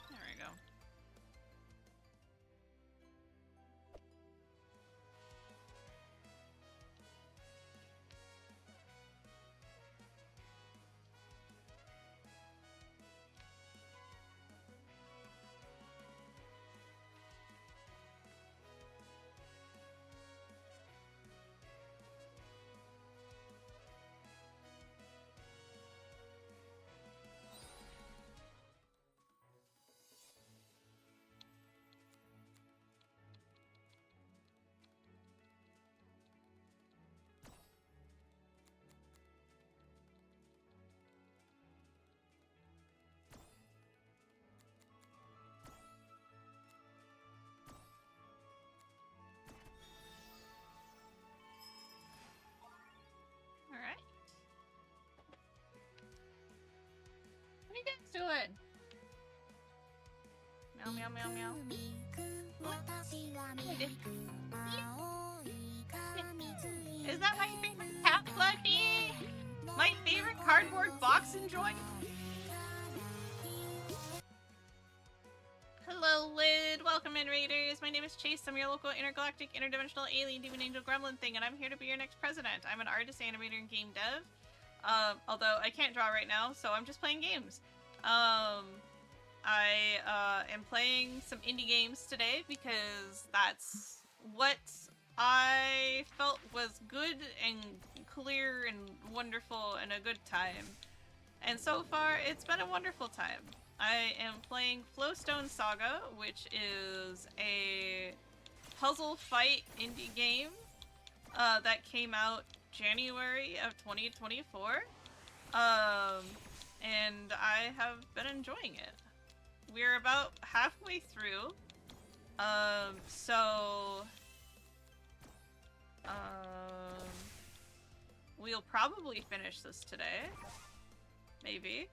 There we go. Alright. What are you guys doing? Meow, meow, meow, meow. Is that my favorite cat, Fluffy? My favorite cardboard box enjoying? Hello, Lid. Welcome in, Raiders. My name is Chase. I'm your local intergalactic, interdimensional alien demon angel gremlin thing, and I'm here to be your next president. I'm an artist, animator, and game dev. Although I can't draw right now, so I'm just playing games. I am playing some indie games today because that's what I felt was good and clear and wonderful and a good time. And so far, it's been a wonderful time. I am playing Flowstone Saga, which is a puzzle fight indie game that came out January of 2024. And I have been enjoying it. We're about halfway through. We'll probably finish this today. Maybe.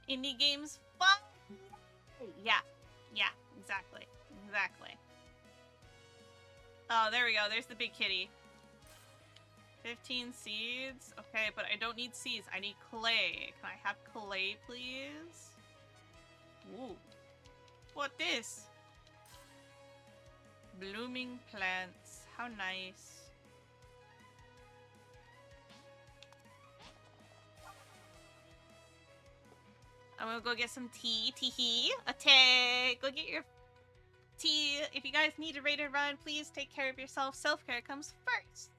Indie games fun! Yeah, exactly. Oh, there we go. There's the big kitty. 15 seeds. Okay, but I don't need seeds. I need clay. Can I have clay, please? Ooh. What this? Blooming plants. How nice. I'm gonna go get some tea. Tee-hee. A tea. Go get your tea. If you guys need a rated run, please take care of yourself. Self-care comes first.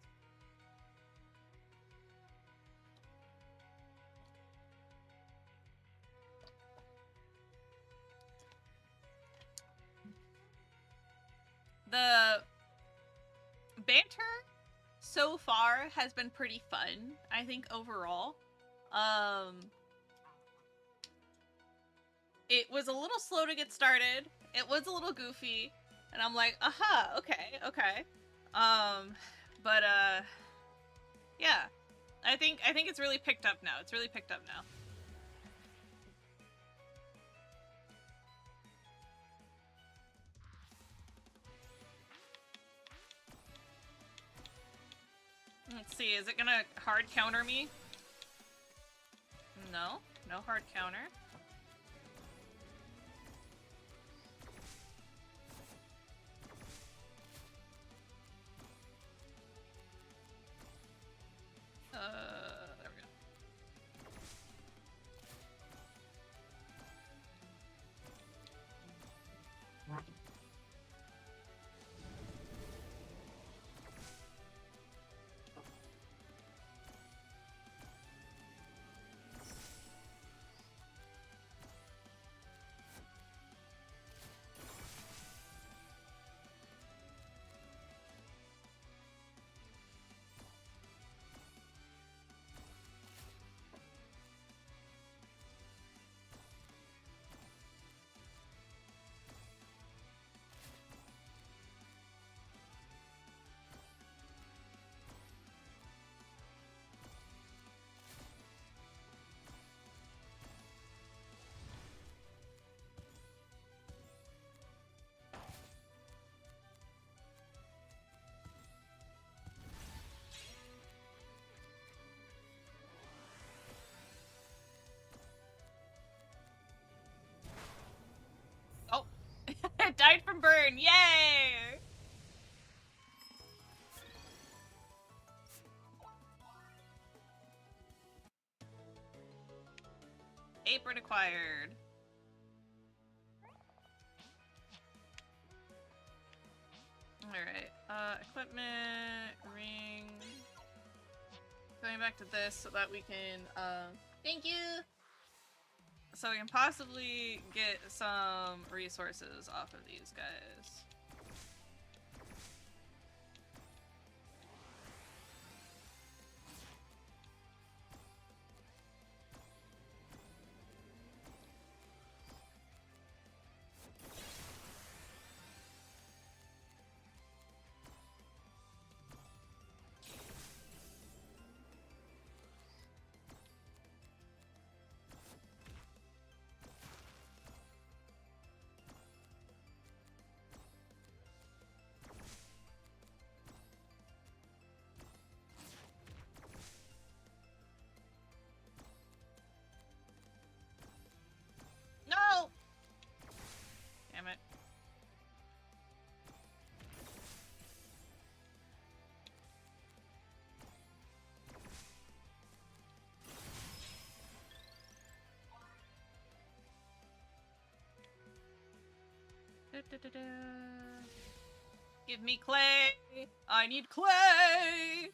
The banter so far has been pretty fun, I think, overall. it was a little slow to get started. It was a little goofy, and I'm like, aha, okay. But yeah, I think it's really picked up now. It's really picked up now. Let's see, is it gonna hard counter me? No, no hard counter. There we go. Oh, it died from burn. Yay! Apron acquired. Alright, equipment, ring. Going back to this so that we can, thank you! So we can possibly get some resources off of these guys. No! Damn it. Da-da-da-da. Give me clay! I need clay!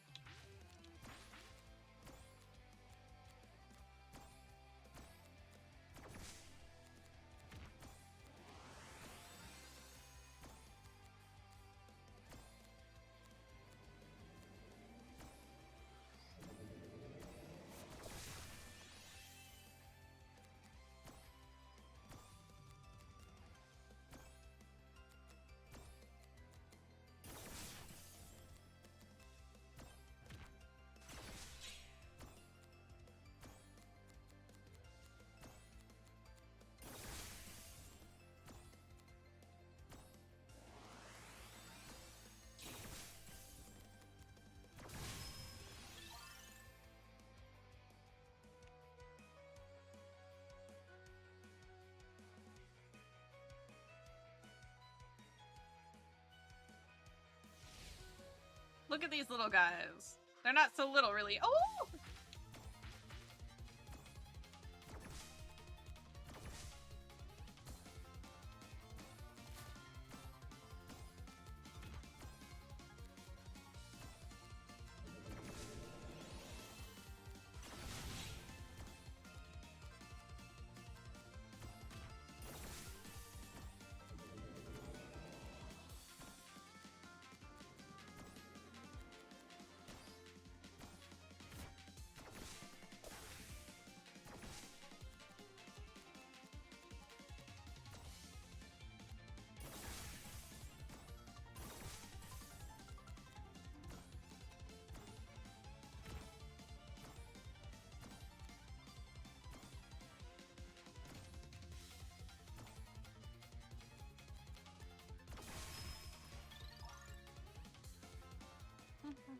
Look at these little guys. They're not so little, really. Oh!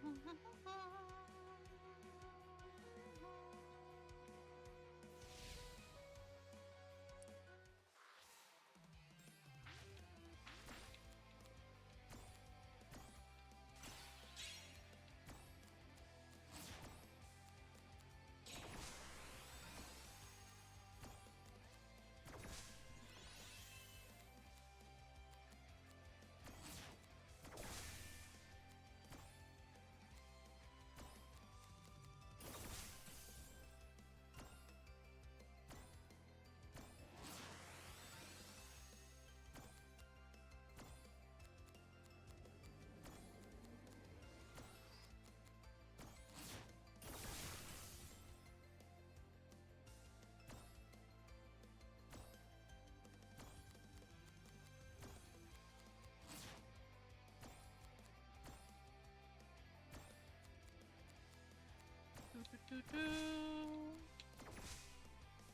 There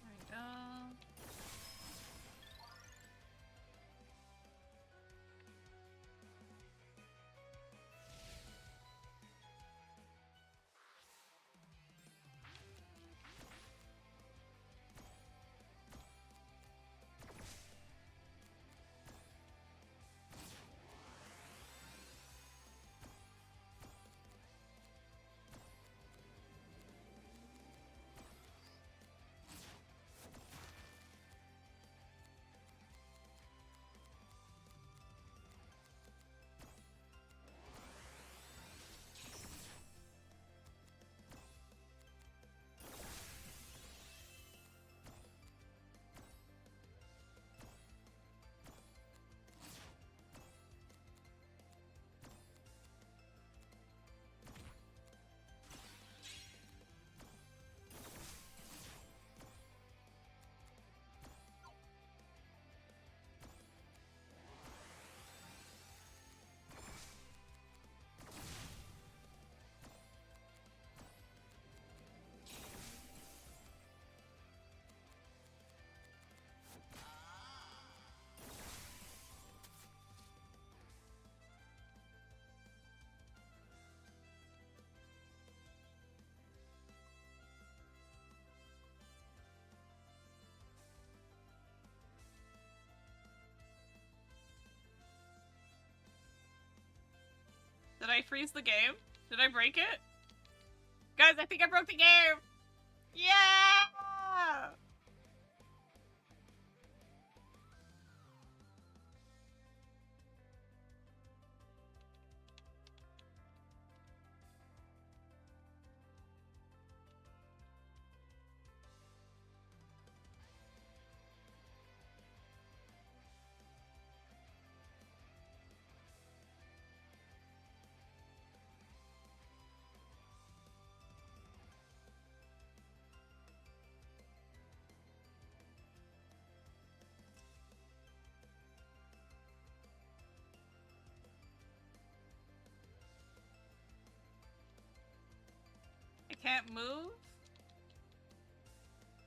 we go. Did I freeze the game? Did I break it? Guys, I think I broke the game! Yeah! I can't move.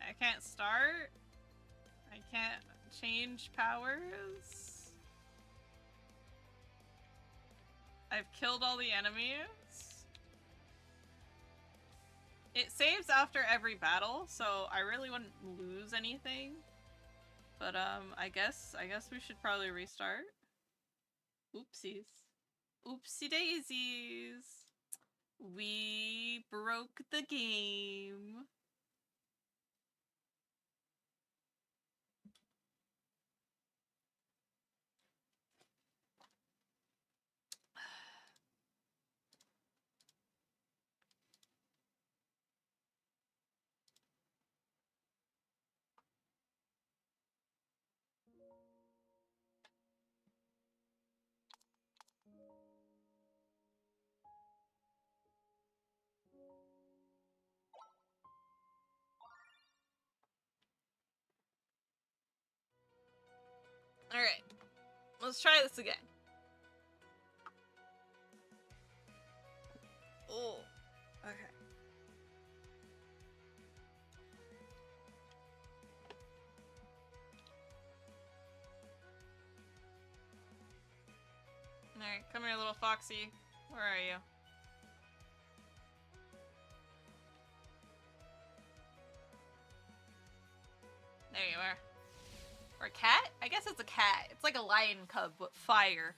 I can't start. I can't change powers. I've killed all the enemies. It saves after every battle, so I really wouldn't lose anything. But I guess we should probably restart. Oopsies. Oopsie daisies. We broke the game. Alright. Let's try this again. Oh. Okay. Alright, come here, little foxy. Where are you? There you are. Or a cat? I guess it's a cat. It's like a lion cub, but fire.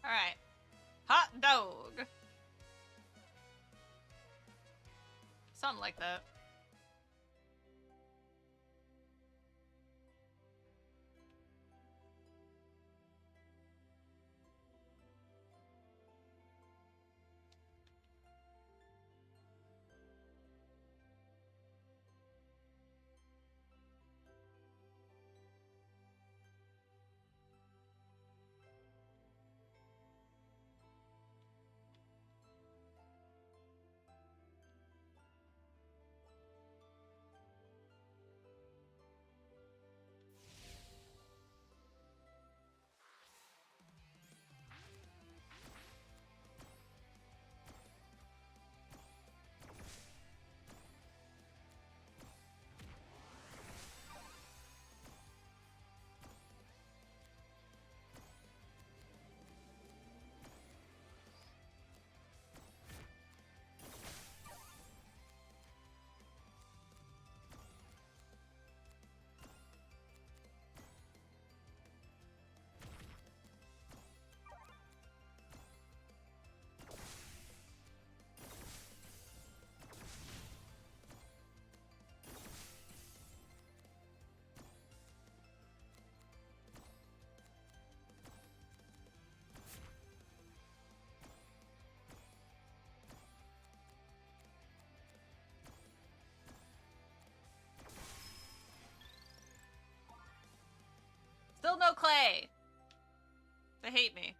Alright. Hot dog. Something like that. Still no clay. They hate me.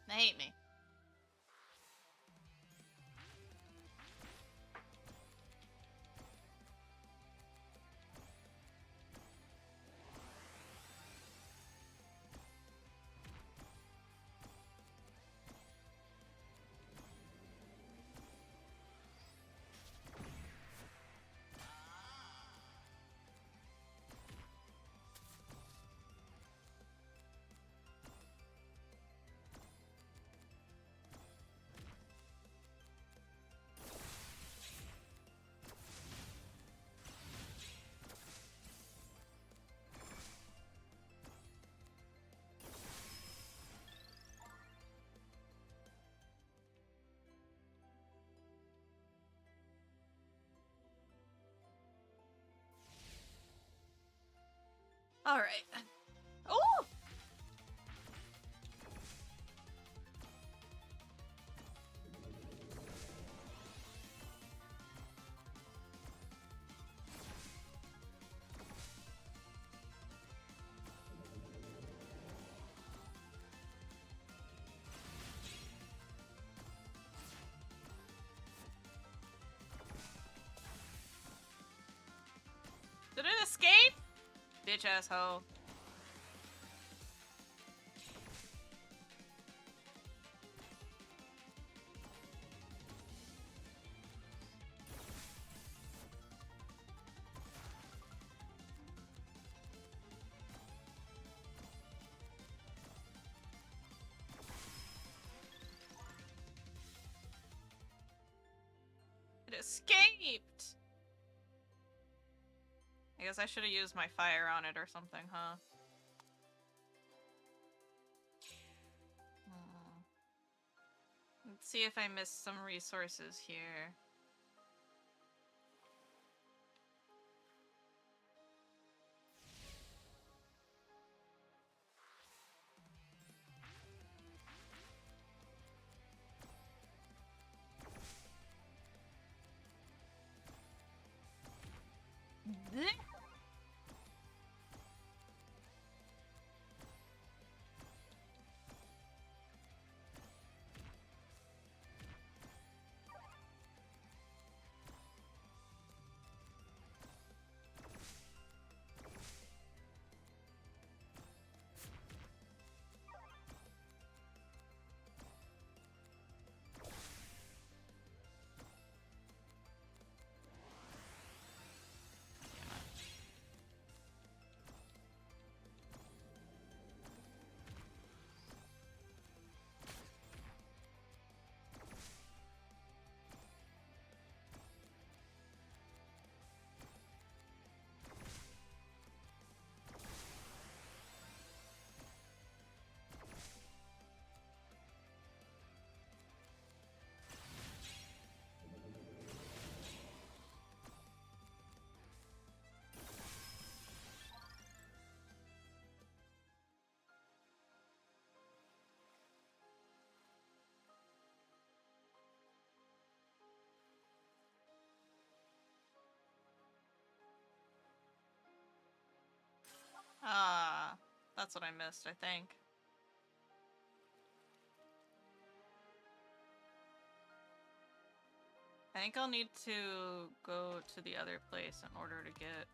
They hate me. All right. Oh! Did it escape? Bitch asshole. It escaped! I guess I should have used my fire on it or something, huh? Let's see if I missed some resources here. Ah, that's what I missed, I think. I think I'll need to go to the other place in order to get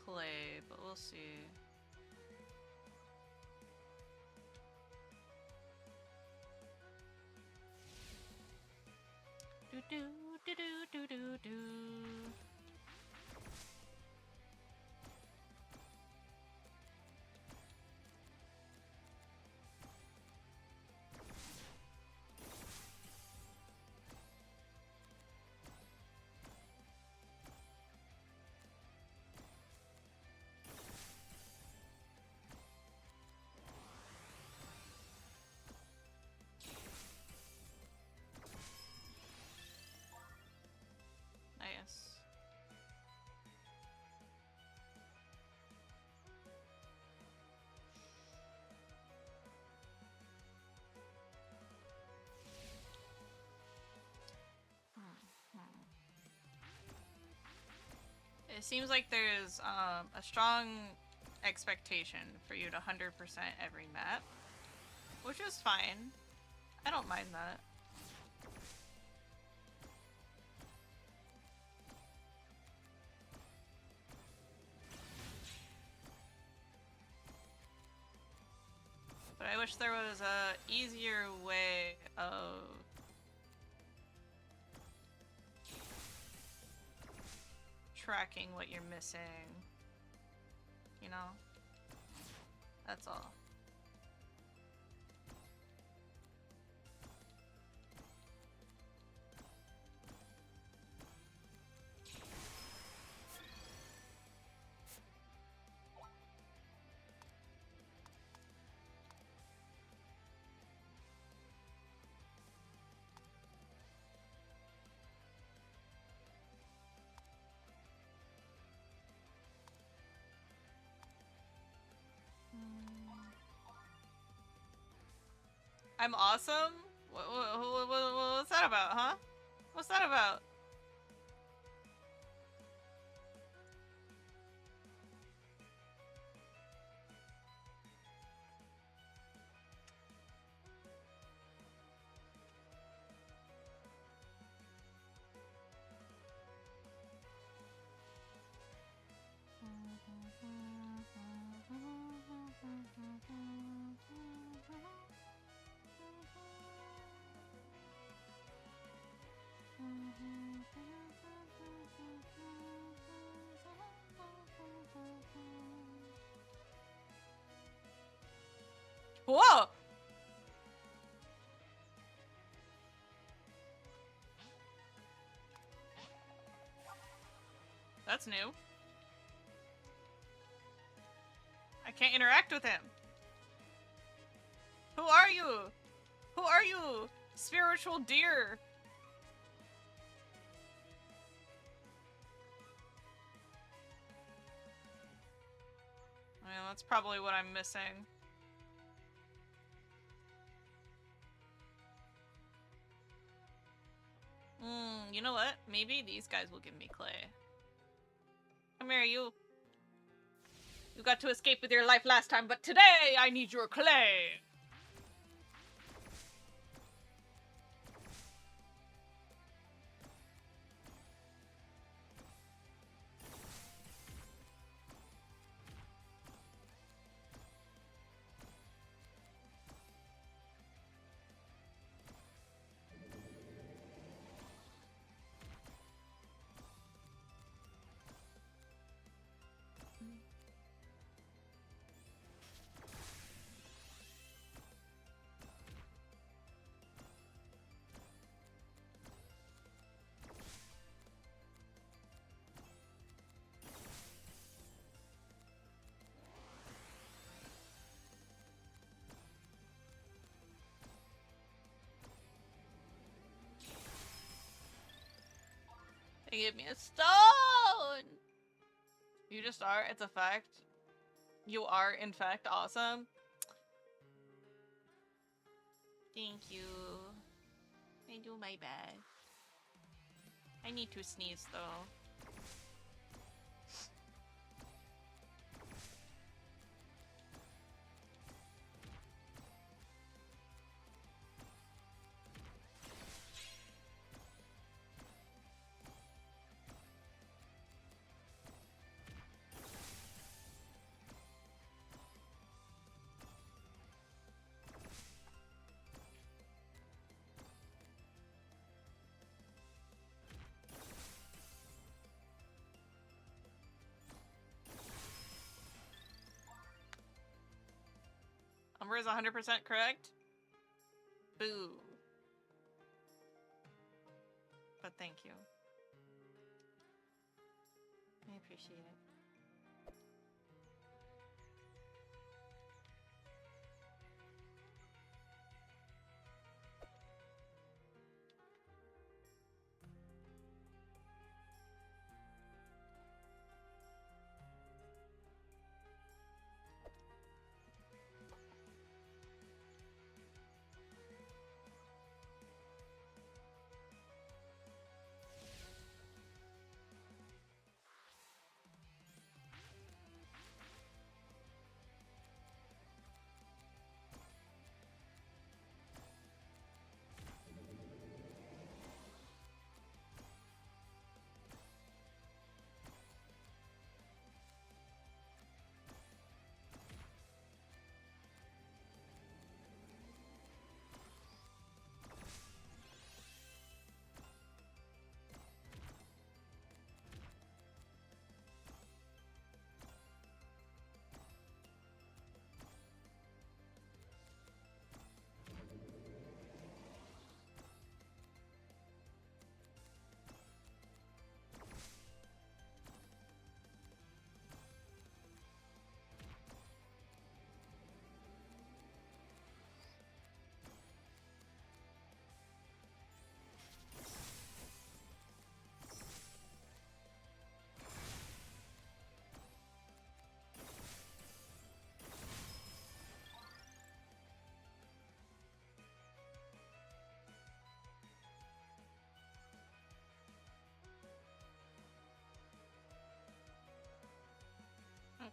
clay, but we'll see. Do do do do do do do. Nice. It seems like there's a strong expectation for you to 100% every map, which is fine. I don't mind that. But I wish there was a easier way of tracking what you're missing. You know? That's all. I'm awesome? What's that about, huh? What's that about? Whoa! That's new. I can't interact with him. Who are you? Who are you? Spiritual deer. Well, that's probably what I'm missing. You know what? Maybe these guys will give me clay. Come here, you. You got to escape with your life last time, but today I need your clay. They give me a stone! You just are, it's a fact. You are, in fact, awesome. Thank you. I do my best. I need to sneeze, though. Umber is 100% correct. Boo. But thank you. I appreciate it.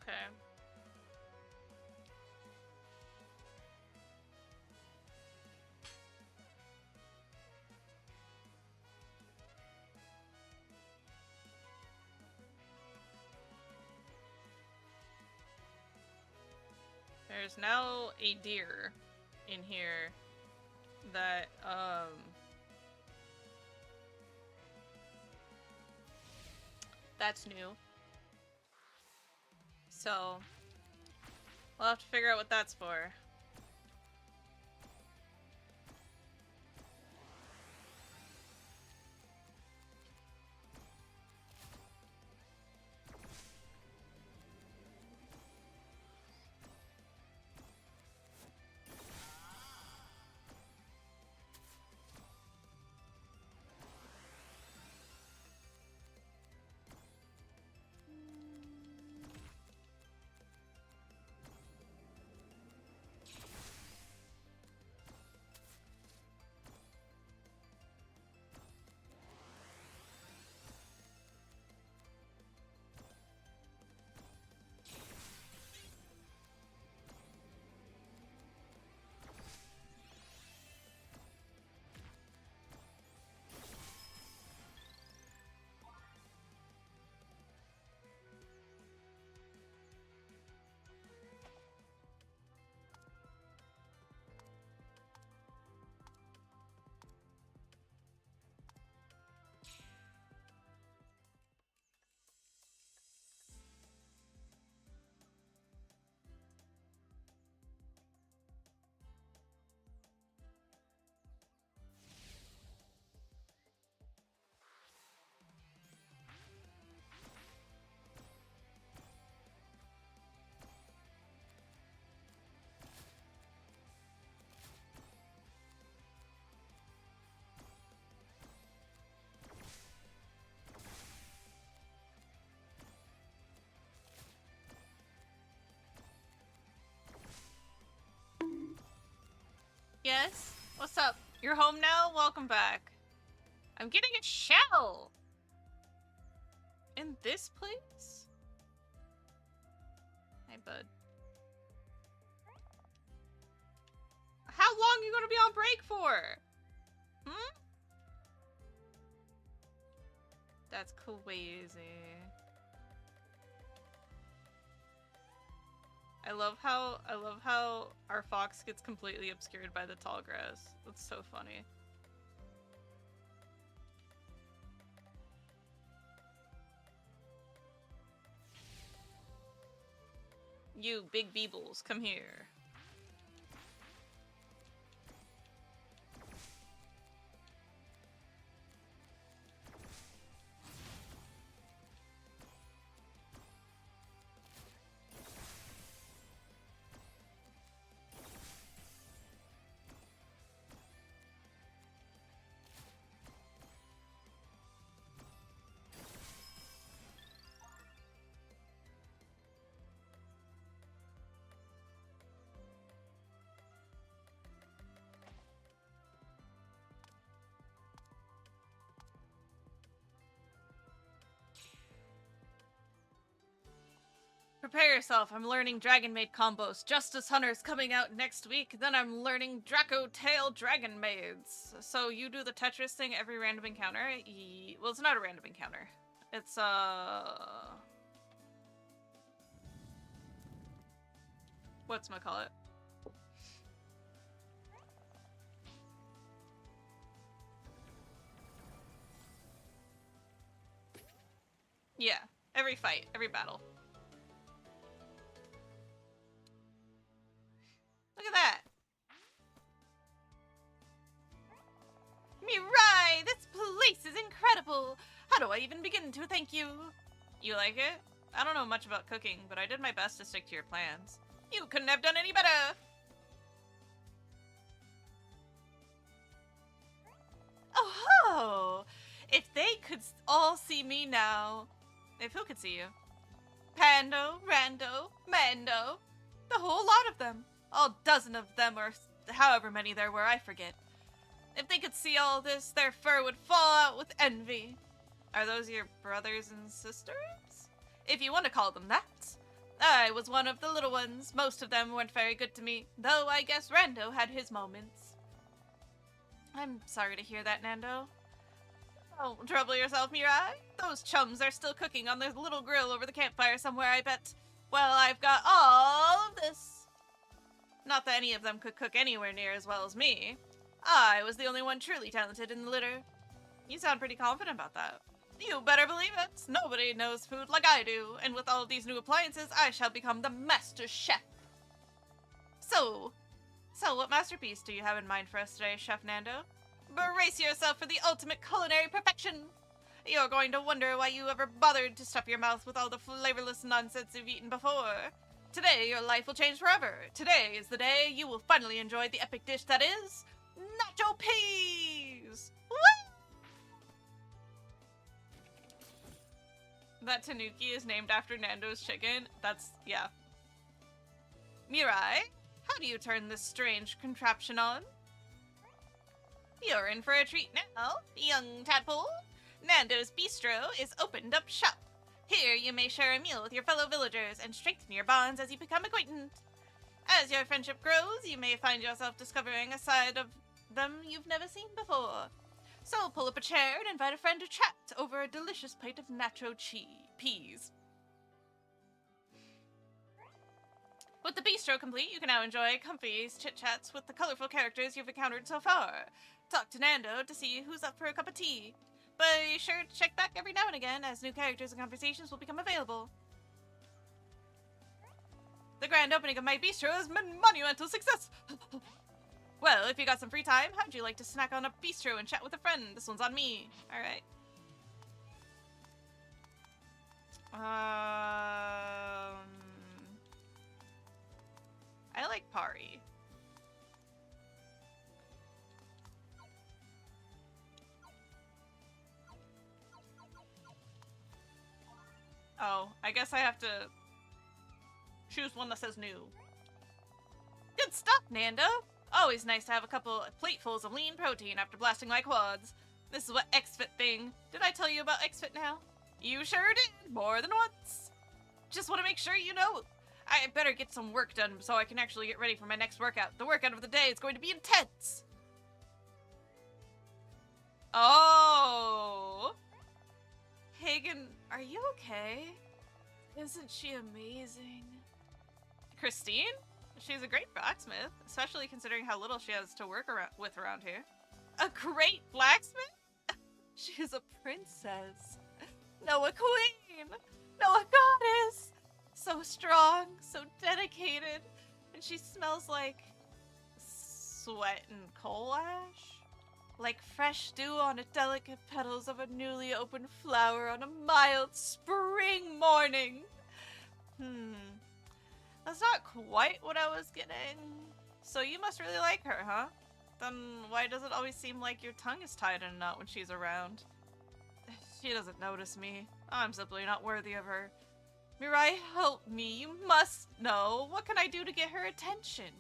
Okay. There's now a deer in here that, that's new. So, we'll have to figure out what that's for. what's up? You're home now? Welcome back. I'm getting a shell! In this place? Hey, bud. How long are you gonna be on break for? Hmm? That's crazy. I love how our fox gets completely obscured by the tall grass. That's so funny. You big beebles, come here. Prepare yourself, I'm learning Dragon Maid combos. Justice Hunter's coming out next week, then I'm learning Draco Tail Dragon Maids. So you do the Tetris thing every random encounter? Well, it's not a random encounter. It's, whatchamacallit? Yeah, every fight, every battle. Look at that! Mirai! This place is incredible! How do I even begin to thank you? You like it? I don't know much about cooking, but I did my best to stick to your plans. You couldn't have done any better! Oh ho! If they could all see me now. If who could see you? Pando, Rando, Mando. The whole lot of them. All dozen of them, or however many there were, I forget. If they could see all this, their fur would fall out with envy. Are those your brothers and sisters? If you want to call them that. I was one of the little ones. Most of them weren't very good to me, though I guess Rando had his moments. I'm sorry to hear that, Nando. Don't trouble yourself, Mirai. Those chums are still cooking on their little grill over the campfire somewhere, I bet. Well, I've got all of this. Not that any of them could cook anywhere near as well as me. I was the only one truly talented in the litter. You sound pretty confident about that. You better believe it. Nobody knows food like I do, and with all of these new appliances, I shall become the master chef. So what masterpiece do you have in mind for us today, Chef Nando? Brace yourself for the ultimate culinary perfection. You're going to wonder why you ever bothered to stuff your mouth with all the flavorless nonsense you've eaten before. Today, your life will change forever. Today is the day you will finally enjoy the epic dish that is nacho peas! Woo! That tanuki is named after Nando's chicken. That's, yeah. Mirai, how do you turn this strange contraption on? You're in for a treat now, young tadpole. Nando's Bistro is opened up shop. Here you may share a meal with your fellow villagers and strengthen your bonds as you become acquainted. As your friendship grows, you may find yourself discovering a side of them you've never seen before. So pull up a chair and invite a friend to chat over a delicious plate of nacho peas. With the bistro complete, you can now enjoy comfy chit-chats with the colorful characters you've encountered so far. Talk to Nando to see who's up for a cup of tea. But be sure to check back every now and again, as new characters and conversations will become available. The grand opening of my bistro is a monumental success! Well, if you got some free time, how'd you like to snack on a bistro and chat with a friend? This one's on me. Alright. I like Pari. Oh, I guess I have to choose one that says new. Good stuff, Nando! Always nice to have a couple platefuls of lean protein after blasting my quads. This is what XFit thing. Did I tell you about XFit now? You sure did, more than once. Just want to make sure you know. I better get some work done so I can actually get ready for my next workout. The workout of the day is going to be intense. Oh. Hagen, are you okay? Isn't she amazing? Christine? She's a great blacksmith, especially considering how little she has to work with around here. A great blacksmith? She's a princess. No, a queen. No, a goddess. So strong, so dedicated, and she smells like sweat and coal ash. Like fresh dew on the delicate petals of a newly opened flower on a mild spring morning. That's not quite what I was getting. So you must really like her, huh? Then why does it always seem like your tongue is tied in a knot when she's around? She doesn't notice me. I'm simply not worthy of her. Mirai, help me. You must know. What can I do to get her attention?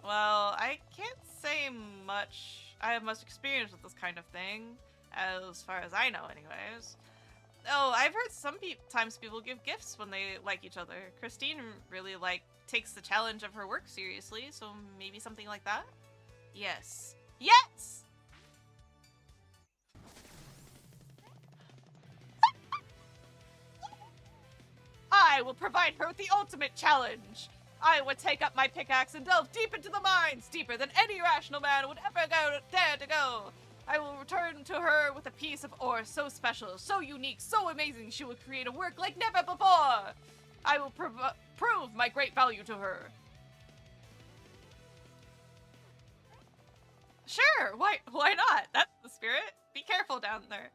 Well, I can't say much. I have much experience with this kind of thing, as far as I know anyways. Oh, I've heard sometimes people give gifts when they like each other. Christine really, takes the challenge of her work seriously, so maybe something like that? Yes. Yes! I will provide her with the ultimate challenge! I would take up my pickaxe and delve deep into the mines, deeper than any rational man would ever dare to go. I will return to her with a piece of ore so special, so unique, so amazing she will create a work like never before. I will prove my great value to her. Sure, why not? That's the spirit. Be careful down there.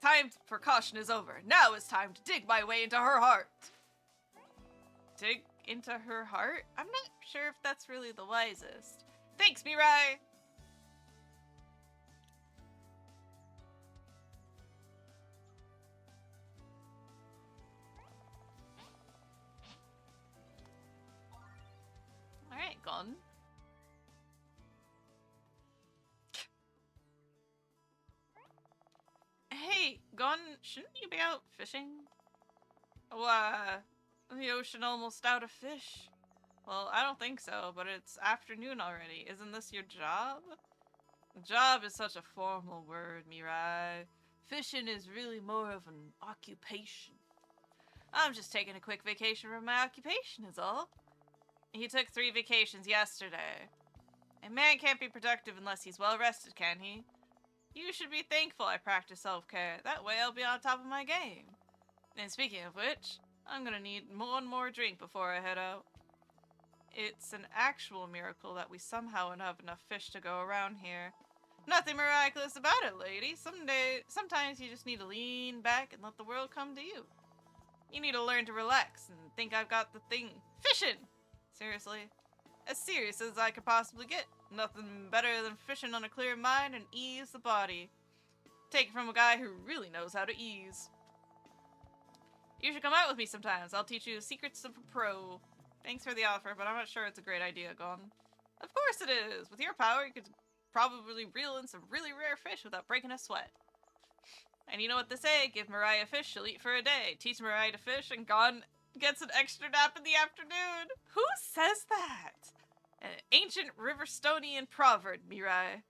Time for caution is over. Now is time to dig my way into her heart. Dig into her heart? I'm not sure if that's really the wisest. Thanks, Mirai! Alright, gone. Hey, Gon, shouldn't you be out fishing? Why, the ocean almost out of fish. Well, I don't think so, but it's afternoon already. Isn't this your job? Job is such a formal word, Mirai. Fishing is really more of an occupation. I'm just taking a quick vacation from my occupation is all. He took 3 vacations yesterday. A man can't be productive unless he's well rested, can he? You should be thankful I practice self-care. That way I'll be on top of my game. And speaking of which, I'm gonna need one more drink before I head out. It's an actual miracle that we somehow have enough fish to go around here. Nothing miraculous about it, lady. Sometimes you just need to lean back and let the world come to you. You need to learn to relax and think I've got the thing. Fishing! Seriously. As serious as I could possibly get. Nothing better than fishing on a clear mind and ease the body. Take it from a guy who really knows how to ease. You should come out with me sometimes. I'll teach you the secrets of a pro. Thanks for the offer, but I'm not sure it's a great idea, Gon. Of course it is! With your power, you could probably reel in some really rare fish without breaking a sweat. And you know what they say, give Mirai a fish, she'll eat for a day. Teach Mirai to fish, and Gon gets an extra nap in the afternoon. Who says that? An ancient Riverstonian proverb, Mirai.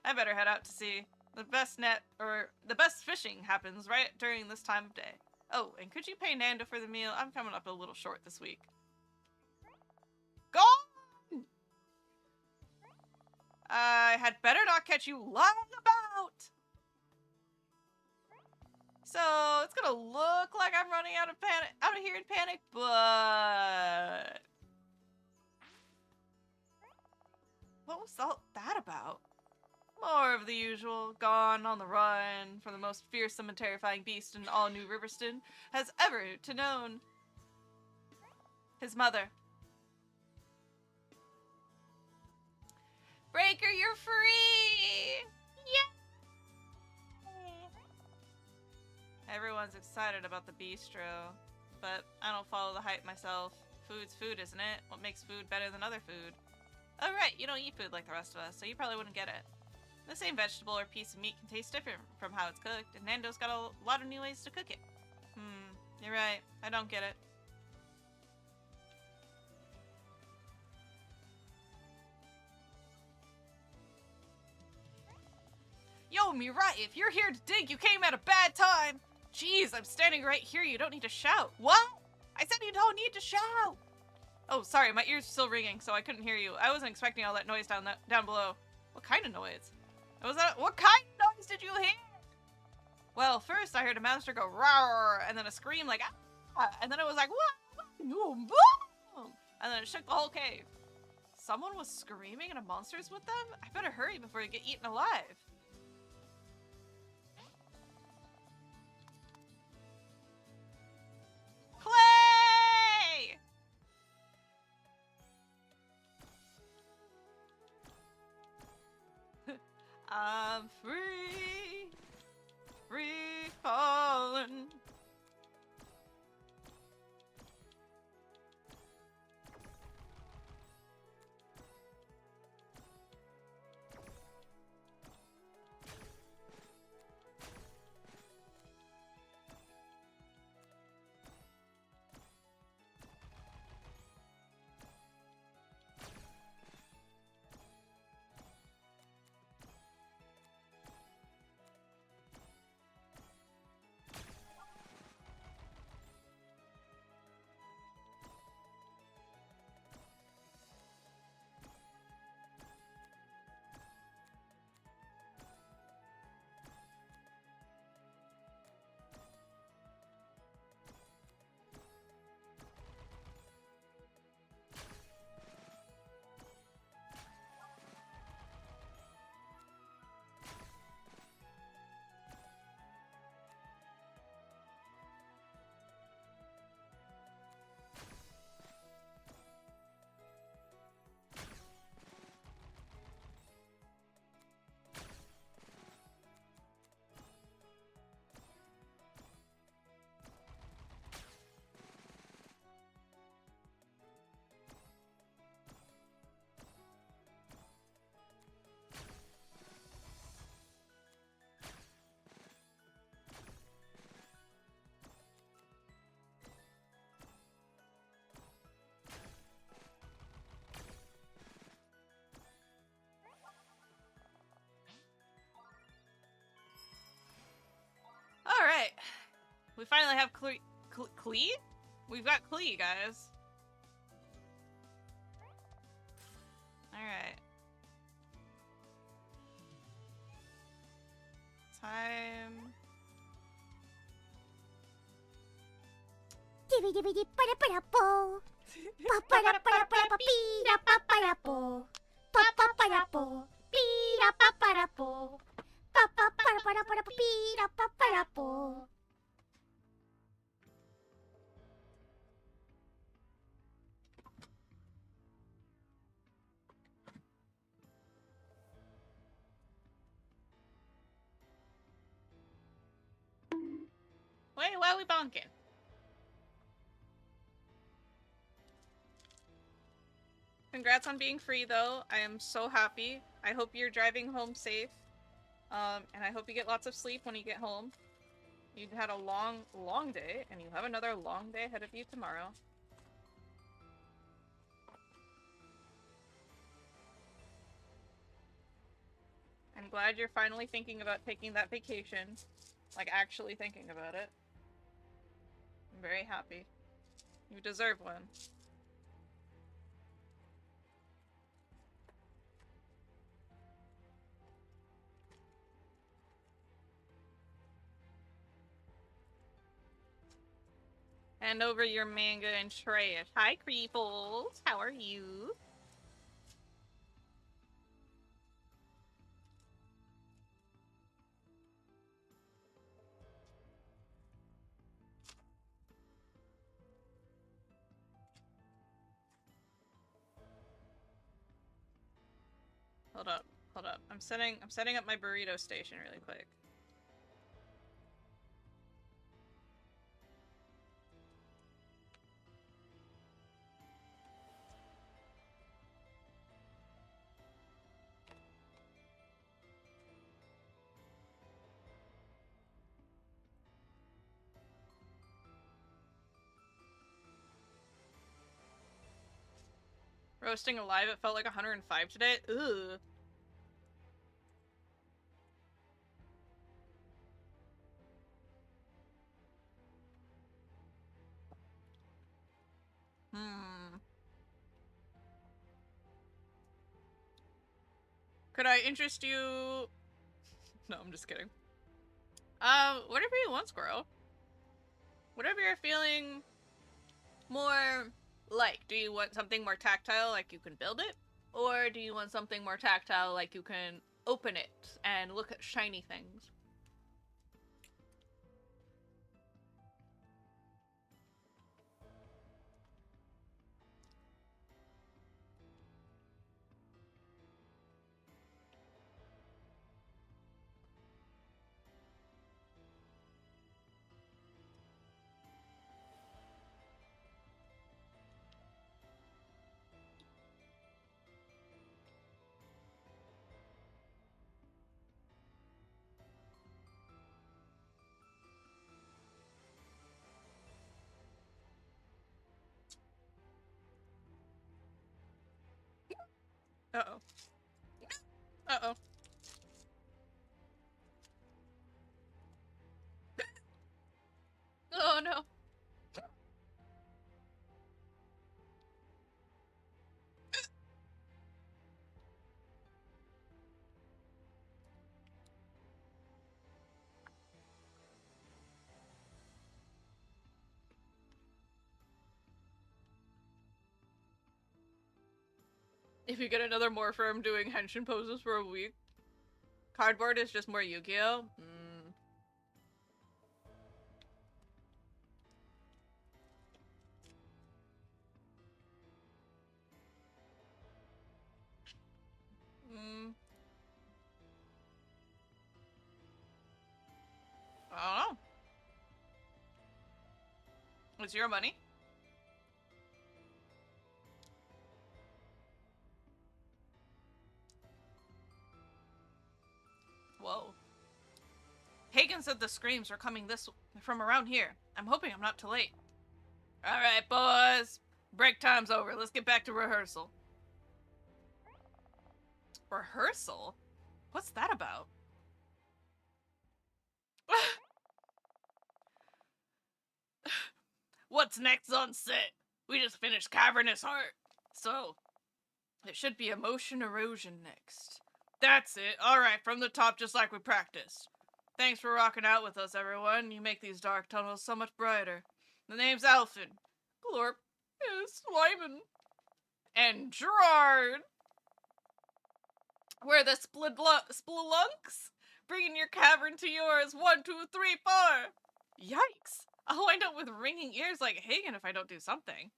I better head out to sea. The best fishing happens right during this time of day. Oh, and could you pay Nando for the meal? I'm coming up a little short this week. Gone! I had better not catch you lying about! So, it's gonna look like I'm running out of here in panic, but... What was all that about? More of the usual, gone on the run from the most fearsome and terrifying beast in all New Riverston has ever to known. His mother. Breaker, you're free! Yeah! Everyone's excited about the bistro, but I don't follow the hype myself. Food's food, isn't it? What makes food better than other food? Oh right, you don't eat food like the rest of us, so you probably wouldn't get it. The same vegetable or piece of meat can taste different from how it's cooked, and Nando's got a lot of new ways to cook it. You're right. I don't get it. Yo, Mirai, if you're here to dig, you came at a bad time! Jeez, I'm standing right here, you don't need to shout. What? I said you don't need to shout! Oh, sorry, my ears are still ringing, so I couldn't hear you. I wasn't expecting all that noise down below. What kind of noise? What kind of noise did you hear? Well, first I heard a monster go roar, and then a scream like ah, and then it was like what? Boom, boom, and then it shook the whole cave. Someone was screaming and a monster's with them? I better hurry before I get eaten alive. Clay! I'm free, free falling. Alright. We finally have Klee? We've got Klee, guys. Alright. Time. Dibbidi-dibbidi-ba-da-ba-da-bo. Ba-ba-da-ba-da-ba-da-ba-bee-da-ba-ba-da-bo. Ba-ba-ba-da-bo. Bee-da-ba-ba-da-bo. Ba-ba-ba-da-ba-da-ba-da-bee-da-ba-ba-da-bo. Wait, why are we bonking? Congrats on being free, though. I am so happy. I hope you're driving home safe. And I hope you get lots of sleep when you get home. You've had a long, long day, and you have another long day ahead of you tomorrow. I'm glad you're finally thinking about taking that vacation. Like, actually thinking about it. I'm very happy. You deserve one. Hand over your manga and trash. Hi, Creeples. How are you? Hold up, hold up. I'm setting up my burrito station really quick. Roasting alive, it felt like 105 today. Ugh. Could I interest you? No, I'm just kidding. Whatever you want, Squirrel. Whatever you're feeling more like. Do you want something more tactile, like you can build it? Or do you want something more tactile, like you can open it and look at shiny things? Uh-oh. Uh-oh. Oh no. If you get another Morpherm doing henshin poses for a week, cardboard is just more Yu-Gi-Oh? I don't know. It's your money. Whoa. Hagen said the screams are coming from around here. I'm hoping I'm not too late. Alright, boys. Break time's over. Let's get back to rehearsal. Rehearsal? What's that about? What's next on set? We just finished Cavernous Heart. So, it should be Emotion Erosion next. That's it. Alright, from the top just like we practiced. Thanks for rocking out with us, everyone. You make these dark tunnels so much brighter. The name's Alphin. Glorp. Slyman. And Gerard. We're the Splunks. Bringing your cavern to yours. 1, 2, 3, 4. Yikes. I'll wind up with ringing ears like Hagen if I don't do something.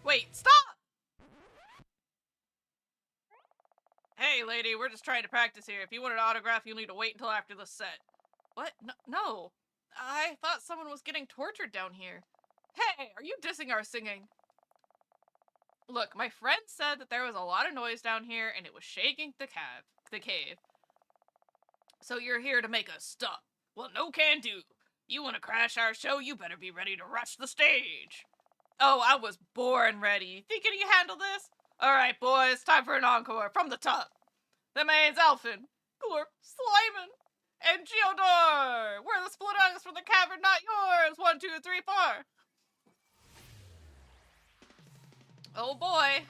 Wait, stop! Hey, lady, we're just trying to practice here. If you want an autograph, you'll need to wait until after the set. What? No. I thought someone was getting tortured down here. Hey, are you dissing our singing? Look, my friend said that there was a lot of noise down here and it was shaking the cave. So you're here to make us stop. Well, no can do. You want to crash our show, you better be ready to rush the stage. Oh, I was born ready. Think you can handle this? Alright, boys, time for an encore from the top. The name's Alphin, Glorp, Slyman, and Geodor. We're the Splunks from the cavern, not yours. 1, 2, 3, 4. Oh boy.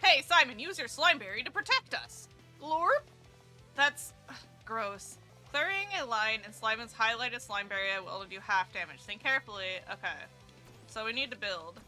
Hey, Simon, use your Slimeberry to protect us. Glorp? That's gross. Clearing a line in Sliman's highlighted Slimeberry will do half damage. Think carefully. Okay. So we need to build.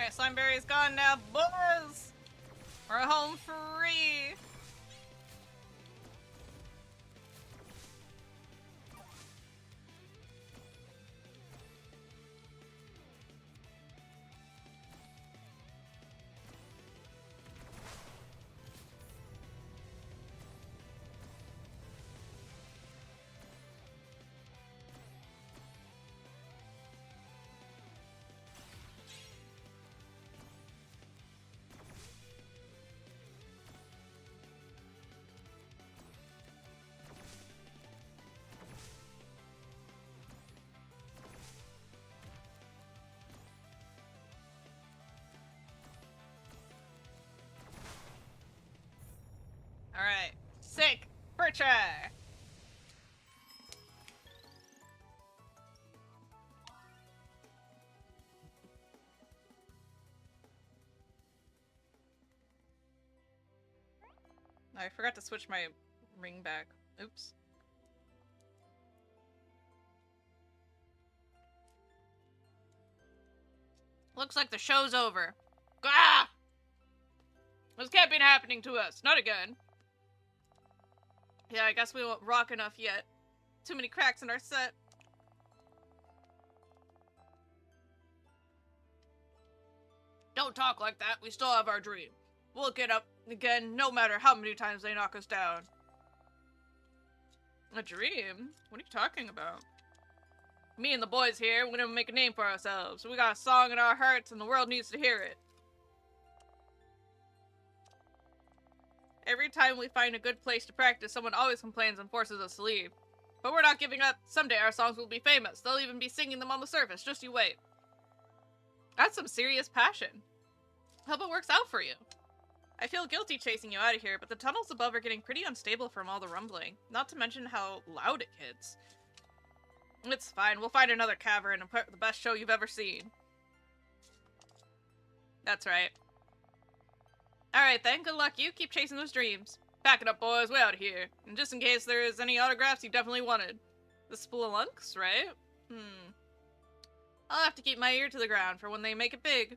Alright, Slimeberry's gone now, boys! We're home free! Alright. Sick! First try! I forgot to switch my ring back. Oops. Looks like the show's over. Ah! This can't be happening to us. Not again. Yeah, I guess we won't rock enough yet. Too many cracks in our set. Don't talk like that. We still have our dream. We'll get up again no matter how many times they knock us down. A dream? What are you talking about? Me and the boys here, we're gonna make a name for ourselves. We got a song in our hearts and the world needs to hear it. Every time we find a good place to practice, someone always complains and forces us to leave. But we're not giving up. Someday our songs will be famous. They'll even be singing them on the surface. Just you wait. That's some serious passion. Hope it works out for you. I feel guilty chasing you out of here, but the tunnels above are getting pretty unstable from all the rumbling. Not to mention how loud it gets. It's fine. We'll find another cavern and put the best show you've ever seen. That's right. Alright then, good luck you. Keep chasing those dreams. Pack it up, boys. Way out of here. And just in case there is any autographs you definitely wanted. The Spelunks, right? I'll have to keep my ear to the ground for when they make it big.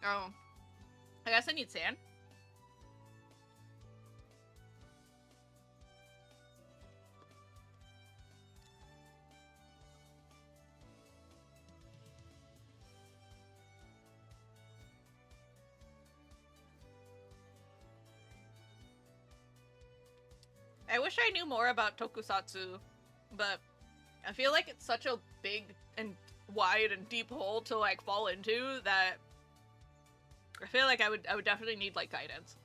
Oh. I guess I need sand. I wish I knew more about tokusatsu, but I feel like it's such a big and wide and deep hole to like fall into that I feel like I would definitely need like guidance.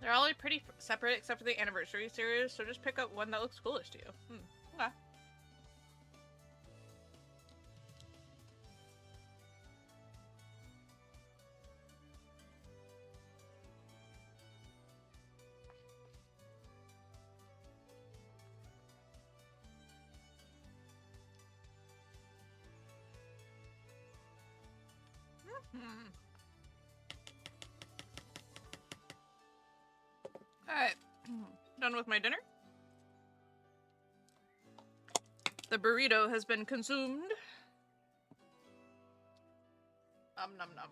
They're all pretty separate except for the anniversary series, so just pick up one that looks coolest to you. Okay. Alright. Done with my dinner. The burrito has been consumed. Nom nom.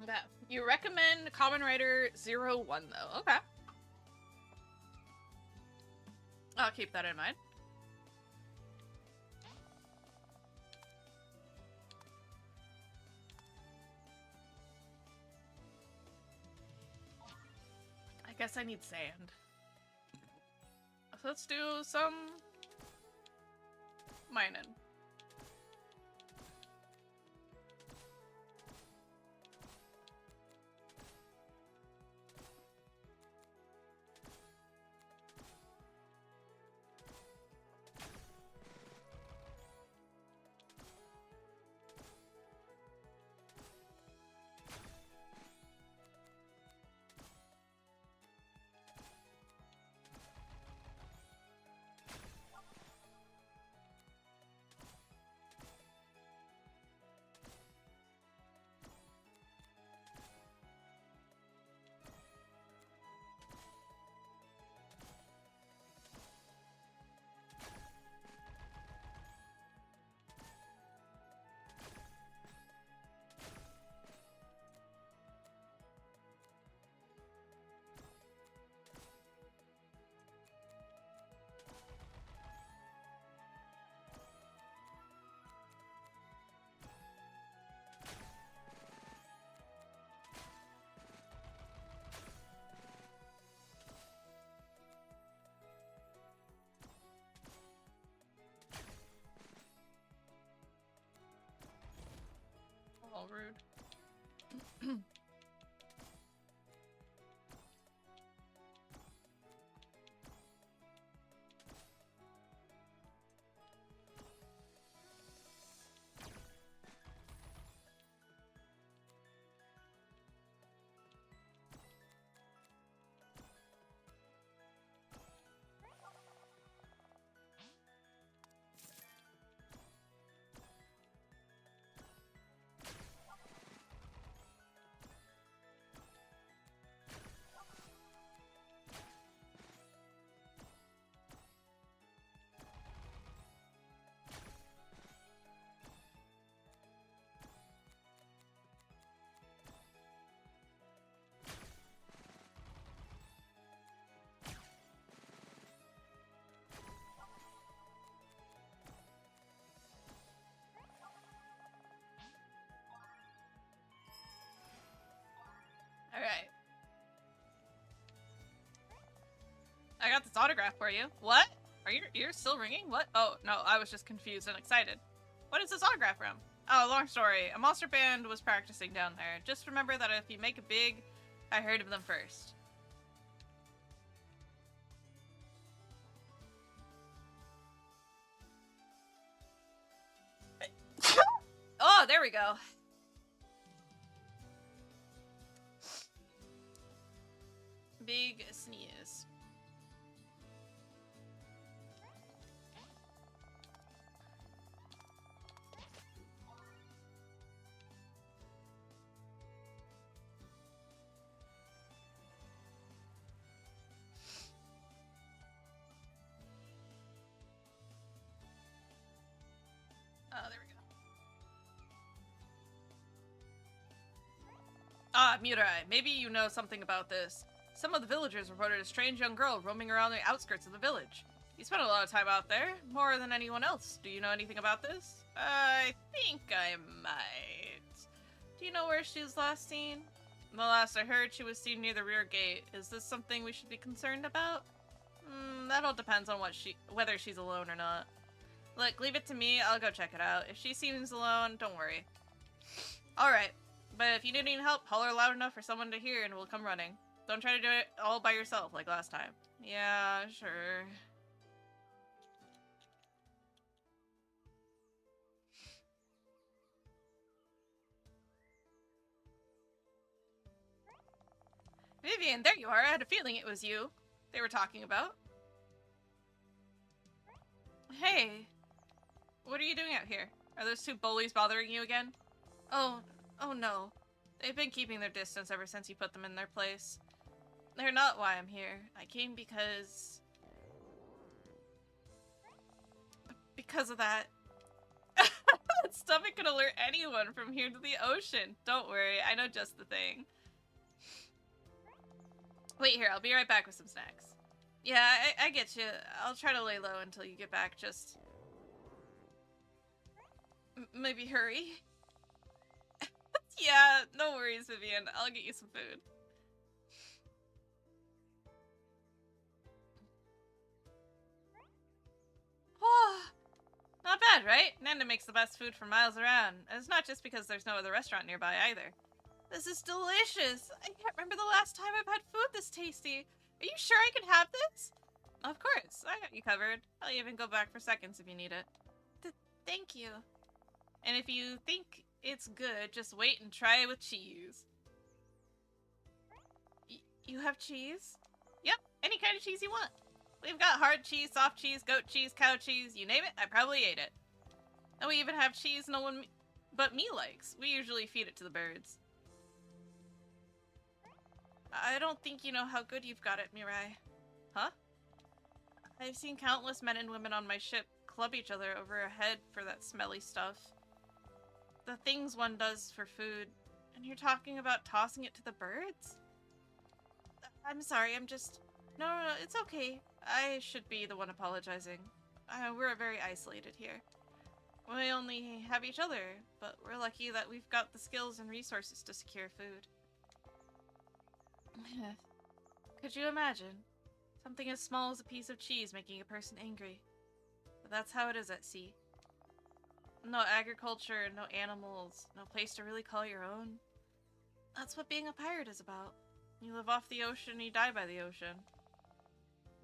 Okay. You recommend Common Writer 01 though. Okay. I'll keep that in mind. I guess I need sand. So let's do some mining. All rude. All right. I got this autograph for you. What? Are your ears still ringing? What? Oh, no, I was just confused and excited. What is this autograph from? Oh, long story. A monster band was practicing down there. Just remember that if you make it big, I heard of them first. Oh, there we go. Big sneeze. Oh, there we go. Ah, Mirai, maybe you know something about this. Some of the villagers reported a strange young girl roaming around the outskirts of the village. You spent a lot of time out there, more than anyone else. Do you know anything about this? I think I might. Do you know where she was last seen? The last I heard, she was seen near the rear gate. Is this something we should be concerned about? That all depends on whether she's alone or not. Look, leave it to me. I'll go check it out. If she seems alone, don't worry. Alright, but if you need any help, holler loud enough for someone to hear and we'll come running. Don't try to do it all by yourself like last time. Yeah, sure. Vivian, there you are. I had a feeling it was you they were talking about. Hey, what are you doing out here? Are those two bullies bothering you again? Oh no. They've been keeping their distance ever since you put them in their place. They're not why I'm here. I came because of that. It's stomach could alert anyone from here to the ocean. Don't worry, I know just the thing. Wait here, I'll be right back with some snacks. Yeah, I get you. I'll try to lay low until you get back, just... maybe hurry? Yeah, no worries, Vivian. I'll get you some food. Not bad, right? Nanda makes the best food for miles around. And it's not just because there's no other restaurant nearby either. This is delicious. I can't remember the last time I've had food this tasty. Are you sure I can have this? Of course. I got you covered. I'll even go back for seconds if you need it. Thank you. And if you think it's good, just wait and try it with cheese. You have cheese? Yep, any kind of cheese you want. We've got hard cheese, soft cheese, goat cheese, cow cheese, you name it, I probably ate it. And we even have cheese no one but me likes. We usually feed it to the birds. I don't think you know how good you've got it, Mirai. Huh? I've seen countless men and women on my ship club each other over a head for that smelly stuff. The things one does for food. And you're talking about tossing it to the birds? I'm sorry, I'm just... No, it's okay. I should be the one apologizing. We're very isolated here. We only have each other, but we're lucky that we've got the skills and resources to secure food. Could you imagine? Something as small as a piece of cheese making a person angry. But that's how it is at sea. No agriculture, no animals, no place to really call your own. That's what being a pirate is about. You live off the ocean and you die by the ocean.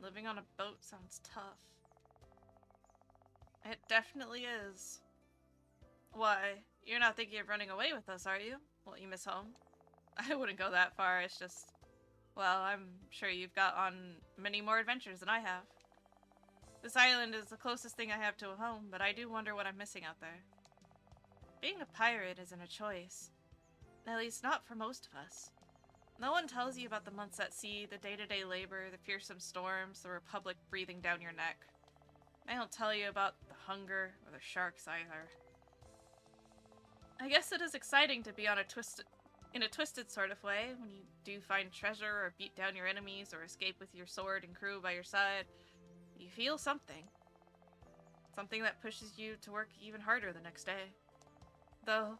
Living on a boat sounds tough. It definitely is. Why? You're not thinking of running away with us, are you? Well, you miss home? I wouldn't go that far, it's just... Well, I'm sure you've got on many more adventures than I have. This island is the closest thing I have to a home, but I do wonder what I'm missing out there. Being a pirate isn't a choice. At least not for most of us. No one tells you about the months at sea, the day-to-day labor, the fearsome storms, the Republic breathing down your neck. I don't tell you about the hunger or the sharks either. I guess it is exciting to be on in a twisted sort of way when you do find treasure or beat down your enemies or escape with your sword and crew by your side. You feel something. Something that pushes you to work even harder the next day. Though,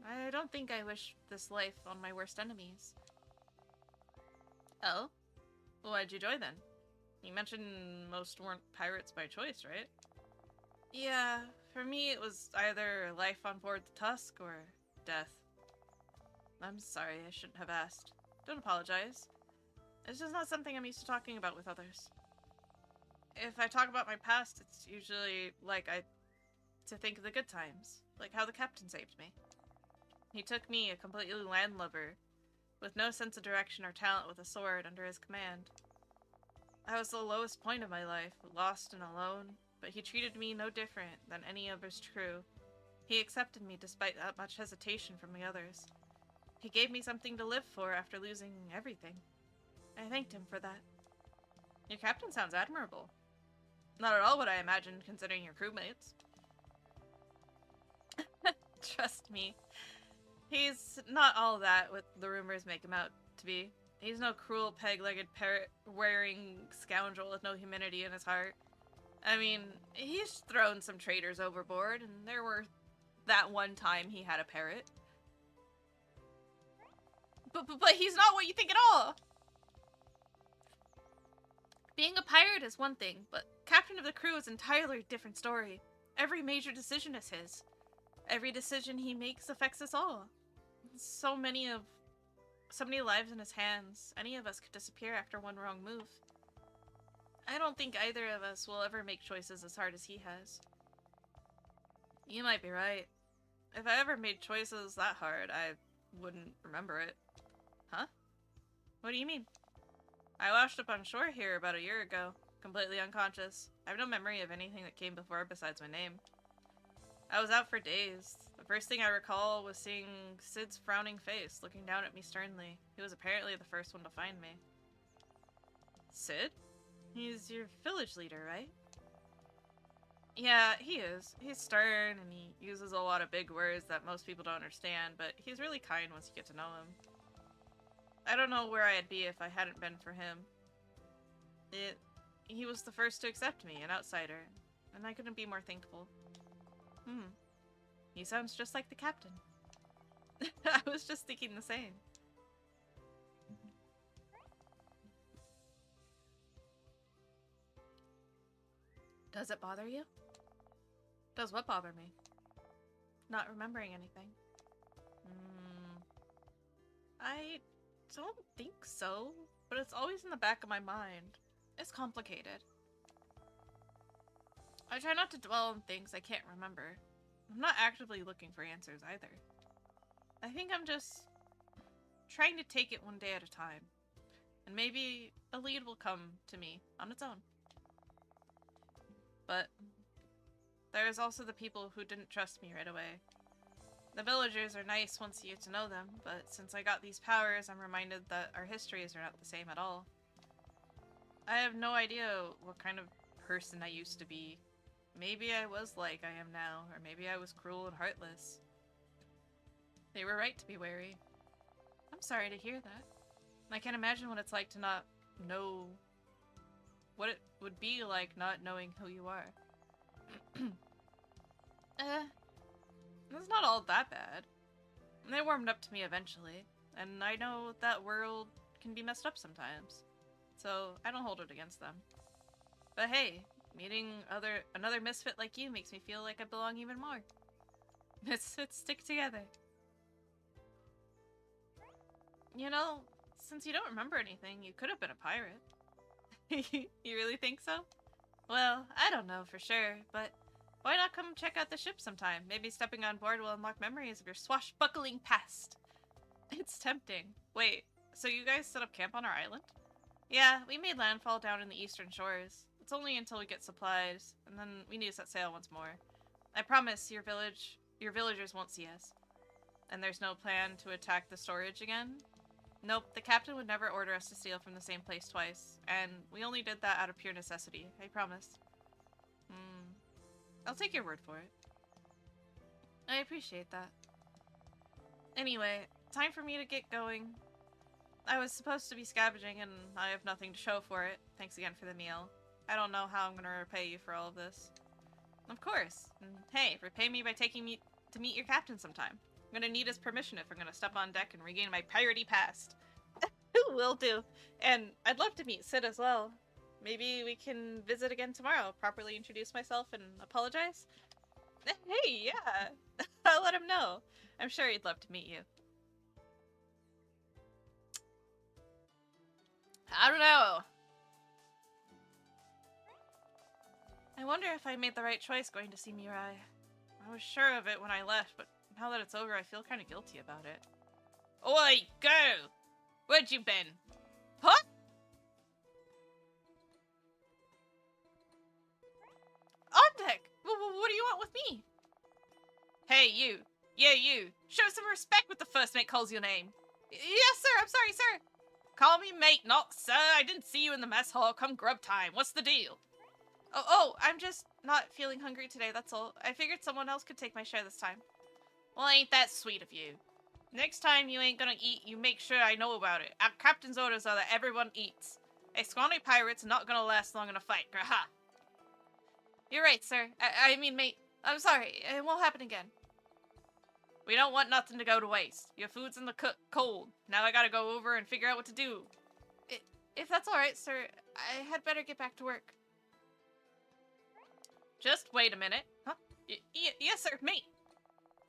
I don't think I wish this life on my worst enemies. Oh? Well, why'd you join then? You mentioned most weren't pirates by choice, right? Yeah, for me it was either life on board the Tusk or death. I'm sorry, I shouldn't have asked. Don't apologize. It's just not something I'm used to talking about with others. If I talk about my past, it's usually to think of the good times, like how the captain saved me. He took me, a completely landlubber, with no sense of direction or talent with a sword under his command. I was the lowest point of my life, lost and alone, but he treated me no different than any of his crew. He accepted me despite that much hesitation from the others. He gave me something to live for after losing everything. I thanked him for that. Your captain sounds admirable. Not at all what I imagined, considering your crewmates. Trust me. He's not all that what the rumors make him out to be. He's no cruel, peg-legged, parrot-wearing scoundrel with no humanity in his heart. I mean, he's thrown some traitors overboard, and there were that one time he had a parrot. But he's not what you think at all! Being a pirate is one thing, but captain of the crew is an entirely different story. Every major decision is his. Every decision he makes affects us all. So many lives in his hands. Any of us could disappear after one wrong move. I don't think either of us will ever make choices as hard as he has. You might be right. If I ever made choices that hard, I wouldn't remember it. Huh? What do you mean? I washed up on shore here about a year ago, completely unconscious. I have no memory of anything that came before besides my name. I was out for days. The first thing I recall was seeing Sid's frowning face, looking down at me sternly. He was apparently the first one to find me. Sid? He's your village leader, right? Yeah, he is. He's stern and he uses a lot of big words that most people don't understand, but he's really kind once you get to know him. I don't know where I'd be if I hadn't been for him. He was the first to accept me, an outsider, and I couldn't be more thankful. He sounds just like the captain. I was just thinking the same. Does it bother you? Does what bother me? Not remembering anything. I don't think so, but it's always in the back of my mind. It's complicated. I try not to dwell on things I can't remember. I'm not actively looking for answers either. I think I'm just trying to take it one day at a time. And maybe a lead will come to me on its own. But there's also the people who didn't trust me right away. The villagers are nice once you get to know them, but since I got these powers, I'm reminded that our histories are not the same at all. I have no idea what kind of person I used to be. Maybe I was like I am now, or maybe I was cruel and heartless. They were right to be wary. I'm sorry to hear that. I can't imagine what it's like to not know what it would be like not knowing who you are. It's not all that bad. They warmed up to me eventually, and I know that world can be messed up sometimes, so I don't hold it against them. But hey, meeting another misfit like you makes me feel like I belong even more. Misfits stick together. You know, since you don't remember anything, you could have been a pirate. You really think so? Well, I don't know for sure, but why not come check out the ship sometime? Maybe stepping on board will unlock memories of your swashbuckling past. It's tempting. Wait, so you guys set up camp on our island? Yeah, we made landfall down in the eastern shores. It's only until we get supplies, and then we need to set sail once more. I promise your villagers won't see us. And there's no plan to attack the storage again? Nope, the captain would never order us to steal from the same place twice, and we only did that out of pure necessity, I promise. I'll take your word for it. I appreciate that. Anyway, time for me to get going. I was supposed to be scavenging, and I have nothing to show for it. Thanks again for the meal. I don't know how I'm gonna repay you for all of this. Of course. And hey, repay me by taking me to meet your captain sometime. I'm gonna need his permission if I'm gonna step on deck and regain my piratey past. Will do. And I'd love to meet Sid as well. Maybe we can visit again tomorrow, properly introduce myself and apologize? Hey, yeah. I'll let him know. I'm sure he'd love to meet you. I don't know. I wonder if I made the right choice going to see Mirai. I was sure of it when I left, but now that it's over, I feel kind of guilty about it. Oi, go! Where'd you been? Huh? On deck! What do you want with me? Hey, you. Yeah, you. Show some respect when the first mate calls your name. Yes, sir. I'm sorry, sir. Call me mate, not sir. I didn't see you in the mess hall. Come grub time. What's the deal? Oh, I'm just not feeling hungry today, that's all. I figured someone else could take my share this time. Well, ain't that sweet of you. Next time you ain't gonna eat, you make sure I know about it. Our captain's orders are that everyone eats. A scrawny pirate's not gonna last long in a fight. Graha. You're right, sir. I mean, mate. I'm sorry. It won't happen again. We don't want nothing to go to waste. Your food's in the cold. Now I gotta go over and figure out what to do. If that's alright, sir, I had better get back to work. Just wait a minute. Huh? Yes, sir, mate.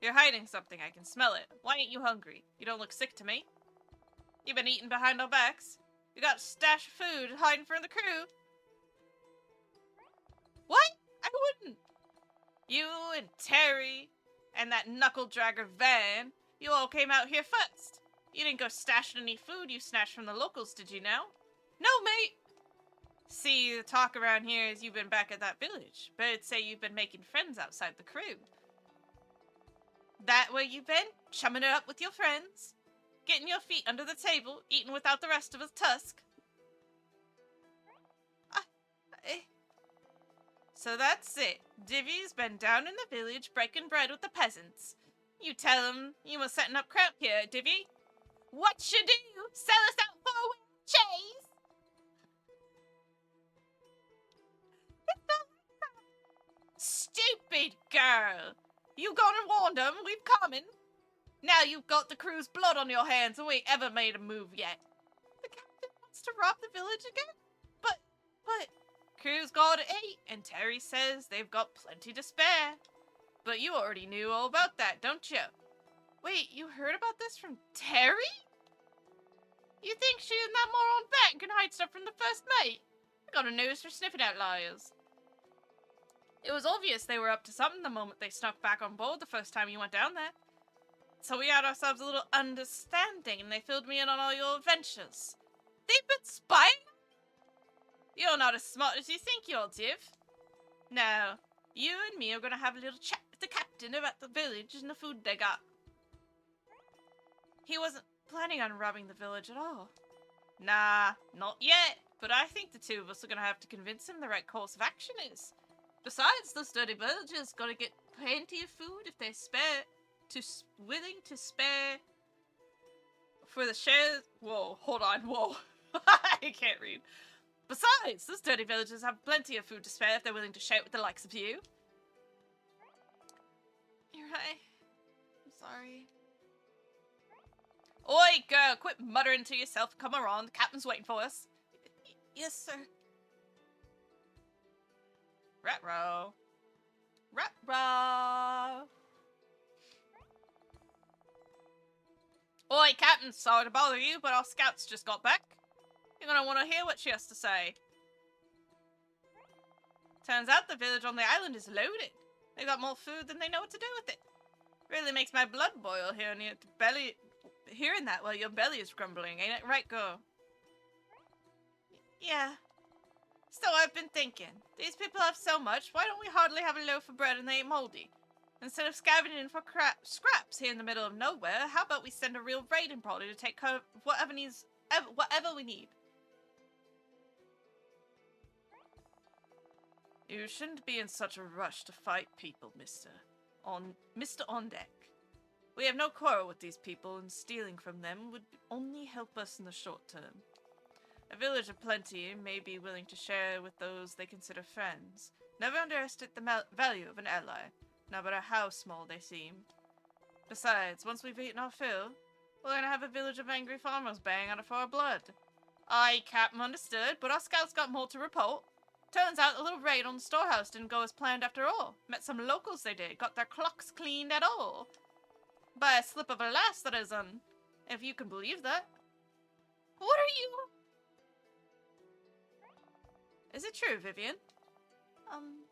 You're hiding something. I can smell it. Why ain't you hungry? You don't look sick to me. You've been eating behind our backs. You got a stash of food hiding from the crew. What? I wouldn't. You and Terry and that knuckle-dragger Van, you all came out here first. You didn't go stashing any food you snatched from the locals, did you now? No, mate. See, the talk around here is you've been back at that village. Birds say you've been making friends outside the crew. That where you've been? Chumming it up with your friends? Getting your feet under the table, eating without the rest of us tusk? So that's it. Divvy's been down in the village breaking bread with the peasants. You tell him you were setting up camp here, Divvy. What you do? Sell us out for a wheel cheese? Stupid girl! You gone and warned them we've coming? Now you've got the crew's blood on your hands and we ain't ever made a move yet. The captain wants to rob the village again? But, crew's got to eat, and Terry says they've got plenty to spare. But you already knew all about that, don't you? Wait, you heard about this from Terry? You think she and that moron vet can hide stuff from the first mate? I got a nose for sniffing out liars. It was obvious they were up to something the moment they snuck back on board the first time you went down there. So we had ourselves a little understanding and they filled me in on all your adventures. They've been spying? You're not as smart as you think you're, Div. No, you and me are gonna have a little chat with the captain about the village and the food they got. He wasn't planning on robbing the village at all. Nah, not yet. But I think the two of us are gonna have to convince him the right course of action is. Besides, those dirty villagers gotta get plenty of food if they spare, willing to spare for the shares. Whoa, hold on, whoa. I can't read. Besides, those dirty villagers have plenty of food to spare if they're willing to share it with the likes of you. You're right. I'm sorry. Oi, girl, quit muttering to yourself. Come around, the captain's waiting for us. Yes, sir. Rat-row. Rat-row. Oi, Captain, sorry to bother you, but our scouts just got back. You're gonna want to hear what she has to say. Turns out the village on the island is loaded. They got more food than they know what to do with it. Really makes my blood boil hearing that while your belly is grumbling, ain't it right, girl? Yeah. So I've been thinking, these people have so much, why don't we hardly have a loaf of bread and they ain't moldy? Instead of scavenging for scraps here in the middle of nowhere, how about we send a real raiding party to take care of whatever we need? You shouldn't be in such a rush to fight people, Mr. On Deck. We have no quarrel with these people, and stealing from them would only help us in the short term. A village of plenty may be willing to share with those they consider friends. Never underestimate the value of an ally, no matter how small they seem. Besides, once we've eaten our fill, we're gonna have a village of angry farmers baying out for our blood. Aye, Captain, understood, but our scouts got more to report. Turns out the little raid on the storehouse didn't go as planned after all. Met some locals they did, got their clocks cleaned at all. By a slip of a lass, that is, if you can believe that. What are you? Is it true, Vivian?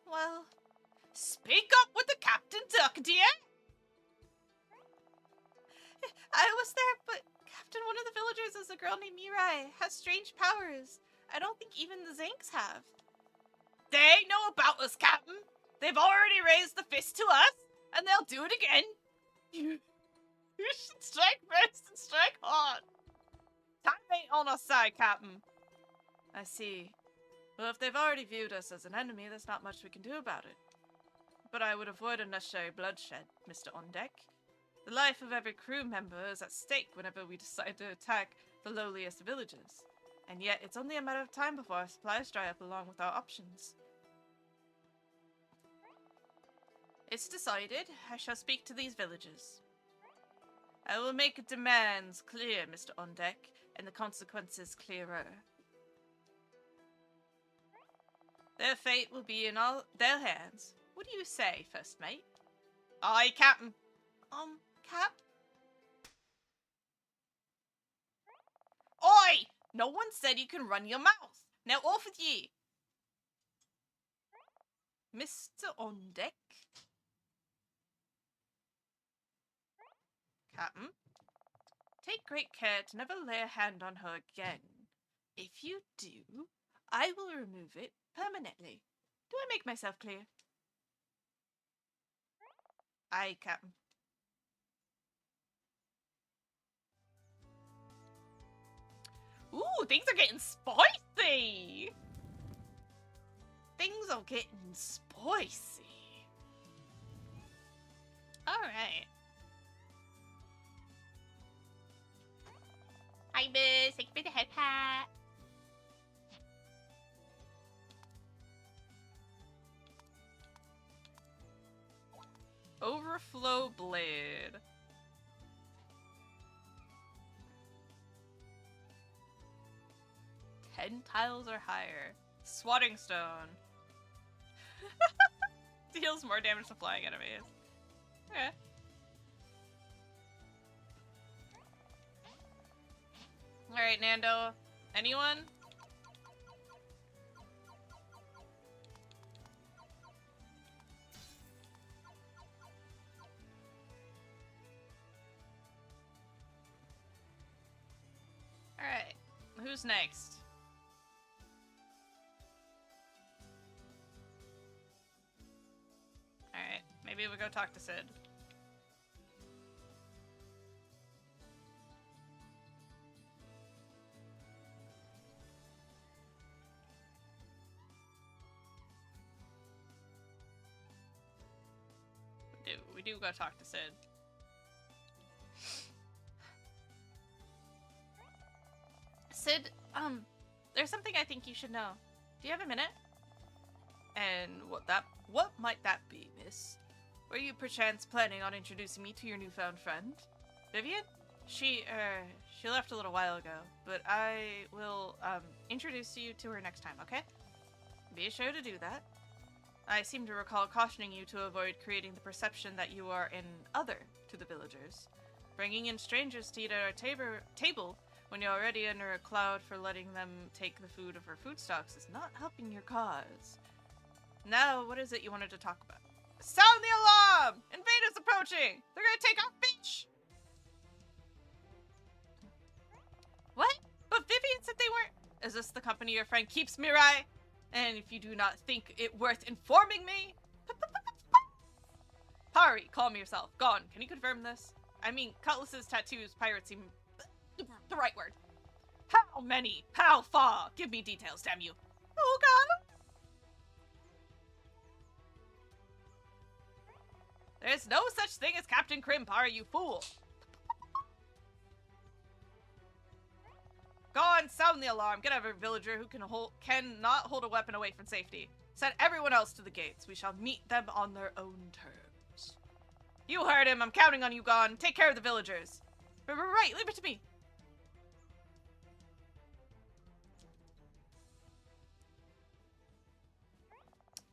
Well... Speak up with the captain, duck, dear! I was there, but Captain, one of the villagers is a girl named Mirai. Has strange powers. I don't think even the Zanks have. They know about us, Captain. They've already raised the fist to us, and they'll do it again. You should strike first and strike hard. Time ain't on our side, Captain. I see. Well, if they've already viewed us as an enemy, there's not much we can do about it. But I would avoid unnecessary bloodshed, Mr. On Deck. The life of every crew member is at stake whenever we decide to attack the lowliest villages. And yet, it's only a matter of time before our supplies dry up along with our options. It's decided. I shall speak to these villagers. I will make demands clear, Mr. On Deck, and the consequences clearer. Their fate will be in all their hands. What do you say, first mate? Aye, Captain. Cap? Oi! No one said you can run your mouth. Now off with ye. Mr. On Deck? Captain? Take great care to never lay a hand on her again. If you do, I will remove it permanently. Do I make myself clear? Aye, Captain. Ooh, things are getting spicy! They things are getting spicy. Alright. Hi, miss. Thank you for the head pat. Overflow blade. Ten tiles or higher. Swatting stone. Deals more damage to flying enemies. Okay. Alright, Nando. Anyone? Alright. Who's next? Alright. Maybe we go talk to Sid. We do go talk to Sid. Sid, there's something I think you should know. Do you have a minute? And what might that be, miss? Were you perchance planning on introducing me to your newfound friend? Vivian? She left a little while ago, but I will, introduce you to her next time, okay? Be sure to do that. I seem to recall cautioning you to avoid creating the perception that you are an other to the villagers. Bringing in strangers to eat at our table when you're already under a cloud for letting them take the food of our food stocks is not helping your cause. Now, what is it you wanted to talk about? Sound the alarm! Invaders approaching! They're gonna take our fish! What? But Vivian said they weren't. Is this the company your friend keeps, Mirai? And if you do not think it worth informing me... Pari, calm yourself. Gone. Can you confirm this? I mean, Cutlass's tattoos, pirates seem... the right word. How many? How far? Give me details, damn you. Oh, God. There's no such thing as Captain Crimpar, you fool. Go on, sound the alarm. Get every villager who cannot hold a weapon away from safety. Send everyone else to the gates. We shall meet them on their own terms. You heard him. I'm counting on you, Gon. Take care of the villagers. Right, leave it to me.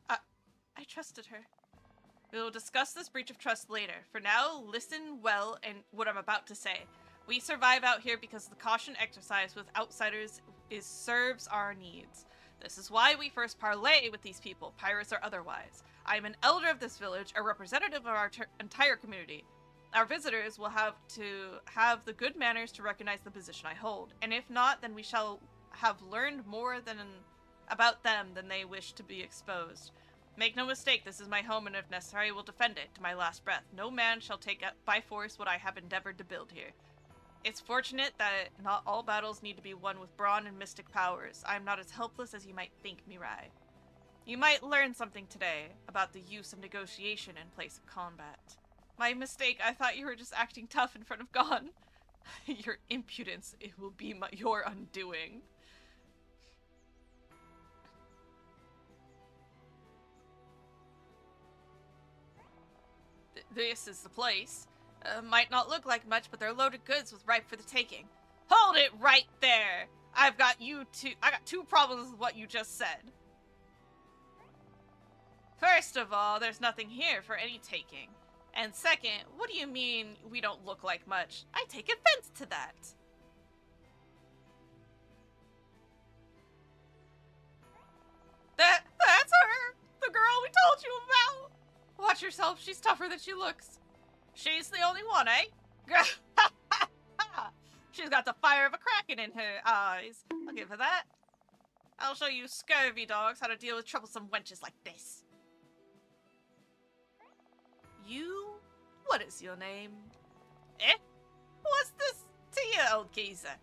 I trusted her. We will discuss this breach of trust later. For now, listen well and what I'm about to say. We survive out here because the caution exercised with outsiders serves our needs. This is why we first parley with these people, pirates or otherwise. I am an elder of this village, a representative of our entire community. Our visitors will have to have the good manners to recognize the position I hold, and if not, then we shall have learned more about them than they wish to be exposed. Make no mistake, this is my home, and if necessary, I will defend it to my last breath. No man shall take by force what I have endeavored to build here. It's fortunate that not all battles need to be won with brawn and mystic powers. I am not as helpless as you might think, Mirai. You might learn something today about the use of negotiation in place of combat. My mistake, I thought you were just acting tough in front of Gon. Your impudence, it will be your undoing. This is the place. Might not look like much, but they're loaded goods with ripe for the taking. Hold it right there! I got two problems with what you just said. First of all, there's nothing here for any taking. And second, what do you mean we don't look like much? I take offense to that. That's her! The girl we told you about! Watch yourself, she's tougher than she looks. She's the only one, eh? She's got the fire of a kraken in her eyes. I'll give her that. I'll show you scurvy dogs how to deal with troublesome wenches like this. You? What is your name? Eh? What's this to you, old geezer?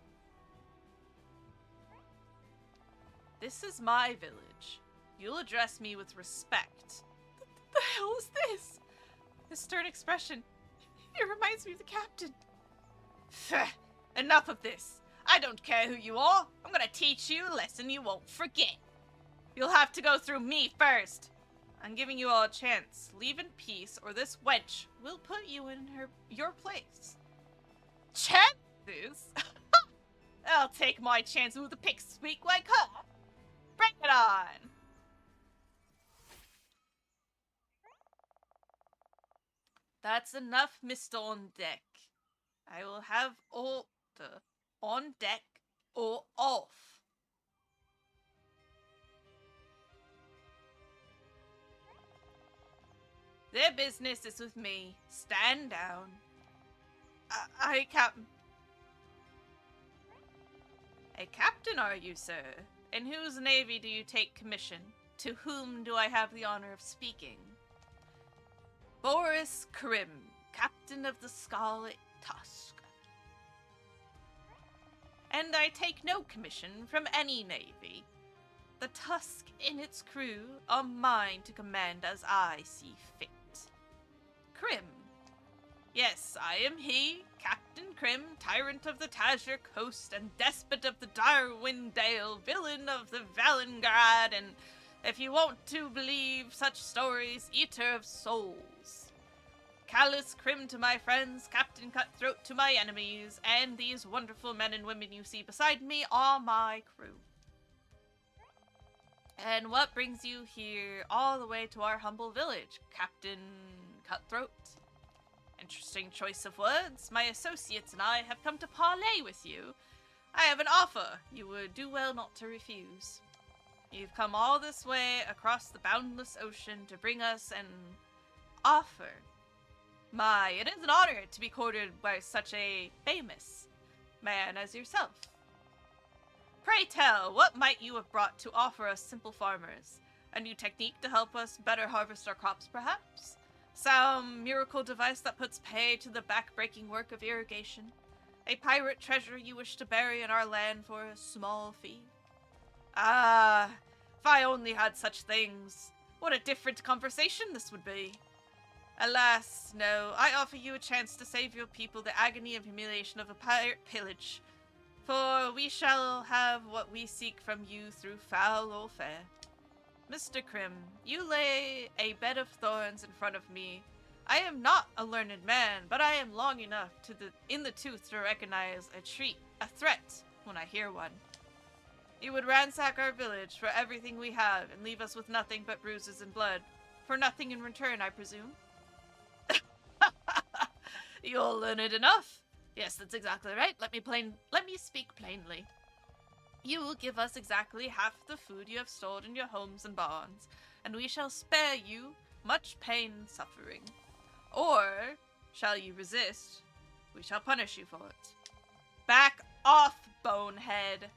This is my village. you'll address me with respect. The hell is this? This stern expression. It reminds me of the captain. Pfft, enough of this. I don't care who you are. I'm gonna teach you a lesson you won't forget. You'll have to go through me first. I'm giving you all a chance. Leave in peace, or this wench will put you in your place. Chances? I'll take my chances with a pig squeak like her. Bring it on. That's enough, Mr. On Deck. I will have order on deck or off. Their business is with me. Stand down. I Captain. A captain are you, sir? In whose navy do you take commission? To whom do I have the honor of speaking? Boris Krim, captain of the Scarlet Tusk. And I take no commission from any navy. The Tusk and its crew are mine to command as I see fit. Krim. Yes, I am he, Captain Krim, tyrant of the Tazir coast and despot of the Darwindale, villain of the Valengrad, and if you want to believe such stories, eater of souls. Callous Krim to my friends, Captain Cutthroat to my enemies, and these wonderful men and women you see beside me are my crew. And what brings you here all the way to our humble village, Captain Cutthroat? Interesting choice of words. My associates and I have come to parley with you. I have an offer you would do well not to refuse. You've come all this way across the boundless ocean to bring us an Offer. My, it is an honor to be courted by such a famous man as yourself. Pray tell, what might you have brought to offer us simple farmers? A new technique to help us better harvest our crops, perhaps? Some miracle device that puts pay to the back-breaking work of irrigation? A pirate treasure you wish to bury in our land for a small fee? Ah, if I only had such things, what a different conversation this would be. Alas, no, I offer you a chance to save your people the agony and humiliation of a pirate pillage. For we shall have what we seek from you through foul or fair. Mr. Krim, you lay a bed of thorns in front of me. I am not a learned man, but I am long enough in the tooth to recognize a threat, when I hear one. You would ransack our village for everything we have and leave us with nothing but bruises and blood. For nothing in return, I presume? You're learned enough. Yes, that's exactly right. Let me speak plainly. You will give us exactly half the food you have stored in your homes and barns, and we shall spare you much pain and suffering. Or, shall you resist, we shall punish you for it. Back off, bonehead!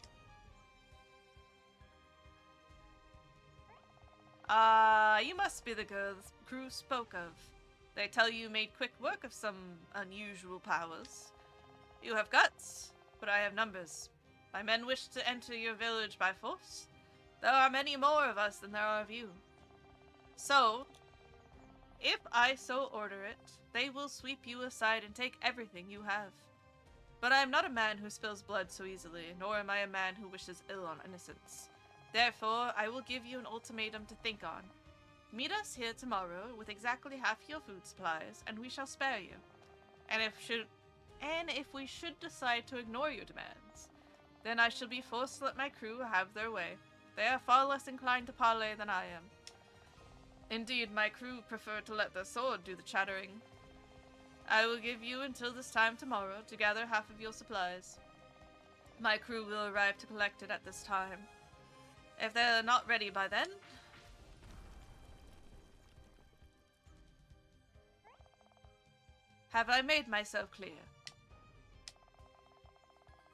You must be the girl the crew spoke of. They tell you made quick work of some unusual powers. You have guts, but I have numbers. My men wish to enter your village by force. There are many more of us than there are of you. So, if I so order it, they will sweep you aside and take everything you have. But I am not a man who spills blood so easily, nor am I a man who wishes ill on innocents. Therefore, I will give you an ultimatum to think on. Meet us here tomorrow with exactly half your food supplies, and we shall spare you. And if we should decide to ignore your demands, then I shall be forced to let my crew have their way. They are far less inclined to parley than I am. Indeed, my crew prefer to let their sword do the chattering. I will give you until this time tomorrow to gather half of your supplies. My crew will arrive to collect it at this time. If they're not ready by then... Have I made myself clear?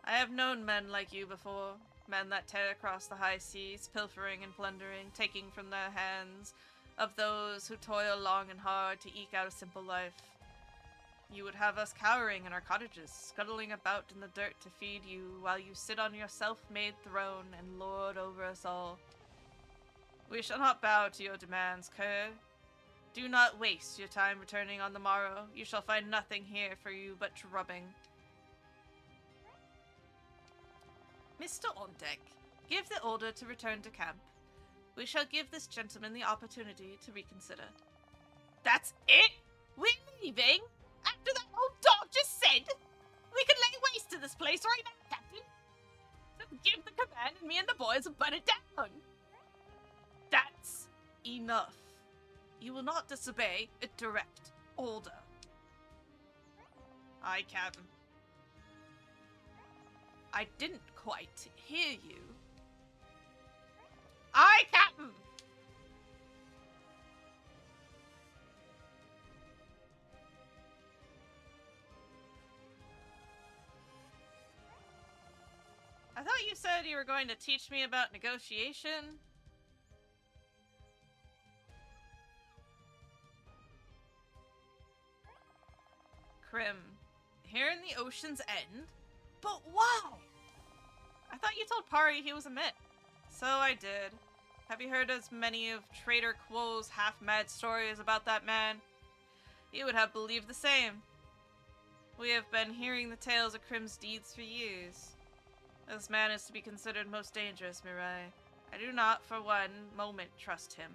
I have known men like you before, men that tear across the high seas, pilfering and plundering, taking from their hands of those who toil long and hard to eke out a simple life. You would have us cowering in our cottages, scuttling about in the dirt to feed you, while you sit on your self-made throne and lord over us all. We shall not bow to your demands, Kerr. Do not waste your time returning on the morrow. You shall find nothing here for you but drubbing. Mr. Ondeck, give the order to return to camp. We shall give this gentleman the opportunity to reconsider. That's it? We're leaving? After that old dog just said? We can lay waste to this place right now, Captain. Just give the command and me and the boys will burn it down. That's enough. You will not disobey a direct order. Aye, Captain. I didn't quite hear you. Aye, Captain! I thought you said you were going to teach me about negotiation. Krim, here in the ocean's end? But why? I thought you told Pari he was a myth. So I did. Have you heard as many of Trader Quo's half-mad stories about that man? You would have believed the same. We have been hearing the tales of Krim's deeds for years. This man is to be considered most dangerous, Mirai. I do not, for one moment, trust him.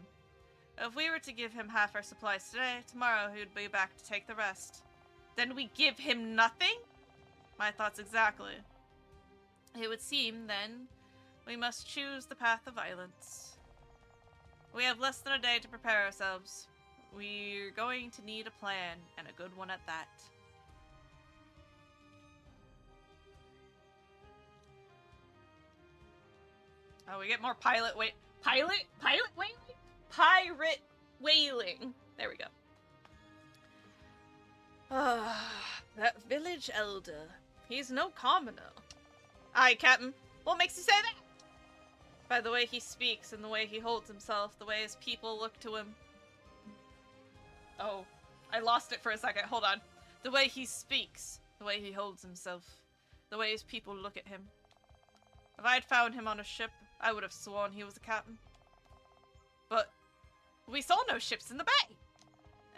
If we were to give him half our supplies today, tomorrow he would be back to take the rest. Then we give him nothing? My thoughts exactly. It would seem, then, we must choose the path of violence. We have less than a day to prepare ourselves. We're going to need a plan, and a good one at that. Oh, we get more pirate wailing. Pirate wailing. There we go. That village elder. He's no commoner. Aye, Captain. What makes you say that? By the way he speaks and the way he holds himself, the way his people look to him. Oh, I lost it for a second. Hold on. The way he speaks, the way he holds himself, the way his people look at him. If I had found him on a ship, I would have sworn he was a captain. But we saw no ships in the bay.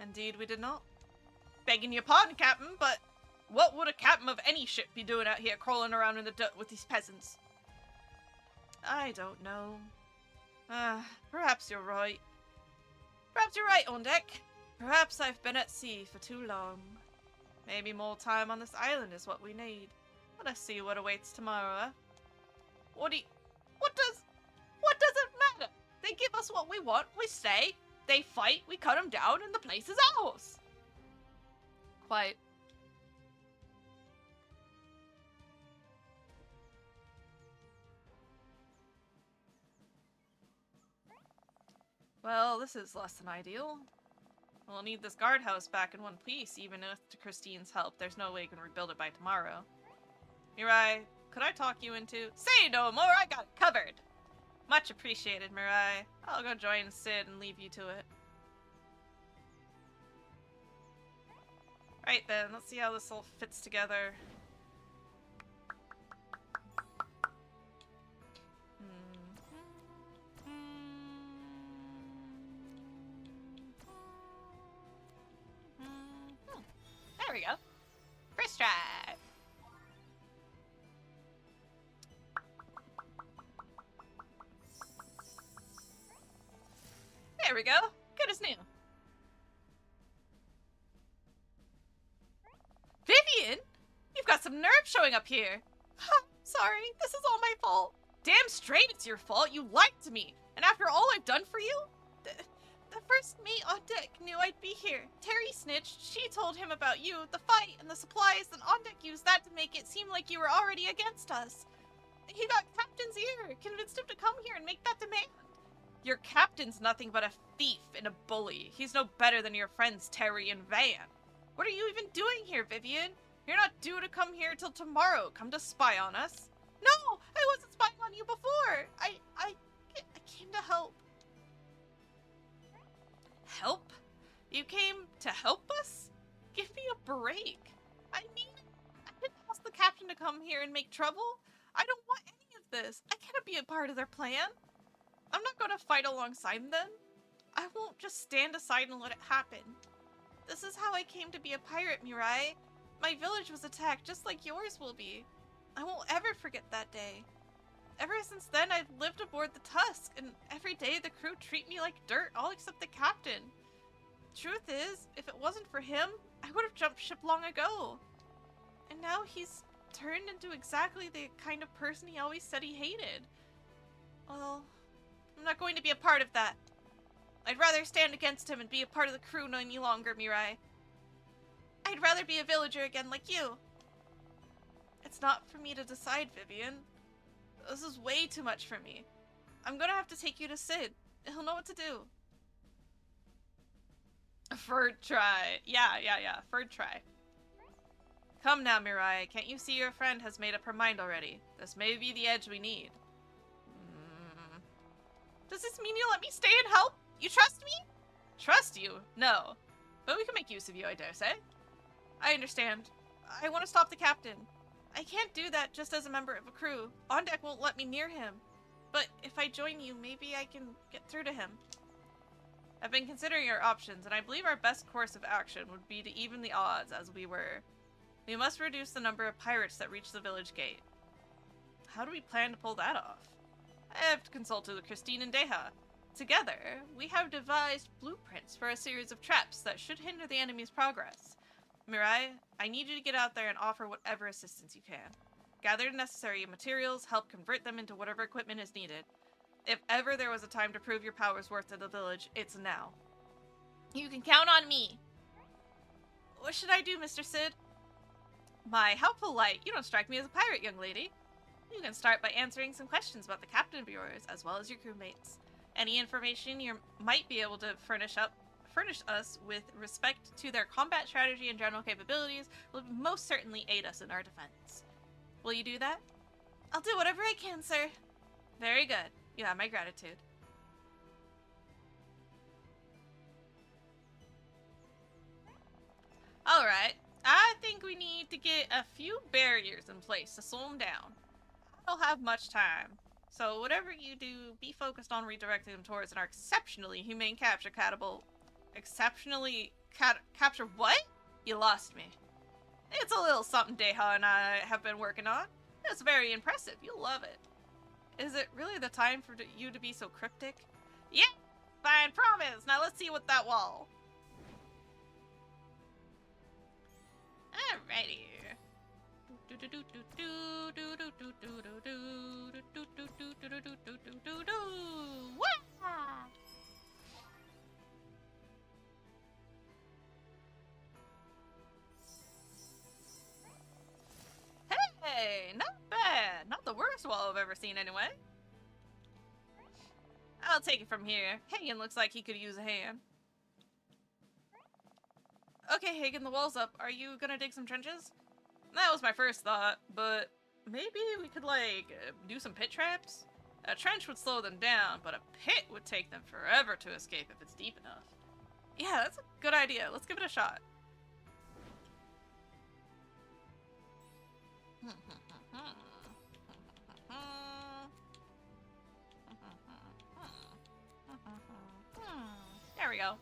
Indeed, we did not. Begging your pardon, Captain, but what would a captain of any ship be doing out here crawling around in the dirt with these peasants? I don't know. Perhaps you're right. Perhaps you're right, Ondeck. Perhaps I've been at sea for too long. Maybe more time on this island is what we need. Let us see what awaits tomorrow, eh? What does it matter? They give us what we want, we stay. They fight, we cut them down, and the place is ours. Quite. Well, this is less than ideal. We'll need this guardhouse back in one piece, even with Christine's help. There's no way you can rebuild it by tomorrow. Mirai, could I talk you into— Say no more, I got it covered! Much appreciated, Mirai. I'll go join Sid and leave you to it. Right then, let's see how this all fits together. There we go. First try. There we go. Good as new. Vivian? You've got some nerve showing up here. Sorry, this is all my fault. Damn straight it's your fault. You lied to me. And after all I've done for you? The first mate on deck knew I'd be here. Terry snitched. She told him about you, the fight, and the supplies, and on deck used that to make it seem like you were already against us. He got Captain's ear, convinced him to come here and make that demand. Your captain's nothing but a thief and a bully. He's no better than your friends Terry and Van. What are you even doing here, Vivian? You're not due to come here till tomorrow. Come to spy on us. No, I wasn't spying on you before. I came to help. Help? You came to help us? Give me a break. I mean, I didn't ask the captain to come here and make trouble. I don't want any of this. I can't be a part of their plan. I'm not gonna fight alongside them. I won't just stand aside and let it happen. This is how I came to be a pirate, Mirai. My village was attacked just like yours will be. I won't ever forget that day. Ever since then, I've lived aboard the Tusk, and every day the crew treat me like dirt, all except the captain. Truth is, if it wasn't for him, I would have jumped ship long ago. And now he's turned into exactly the kind of person he always said he hated. Well, I'm not going to be a part of that. I'd rather stand against him and be a part of the crew no any longer, Mirai. I'd rather be a villager again like you. It's not for me to decide, Vivian. This is way too much for me. I'm gonna have to take you to Sid. He'll know what to do. Third try. Yeah. Third try. Come now, Mirai. Can't you see your friend has made up her mind already? This may be the edge we need. Does this mean you'll let me stay and help? You trust me? Trust you? No. But we can make use of you, I dare say. I understand. I want to stop the captain. I can't do that just as a member of a crew. On Deck won't let me near him. But if I join you, maybe I can get through to him. I've been considering our options, and I believe our best course of action would be to even the odds as we were. We must reduce the number of pirates that reach the village gate. How do we plan to pull that off? I have consulted with Christine and Deha. Together, we have devised blueprints for a series of traps that should hinder the enemy's progress. Mirai, I need you to get out there and offer whatever assistance you can. Gather the necessary materials, help convert them into whatever equipment is needed. If ever there was a time to prove your power's worth to the village, it's now. You can count on me. What should I do, Mr. Sid? My, how polite. You don't strike me as a pirate, young lady. You can start by answering some questions about the captain of yours, as well as your crewmates. Any information you might be able to furnish us with respect to their combat strategy and general capabilities will most certainly aid us in our defense. Will you do that? I'll do whatever I can, sir. Very good. You have my gratitude. Alright, I think we need to get a few barriers in place to slow them down. I don't have much time, so whatever you do, be focused on redirecting them towards our exceptionally humane capture catapult. Capture what? You lost me. It's a little something Deha and I have been working on. It's very impressive. You'll love it. Is it really the time for you to be so cryptic? Yeah, fine, promise. Now let's see what that wall. Alrighty. Hey, not bad. Not the worst wall I've ever seen, anyway. I'll take it from here. Hagen looks like he could use a hand. Okay, Hagen, the wall's up. Are you gonna dig some trenches? That was my first thought, but maybe we could, like, do some pit traps? A trench would slow them down, but a pit would take them forever to escape if it's deep enough. Yeah, that's a good idea. Let's give it a shot. There we go.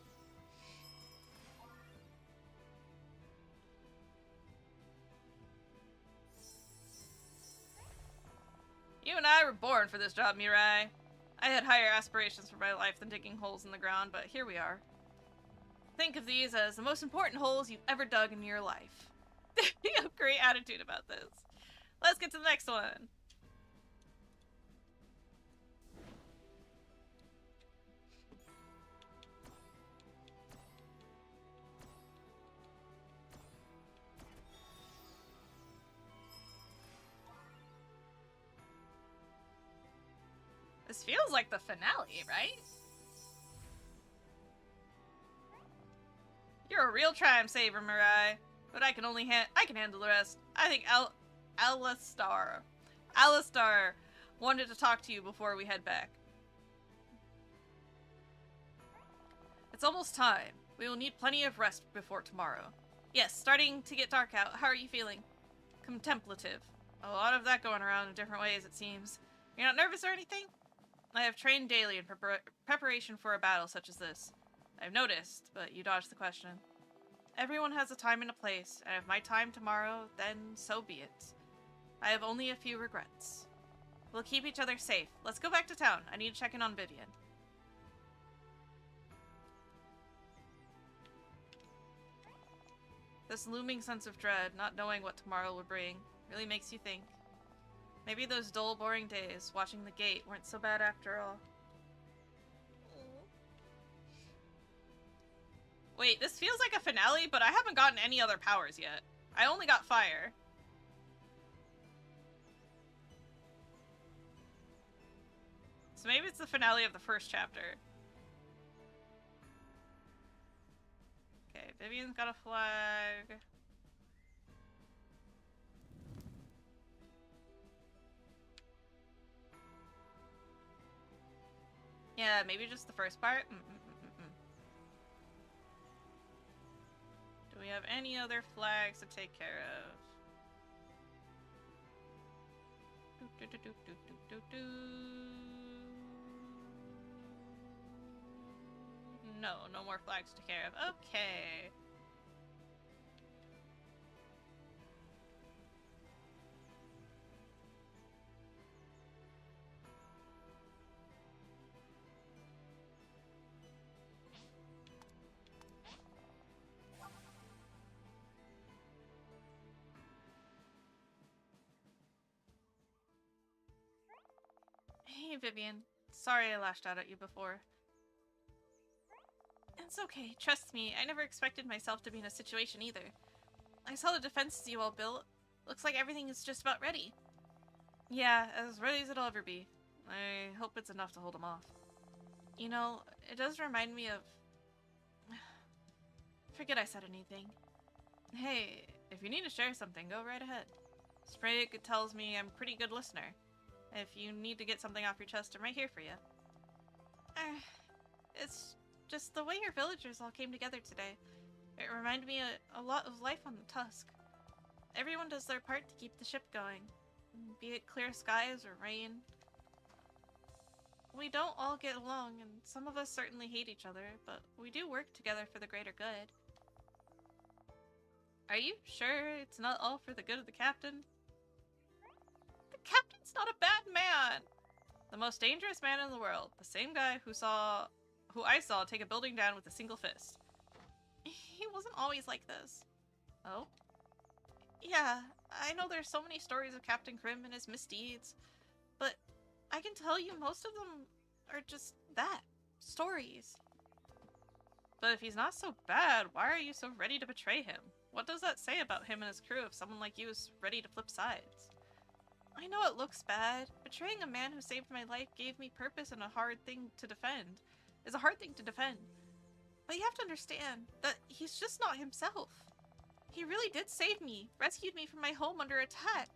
You and I were born for this job, Mirai. I had higher aspirations for my life than digging holes in the ground, but here we are. Think of these as the most important holes you've ever dug in your life. You have great attitude about this. Let's get to the next one. This feels like the finale, right? You're a real time saver, Mirai, but I can handle the rest. I think Alistar wanted to talk to you before we head back. It's almost time. We will need plenty of rest before tomorrow. Yes, starting to get dark out. How are you feeling? Contemplative. A lot of that going around in different ways, it seems. You're not nervous or anything? I have trained daily in preparation for a battle such as this. I've noticed, but you dodged the question. Everyone has a time and a place, and if my time tomorrow, then so be it. I have only a few regrets. We'll keep each other safe. Let's go back to town. I need to check in on Vivian. This looming sense of dread, not knowing what tomorrow will bring, really makes you think. Maybe those dull, boring days watching the gate weren't so bad after all. Wait, this feels like a finale, but I haven't gotten any other powers yet. I only got fire. So maybe it's the finale of the first chapter. Okay, Vivian's got a flag. Yeah, maybe just the first part. Do we have any other flags to take care of? No, no more flags to take care of. Okay. Hey, Vivian. Sorry I lashed out at you before. It's okay. Trust me, I never expected myself to be in a situation either. I saw the defenses you all built. Looks like everything is just about ready. Yeah, as ready as it'll ever be. I hope it's enough to hold them off. You know, it does remind me of... Forget I said anything. Hey, if you need to share something, go right ahead. Sprig tells me I'm a pretty good listener. If you need to get something off your chest, I'm right here for you. It's just the way your villagers all came together today. It reminded me a lot of life on the Tusk. Everyone does their part to keep the ship going, be it clear skies or rain. We don't all get along, and some of us certainly hate each other, but we do work together for the greater good. Are you sure it's not all for the good of the captain? The captain's not a bad man! The most dangerous man in the world. The same guy who I saw take a building down with a single fist. He wasn't always like this. Oh? Yeah, I know there's so many stories of Captain Krim and his misdeeds, but I can tell you most of them are just that. Stories. But if he's not so bad, why are you so ready to betray him? What does that say about him and his crew if someone like you is ready to flip sides? I know it looks bad. Betraying a man who saved my life gave me purpose and a hard thing to defend. Is a hard thing to defend. But you have to understand that he's just not himself. He really did save me, rescued me from my home under attack.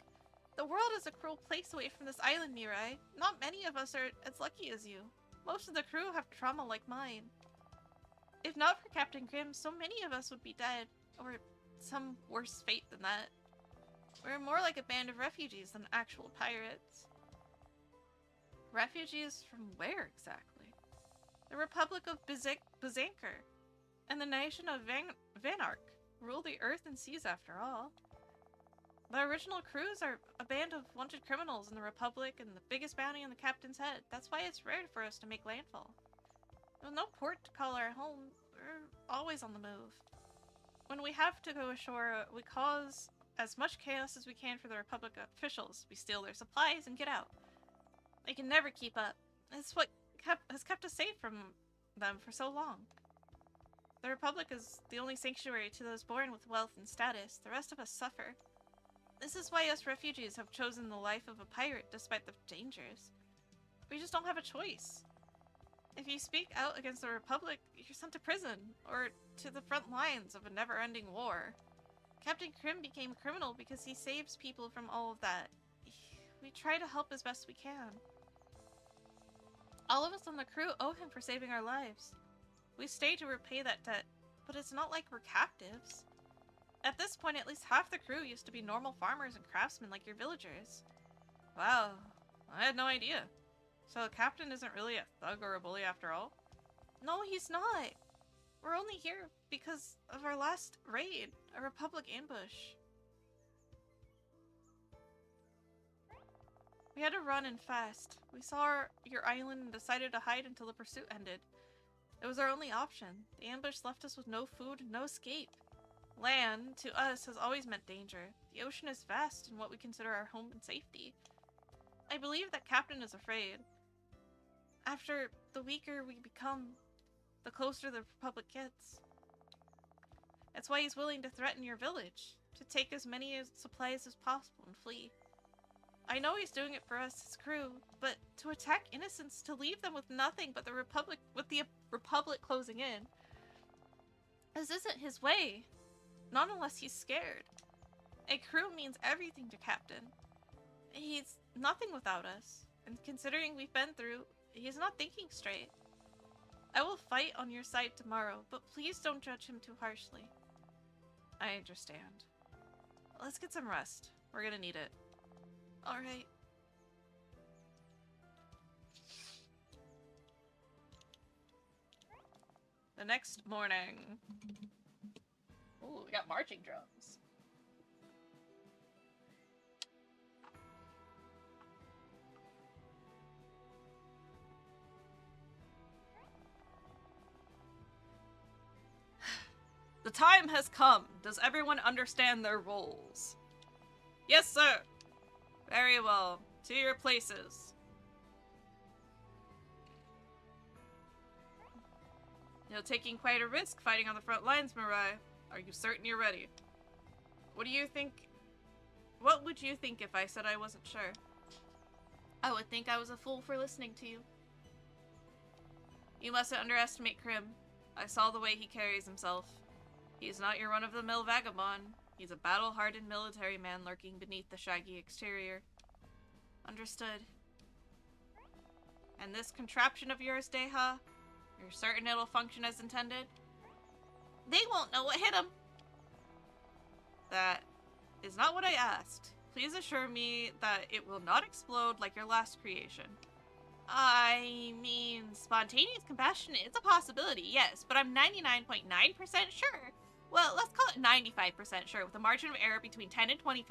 The world is a cruel place away from this island, Mirai. Not many of us are as lucky as you. Most of the crew have trauma like mine. If not for Captain Grimm, so many of us would be dead, or some worse fate than that. We're more like a band of refugees than actual pirates. Refugees from where exactly? The Republic of Bazanker and the nation of Vanark rule the earth and seas after all. The original crews are a band of wanted criminals in the Republic and the biggest bounty on the captain's head. That's why it's rare for us to make landfall. With no port to call our home, we're always on the move. When we have to go ashore, we cause as much chaos as we can for the Republic officials. We steal their supplies and get out. They can never keep up. It's what has kept us safe from them for so long. The Republic is the only sanctuary to those born with wealth and status. The rest of us suffer. This is why us refugees have chosen the life of a pirate despite the dangers. We just don't have a choice. If you speak out against the Republic, you're sent to prison, or to the front lines of a never-ending war. Captain Krim became a criminal because he saves people from all of that. We try to help as best we can. All of us on the crew owe him for saving our lives. We stay to repay that debt, but it's not like we're captives. At this point, at least half the crew used to be normal farmers and craftsmen like your villagers. Wow, I had no idea. So the captain isn't really a thug or a bully after all? No, he's not. We're only here because of our last raid, a Republic ambush. We had to run and fast. We saw your island and decided to hide until the pursuit ended. It was our only option. The ambush left us with no food, no escape. Land, to us, has always meant danger. The ocean is vast and what we consider our home and safety. I believe that Captain is afraid. After the weaker we become, the closer the Republic gets. That's why he's willing to threaten your village, to take as many supplies as possible and flee. I know he's doing it for us, his crew, but to attack innocents, to leave them with nothing but the Republic closing in, this isn't his way. Not unless he's scared. A crew means everything to Captain. He's nothing without us, and considering we've been through, he's not thinking straight. I will fight on your side tomorrow, but please don't judge him too harshly. I understand. Let's get some rest. We're gonna need it. Alright. The next morning. Ooh, we got marching drums. The time has come. Does everyone understand their roles? Yes, sir. Very well. To your places. You're taking quite a risk fighting on the front lines, Mirai. Are you certain you're ready? What do you think? What would you think if I said I wasn't sure? I would think I was a fool for listening to you. You mustn't underestimate Krim. I saw the way he carries himself. He's not your run-of-the-mill vagabond. He's a battle-hardened military man lurking beneath the shaggy exterior. Understood. And this contraption of yours, Deha? You're certain it'll function as intended? They won't know what hit them. That is not what I asked. Please assure me that it will not explode like your last creation. I mean, spontaneous combustion is a possibility, yes, but I'm 99.9% sure. Well, let's call it 95% sure, with a margin of error between 10 and 20%.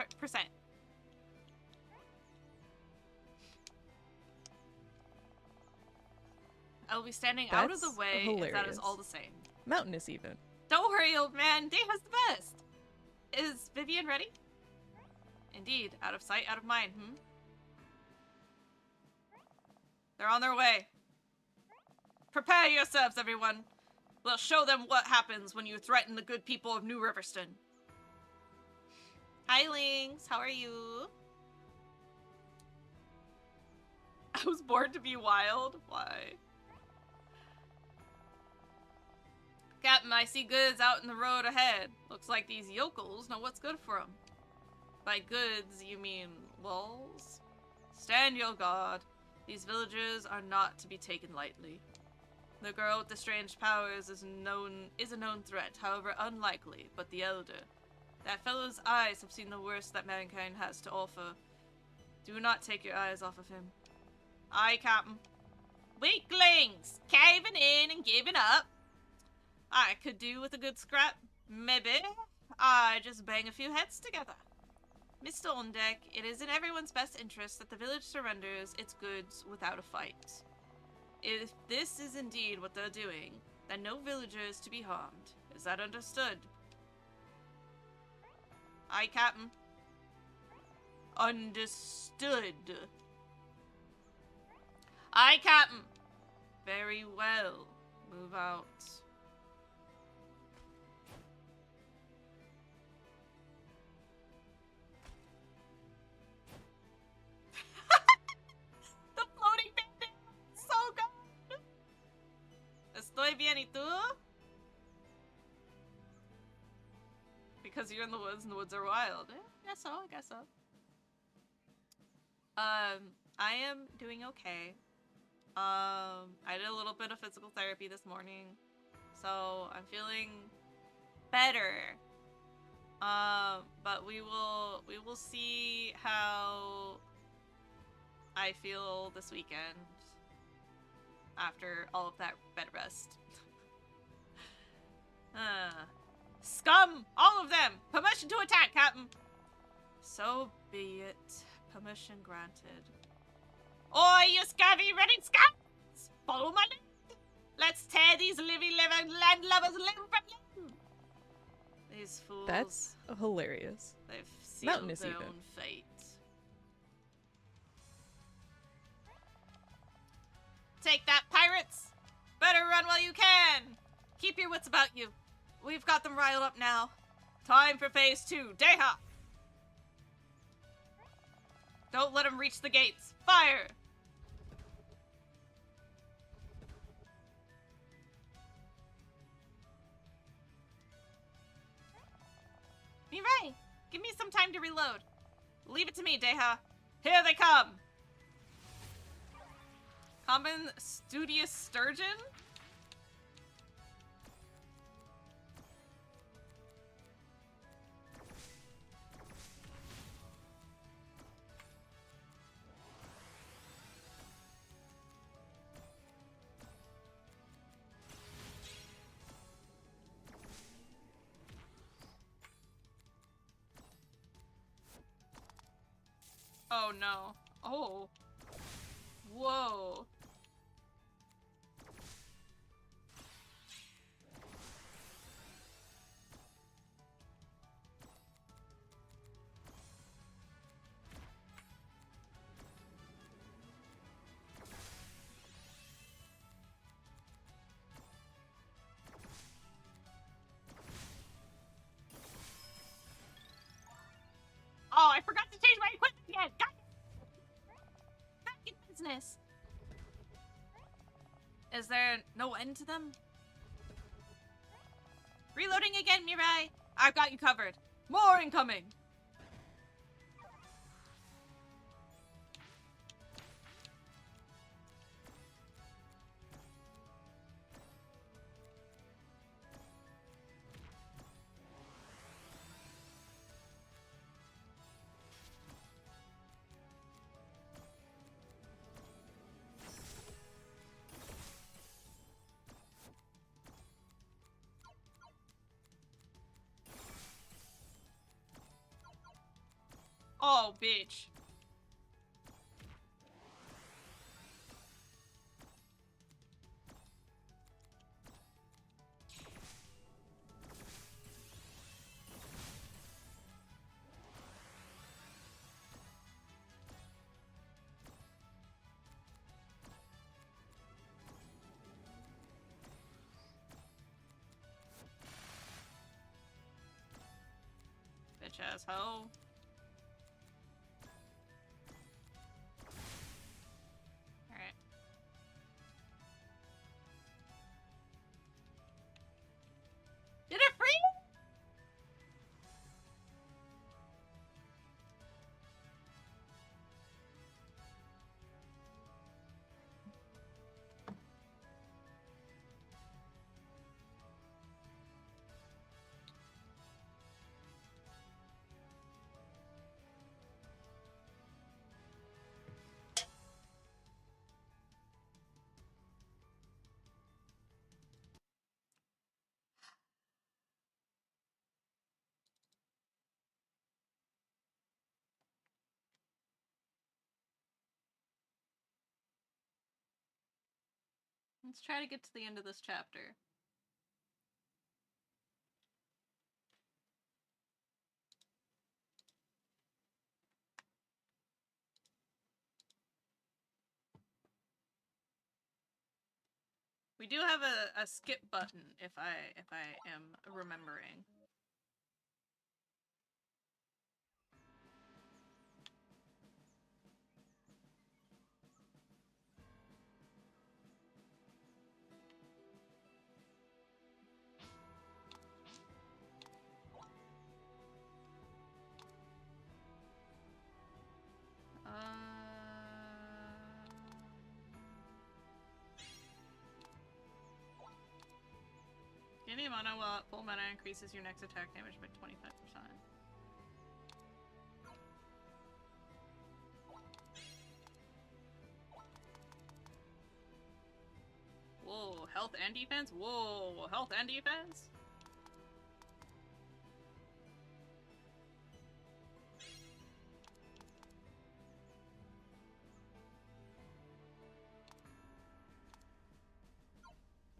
I will be standing out of the That's way if that is hilarious. all the same. Mountainous even. Don't worry, old man. Deha's the best. Is Vivian ready? Indeed. Out of sight, out of mind, They're on their way. Prepare yourselves, everyone. We'll show them what happens when you threaten the good people of New Riverston. Hi, Lynx. How are you? I was born to be wild. Why? Captain, I see goods out in the road ahead. Looks like these yokels know what's good for them. By goods, you mean walls? Stand your guard. These villagers are not to be taken lightly. The girl with the strange powers is a known threat, however unlikely, but the elder. That fellow's eyes have seen the worst that mankind has to offer. Do not take your eyes off of him. Aye, Captain. Weaklings! Caving in and giving up. I could do with a good scrap. Maybe. I just bang a few heads together. Mr. Ondeck, it is in everyone's best interest that the village surrenders its goods without a fight. If this is indeed what they're doing, then no villager is to be harmed. Is that understood? Aye, Captain. Understood. Aye, Captain. Very well. Move out. The floating bandit! So good! Estoy bien, ¿y tú? Because you're in the woods and the woods are wild. Guess so, I guess so. I am doing okay. I did a little bit of physical therapy this morning, so I'm feeling better. But we will see how I feel this weekend. after all of that bed rest. Scum! All of them! Permission to attack, Captain! So be it. Permission granted. Oi, you scabby running scouts! Follow my lead! Let's tear these living landlubbers limb from limb! These fools. That's hilarious. They've sealed Mountainous their even. own fate. Take that, pirates! Better run while you can! Keep your wits about you. We've got them riled up now. Time for phase 2. Deha! Don't let them reach the gates. Fire! Mirai, give me some time to reload. Leave it to me, Deha. Here they come! Common studious sturgeon? Oh no. Oh. Whoa. Oh, I forgot to change my equipment again. God. Back in business. Is there no end to them? Reloading again, Mirai. I've got you covered. More incoming. Oh, bitch. Bitch ass hoe. Alright. Did it free? Let's try to get to the end of this chapter. We do have a skip button if I am remembering. Any mana while at full mana increases your next attack damage by 25%. health and defense? Whoa, health and defense?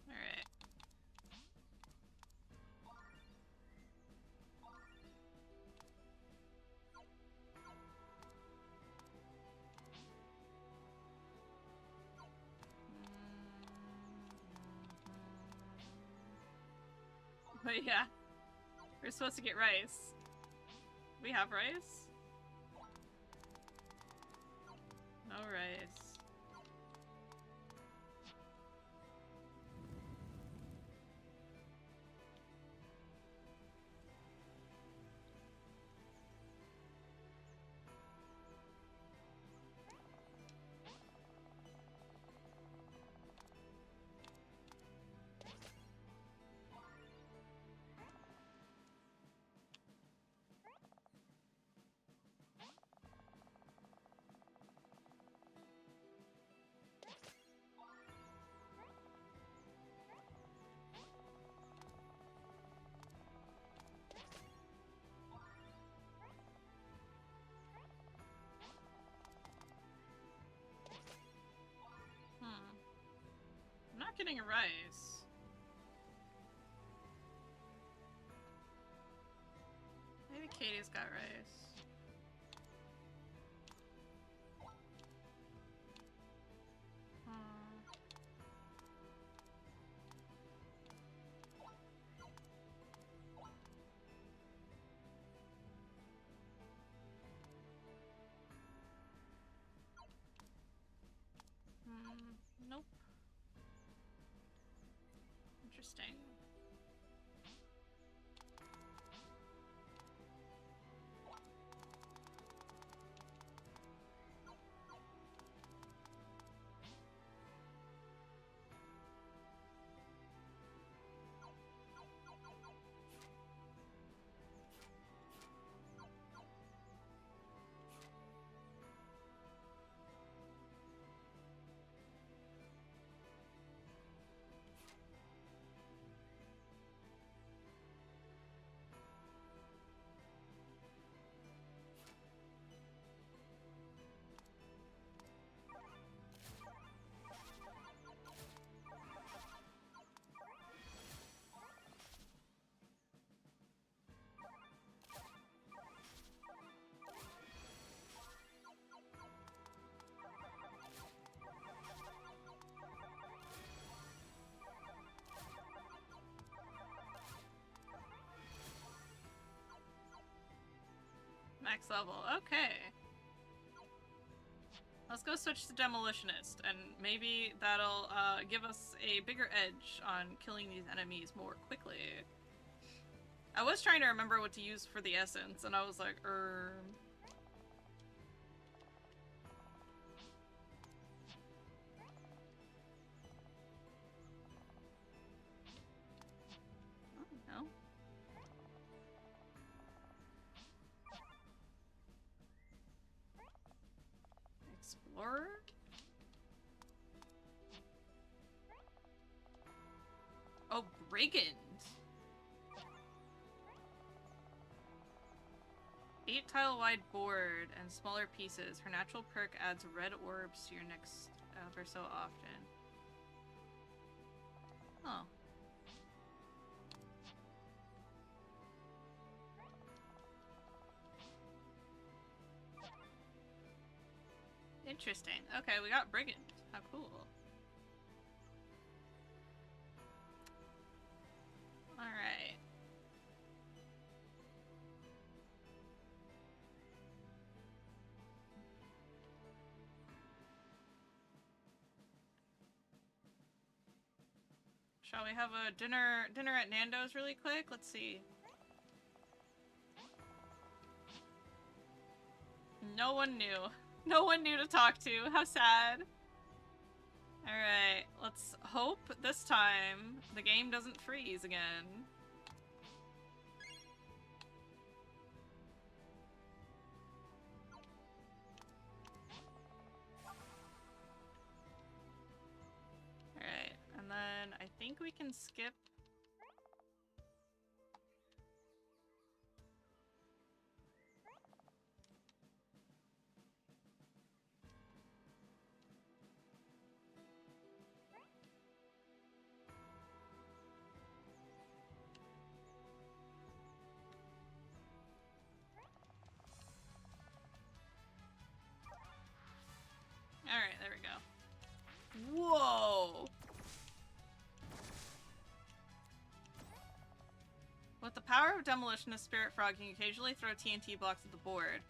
Alright. But yeah, we're supposed to get rice. We have rice? No rice. I'm not getting a rice. Maybe Katie's got rice. Nope. Interesting. Max level. Okay. Let's go switch to Demolitionist, and maybe that'll give us a bigger edge on killing these enemies more quickly. I was trying to remember what to use for the essence, and I was like, Oh, no. Explorer? Oh, Brigand! 8-tile wide board and smaller pieces. Her natural perk adds red orbs to your next ever so often. Oh. Interesting. Okay, we got Brigand. How cool. Alright. Shall we have a dinner at Nando's really quick? Let's see. No one knew. No one knew to talk to. How sad. Alright, let's hope this time the game doesn't freeze again. Alright, and then I think we can skip. Alright, there we go. Whoa! With the power of demolition, a spirit frog can occasionally throw TNT blocks at the board.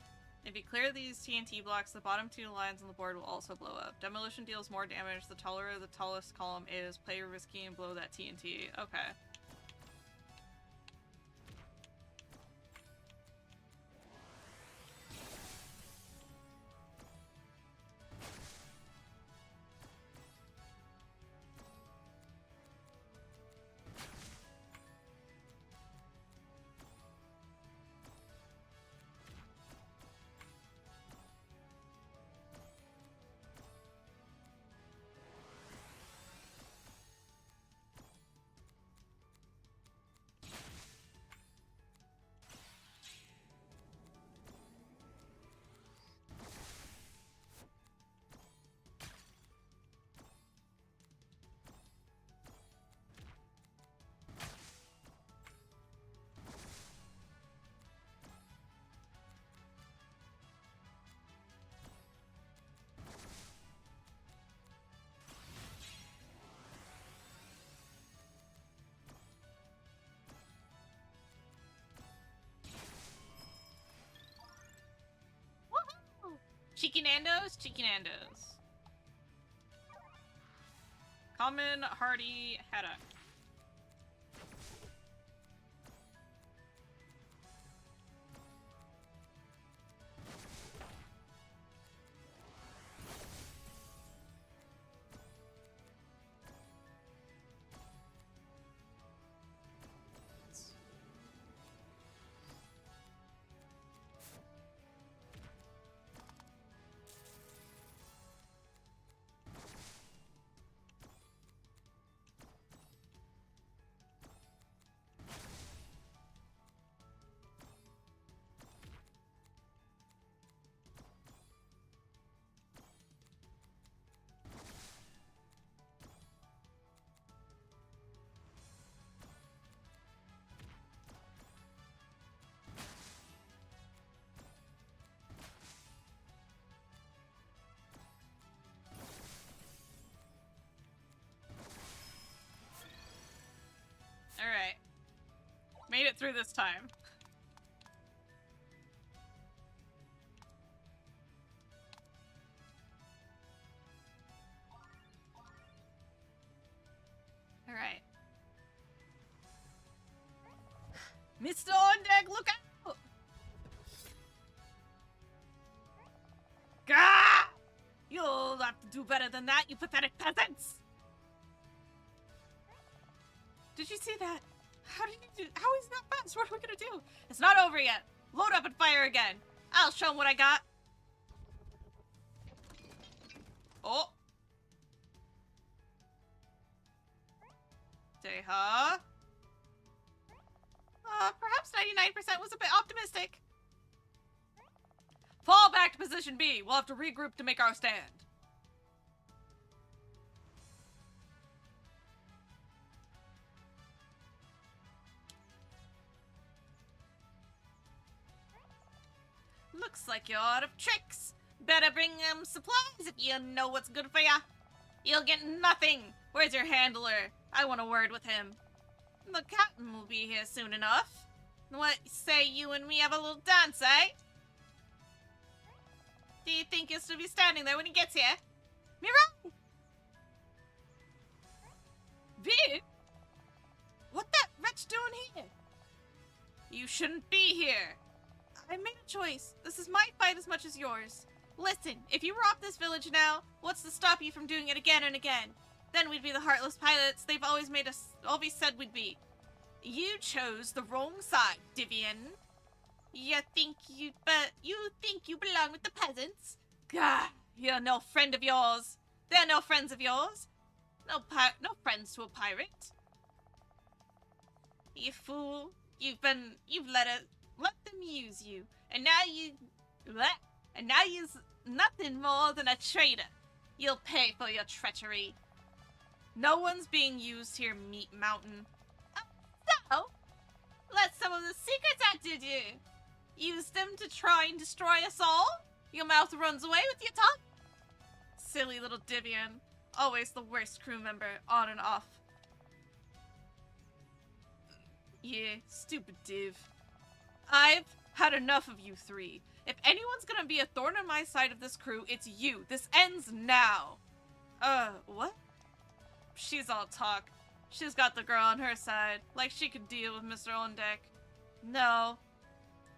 If you clear these TNT blocks, the bottom 2 lines on the board will also blow up. Demolition deals more damage the taller the tallest column is. Play risky and blow that TNT. Okay. Cheeky Nandos, Cheeky Nandos. Common, hardy, haddock. Alright. Made it through this time. Alright. Mr. On deck, look out! Gah! You'll have to do better than that, you pathetic peasants! Did you see that? How did you do? How is that fast? What are we gonna do? It's not over yet. Load up and fire again. I'll show 'em what I got. Oh. Say, huh? Perhaps 99% was a bit optimistic. Fall back to position B. We'll have to regroup to make our stand. Looks like you're out of tricks. Better bring supplies if you know what's good for ya. You'll get nothing. Where's your handler? I want a word with him. The captain will be here soon enough. What say you and me have a little dance, eh? Do you think you'll still be standing there when he gets here? Mira! Vid? What that wretch doing here? You shouldn't be here. I made a choice. This is my fight as much as yours. Listen, if you rob this village now, what's to stop you from doing it again and again? Then we'd be the heartless pilots they've always said we'd be. You chose the wrong side, Divian. You think you belong with the peasants? Gah, you're no friend of yours. They're no friends of yours. No friends to a pirate. You fool. You've let them use you. And now you's nothing more than a traitor. You'll pay for your treachery. No one's being used here, Meat Mountain. So, let some of the secrets out, did you? Use them to try and destroy us all? Your mouth runs away with your tongue? Silly little Divian. Always the worst crew member, on and off. Yeah, stupid div. I've had enough of you three. If anyone's gonna be a thorn in my side of this crew, it's you. This ends now. What? She's all talk. She's got the girl on her side, like she could deal with Mr. On Deck. No.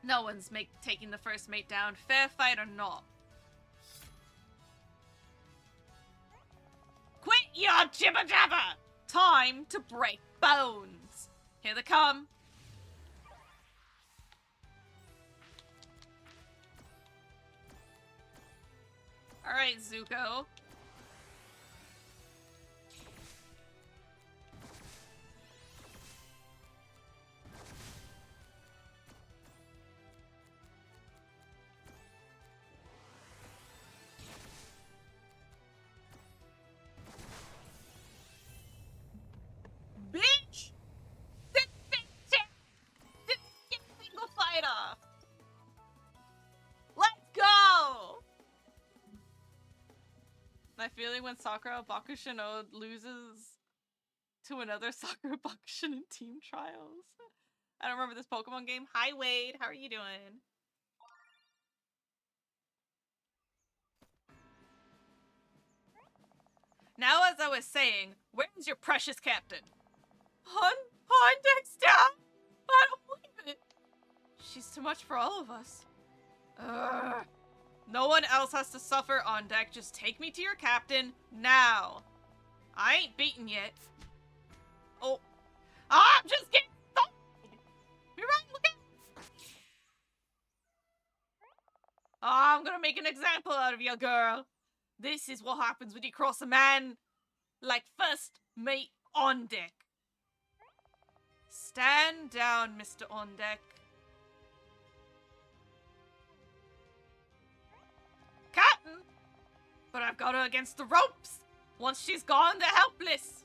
No one's taking the first mate down, fair fight or not. Quit your jibber jabber! Time to break bones. Here they come. Alright, Zuko. Bitch! This bitch didn't get a single fight off! Let's go! My feeling when Sakura Bakushino loses to another Sakura Bakushino in Team Trials. I don't remember this Pokemon game. Hi Wade, how are you doing? Now, as I was saying, where's your precious captain? On deck's down! I don't believe it! She's too much for all of us. Ugh. No one else has to suffer on deck. Just take me to your captain now. I ain't beaten yet. Oh, I'm just getting started! You're right, look out! I'm gonna make an example out of you, girl. This is what happens when you cross a man like first mate on deck. Stand down, Mr. On Deck. Captain! But I've got her against the ropes. Once she's gone, they're helpless.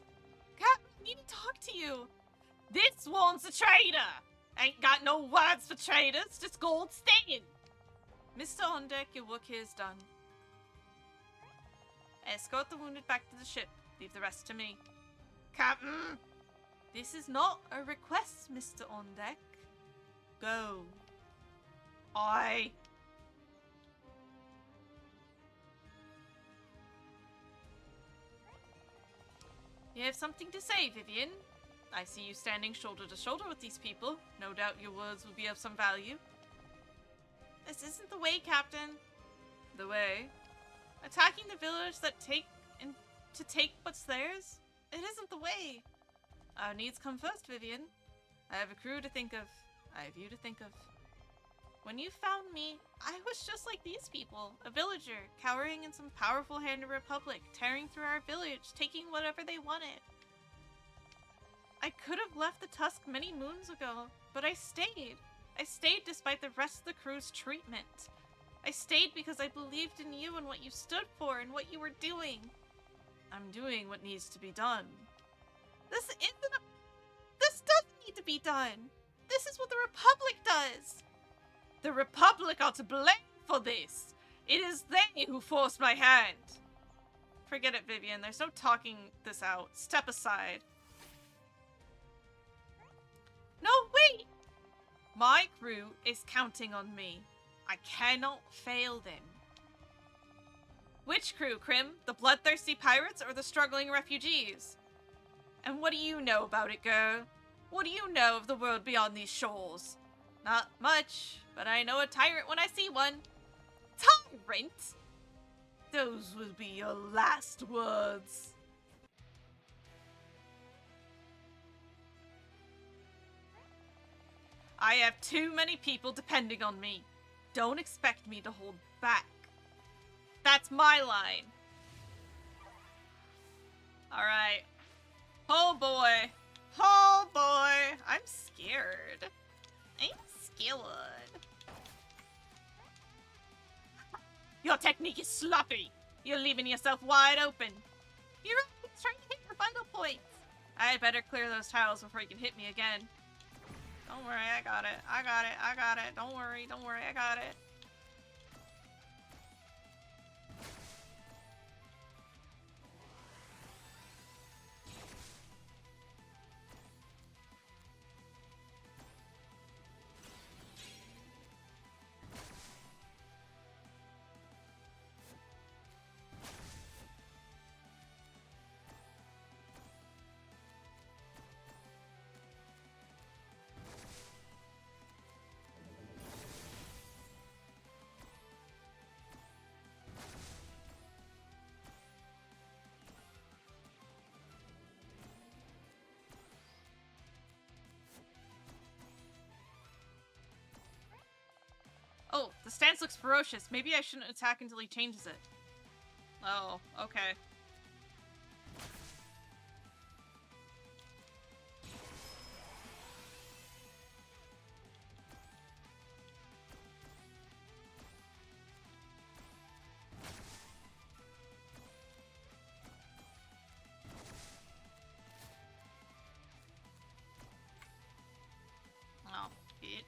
Captain, I need to talk to you. This one's a traitor. Ain't got no words for traitors, just gold stain. Mr. On Deck, your work here is done. Escort the wounded back to the ship. Leave the rest to me. Captain! This is not a request, Mr. On Deck. Go. Aye. You have something to say, Vivian. I see you standing shoulder to shoulder with these people. No doubt your words will be of some value. This isn't the way, Captain. The way? Attacking the village to take what's theirs? It isn't the way. Our needs come first, Vivian. I have a crew to think of. I have you to think of. When you found me, I was just like these people. A villager, cowering in some powerful hand of Republic, tearing through our village, taking whatever they wanted. I could have left the Tusk many moons ago, but I stayed. I stayed despite the rest of the crew's treatment. I stayed because I believed in you and what you stood for and what you were doing. I'm doing what needs to be done. This doesn't need to be done. This is what the Republic does. The Republic are to blame for this. It is they who forced my hand. Forget it, Vivian. There's no talking this out. Step aside. No, wait! My crew is counting on me. I cannot fail them. Which crew, Krim? The bloodthirsty pirates or the struggling refugees? And what do you know about it, girl? What do you know of the world beyond these shores? Not much, but I know a tyrant when I see one. Tyrant? Those will be your last words. I have too many people depending on me. Don't expect me to hold back. That's my line. Alright. Oh boy. Oh boy. I'm scared. I'm scared. Your technique is sloppy. You're leaving yourself wide open. You're trying to hit your vital points. I'd better clear those tiles before you can hit me again. Don't worry, I got it. I got it. I got it. Don't worry, I got it. Oh, the stance looks ferocious. Maybe I shouldn't attack until he changes it. Oh, okay. Oh, bitch.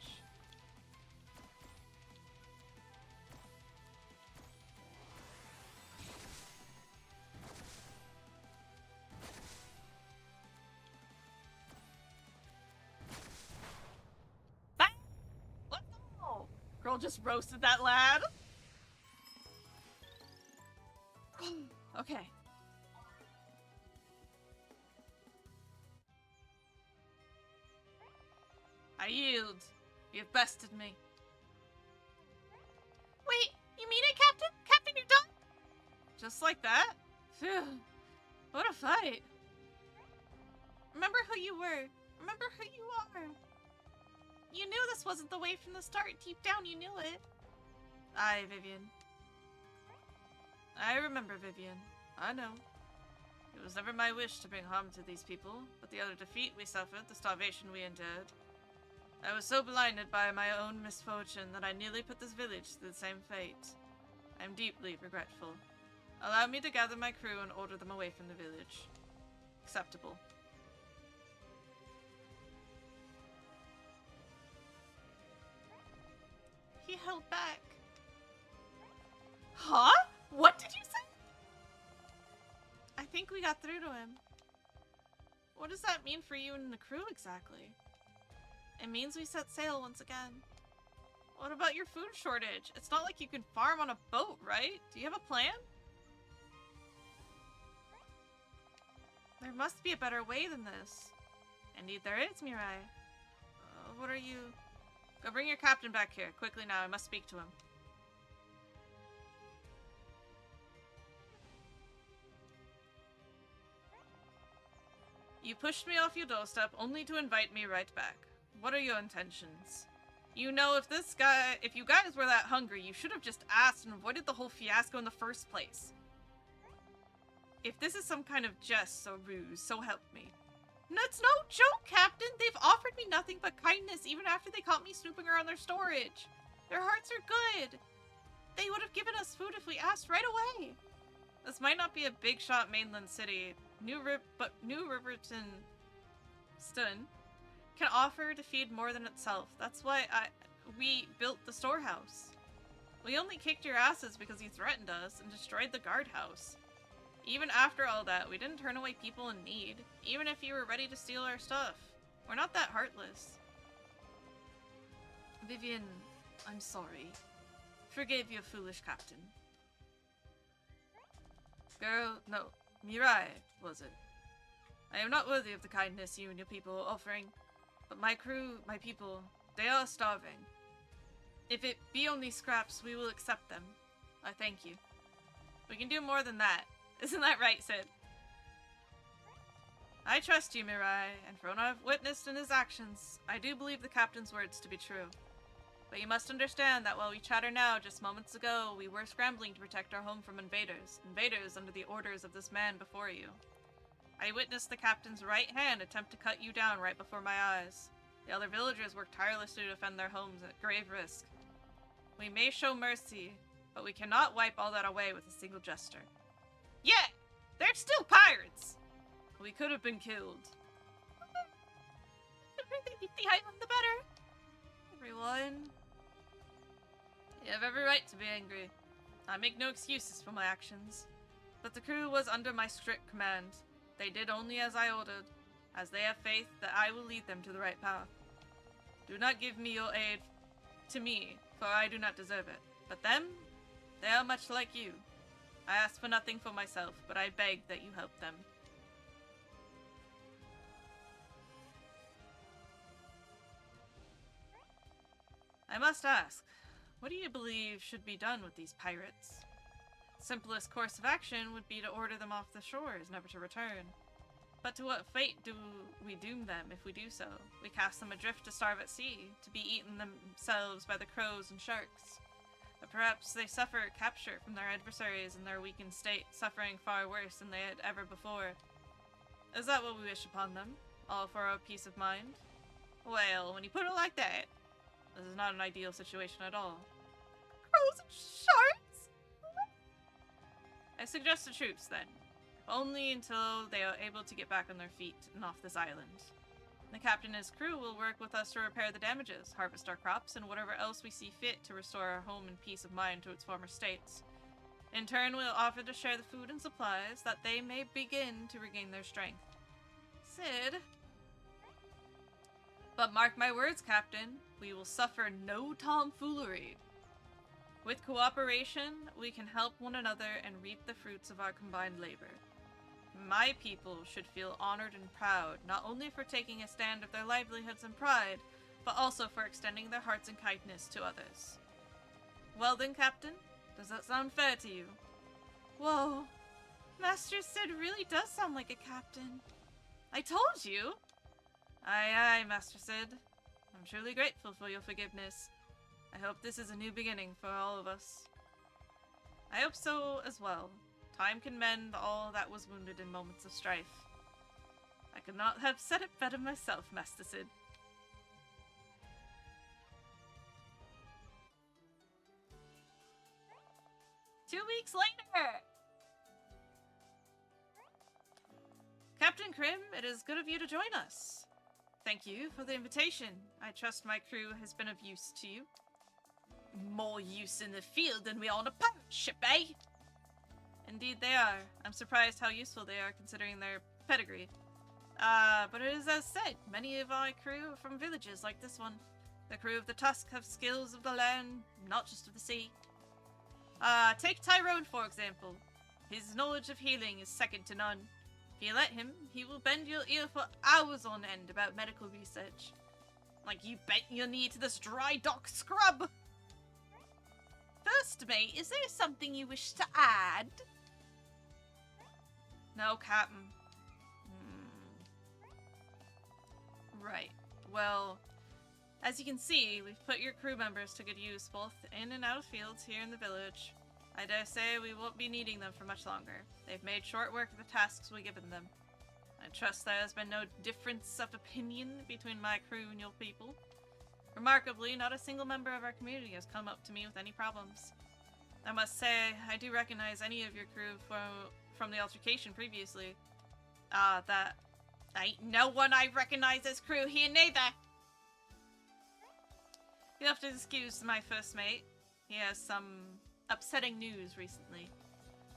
Bang! Let's go! Girl just roasted that lad. Okay. I yield. You've bested me. Wait, you mean it, Captain? Captain, you're done? Just like that? Phew. What a fight. Remember who you were. Remember who you are. You knew this wasn't the way from the start. Deep down, you knew it. Aye, Vivian. I remember, Vivian. I know. It was never my wish to bring harm to these people, but the utter defeat we suffered, the starvation we endured. I was so blinded by my own misfortune that I nearly put this village to the same fate. I am deeply regretful. Allow me to gather my crew and order them away from the village. Acceptable. He held back. Huh? What did you say? I think we got through to him. What does that mean for you and the crew exactly? It means we set sail once again. What about your food shortage? It's not like you can farm on a boat, right? Do you have a plan? There must be a better way than this. Indeed there is, Mirai. What are you... Go bring your captain back here. Quickly now, I must speak to him. You pushed me off your doorstep only to invite me right back. What are your intentions? You know, if you guys were that hungry, you should have just asked and avoided the whole fiasco in the first place. If this is some kind of jest or ruse, so help me. No, it's no joke, Captain! They've offered me nothing but kindness even after they caught me snooping around their storage. Their hearts are good. They would have given us food if we asked right away. This might not be a big shot mainland city, but New Riverton Stun can offer to feed more than itself. That's why we built the storehouse. We only kicked your asses because you threatened us and destroyed the guardhouse. Even after all that, we didn't turn away people in need, even if you were ready to steal our stuff. We're not that heartless. Vivian, I'm sorry. Forgive your foolish captain. Girl, no, Mirai, was it? I am not worthy of the kindness you and your people are offering, but my crew, my people, they are starving. If it be only scraps, we will accept them. I thank you. We can do more than that. Isn't that right, Sid? I trust you, Mirai, and from what I've witnessed in his actions, I do believe the captain's words to be true. But you must understand that while we chatter now, just moments ago, we were scrambling to protect our home from invaders. Invaders under the orders of this man before you. I witnessed the captain's right hand attempt to cut you down right before my eyes. The other villagers worked tirelessly to defend their homes at grave risk. We may show mercy, but we cannot wipe all that away with a single gesture. Yeah! They're still pirates! We could have been killed. The further they leave the island, the better. Everyone. You have every right to be angry. I make no excuses for my actions. But the crew was under my strict command. They did only as I ordered, as they have faith that I will lead them to the right path. Do not give me your aid to me, for I do not deserve it. But them, they are much like you. I ask for nothing for myself, but I beg that you help them. I must ask, what do you believe should be done with these pirates? Simplest course of action would be to order them off the shores, never to return. But to what fate do we doom them if we do so? We cast them adrift to starve at sea, to be eaten themselves by the crows and sharks. But perhaps they suffer capture from their adversaries in their weakened state, suffering far worse than they had ever before. Is that what we wish upon them? All for our peace of mind? Well, when you put it like that, this is not an ideal situation at all. Crows and sharks? I suggest the troops, then. Only until they are able to get back on their feet and off this island. The captain and his crew will work with us to repair the damages, harvest our crops, and whatever else we see fit to restore our home and peace of mind to its former states. In turn, we'll offer to share the food and supplies that they may begin to regain their strength. Sid? But mark my words, Captain, we will suffer no tomfoolery. With cooperation, we can help one another and reap the fruits of our combined labor. My people should feel honored and proud, not only for taking a stand of their livelihoods and pride, but also for extending their hearts and kindness to others. Well then, Captain, does that sound fair to you? Whoa, Master Sid really does sound like a captain. I told you! Aye, aye, Master Sid. I'm truly grateful for your forgiveness. I hope this is a new beginning for all of us. I hope so as well. Time can mend all that was wounded in moments of strife. I could not have said it better myself, Master Sid. Two weeks later! Captain Krim, it is good of you to join us. Thank you for the invitation. I trust my crew has been of use to you. More use in the field than we are on a pirate ship, eh? Indeed they are. I'm surprised how useful they are considering their pedigree. But it is as said, many of our crew are from villages like this one. The crew of the Tusk have skills of the land, not just of the sea. Take Tyrone, for example. His knowledge of healing is second to none. If you let him, he will bend your ear for hours on end about medical research. Like you bent your knee to this dry dock scrub! First, mate, is there something you wish to add? No, Captain. Right. Well, as you can see, we've put your crew members to good use both in and out of fields here in the village. I dare say we won't be needing them for much longer. They've made short work of the tasks we've given them. I trust there has been no difference of opinion between my crew and your people. Remarkably, not a single member of our community has come up to me with any problems. I must say, I do recognize any of your crew from the altercation previously. That ain't no one I recognize as crew here neither! You'll have to excuse my first mate. He has some upsetting news recently.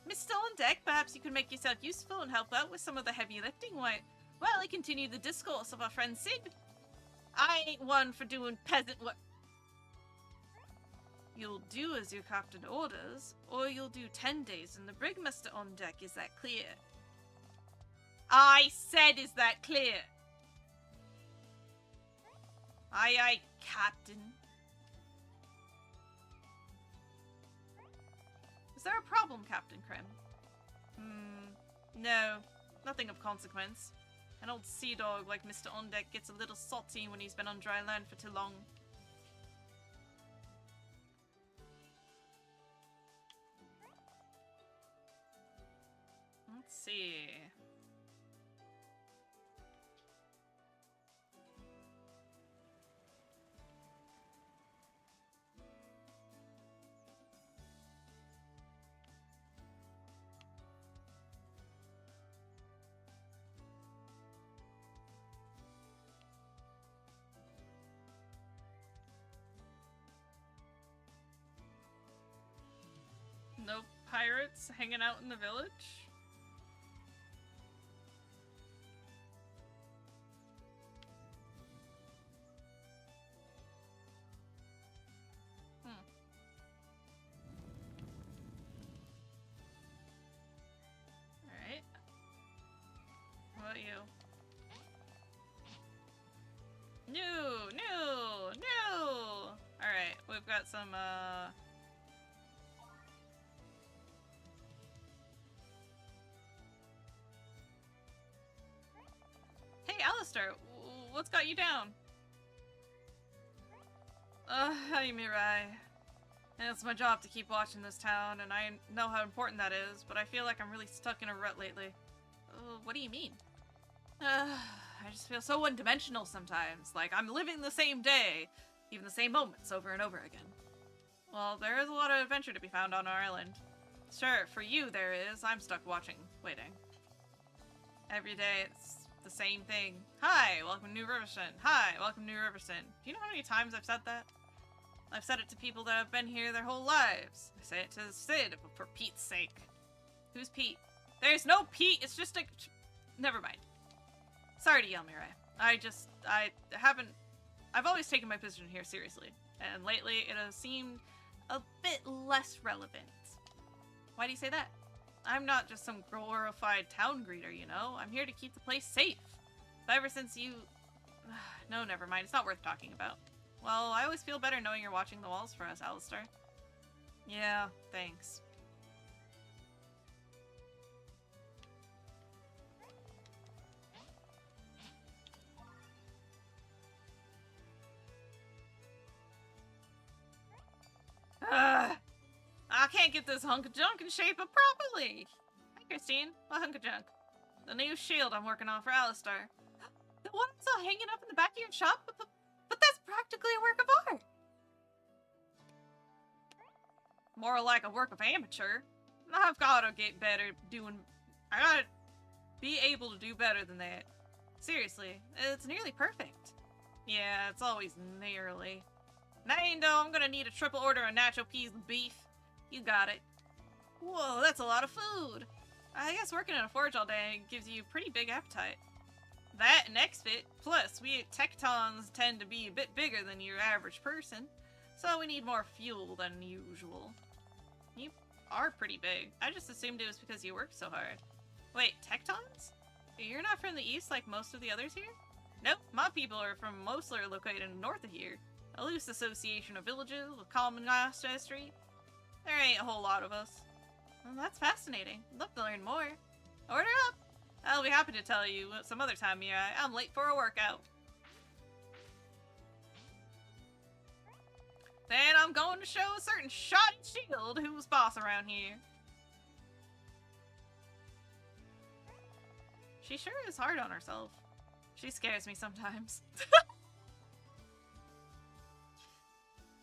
Mr. On deck, perhaps you could make yourself useful and help out with some of the heavy lifting while I continue the discourse of our friend Sid. I ain't one for doing peasant work. You'll do as your captain orders, or you'll do 10 days in the brigmaster on deck, is that clear? I said, is that clear? Aye, aye, Captain. Is there a problem, Captain Krim? No, nothing of consequence. An old sea dog like Mr. On Deck gets a little salty when he's been on dry land for too long. Let's see. No pirates hanging out in the village? Alright. What about you? No! Alright, we've got some, Hey, Alistair, what's got you down? Hey, Mirai. It's my job to keep watching this town, and I know how important that is, but I feel like I'm really stuck in a rut lately. What do you mean? I just feel so one-dimensional sometimes, like I'm living the same day, even the same moments over and over again. Well, there is a lot of adventure to be found on our island. Sure, for you there is. I'm stuck waiting. Every day it's the same thing. Hi, welcome to New Riverston. Hi, welcome to New Riverston. Do you know how many times I've said that? I've said it to people that have been here their whole lives. I say it to Sid, for Pete's sake. Who's Pete? There's no Pete, it's just a... Never mind. Sorry to yell, Mirai. I've always taken my position here seriously, and lately it has seemed a bit less relevant. Why do you say that? I'm not just some glorified town greeter, you know? I'm here to keep the place safe. But ever since you... No, never mind. It's not worth talking about. Well, I always feel better knowing you're watching the walls for us, Alistair. Yeah, thanks. I can't get this hunk of junk in shape up properly. Hi, Christine. What hunk of junk? The new shield I'm working on for Alistair. The one that's all hanging up in the back of your shop? But that's practically a work of art. More like a work of amateur. I've gotta get better I gotta be able to do better than that. Seriously, it's nearly perfect. Yeah, it's always nearly. Nando, I'm gonna need a triple order of nacho peas and beef. You got it. Whoa, that's a lot of food. I guess working in a forge all day gives you a pretty big appetite. That and X-Fit, plus we Tectons tend to be a bit bigger than your average person, so we need more fuel than usual. You are pretty big. I just assumed it was because you worked so hard. Wait, Tectons? You're not from the east like most of the others here? Nope, my people are mostly located north of here. A loose association of villages with common ancestry. There ain't a whole lot of us. Well, that's fascinating. I'd love to learn more. Order up! I'll be happy to tell you some other time, Mirai. I'm late for a workout. Then I'm going to show a certain shoddy shield who's boss around here. She sure is hard on herself. She scares me sometimes.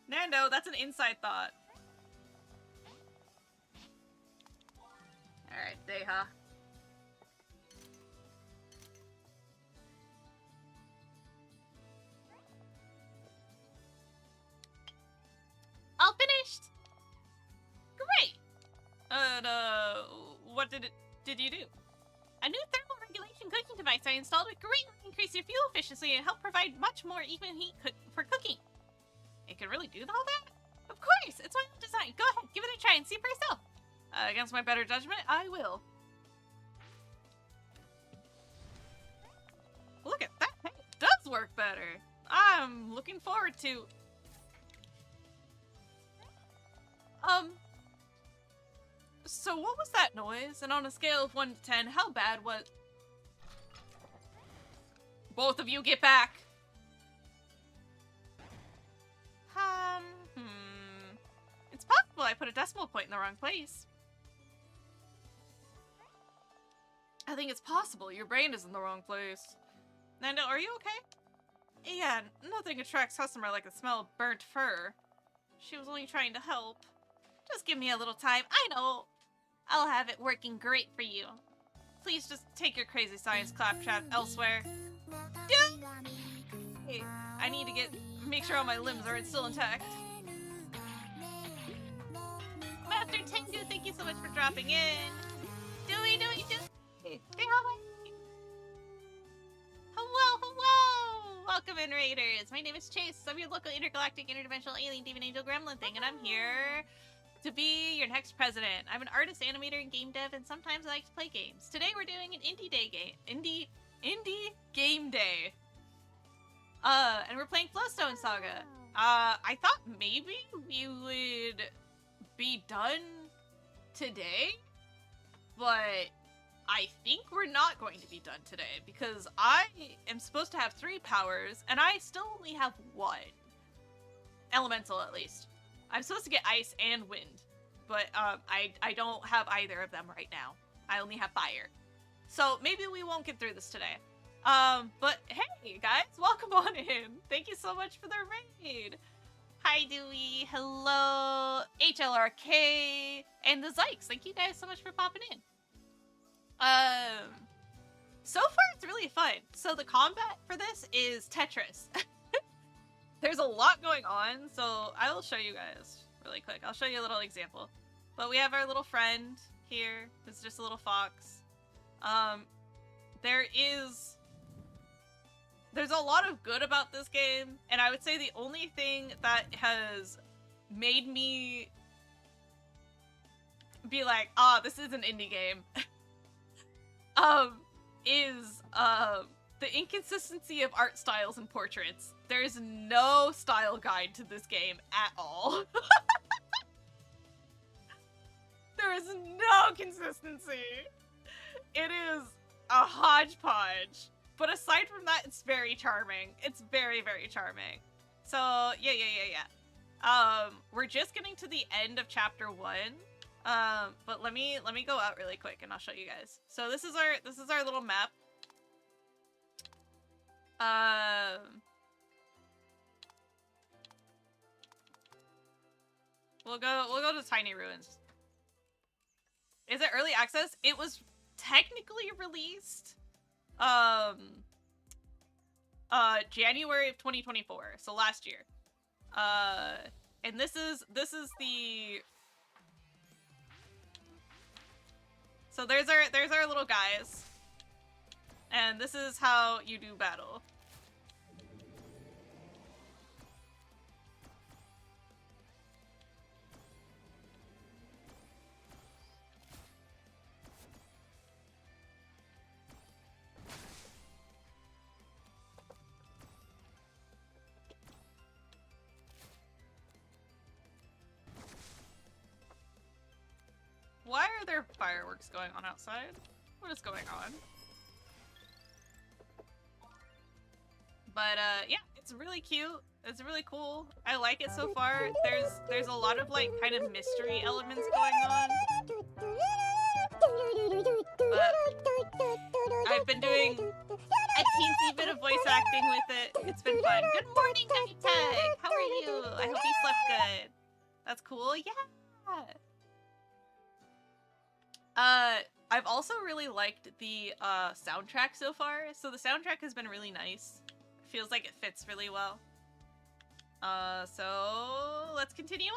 Nando, that's an inside thought. Alright, Deha. All finished! Great! What did you do? A new thermal regulation cooking device I installed would greatly increase your fuel efficiency and help provide much more even heat for cooking. It can really do all that? Of course! It's my own design. Go ahead, give it a try and see for yourself. Against my better judgment, I will. Look at that! It does work better! I'm looking forward to... So what was that noise? And on a scale of 1 to 10, how bad was... Both of you get back! It's possible I put a decimal point in the wrong place. I think it's possible your brain is in the wrong place. Nando, are you okay? Yeah, nothing attracts customer like the smell of burnt fur. She was only trying to help. Just give me a little time. I know. I'll have it working great for you. Please just take your crazy science claptrap elsewhere. Hey, I need to make sure all my limbs are still intact. Master Tengu thinks much for dropping in. Dewey. Say hi. Hello. Welcome in, Raiders. My name is Chase. I'm your local intergalactic interdimensional alien demon angel gremlin thing, and I'm here to be your next president. I'm an artist, animator, and game dev, and sometimes I like to play games. Today we're doing an indie game day. And we're playing Flowstone Saga. I thought maybe we would be done today, but I think we're not going to be done today because I am supposed to have 3 powers and I still only have 1. Elemental, at least. I'm supposed to get ice and wind, but I don't have either of them right now. I only have fire. So maybe we won't get through this today. But hey, guys, welcome on in. Thank you so much for the raid. Hi, Dewey. Hello, HLRK, and the Zykes. Thank you guys so much for popping in. So far it's really fun. So the combat for this is Tetris. There's a lot going on, so I will show you guys really quick. I'll show you a little example. But we have our little friend here. It's just a little fox. There's a lot of good about this game, and I would say the only thing that has made me be like, this is an indie game, is the inconsistency of art styles and portraits. There's no style guide to this game at all. There is no consistency. It is a hodgepodge. But aside from that, it's very charming. It's very, very charming. So, yeah. We're just getting to the end of chapter 1. But let me go out really quick and I'll show you guys. So this is our little map. We'll go to Tiny Ruins. Is it early access? It was technically released January of 2024, so last year. And this is the, so there's our little guys, and this is how you do battle. Why are there fireworks going on outside? What is going on? But yeah, it's really cute. It's really cool. I like it so far. There's a lot of like kind of mystery elements going on. But I've been doing a teensy bit of voice acting with it. It's been fun. Good morning, Tiny Tech. How are you? I hope you slept good. That's cool. Yeah. I've also really liked the soundtrack so far. So the soundtrack has been really nice. Feels like it fits really well. So let's continue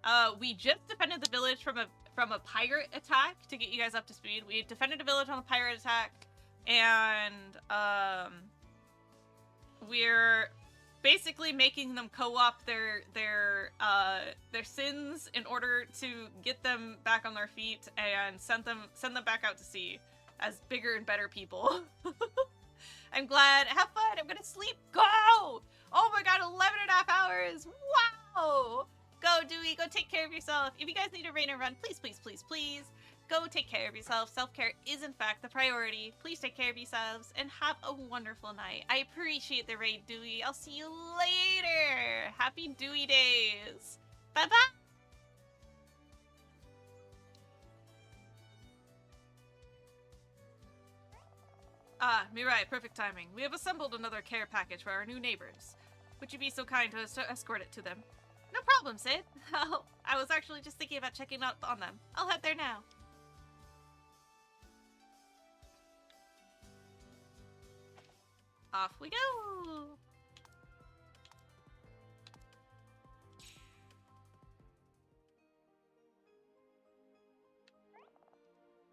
on. We just defended the village from a pirate attack to get you guys up to speed. We defended a village on a pirate attack, and we're basically making them co-op their sins in order to get them back on their feet and send them back out to sea as bigger and better people. I'm glad. Have fun. I'm gonna sleep. Go! Oh my god, 11.5 hours. Wow! Go, Dewey. Go take care of yourself. If you guys need a rain or run, please, go take care of yourself. Self-care is, in fact, the priority. Please take care of yourselves and have a wonderful night. I appreciate the raid, Dewey. I'll see you later. Happy Dewey days. Bye-bye. Ah, Mirai, perfect timing. We have assembled another care package for our new neighbors. Would you be so kind as to escort it to them? No problem, Sid. Oh, I was actually just thinking about checking out on them. I'll head there now. Off we go!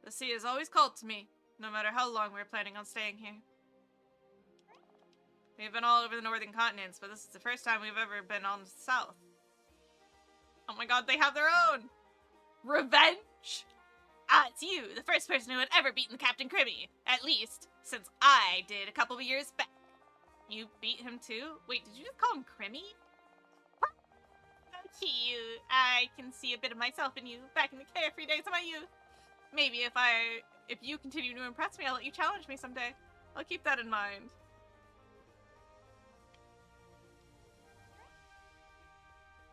The sea has always called to me, no matter how long we're planning on staying here. We've been all over the northern continents, but this is the first time we've ever been on the south. Oh my god, they have their own! Revenge? Ah, it's you, the first person who had ever beaten Captain Crimmy. At least, since I did a couple of years back. You beat him too? Wait, did you just call him Crimmy? So cute. I can see a bit of myself in you, back in the carefree days of my youth. Maybe if you continue to impress me, I'll let you challenge me someday. I'll keep that in mind.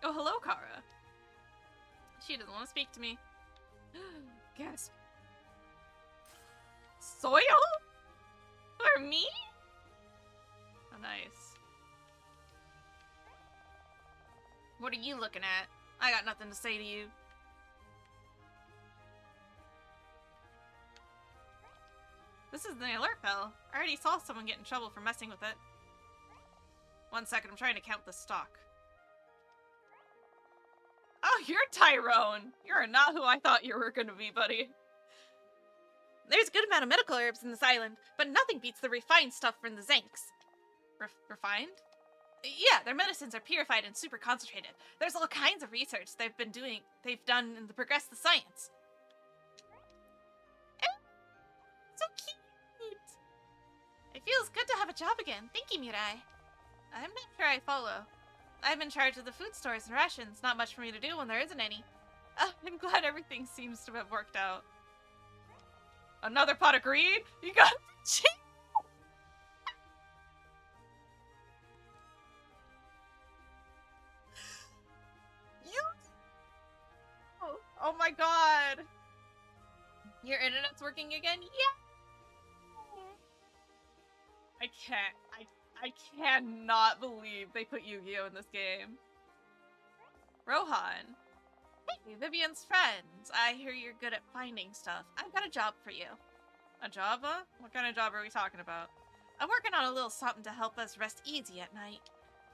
Oh, hello, Kara. She doesn't want to speak to me. Gasp. Soil? For me? Oh, nice. What are you looking at? I got nothing to say to you. This is the alert bell. I already saw someone get in trouble for messing with it. 1 second, I'm trying to count the stock. Oh, you're Tyrone! You're not who I thought you were gonna be, buddy. There's a good amount of medical herbs in this island, but nothing beats the refined stuff from the Zanks. Refined? Yeah, their medicines are purified and super concentrated. There's all kinds of research they've done to progress the science. So cute! It feels good to have a job again. Thank you, Mirai. I'm not sure I follow. I'm in charge of the food stores and rations. Not much for me to do when there isn't any. I'm glad everything seems to have worked out. Another pot of greed? You got cheap. Oh my god. Your internet's working again? Yeah. I cannot believe they put Yu-Gi-Oh in this game. Rohan. Hey, Vivian's friends. I hear you're good at finding stuff. I've got a job for you. A job, huh? What kind of job are we talking about? I'm working on a little something to help us rest easy at night.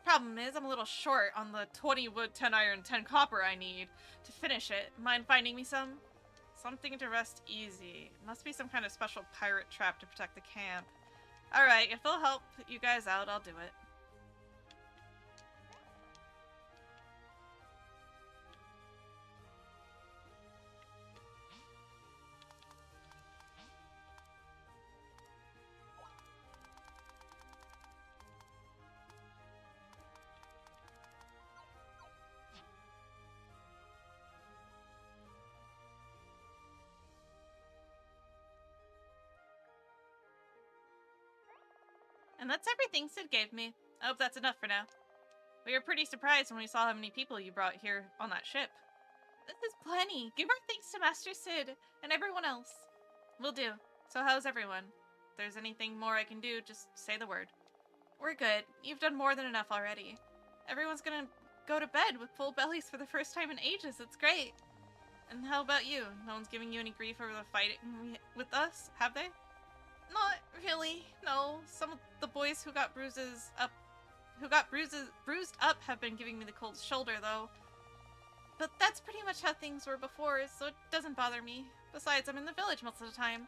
Problem is, I'm a little short on the 20 wood, 10 iron, 10 copper I need to finish it. Mind finding me some? Something to rest easy. Must be some kind of special pirate trap to protect the camp. Alright, if they'll help you guys out, I'll do it. And that's everything Sid gave me. I hope that's enough for now. We were pretty surprised when we saw how many people you brought here on that ship. This is plenty. Give our thanks to Master Sid and everyone else. Will do. So how's everyone? If there's anything more I can do, just say the word. We're good. You've done more than enough already. Everyone's gonna go to bed with full bellies for the first time in ages. It's great. And how about you? No one's giving you any grief over the fighting with us, have they? Not really, no. Some of the boys who got bruised up have been giving me the cold shoulder, though. But that's pretty much how things were before, so it doesn't bother me. Besides, I'm in the village most of the time.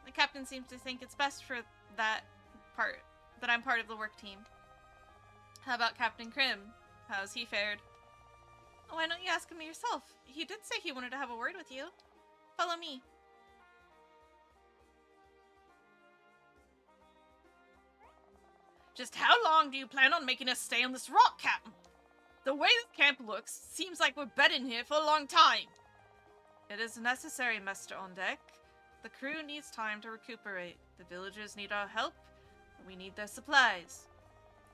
The captain seems to think it's best for that I'm part of the work team. How about Captain Krim? How's he fared? Why don't you ask him yourself? He did say he wanted to have a word with you. Follow me. Just how long do you plan on making us stay on this rock, Captain? The way this camp looks, seems like we're bedding here for a long time. It is necessary, Master on deck. The crew needs time to recuperate. The villagers need our help, and we need their supplies.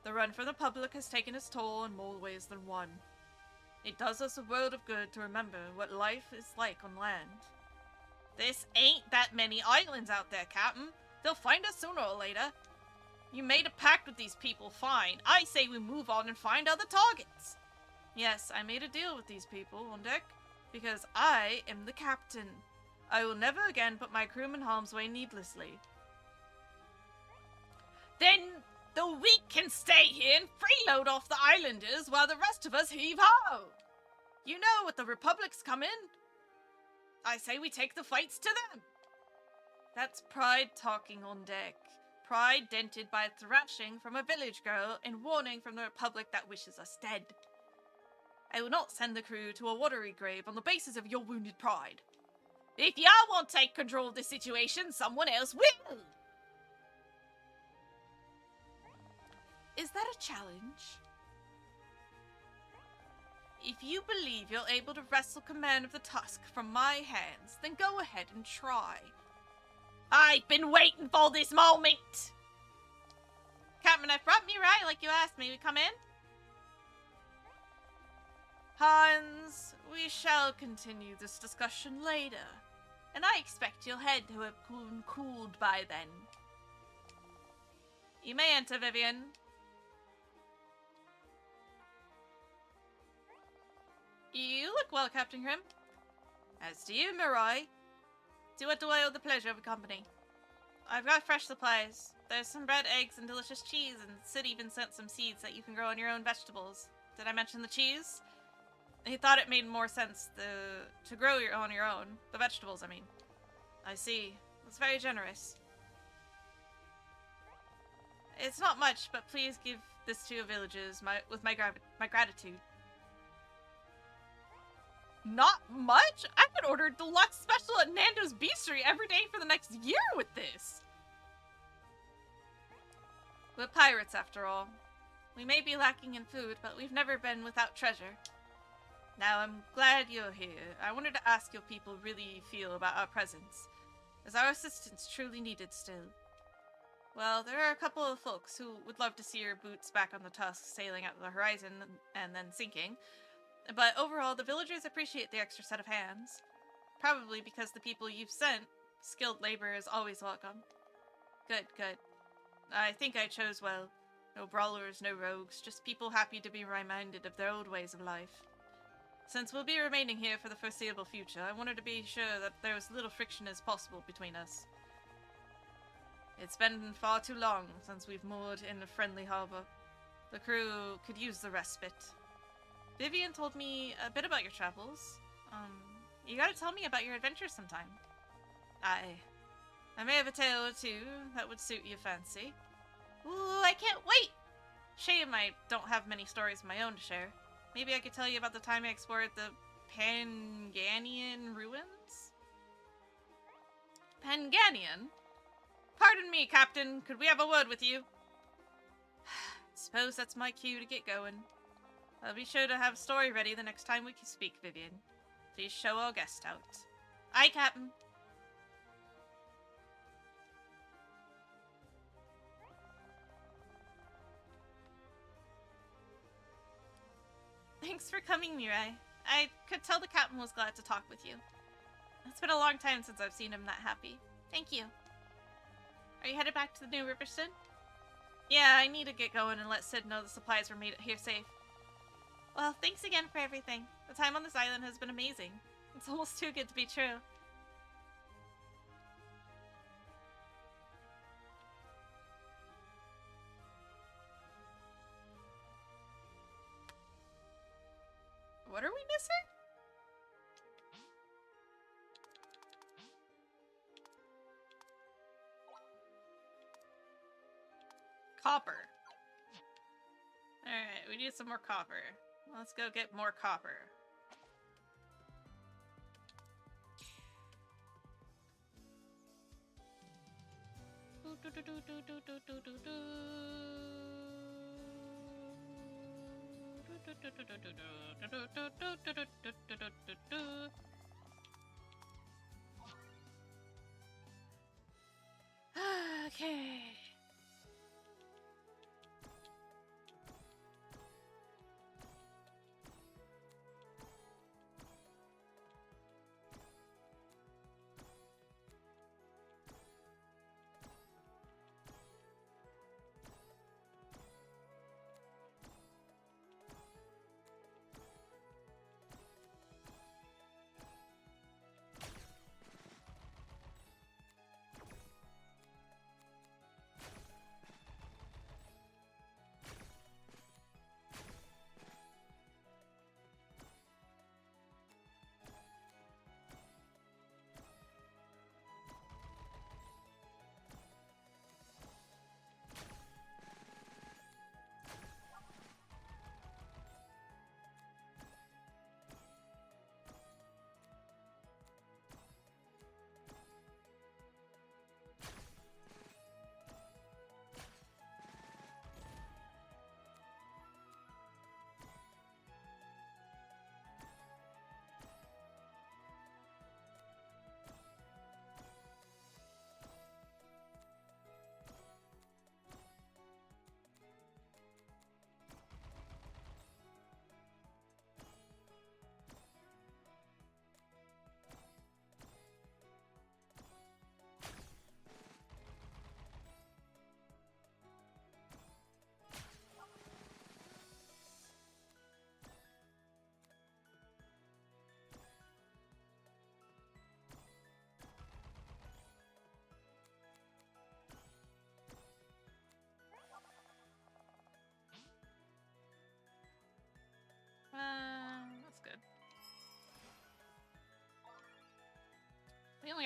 The run for the public has taken its toll in more ways than one. It does us a world of good to remember what life is like on land. This ain't that many islands out there, Captain. They'll find us sooner or later. You made a pact with these people, fine. I say we move on and find other targets. Yes, I made a deal with these people on deck, because I am the captain. I will never again put my crewmen in harm's way needlessly. Then the weak can stay here and freeload off the islanders while the rest of us heave-ho. You know, with the Republic's coming, I say we take the fights to them. That's pride talking on deck. Pride dented by thrashing from a village girl and warning from the Republic that wishes us dead. I will not send the crew to a watery grave on the basis of your wounded pride. If y'all won't take control of this situation, someone else will! Is that a challenge? If you believe you're able to wrestle command of the tusk from my hands, then go ahead and try. I've been waiting for this moment! Captain, I've brought Mirai like you asked me. We come in? Hans, we shall continue this discussion later. And I expect your head to have cooled by then. You may enter, Vivian. You look well, Captain Grimm. As do you, Mirai. To what do I owe the pleasure of company? I've got fresh supplies. There's some bread, eggs, and delicious cheese, and Sid even sent some seeds that you can grow on your own vegetables. Did I mention the cheese? He thought it made more sense to grow on your own. The vegetables, I mean. I see. That's very generous. It's not much, but please give this to your villagers with my gratitude. Not much? I could order deluxe special at Nando's Beastery every day for the next year with this. We're pirates, after all. We may be lacking in food, but we've never been without treasure. Now, I'm glad you're here. I wanted to ask your people really feel about our presence. Is our assistance truly needed still? Well, there are a couple of folks who would love to see your boots back on the tusk sailing out to the horizon and then sinking. But overall, the villagers appreciate the extra set of hands. Probably because the people you've sent, skilled labor is always welcome. Good, good. I think I chose well. No brawlers, no rogues, just people happy to be reminded of their old ways of life. Since we'll be remaining here for the foreseeable future, I wanted to be sure that there was little friction as possible between us. It's been far too long since we've moored in a friendly harbor. The crew could use the respite. Vivian told me a bit about your travels. You gotta tell me about your adventures sometime. I may have a tale or two that would suit your fancy. Ooh, I can't wait! Shame I don't have many stories of my own to share. Maybe I could tell you about the time I explored the Panganian ruins? Panganian? Pardon me, Captain. Could we have a word with you? Suppose that's my cue to get going. I'll be sure to have a story ready the next time we can speak, Vivian. Please show our guest out. Aye, Captain. Thanks for coming, Mirai. I could tell the captain was glad to talk with you. It's been a long time since I've seen him that happy. Thank you. Are you headed back to the New Riverston? Yeah, I need to get going and let Sid know the supplies were made here safe. Well, thanks again for everything. The time on this island has been amazing. It's almost too good to be true. What are we missing? Copper. Alright, we need some more copper. Let's go get more copper. Okay.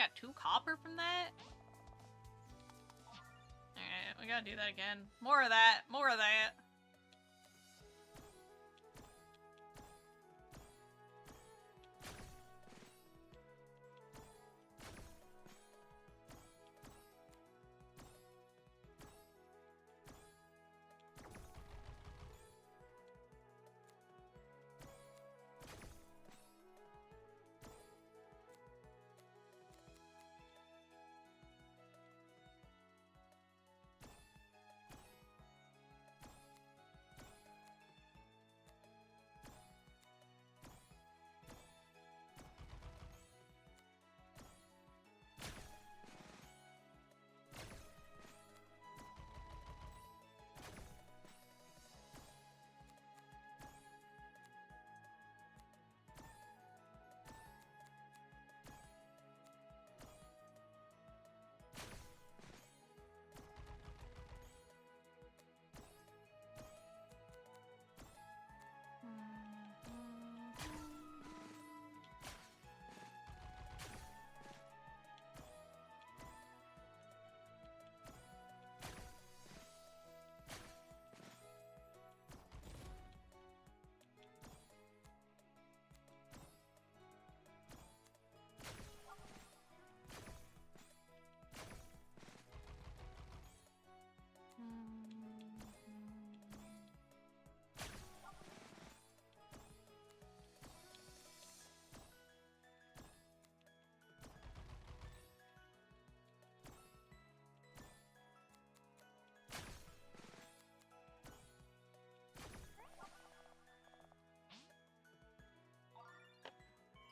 only got 2 copper from that? Alright, we gotta do that again. More of that. More of that.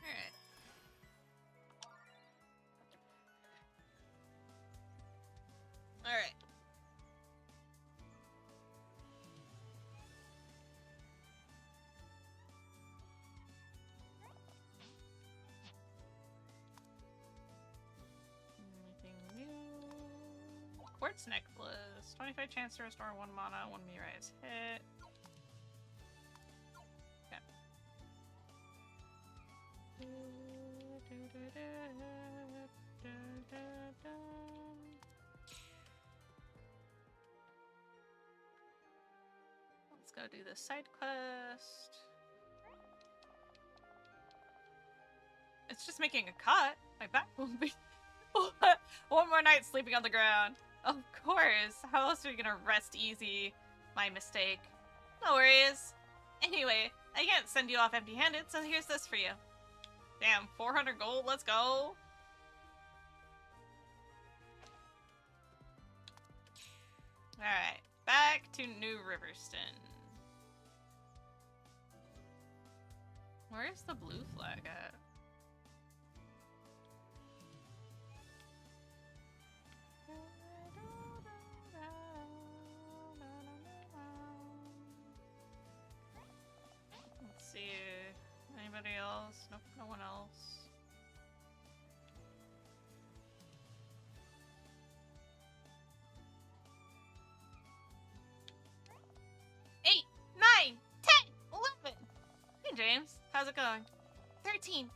Alright. Alright. Anything new? Quartz necklace. 25 chance to restore 1 mana, 1 Mirai is hit. Okay. Let's go do this side quest. It's just making a cut. My back won't be. One more night sleeping on the ground. Of course. How else are you gonna rest easy? My mistake. No worries. Anyway, I can't send you off empty-handed, so here's this for you. Damn, 400 gold. Let's go. Alright, back to New Riverston. Where's the blue flag at? Let's see. Anybody else? Nope, no one else. 8, 9, 10, 11. Hey, James. How's it going? 13.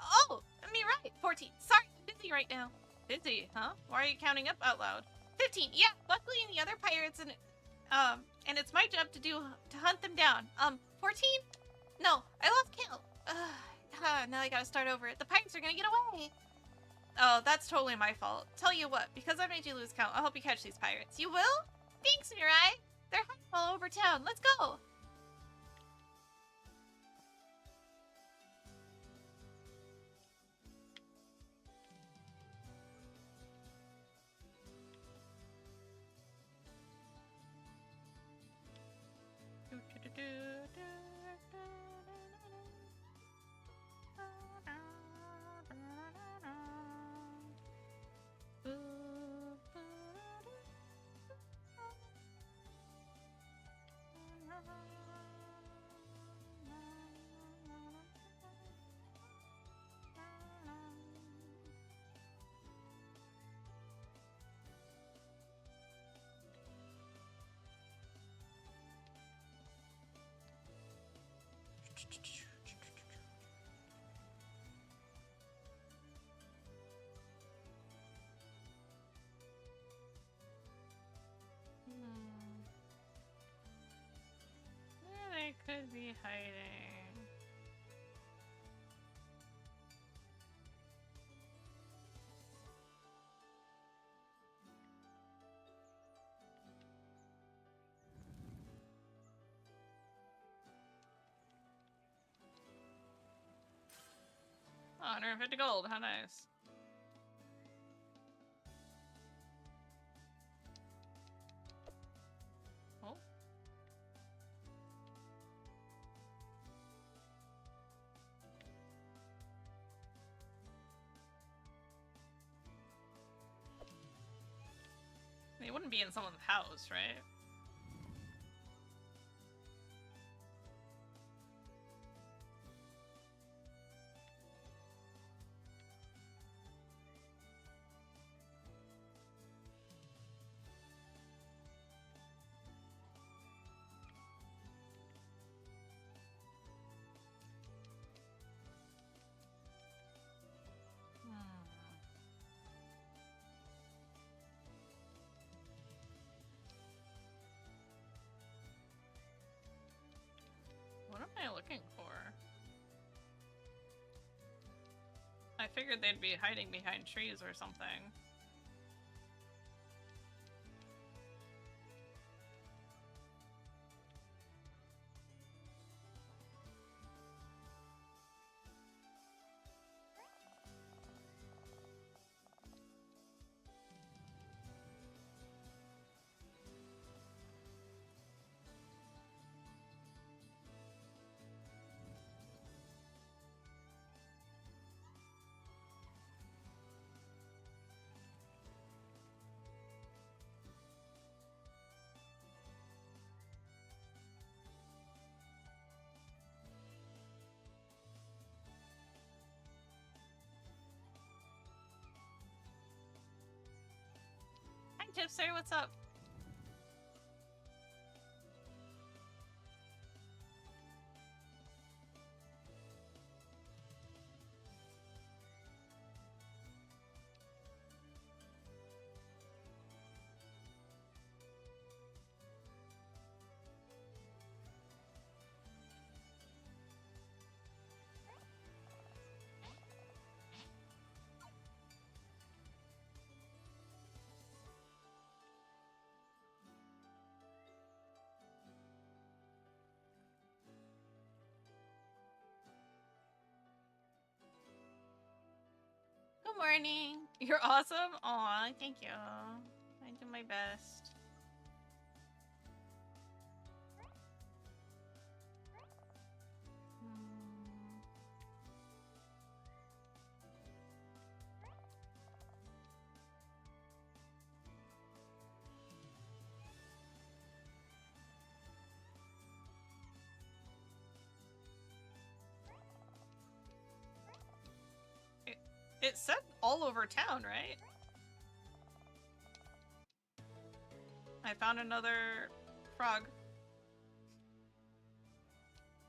Oh, I mean, right. 14. Sorry, I'm busy right now. Busy, huh? Why are you counting up out loud? 15. Yeah, luckily the other pirates and it's my job to hunt them down. 14? No, I lost count. Now I gotta start over. The pirates are gonna get away. Oh, that's totally my fault. Tell you what, because I made you lose count, I'll help you catch these pirates. You will? Thanks, Mirai. They're hiding all over town. Let's go. hiding? Oh, 150 gold, how nice. Oh. They wouldn't be in someone's house, right? What am I looking for? I figured they'd be hiding behind trees or something. Hi, Tipster, what's up? Good morning. You're awesome. Aw, thank you. I do my best. It said all over town, right? I found another frog.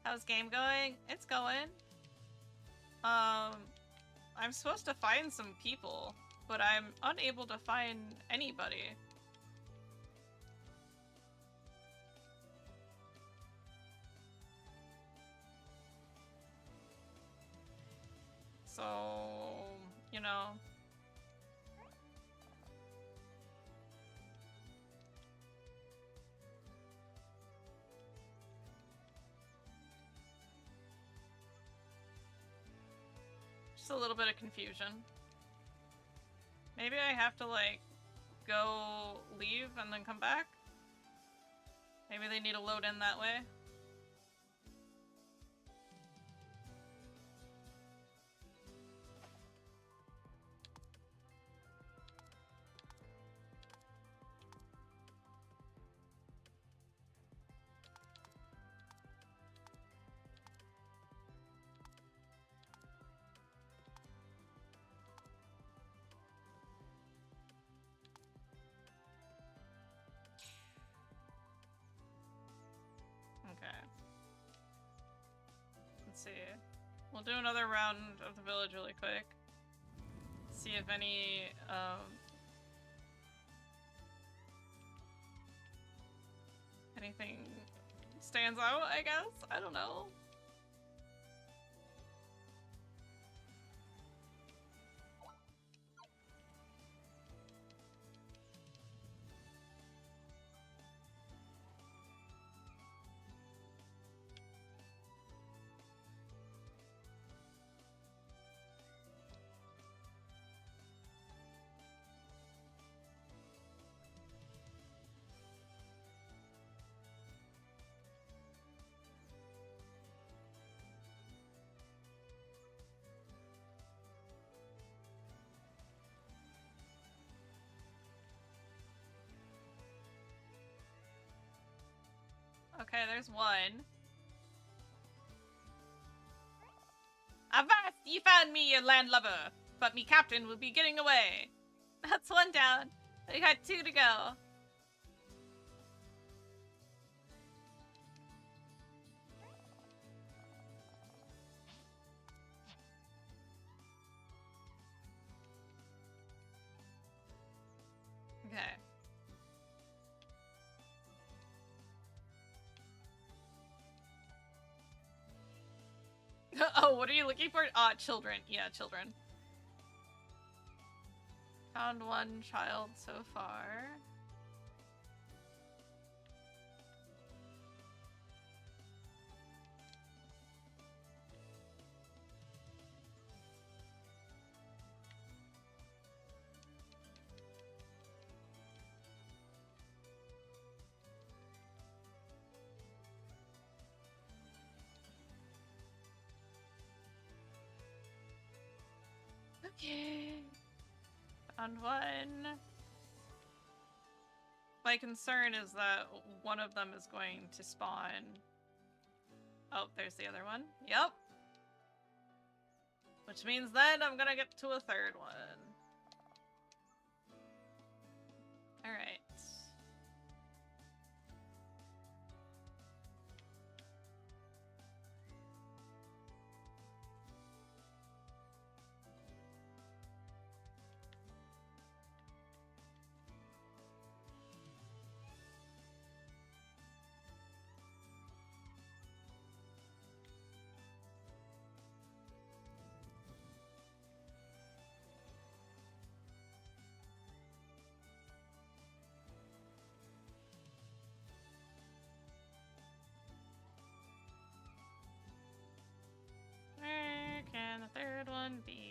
How's game going? It's going. I'm supposed to find some people, but I'm unable to find anybody. So, you know. Just a little bit of confusion. Maybe I have to, like, go leave and then come back? Maybe they need to load in that way? Okay. Let's see. We'll do another round of the village really quick. See if any, anything stands out, I guess? I don't know. Okay, there's one. Avast, ye found me, your landlubber, but me captain will be getting away. That's one down. We got 2 to go. Okay. Oh, what are you looking for? Children. Yeah, children. Found one child so far. Okay. Found one. My concern is that one of them is going to spawn. Oh, there's the other one. Yep. Which means then I'm gonna get to a 3rd one. Alright. Where can the 3rd one be?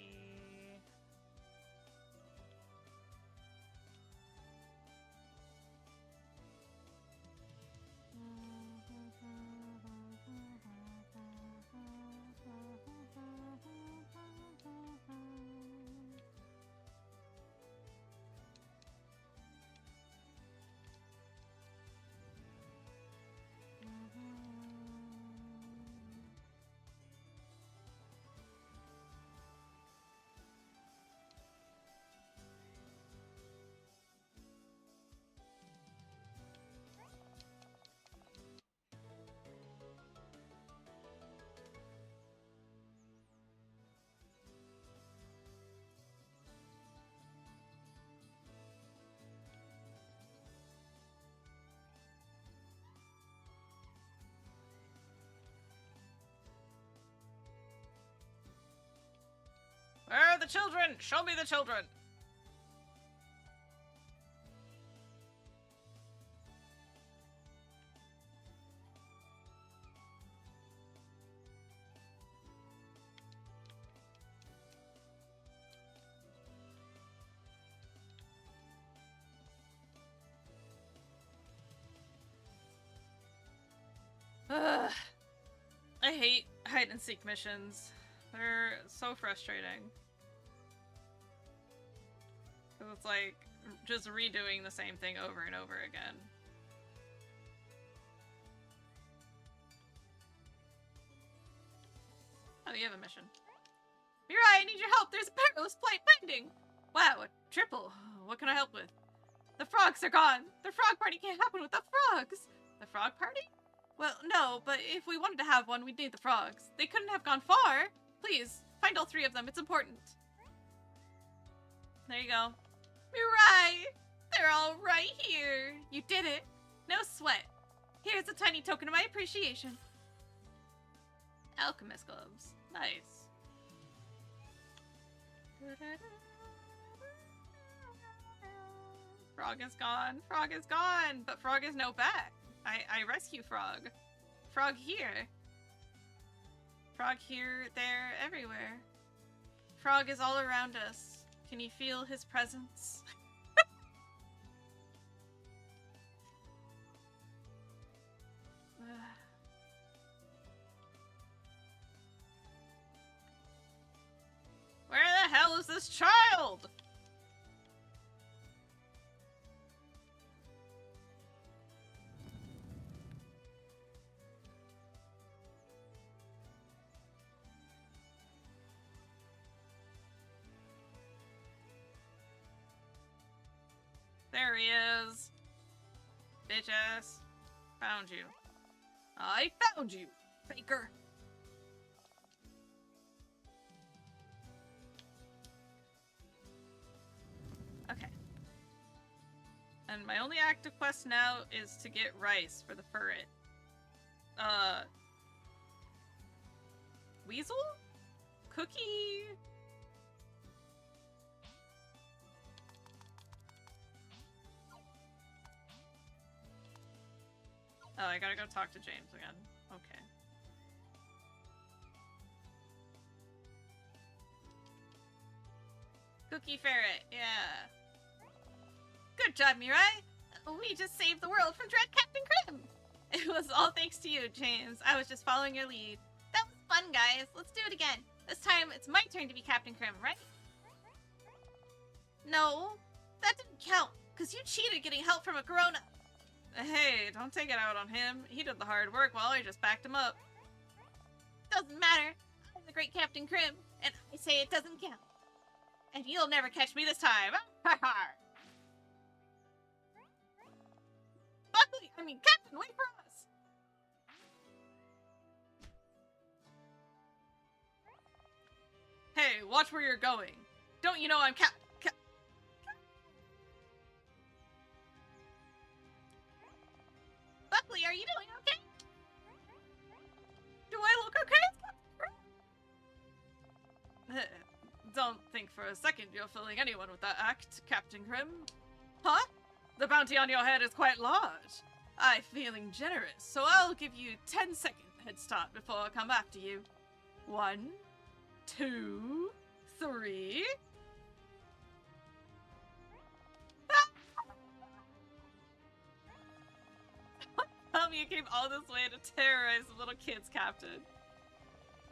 Where are the children? Show me the children! Ugh. I hate hide and seek missions. They're so frustrating. 'Cause it's like just redoing the same thing over and over again. Oh, you have a mission. Mirai, I need your help. There's a perilous plight pending. Wow, a triple. What can I help with? The frogs are gone. The frog party can't happen with the frogs. The frog party? Well, no, but if we wanted to have one, we'd need the frogs. They couldn't have gone far. Please, find all 3 of them. It's important. There you go. Mirai! They're all right here. You did it. No sweat. Here's a tiny token of my appreciation. Alchemist gloves. Nice. Frog is gone. Frog is gone. But Frog is now back. I rescue Frog. Frog here. Frog here, there, everywhere. Frog is all around us. Can you feel his presence? Where the hell is this child? There he is. Bitch ass. Found you. I found you, faker. Okay. And my only active quest now is to get rice for the ferret. Weasel? Cookie? Oh, I gotta go talk to James again. Okay. Cookie Ferret, yeah. Good job, Mirai! We just saved the world from Dread Captain Krim! It was all thanks to you, James. I was just following your lead. That was fun, guys. Let's do it again. This time, it's my turn to be Captain Krim, right? No, that didn't count, because you cheated getting help from a grown-up. Hey, don't take it out on him. He did the hard work while I just backed him up. Doesn't matter. I'm the great Captain Krim, and I say it doesn't count. And you'll never catch me this time. Buckley, Captain, wait for us. Hey, watch where you're going. Don't you know I'm Buckley, are you doing okay? Do I look okay? Don't think for a second you're fooling anyone with that act, Captain Krim. Huh? The bounty on your head is quite large. I'm feeling generous, so I'll give you 10-second head start before I come after you. 1, 2, 3... Tell me you came all this way to terrorize the little kids, Captain.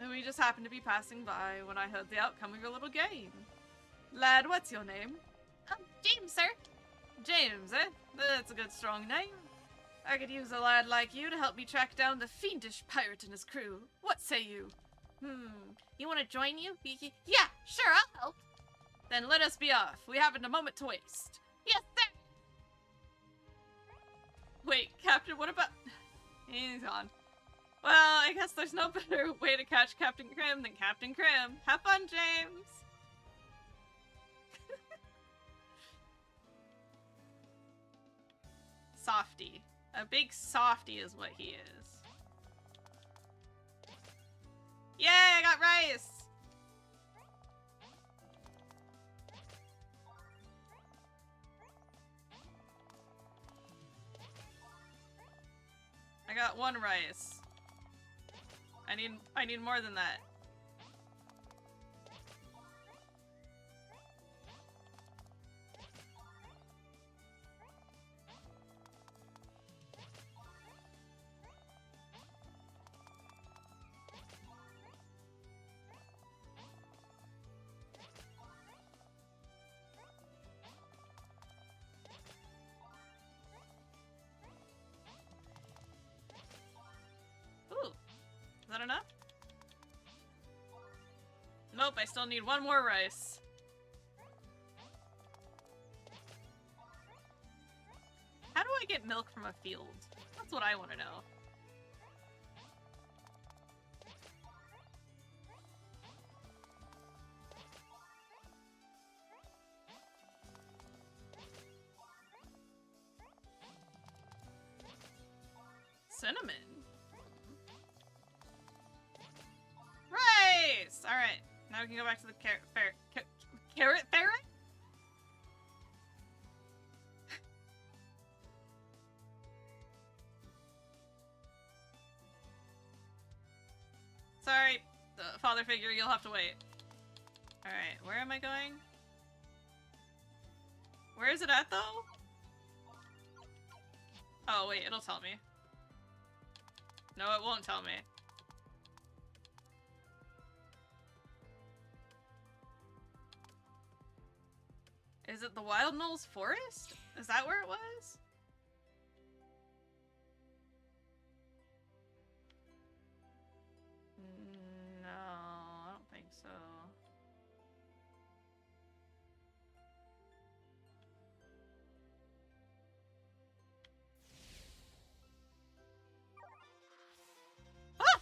And we just happened to be passing by when I heard the outcome of your little game. Lad, what's your name? James, sir. James, eh? That's a good strong name. I could use a lad like you to help me track down the fiendish pirate and his crew. What say you? You want to join you? Yeah, sure, I'll help. Then let us be off. We haven't a moment to waste. Yes, sir. Wait, Captain, what about... He's gone. Well, I guess there's no better way to catch Captain Krim than Captain Krim. Have fun, James! Softy. A big softy is what he is. Yay, I got rice! I got 1 rice. I need more than that. Ooh. Is that enough? Nope, I still need 1 more rice. How do I get milk from a field? That's what I want to know. cinnamon. Rice! Alright, now we can go back to the carrot ferret? Sorry, father figure, you'll have to wait. Alright, where am I going? Where is it at, though? Oh, wait, it'll tell me. No, it won't tell me. Is it the Wild Knolls Forest? Is that where it was? No, I don't think so. Ah!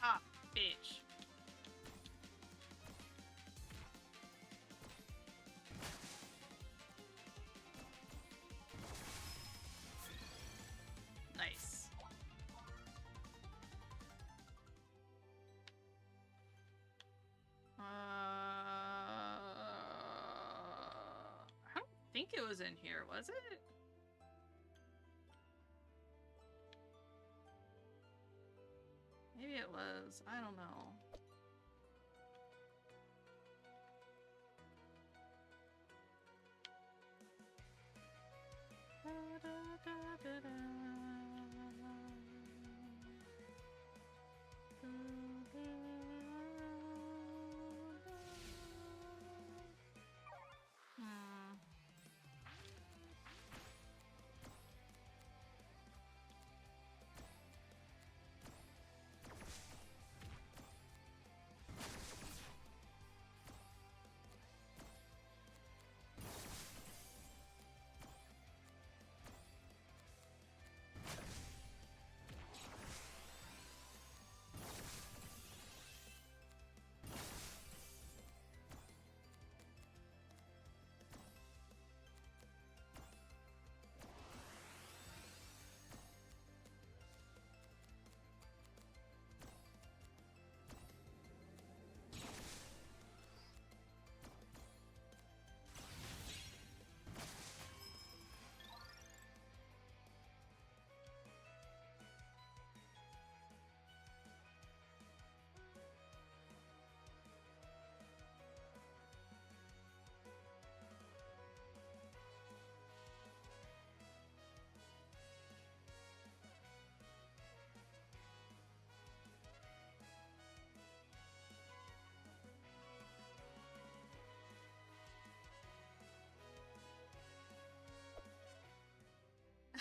Ah, bitch. Nice. I don't think it was in here, was it? Maybe it was. I don't know. Hmm.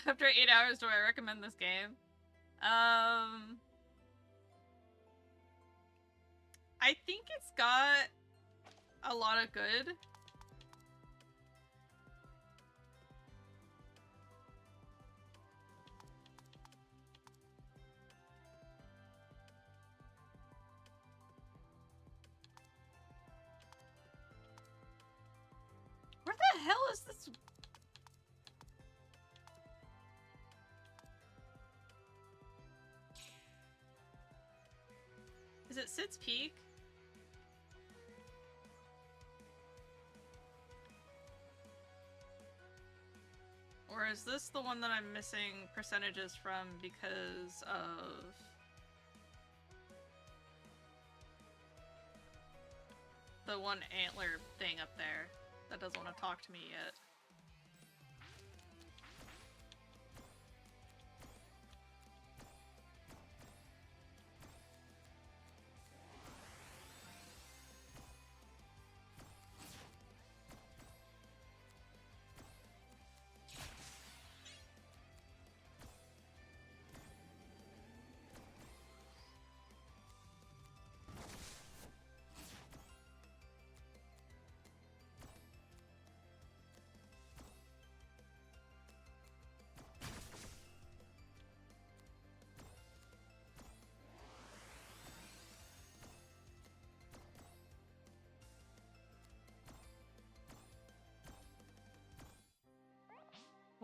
After 8 hours, do I recommend this game? I think it's got a lot of good. Where the hell is this? its peak. Or is this the one that I'm missing percentages from because of... the one antler thing up there that doesn't want to talk to me yet?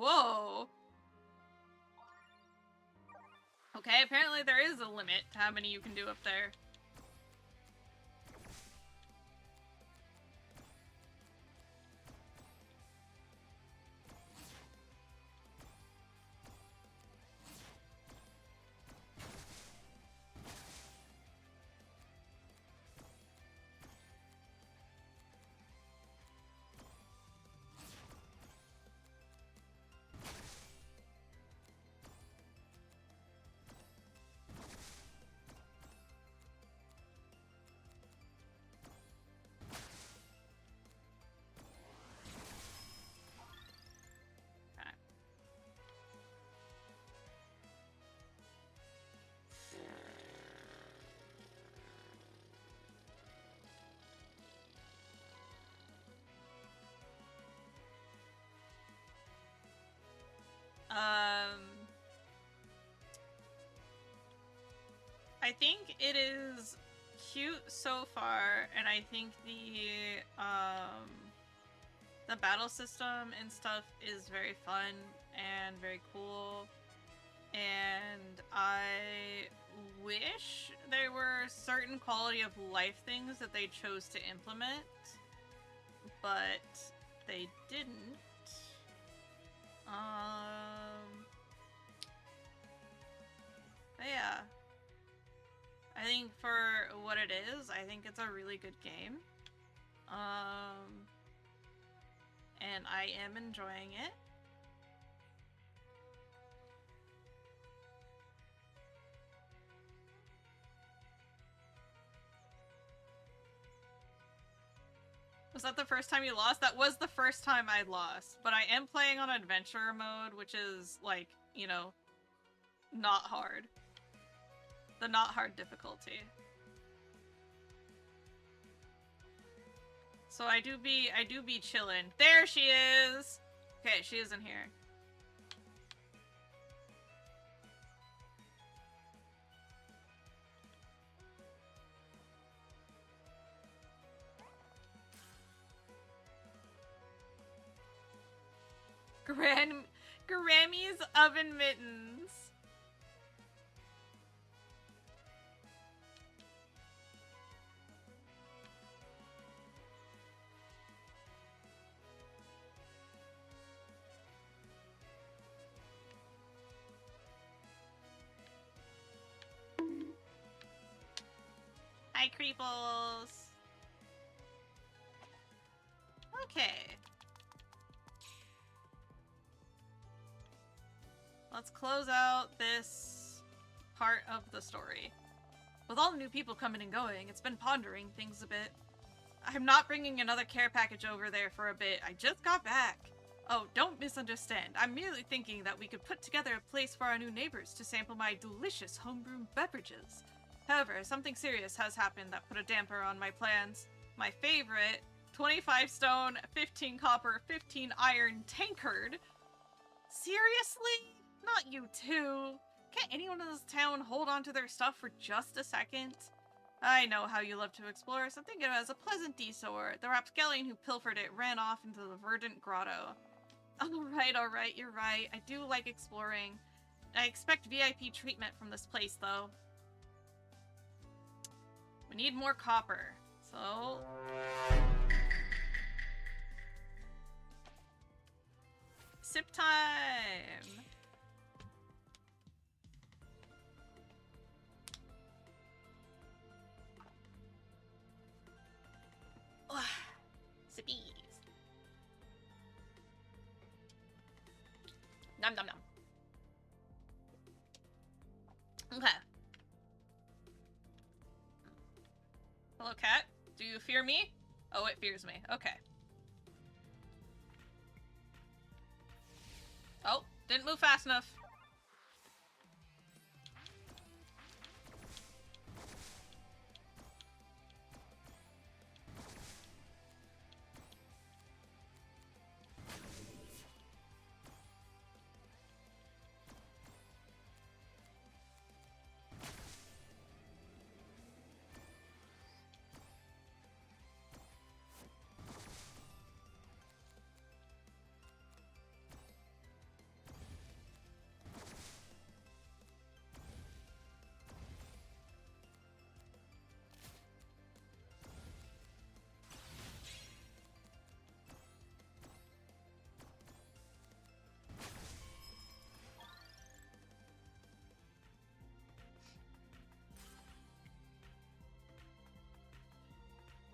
Whoa! Okay, apparently there is a limit to how many you can do up there. I think it is cute so far, and I think the battle system and stuff is very fun and very cool. And I wish there were certain quality of life things that they chose to implement, but they didn't. But yeah. I think for what it is, I think it's a really good game. And I am enjoying it. Was that the first time you lost? That was the first time I lost. But I am playing on adventure mode, which is like, you know, not hard. The not hard difficulty. So I do be chillin'. There she is! Okay, she is in here. Grammy's oven mittens. Hi, Creeples. Okay. Let's close out this part of the story. With all the new people coming and going, it's been pondering things a bit. I'm not bringing another care package over there for a bit. I just got back. Oh, don't misunderstand. I'm merely thinking that we could put together a place for our new neighbors to sample my delicious homebrewed beverages. However, something serious has happened that put a damper on my plans. My favorite, 25 stone, 15 copper, 15 iron tankard. Seriously? Not you too. Can't anyone in this town hold on to their stuff for just a second? I know how you love to explore, so think of it as a pleasant detour. The rapscallion who pilfered it ran off into the verdant grotto. Alright, you're right. I do like exploring. I expect VIP treatment from this place, though. We need more copper. So... Sip time! Ugh. Sippies. Nom nom nom. Okay. Hello, cat. Do you fear me? Oh, it fears me. Okay. Oh, didn't move fast enough.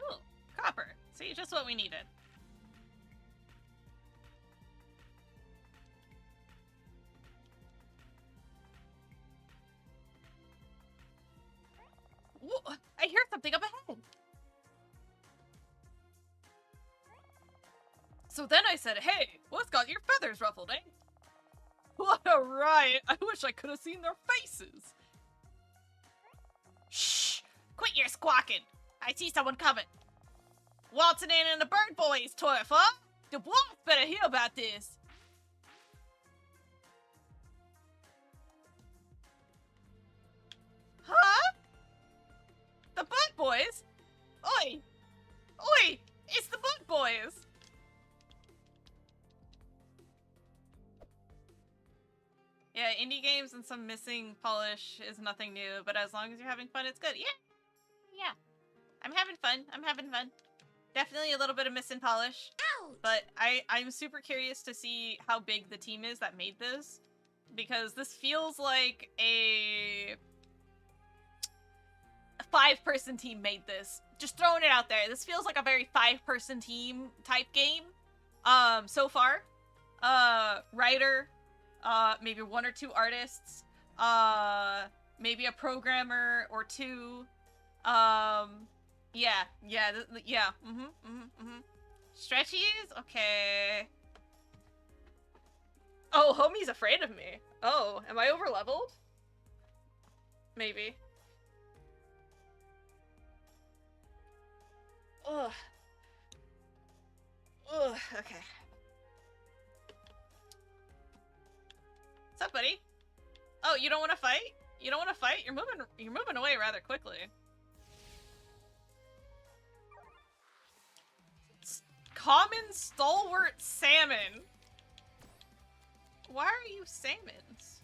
Ooh, copper. See, just what we needed. Whoa, I hear something up ahead. So then I said, hey, what's got your feathers ruffled, eh? What a riot! I wish I could have seen their faces. Shh! Quit your squawking! I see someone coming. Waltzing in the bird boys' turf, huh? The wolf better hear about this. Huh? The bug boys? Oi! Oi! It's the bug boys! Yeah, indie games and some missing polish is nothing new, but as long as you're having fun, it's good. Yeah! Yeah. I'm having fun. I'm having fun. Definitely a little bit of missing polish. Ouch! But I'm super curious to see how big the team is that made this. Because this feels like a 5-person team made this. Just throwing it out there. This feels like a very 5-person team type game. So far. Writer, maybe 1 or 2 artists, maybe a programmer or 2. Yeah, Stretchies? Okay. Oh, homie's afraid of me. Oh, am I over-leveled? Maybe. Ugh. Ugh, okay. What's up, buddy? Oh, you don't want to fight? You don't want to fight? You're moving away rather quickly. Common stalwart salmon. Why are you salmons?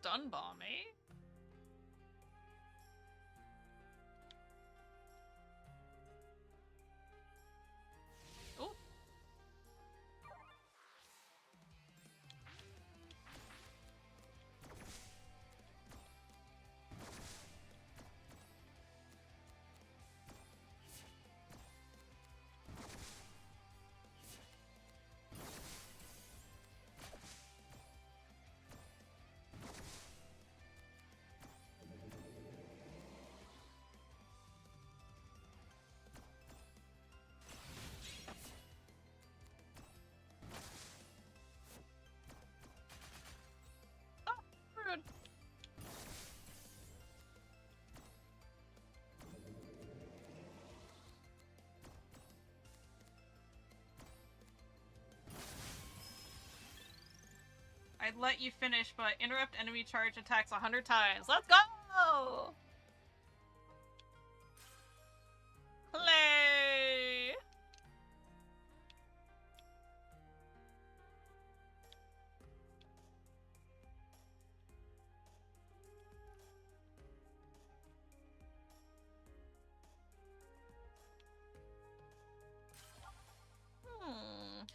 stun bomb, eh? Ooh. Rude. I'd let you finish, but interrupt enemy charge attacks 100 times. Let's go! Play!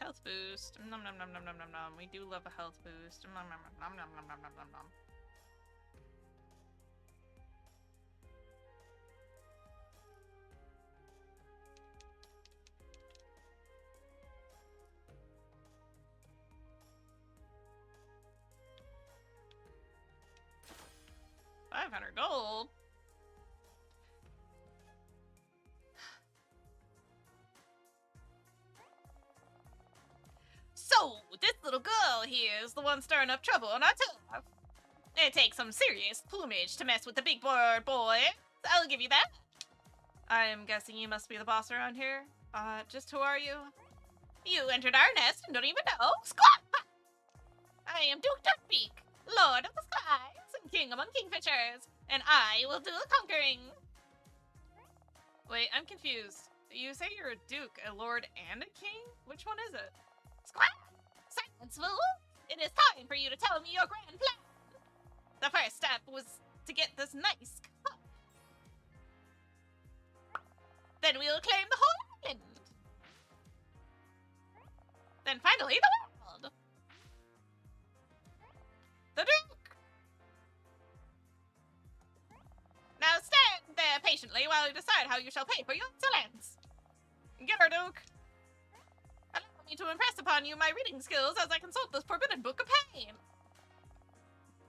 Health boost. Nom nom nom nom nom nom nom. We do love a health boost. Nom nom nom nom nom nom nom nom nom. $500 gold. So, this little girl here is the one stirring up trouble on our turf. It takes some serious plumage to mess with the big bird boy. I'll give you that. I'm guessing you must be the boss around here. Just who are you? You entered our nest and don't even know. Squawk! I am Duke Duckbeak, Lord of the Skies and King among Kingfishers, and I will do the conquering. Wait, I'm confused. You say you're a duke, a lord, and a king? Which one is it? Squawk! Silence, fool! It is time for you to tell me your grand plan. The first step was to get this nice cup. Then we'll claim the whole island. Then finally the world. The Duke! Now stand there patiently while we decide how you shall pay for your insolence. Get her, Duke. Allow me to impress upon you my reading skills as I consult this forbidden book of pain.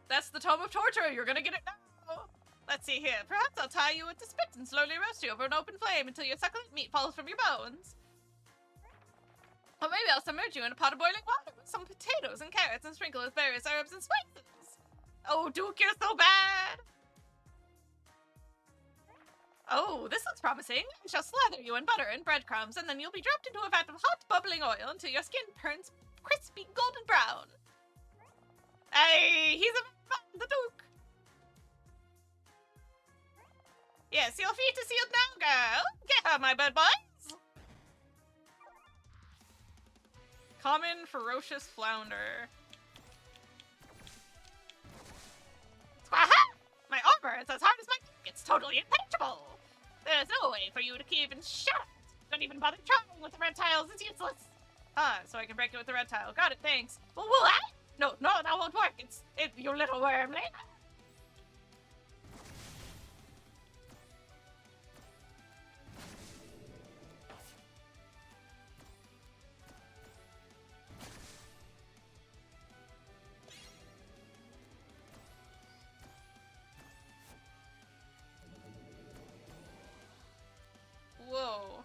That's the Tome of Torture. You're gonna get it now. Let's see here. Perhaps I'll tie you with the spit and slowly roast you over an open flame until your succulent meat falls from your bones. Or maybe I'll submerge you in a pot of boiling water with some potatoes and carrots and sprinkle with various herbs and spices. Oh, Duke, you're so bad. Oh, this looks promising. I shall slather you in butter and breadcrumbs, and then you'll be dropped into a vat of hot, bubbling oil until your skin turns crispy golden brown. Hey, he's a man, the Duke. Yes, your feet are sealed now, girl. Get her, my bird boys. Common ferocious flounder. Squaha! My armor is as hard as my dick. It's totally impenetrable. There's no way for you to even shut. Don't even bother trying with the red tiles. It's useless. So I can break it with the red tile. Got it, thanks. Well, what? No, that won't work. It's you little wormling. Whoa.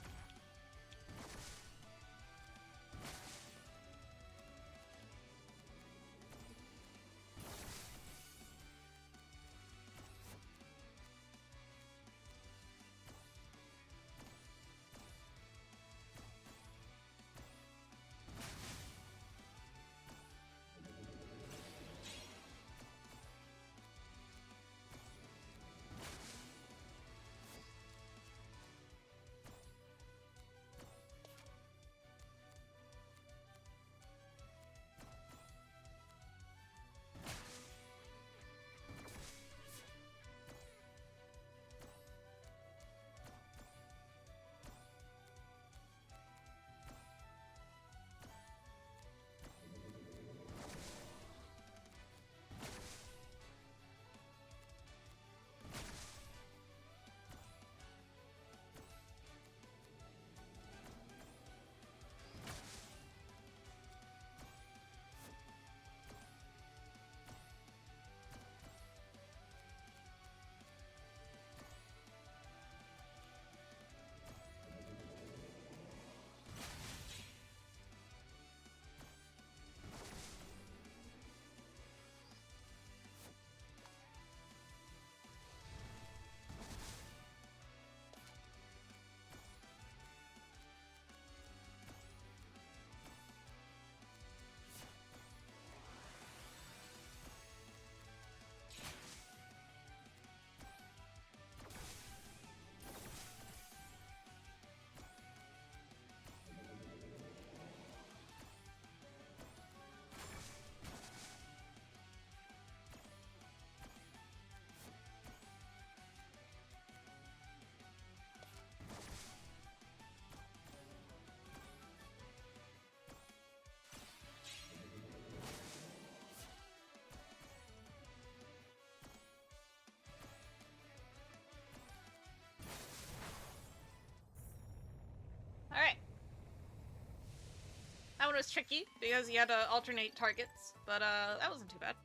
was tricky because you had to alternate targets, but that wasn't too bad.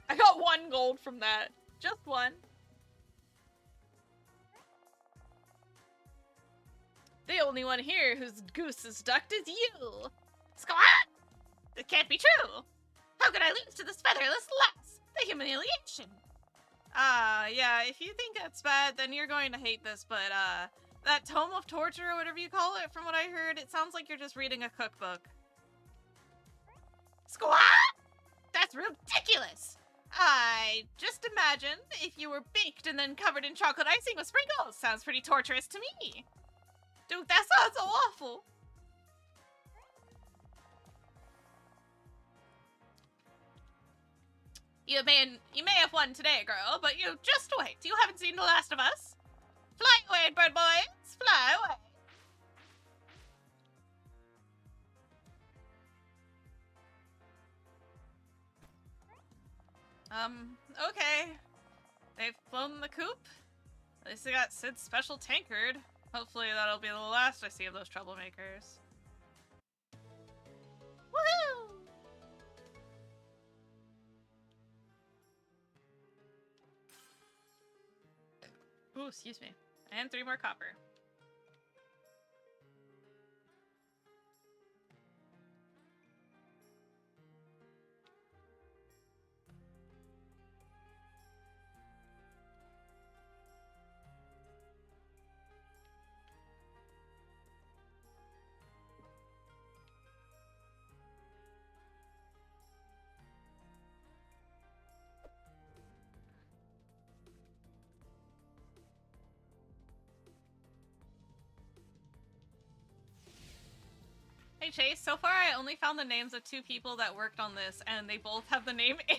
I got 1 gold from that. Just 1. The only one here whose goose is ducked is you. Squat! It can't be true. How could I lose to this featherless lass? The humiliation. Yeah, if you think that's bad, then you're going to hate this, but, that Tome of Torture, or whatever you call it, from what I heard, it sounds like you're just reading a cookbook. Squat! That's ridiculous! I just imagine if you were baked and then covered in chocolate icing with sprinkles. Sounds pretty torturous to me. Dude, that sounds so awful. You may have won today, girl, but you just wait. You haven't seen The Last of Us. Fly away, bird boys. Fly away. Okay. They've flown the coop. At least they got Sid's special tankard. Hopefully that'll be the last I see of those troublemakers. Woohoo! Ooh, excuse me. And 3 more copper. Hey Chase, so far I only found the names of 2 people that worked on this, and they both have the name Anne.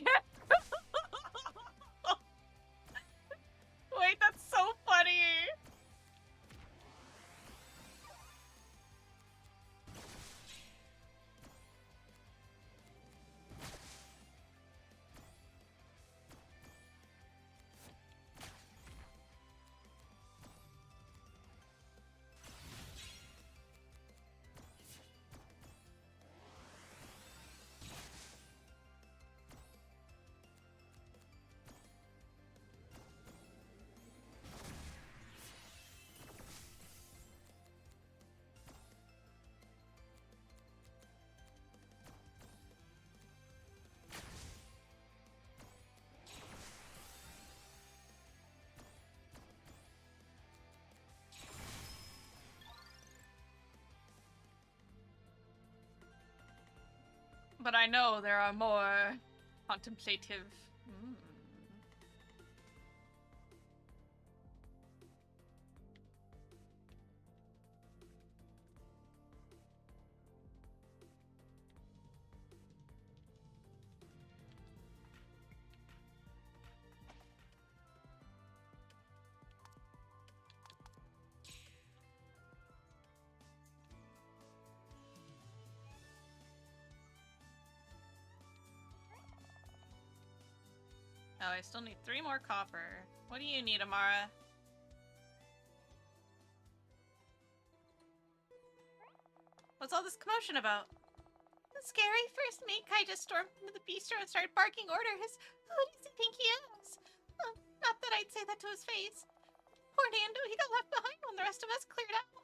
Wait, that's so funny! But I know there are more contemplative. Oh, I still need 3 more copper. What do you need, Amara? What's all this commotion about? The scary first mate Kai just stormed into the bistro and started barking orders. Who does he think he is? Not that I'd say that to his face. Poor Nando, he got left behind when the rest of us cleared out.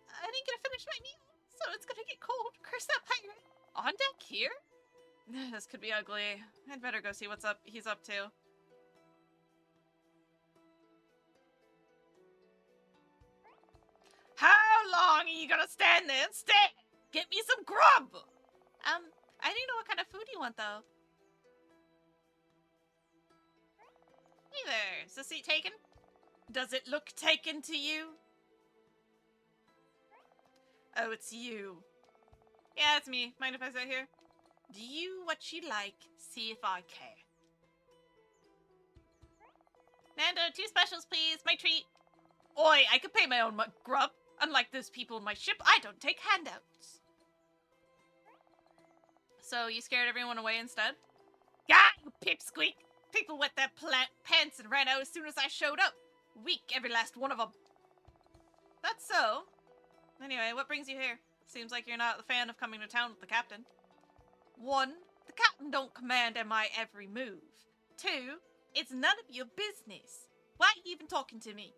I didn't get to finish my meal, so it's gonna get cold. Curse that pirate. On deck here? This could be ugly. I'd better go see what's up. He's up to. How long are you gonna stand there and stare? Get me some grub! I didn't know what kind of food you want, though. Hey there, is the seat taken? Does it look taken to you? Oh, it's you. Yeah, it's me. Mind if I sit here? Do you what you like, see if I care. Nando, 2 specials, please. My treat. Oi, I could pay my own grub. Unlike those people on my ship, I don't take handouts. So, you scared everyone away instead? Gah, you pipsqueak! People wet their pants and ran out as soon as I showed up. Weak, every last one of them. That's so. Anyway, what brings you here? Seems like you're not a fan of coming to town with the captain. 1, the captain don't command my every move. 2, it's none of your business. Why are you even talking to me?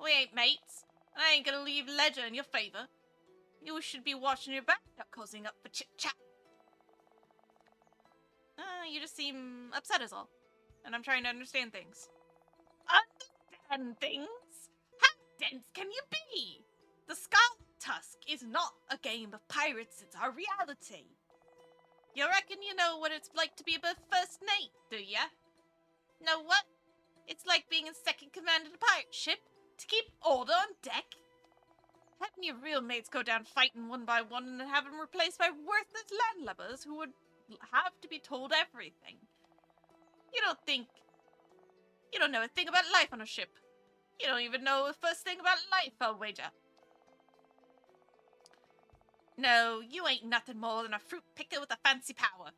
We ain't mates, and I ain't gonna leave ledger in your favor. You should be watching your back, not cozying up for chit-chat. You just seem upset is all, and I'm trying to understand things. Understand things? How dense can you be? The Scarlet Tusk is not a game of pirates, it's our reality. You reckon you know what it's like to be above first mate, do ya? Know what? It's like being in second command of a pirate ship to keep order on deck. Having your real mates go down fighting one by one and then have them replaced by worthless landlubbers who would have to be told everything. You don't know a thing about life on a ship. You don't even know the first thing about life, I'll wager. No, you ain't nothing more than a fruit picker with a fancy power.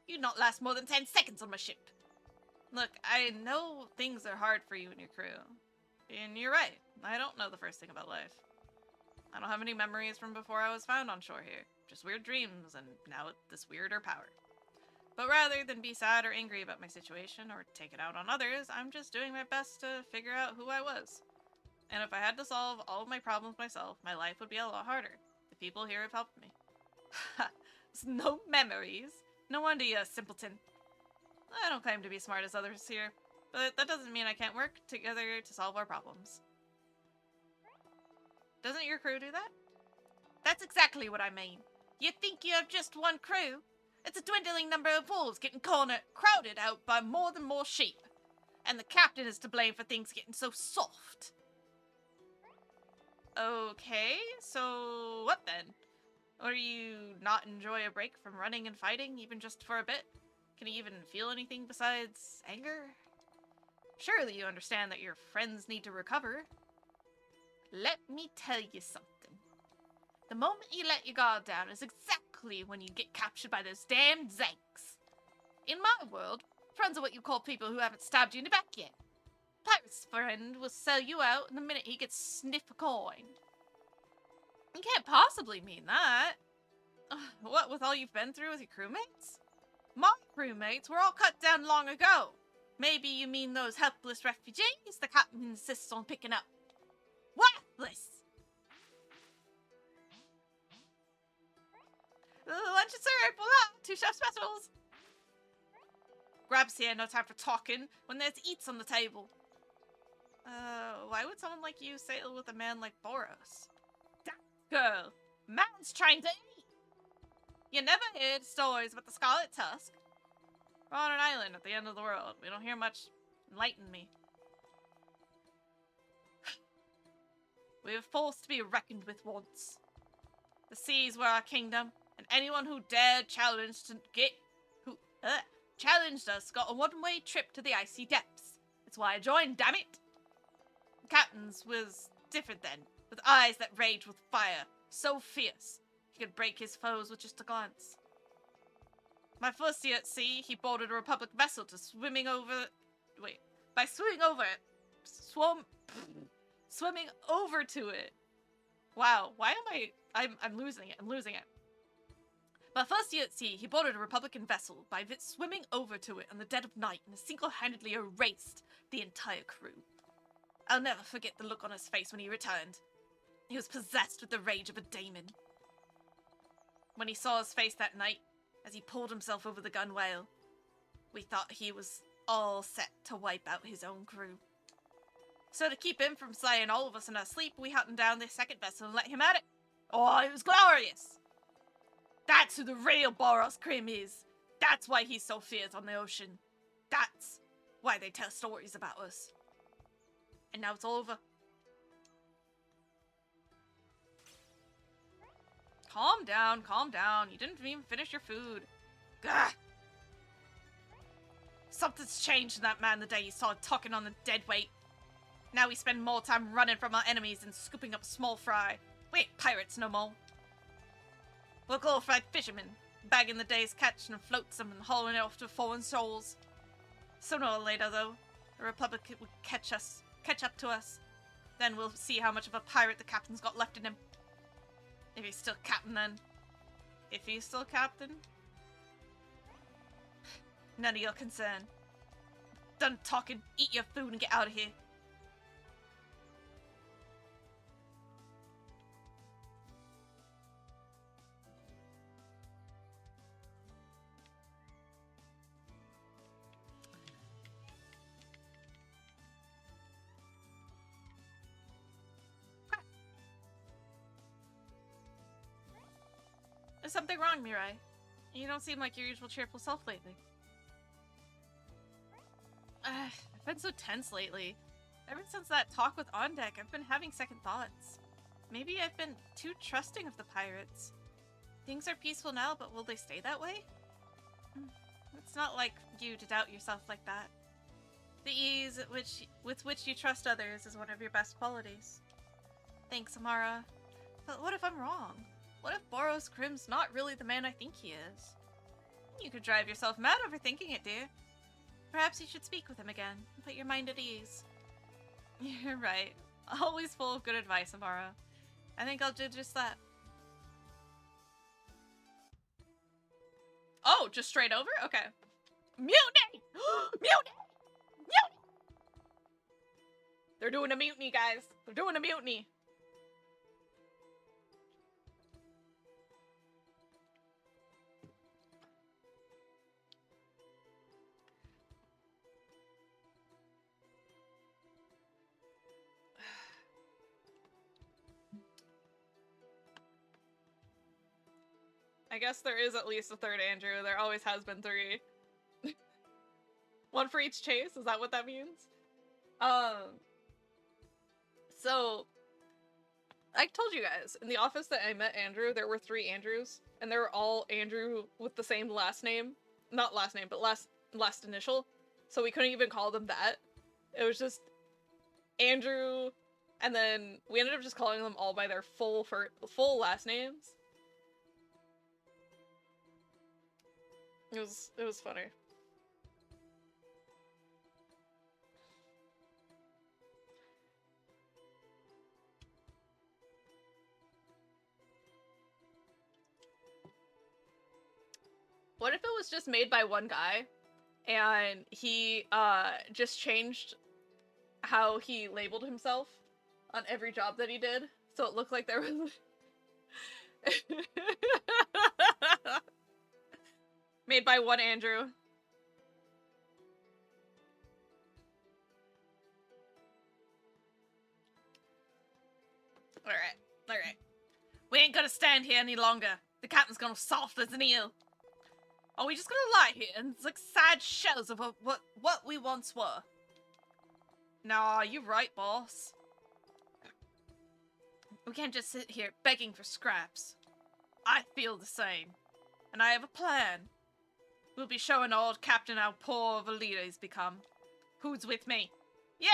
You'd not last more than 10 seconds on my ship. Look, I know things are hard for you and your crew. And you're right, I don't know the first thing about life. I don't have any memories from before I was found on shore here. Just weird dreams, and now this weirder power. But rather than be sad or angry about my situation, or take it out on others, I'm just doing my best to figure out who I was. And if I had to solve all of my problems myself, my life would be a lot harder. The people here have helped me. Ha! No memories? No wonder you're a simpleton. I don't claim to be smart as others here, but that doesn't mean I can't work together to solve our problems. Doesn't your crew do that? That's exactly what I mean. You think you have just one crew? It's a dwindling number of wolves getting crowded out by more and more sheep. And the captain is to blame for things getting so soft. Okay, so what then? Or do you not enjoy a break from running and fighting, even just for a bit? Can you even feel anything besides anger? Surely you understand that your friends need to recover. Let me tell you something. The moment you let your guard down is exactly when you get captured by those damn Zanks. In my world, friends are what you call people who haven't stabbed you in the back yet. Pirate's friend will sell you out the minute he gets sniff a coin. You can't possibly mean that. What, with all you've been through with your crewmates? My crewmates were all cut down long ago. Maybe you mean those helpless refugees the captain insists on picking up. Worthless! Lunch is served, voila! 2 chef specials! Grab's here, no time for talking, when there's eats on the table. Why would someone like you sail with a man like Boros? That girl! Man's trying to eat! You never heard stories about the Scarlet Tusk? We're on an island at the end of the world. We don't hear much. Enlighten me. We have forced to be reckoned with once. The seas were our kingdom, and anyone who dared challenged us got a one-way trip to the icy depths. That's why I joined, damn it! The captain's was different then, with eyes that raged with fire, so fierce he could break his foes with just a glance. My first year at sea, he boarded a Republic vessel to swimming over to it. Wow, why am I'm losing it. My first year at sea, he boarded a Republican vessel by swimming over to it in the dead of night and single-handedly erased the entire crew. I'll never forget the look on his face when he returned. He was possessed with the rage of a demon. When he saw his face that night, as he pulled himself over the gunwale, we thought he was all set to wipe out his own crew. So to keep him from slaying all of us in our sleep, we hunted down the second vessel and let him at it. Oh, it was glorious! That's who the real Boros Krim is. That's why he's so fierce on the ocean. That's why they tell stories about us. And now it's over. Calm down, calm down. You didn't even finish your food. Gah! Something's changed in that man the day he started talking on the dead weight. Now we spend more time running from our enemies than scooping up small fry. We ain't pirates no more. We're glorified fishermen, bagging the day's catch and floatsome and hauling it off to foreign shores. Sooner or later, though, the Republic will catch up to us. Then we'll see how much of a pirate the captain's got left in him. If he's still captain, then. If he's still captain. None of your concern. Done talking, eat your food and get out of here. Is something wrong, Mirai? You don't seem like your usual cheerful self lately. I've been so tense lately. Ever since that talk with On Deck, I've been having second thoughts. Maybe I've been too trusting of the pirates. Things are peaceful now, but will they stay that way? It's not like you to doubt yourself like that. The ease with which you trust others is one of your best qualities. Thanks, Amara. But what if I'm wrong? What if Boros Krim's not really the man I think he is? You could drive yourself mad overthinking it, dear. Perhaps you should speak with him again and put your mind at ease. You're right. Always full of good advice, Amara. I think I'll do just that. Oh, just straight over? Okay. Mutiny! Mutiny! Mutiny! They're doing a mutiny, guys. They're doing a mutiny. I guess there is at least a third Andrew. There always has been 3. One for each chase? Is that what that means? So I told you guys, in the office that I met Andrew, there were 3 Andrews, and they were all Andrew with the same last name. Not last name, but last initial. So we couldn't even call them that. It was just Andrew, and then we ended up just calling them all by their full last names. It was funny. What if it was just made by one guy and he just changed how he labeled himself on every job that he did, so it looked like there was made by one Andrew. Alright. We ain't gonna stand here any longer. The captain's gonna soft as an eel. Are we just gonna lie here and like sad shells of what we once were? Nah, you're right, boss. We can't just sit here begging for scraps. I feel the same. And I have a plan. We'll be showing old Captain how poor of a leader he's become. Who's with me? Yeah!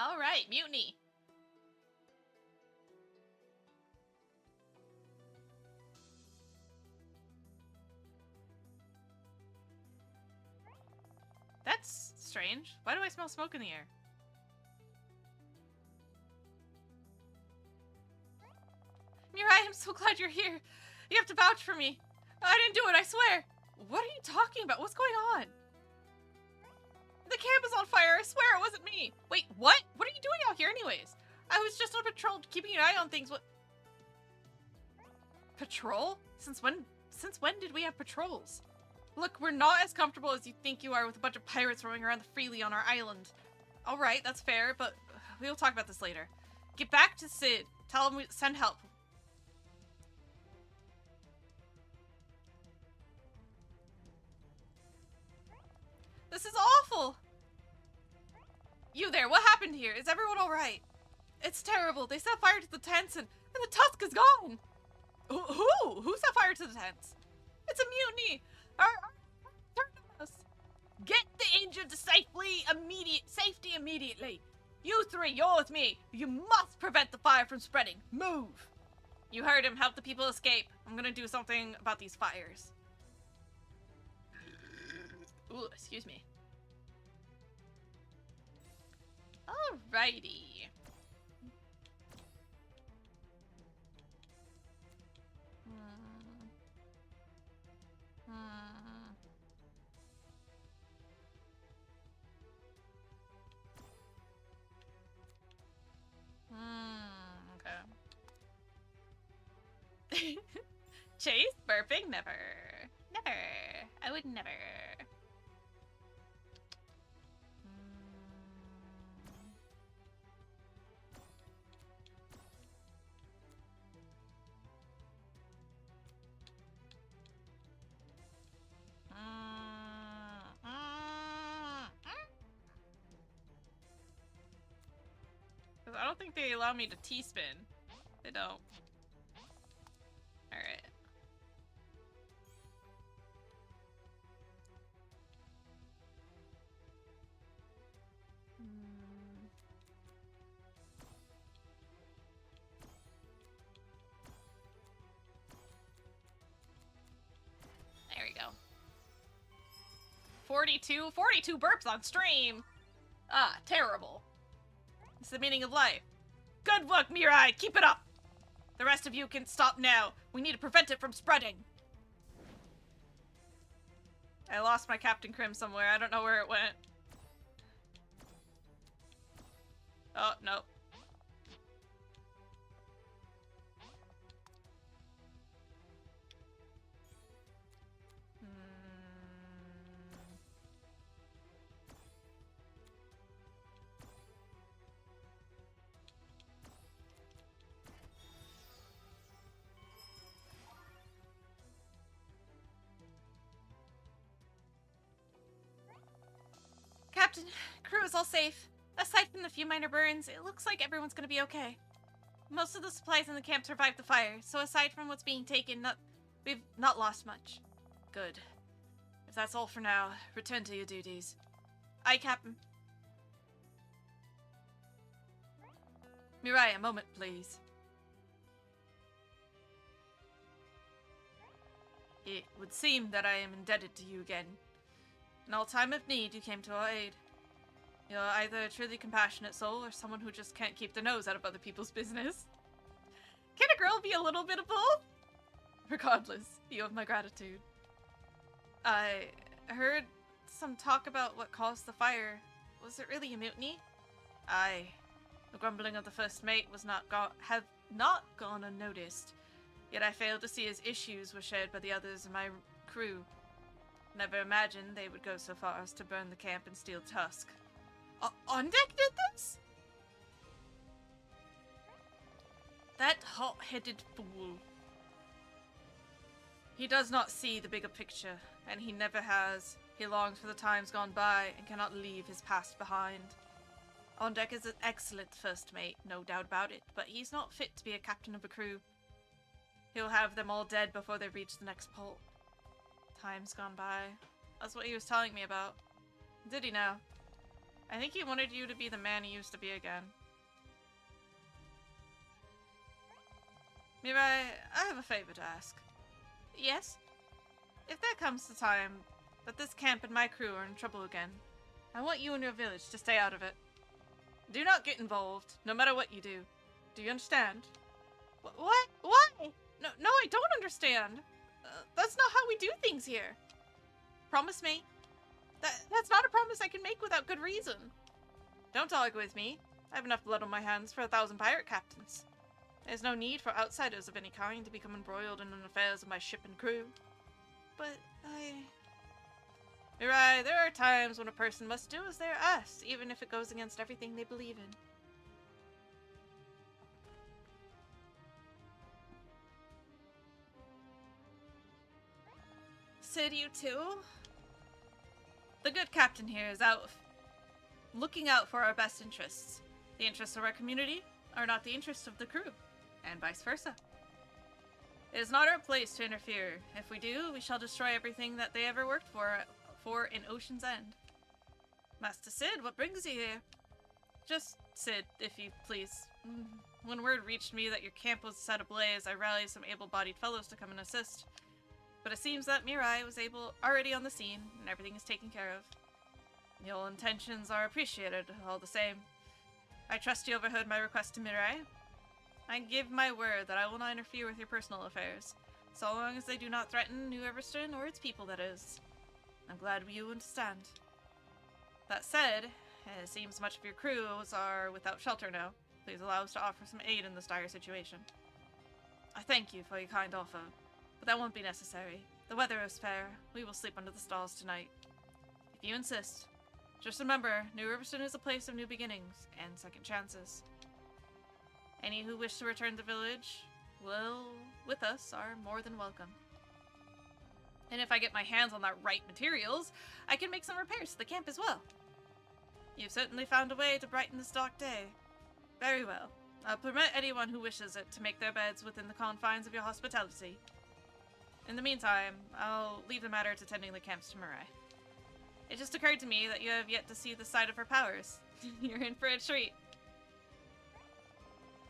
Alright, mutiny. That's strange. Why do I smell smoke in the air? Mirai, I'm so glad you're here. You have to vouch for me. I didn't do it, I swear. What are you talking about? What's going on? The camp is on fire. I swear it wasn't me. Wait, what? What are you doing out here anyways? I was just on patrol, keeping an eye on things. What? Patrol? Since when did we have patrols? Look, we're not as comfortable as you think you are with a bunch of pirates roaming around freely on our island. Alright, that's fair, but we'll talk about this later. Get back to Sid. Tell him we send help. This is awful! You there, what happened here? Is everyone alright? It's terrible. They set fire to the tents and the tusk is gone! Who? Who set fire to the tents? It's a mutiny! Get the injured to safety immediately! You 3, you're with me! You must prevent the fire from spreading! Move! You heard him, help the people escape. I'm gonna do something about these fires. Ooh, excuse me. Alrighty. Chase? Burping? Never. Never. I would never. I don't think they allow me to T-spin. They don't. Alright. There we go. 42 burps on stream! Ah, terrible. It's the meaning of life. Good work, Mirai! Keep it up! The rest of you can stop now. We need to prevent it from spreading. I lost my Captain Crim somewhere. I don't know where it went. Oh, no. Captain, crew is all safe. Aside from the few minor burns, it looks like everyone's gonna be okay. Most of the supplies in the camp survived the fire, so aside from what's being taken, we've not lost much. Good. If that's all for now, return to your duties. Aye, Captain. Mirai, a moment, please. It would seem that I am indebted to you again. In all time of need, you came to our aid. You're either a truly compassionate soul or someone who just can't keep their nose out of other people's business. Can a girl be a little bit of both? Regardless, you have my gratitude. I heard some talk about what caused the fire. Was it really a mutiny? Aye. The grumbling of the first mate was have not gone unnoticed. Yet I failed to see his issues were shared by the others in my crew. Never imagined they would go so far as to burn the camp and steal Tusk. On deck did this? That hot-headed fool. He does not see the bigger picture, and he never has. He longs for the times gone by and cannot leave his past behind. On deck is an excellent first mate, no doubt about it, but he's not fit to be a captain of a crew. He'll have them all dead before they reach the next port. Time's gone by. That's what he was telling me about. Did he now? I think he wanted you to be the man he used to be again. Mirai, I have a favor to ask. Yes? If there comes the time that this camp and my crew are in trouble again, I want you and your village to stay out of it. Do not get involved, no matter what you do. Do you understand? What? Why? No, I don't understand. That's not how we do things here. Promise me. That's not a promise I can make without good reason. Don't argue with me. I have enough blood on my hands for 1,000 pirate captains. There's no need for outsiders of any kind to become embroiled in the affairs of my ship and crew. But You're right, there are times when a person must do as they're asked, even if it goes against everything they believe in. Sid, you too? The good captain here is looking out for our best interests. The interests of our community are not the interests of the crew, and vice versa. It is not our place to interfere. If we do, we shall destroy everything that they ever worked for in Ocean's End. Master Sid, what brings you here? Just Sid, if you please. When word reached me that your camp was set ablaze, I rallied some able-bodied fellows to come and assist. But it seems that Mirai was already on the scene, and everything is taken care of. Your intentions are appreciated, all the same. I trust you overheard my request to Mirai. I give my word that I will not interfere with your personal affairs, so long as they do not threaten New Everston or its people, that is. I'm glad you understand. That said, it seems much of your crews are without shelter now. Please allow us to offer some aid in this dire situation. I thank you for your kind offer, But that won't be necessary. The weather is fair. We will sleep under the stars tonight. If you insist. Just remember, New Riverston is a place of new beginnings and second chances. Any who wish to return to the village with us are more than welcome. And if I get my hands on that right materials, I can make some repairs to the camp as well. You've certainly found a way to brighten this dark day. Very well. I'll permit anyone who wishes it to make their beds within the confines of your hospitality. In the meantime, I'll leave the matter to tending the camps to Mirai. It just occurred to me that you have yet to see the side of her powers. You're in for a treat.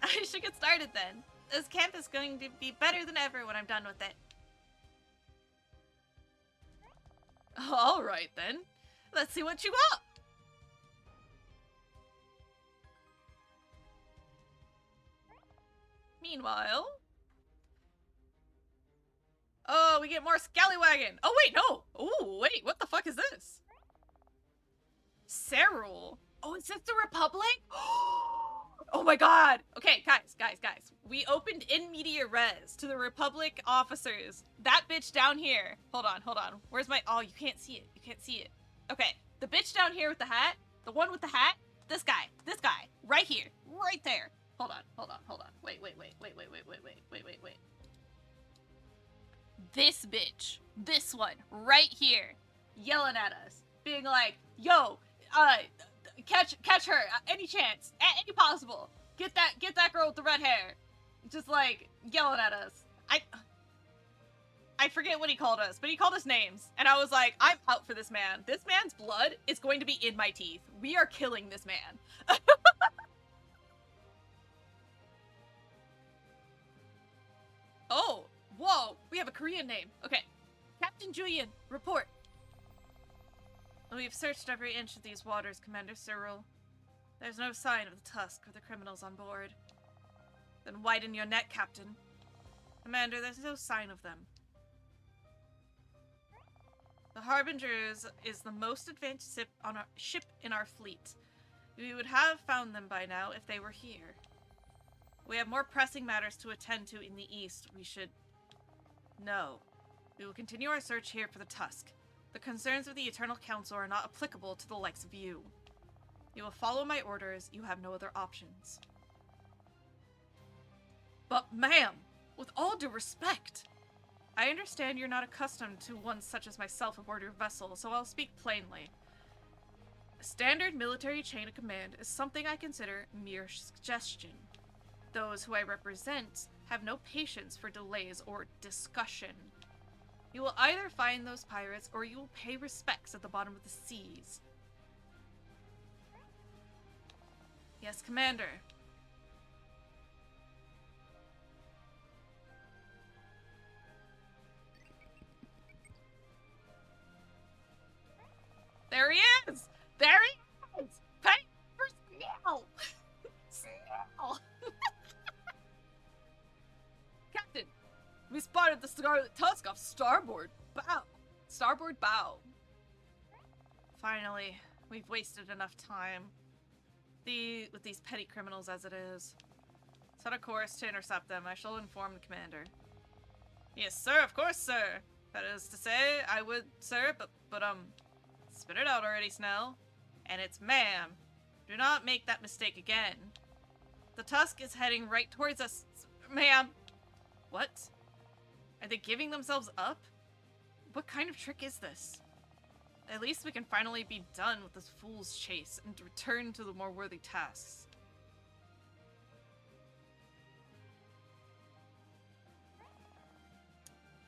I should get started then. This camp is going to be better than ever when I'm done with it. Alright then. Let's see what you got. Meanwhile... Oh, we get more Scallywagon. Oh, wait, no. Oh, wait, what the fuck is this? Cerule. Oh, is this the Republic? Oh my god. Okay, guys. We opened in media res to the Republic officers. That bitch down here. Hold on. Where's my... Oh, you can't see it. Okay, the bitch down here with the hat. The one with the hat. This guy. Right here. Right there. Hold on. Wait. This bitch. This one. Right here. Yelling at us. Being like, yo, catch her. Any chance. Any possible. Get that girl with the red hair. Just like, yelling at us. I forget what he called us, but he called us names. And I was like, I'm out for this man. This man's blood is going to be in my teeth. We are killing this man. Oh, whoa, we have a Korean name. Okay. Captain Julian, report. We've searched every inch of these waters, Commander Cyril. There's no sign of the Tusk or the criminals on board. Then widen your net, Captain. Commander, there's no sign of them. The Harbingers is the most advanced ship in our fleet. We would have found them by now if they were here. We have more pressing matters to attend to in the east. We should... No. We will continue our search here for the Tusk. The concerns of the Eternal Council are not applicable to the likes of you. You will follow my orders. You have no other options. But, ma'am, with all due respect, I understand you're not accustomed to one such as myself aboard your vessel, so I'll speak plainly. A standard military chain of command is something I consider mere suggestion. Those who I represent have no patience for delays or discussion. You will either find those pirates or you will pay respects at the bottom of the seas. Yes, Commander. There he is! There he is! Pay for Snail! Snail! Captain, we spotted the Scarlet Tusk off starboard bow. Starboard bow. Finally, we've wasted enough time. With these petty criminals as it is. Set a course to intercept them. I shall inform the commander. Yes, sir, of course, sir. That is to say, I would, sir, but spit it out already, Snell. And it's ma'am. Do not make that mistake again. The Tusk is heading right towards us, ma'am. What? Are they giving themselves up? What kind of trick is this? At least we can finally be done with this fool's chase and return to the more worthy tasks.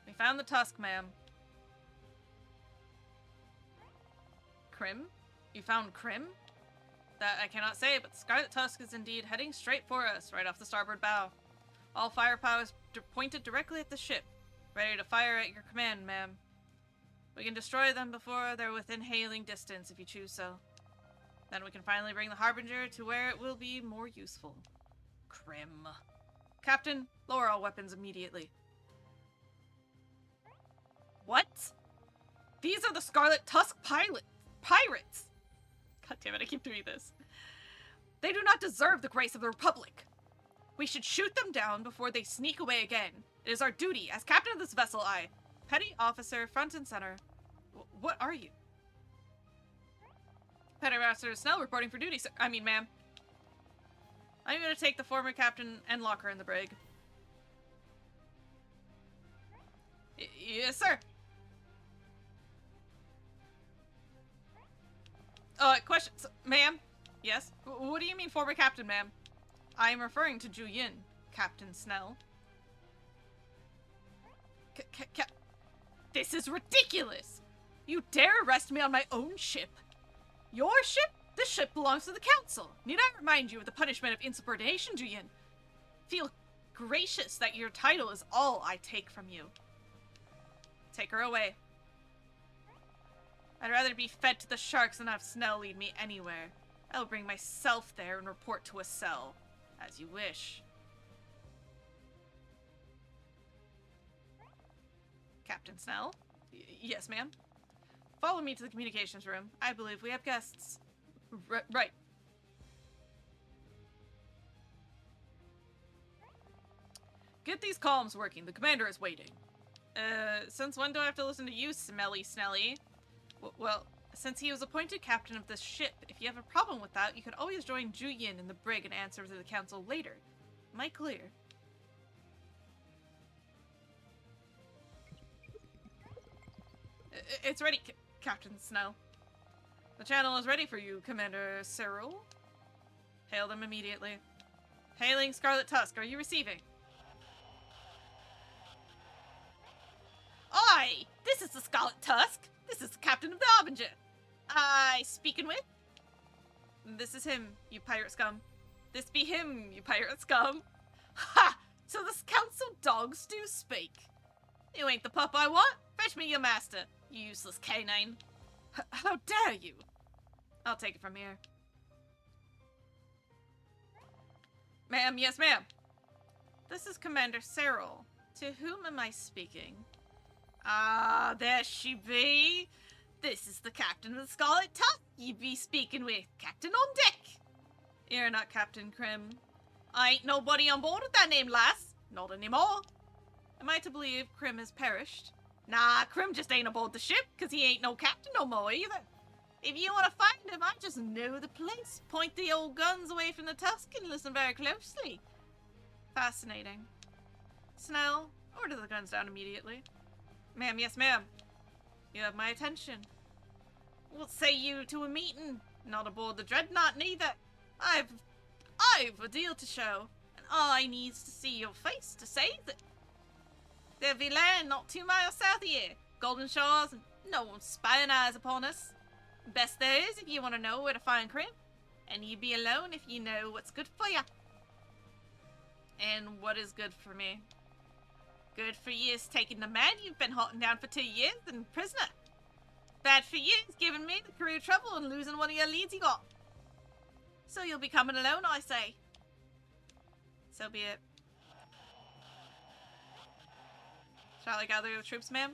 We found the Tusk, ma'am. Crim? You found Crim? That I cannot say, but the Scarlet Tusk is indeed heading straight for us, right off the starboard bow. All firepower is pointed directly at the ship, ready to fire at your command, ma'am. We can destroy them before they're within hailing distance if you choose so. Then we can finally bring the Harbinger to where it will be more useful. Crim. Captain, lower all weapons immediately. What? These are the Scarlet Tusk pirates! God damn it, I keep doing this. They do not deserve the grace of the Republic. We should shoot them down before they sneak away again, It is our duty as captain of this vessel, petty officer, front and center. What are you? Petty Officer Snell reporting for duty, sir. I mean, ma'am. I'm gonna take the former captain and lock her in the brig. Yes, sir. Question, ma'am? Yes? What do you mean former captain, ma'am? I am referring to Ju Yin, Captain Snell. This is ridiculous! You dare arrest me on my own ship? Your ship? This ship belongs to the council. Need I remind you of the punishment of insubordination, Ju Yin? Feel gracious that your title is all I take from you. Take her away. I'd rather be fed to the sharks than have Snell lead me anywhere. I'll bring myself there and report to a cell. As you wish. Captain Snell? Yes, ma'am. Follow me to the communications room. I believe we have guests. Right. Get these comms working. The commander is waiting. Since when do I have to listen to you, Smelly Snelly? Well, since he was appointed captain of this ship, if you have a problem with that, you could always join Ju Yin in the brig and answer to the council later. Am I clear? It's ready, Captain Snell. The channel is ready for you, Commander Cyril. Hail them immediately. Hailing Scarlet Tusk, are you receiving? Oi! This is the Scarlet Tusk. This is the captain of the Harbinger. I speaking with? This is him, you pirate scum. This be him, you pirate scum. Ha! So the council dogs do speak. You ain't the pup I want. Fetch me your master, you useless canine. How dare you? I'll take it from here. Ma'am, yes ma'am. This is Commander Cyril. To whom am I speaking? Ah, there she be. This is the captain of the Scarlet Tusk you be speaking with. Captain on deck. You're not Captain Krim. I ain't nobody on board with that name, lass. Not anymore. Am I to believe Krim has perished? Nah, Krim just ain't aboard the ship, cause he ain't no captain no more either. If you want to find him, I just know the place. Point the old guns away from the Tusk and listen very closely. Fascinating. Snell, order the guns down immediately. Ma'am, yes ma'am. You have my attention. What say you to a meeting? Not aboard the Dreadnought neither. I've a deal to show, and I needs to see your face to say that. There be land not 2 miles south of here. Golden shores, and no one's spying eyes upon us. Best there is if you want to know where to find Krim. And you be alone if you know what's good for ya. And what is good for me? Good for you is taking the man you've been hunting down for 2 years and prisoner. Bad for you is giving me the crew trouble and losing one of your leads you got. So you'll be coming alone, I say. So be it. Shall I gather the troops, ma'am?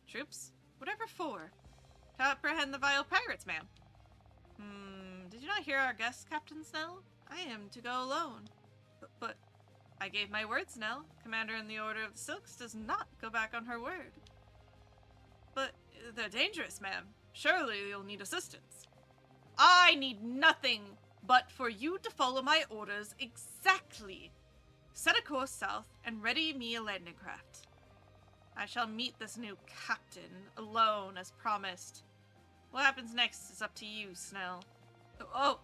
Troops? Whatever for? To apprehend the vile pirates, ma'am. Did you not hear our guest, Captain Snell? I am to go alone. But I gave my word, Snell. Commander in the Order of the Silks does not go back on her word. But they're dangerous, ma'am. Surely you'll need assistance. I need nothing but for you to follow my orders exactly. Set a course south and ready me a landing craft. I shall meet this new captain alone as promised. What happens next is up to you, Snell. Oh,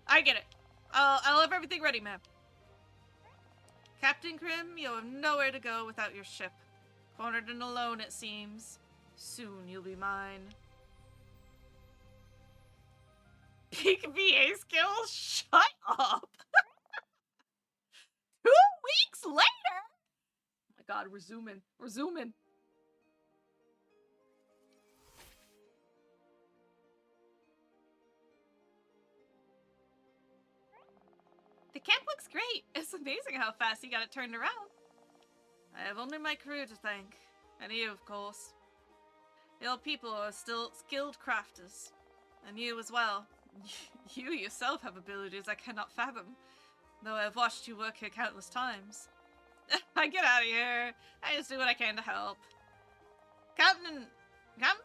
I get it. I'll have everything ready, ma'am. Captain Krim, you'll have nowhere to go without your ship. Cornered and alone, it seems. Soon you'll be mine. Peak VA skills? Shut up! 2 weeks later? Oh my god, we're zooming. We're zooming. The camp looks great. It's amazing how fast he got it turned around. I have only my crew to thank. And you, of course. Your people are still skilled crafters. And you as well. You yourself have abilities I cannot fathom, though I have watched you work here countless times. I get out of here. I just do what I can to help. Captain's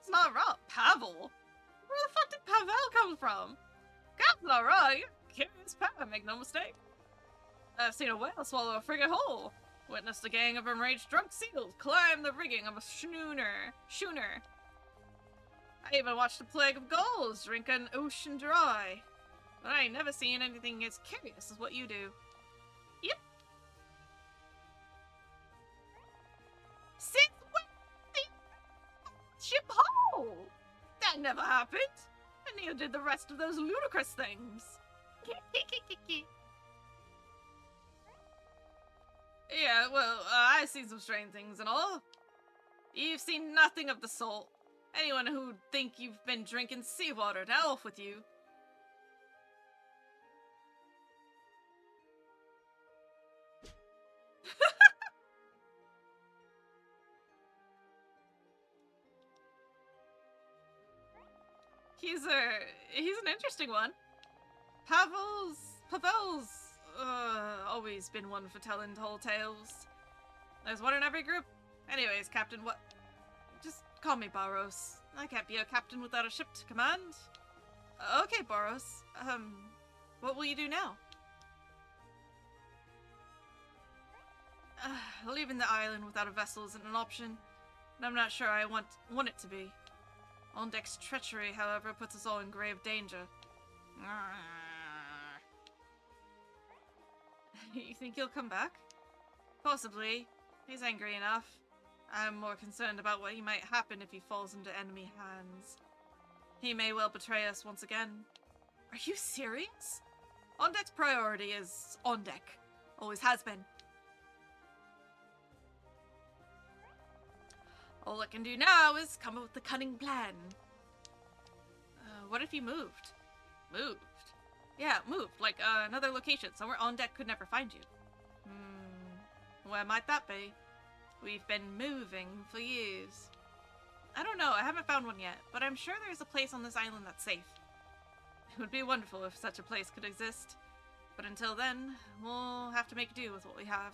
not wrong. Pavel? Where the fuck did Pavel come from? Captain's not wrong. You're curious Pavel, make no mistake. I've seen a whale swallow a frigate whole. Witnessed a gang of enraged drunk seals climb the rigging of a schooner. I even watched a plague of gulls drink an ocean dry. But I ain't never seen anything as curious as what you do. Yep. Since when the ship whole? That never happened. And neither did the rest of those ludicrous things. Yeah, well, I've seen some strange things and all. You've seen nothing of the sort. Anyone who'd think you've been drinking seawater to elf with you. He's an interesting one. Pavel's always been one for telling tall tales. There's one in every group. Anyways, Captain, what? Just call me Boros. I can't be a captain without a ship to command. Okay, Boros. What will you do now? Leaving the island without a vessel isn't an option, and I'm not sure I want it to be. On deck's treachery, however, puts us all in grave danger. You think he'll come back? Possibly. He's angry enough. I'm more concerned about what might happen if he falls into enemy hands. He may well betray us once again. Are you serious? On deck's priority is on deck. Always has been. All I can do now is come up with a cunning plan. What if you moved? Moved? Yeah, moved. Like, another location, somewhere on deck could never find you. Where might that be? We've been moving for years. I don't know, I haven't found one yet, but I'm sure there's a place on this island that's safe. It would be wonderful if such a place could exist. But until then, we'll have to make do with what we have.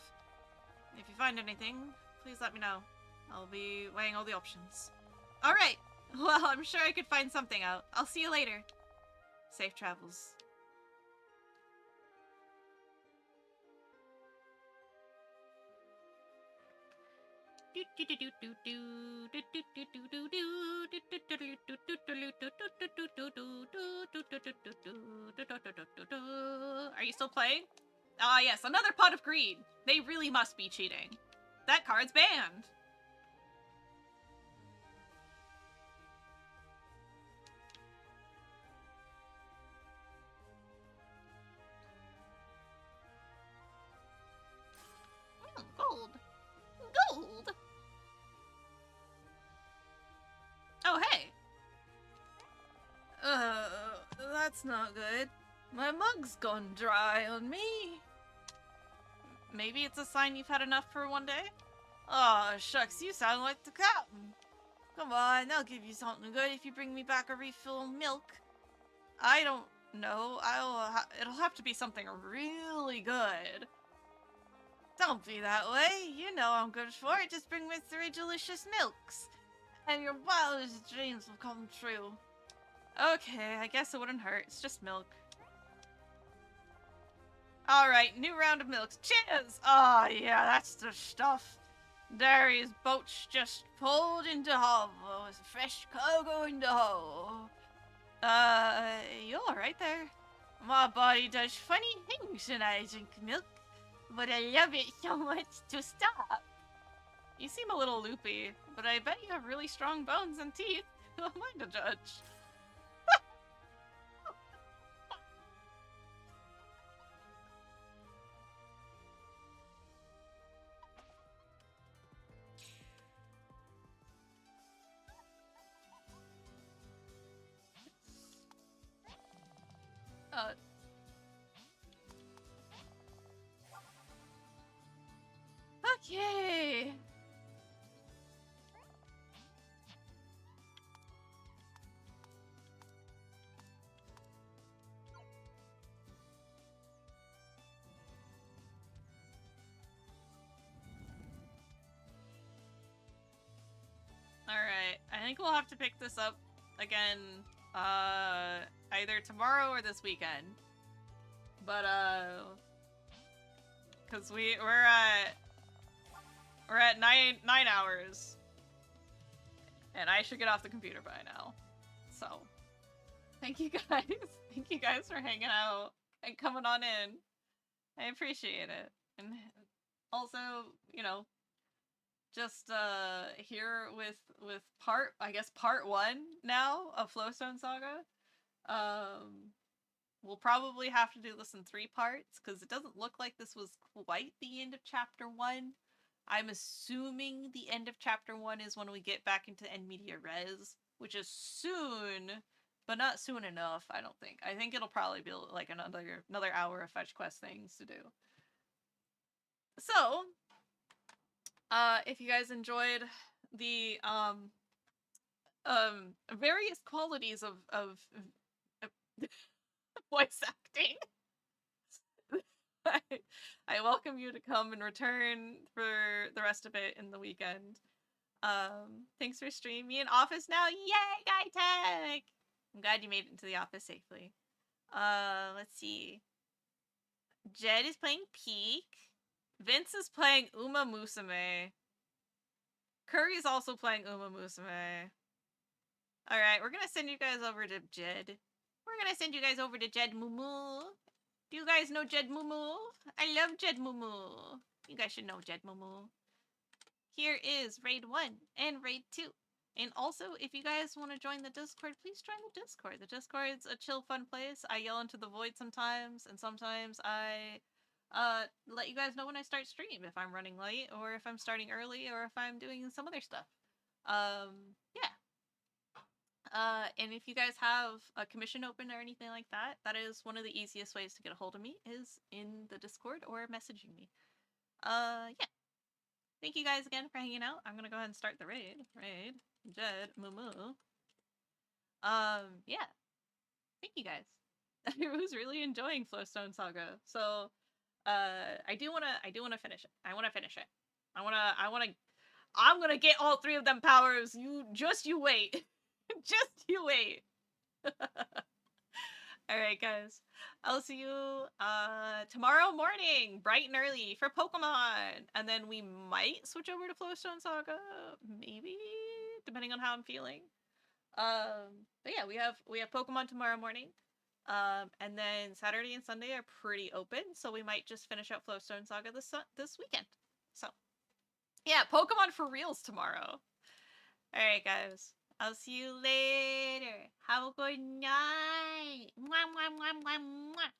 If you find anything, please let me know. I'll be weighing all the options. Alright! Well, I'm sure I could find something out. I'll see you later. Safe travels. Are you still playing? Ah, yes, another pot of greed. They really must be cheating. That card's banned. Gold. Gold. Oh, hey. That's not good. My mug's gone dry on me. Maybe it's a sign you've had enough for one day? Aw, shucks, you sound like the captain. Come on, I'll give you something good if you bring me back a refill of milk. I don't know. It'll have to be something really good. Don't be that way. You know I'm good for it. Just bring me 3 delicious milks. And your wildest dreams will come true. Okay, I guess it wouldn't hurt. It's just milk. Alright, new round of milks. Cheers! Oh, yeah, that's the stuff. Dairy's boat's just pulled into harbor with fresh cargo in the hull. You alright there? My body does funny things when I drink milk, but I love it so much to stop. You seem a little loopy, but I bet you have really strong bones and teeth. Who am I to judge? Okay. think we'll have to pick this up again, either tomorrow or this weekend. But, because we're at 9 hours. And I should get off the computer by now. So, thank you guys. Thank you guys for hanging out and coming on in. I appreciate it. And also, you know, just here with part 1 now of Flowstone Saga. We'll probably have to do this in 3 parts because it doesn't look like this was quite the end of chapter 1. I'm assuming the end of chapter 1 is when we get back into End Media Res, which is soon, but not soon enough, I don't think. I think it'll probably be like another hour of fetch quest things to do. So, if you guys enjoyed the various qualities of voice acting, I welcome you to come and return for the rest of it in the weekend. Thanks for streaming. Me in office now. Yay, Guy Tech! I'm glad you made it into the office safely. Let's see. Jed is playing Peak. Vince is playing Uma Musume. Curry's also playing Uma Musume. Alright, we're gonna send you guys over to Jed. We're gonna send you guys over to Jed Mumu. Do you guys know Jed Mumu? I love Jed Mumu. You guys should know Jed Mumu. Here is Raid 1 and Raid 2. And also, if you guys want to join the Discord, please join the Discord. The Discord's a chill, fun place. I yell into the void sometimes, and sometimes I let you guys know when I start stream, if I'm running late, or if I'm starting early, or if I'm doing some other stuff. Yeah. And if you guys have a commission open or anything like that, that is one of the easiest ways to get a hold of me, is in the Discord or messaging me. Yeah. Thank you guys again for hanging out. I'm gonna go ahead and start the raid. Raid. Jed Mumu. Yeah. Thank you guys. I was really enjoying Flowstone Saga. So, I do wanna finish it. I wanna finish it. I'm gonna get all 3 of them powers. You wait. Just you wait. Alright, guys. I'll see you tomorrow morning, bright and early, for Pokemon. And then we might switch over to Flowstone Saga. Maybe, depending on how I'm feeling. But yeah, we have Pokemon tomorrow morning. And then Saturday and Sunday are pretty open, so we might just finish out Flowstone Saga this weekend. So, yeah, Pokemon for reals tomorrow. Alright, guys. I'll see you later. Have a good night. Mwah, mwah, mwah, mwah, mwah.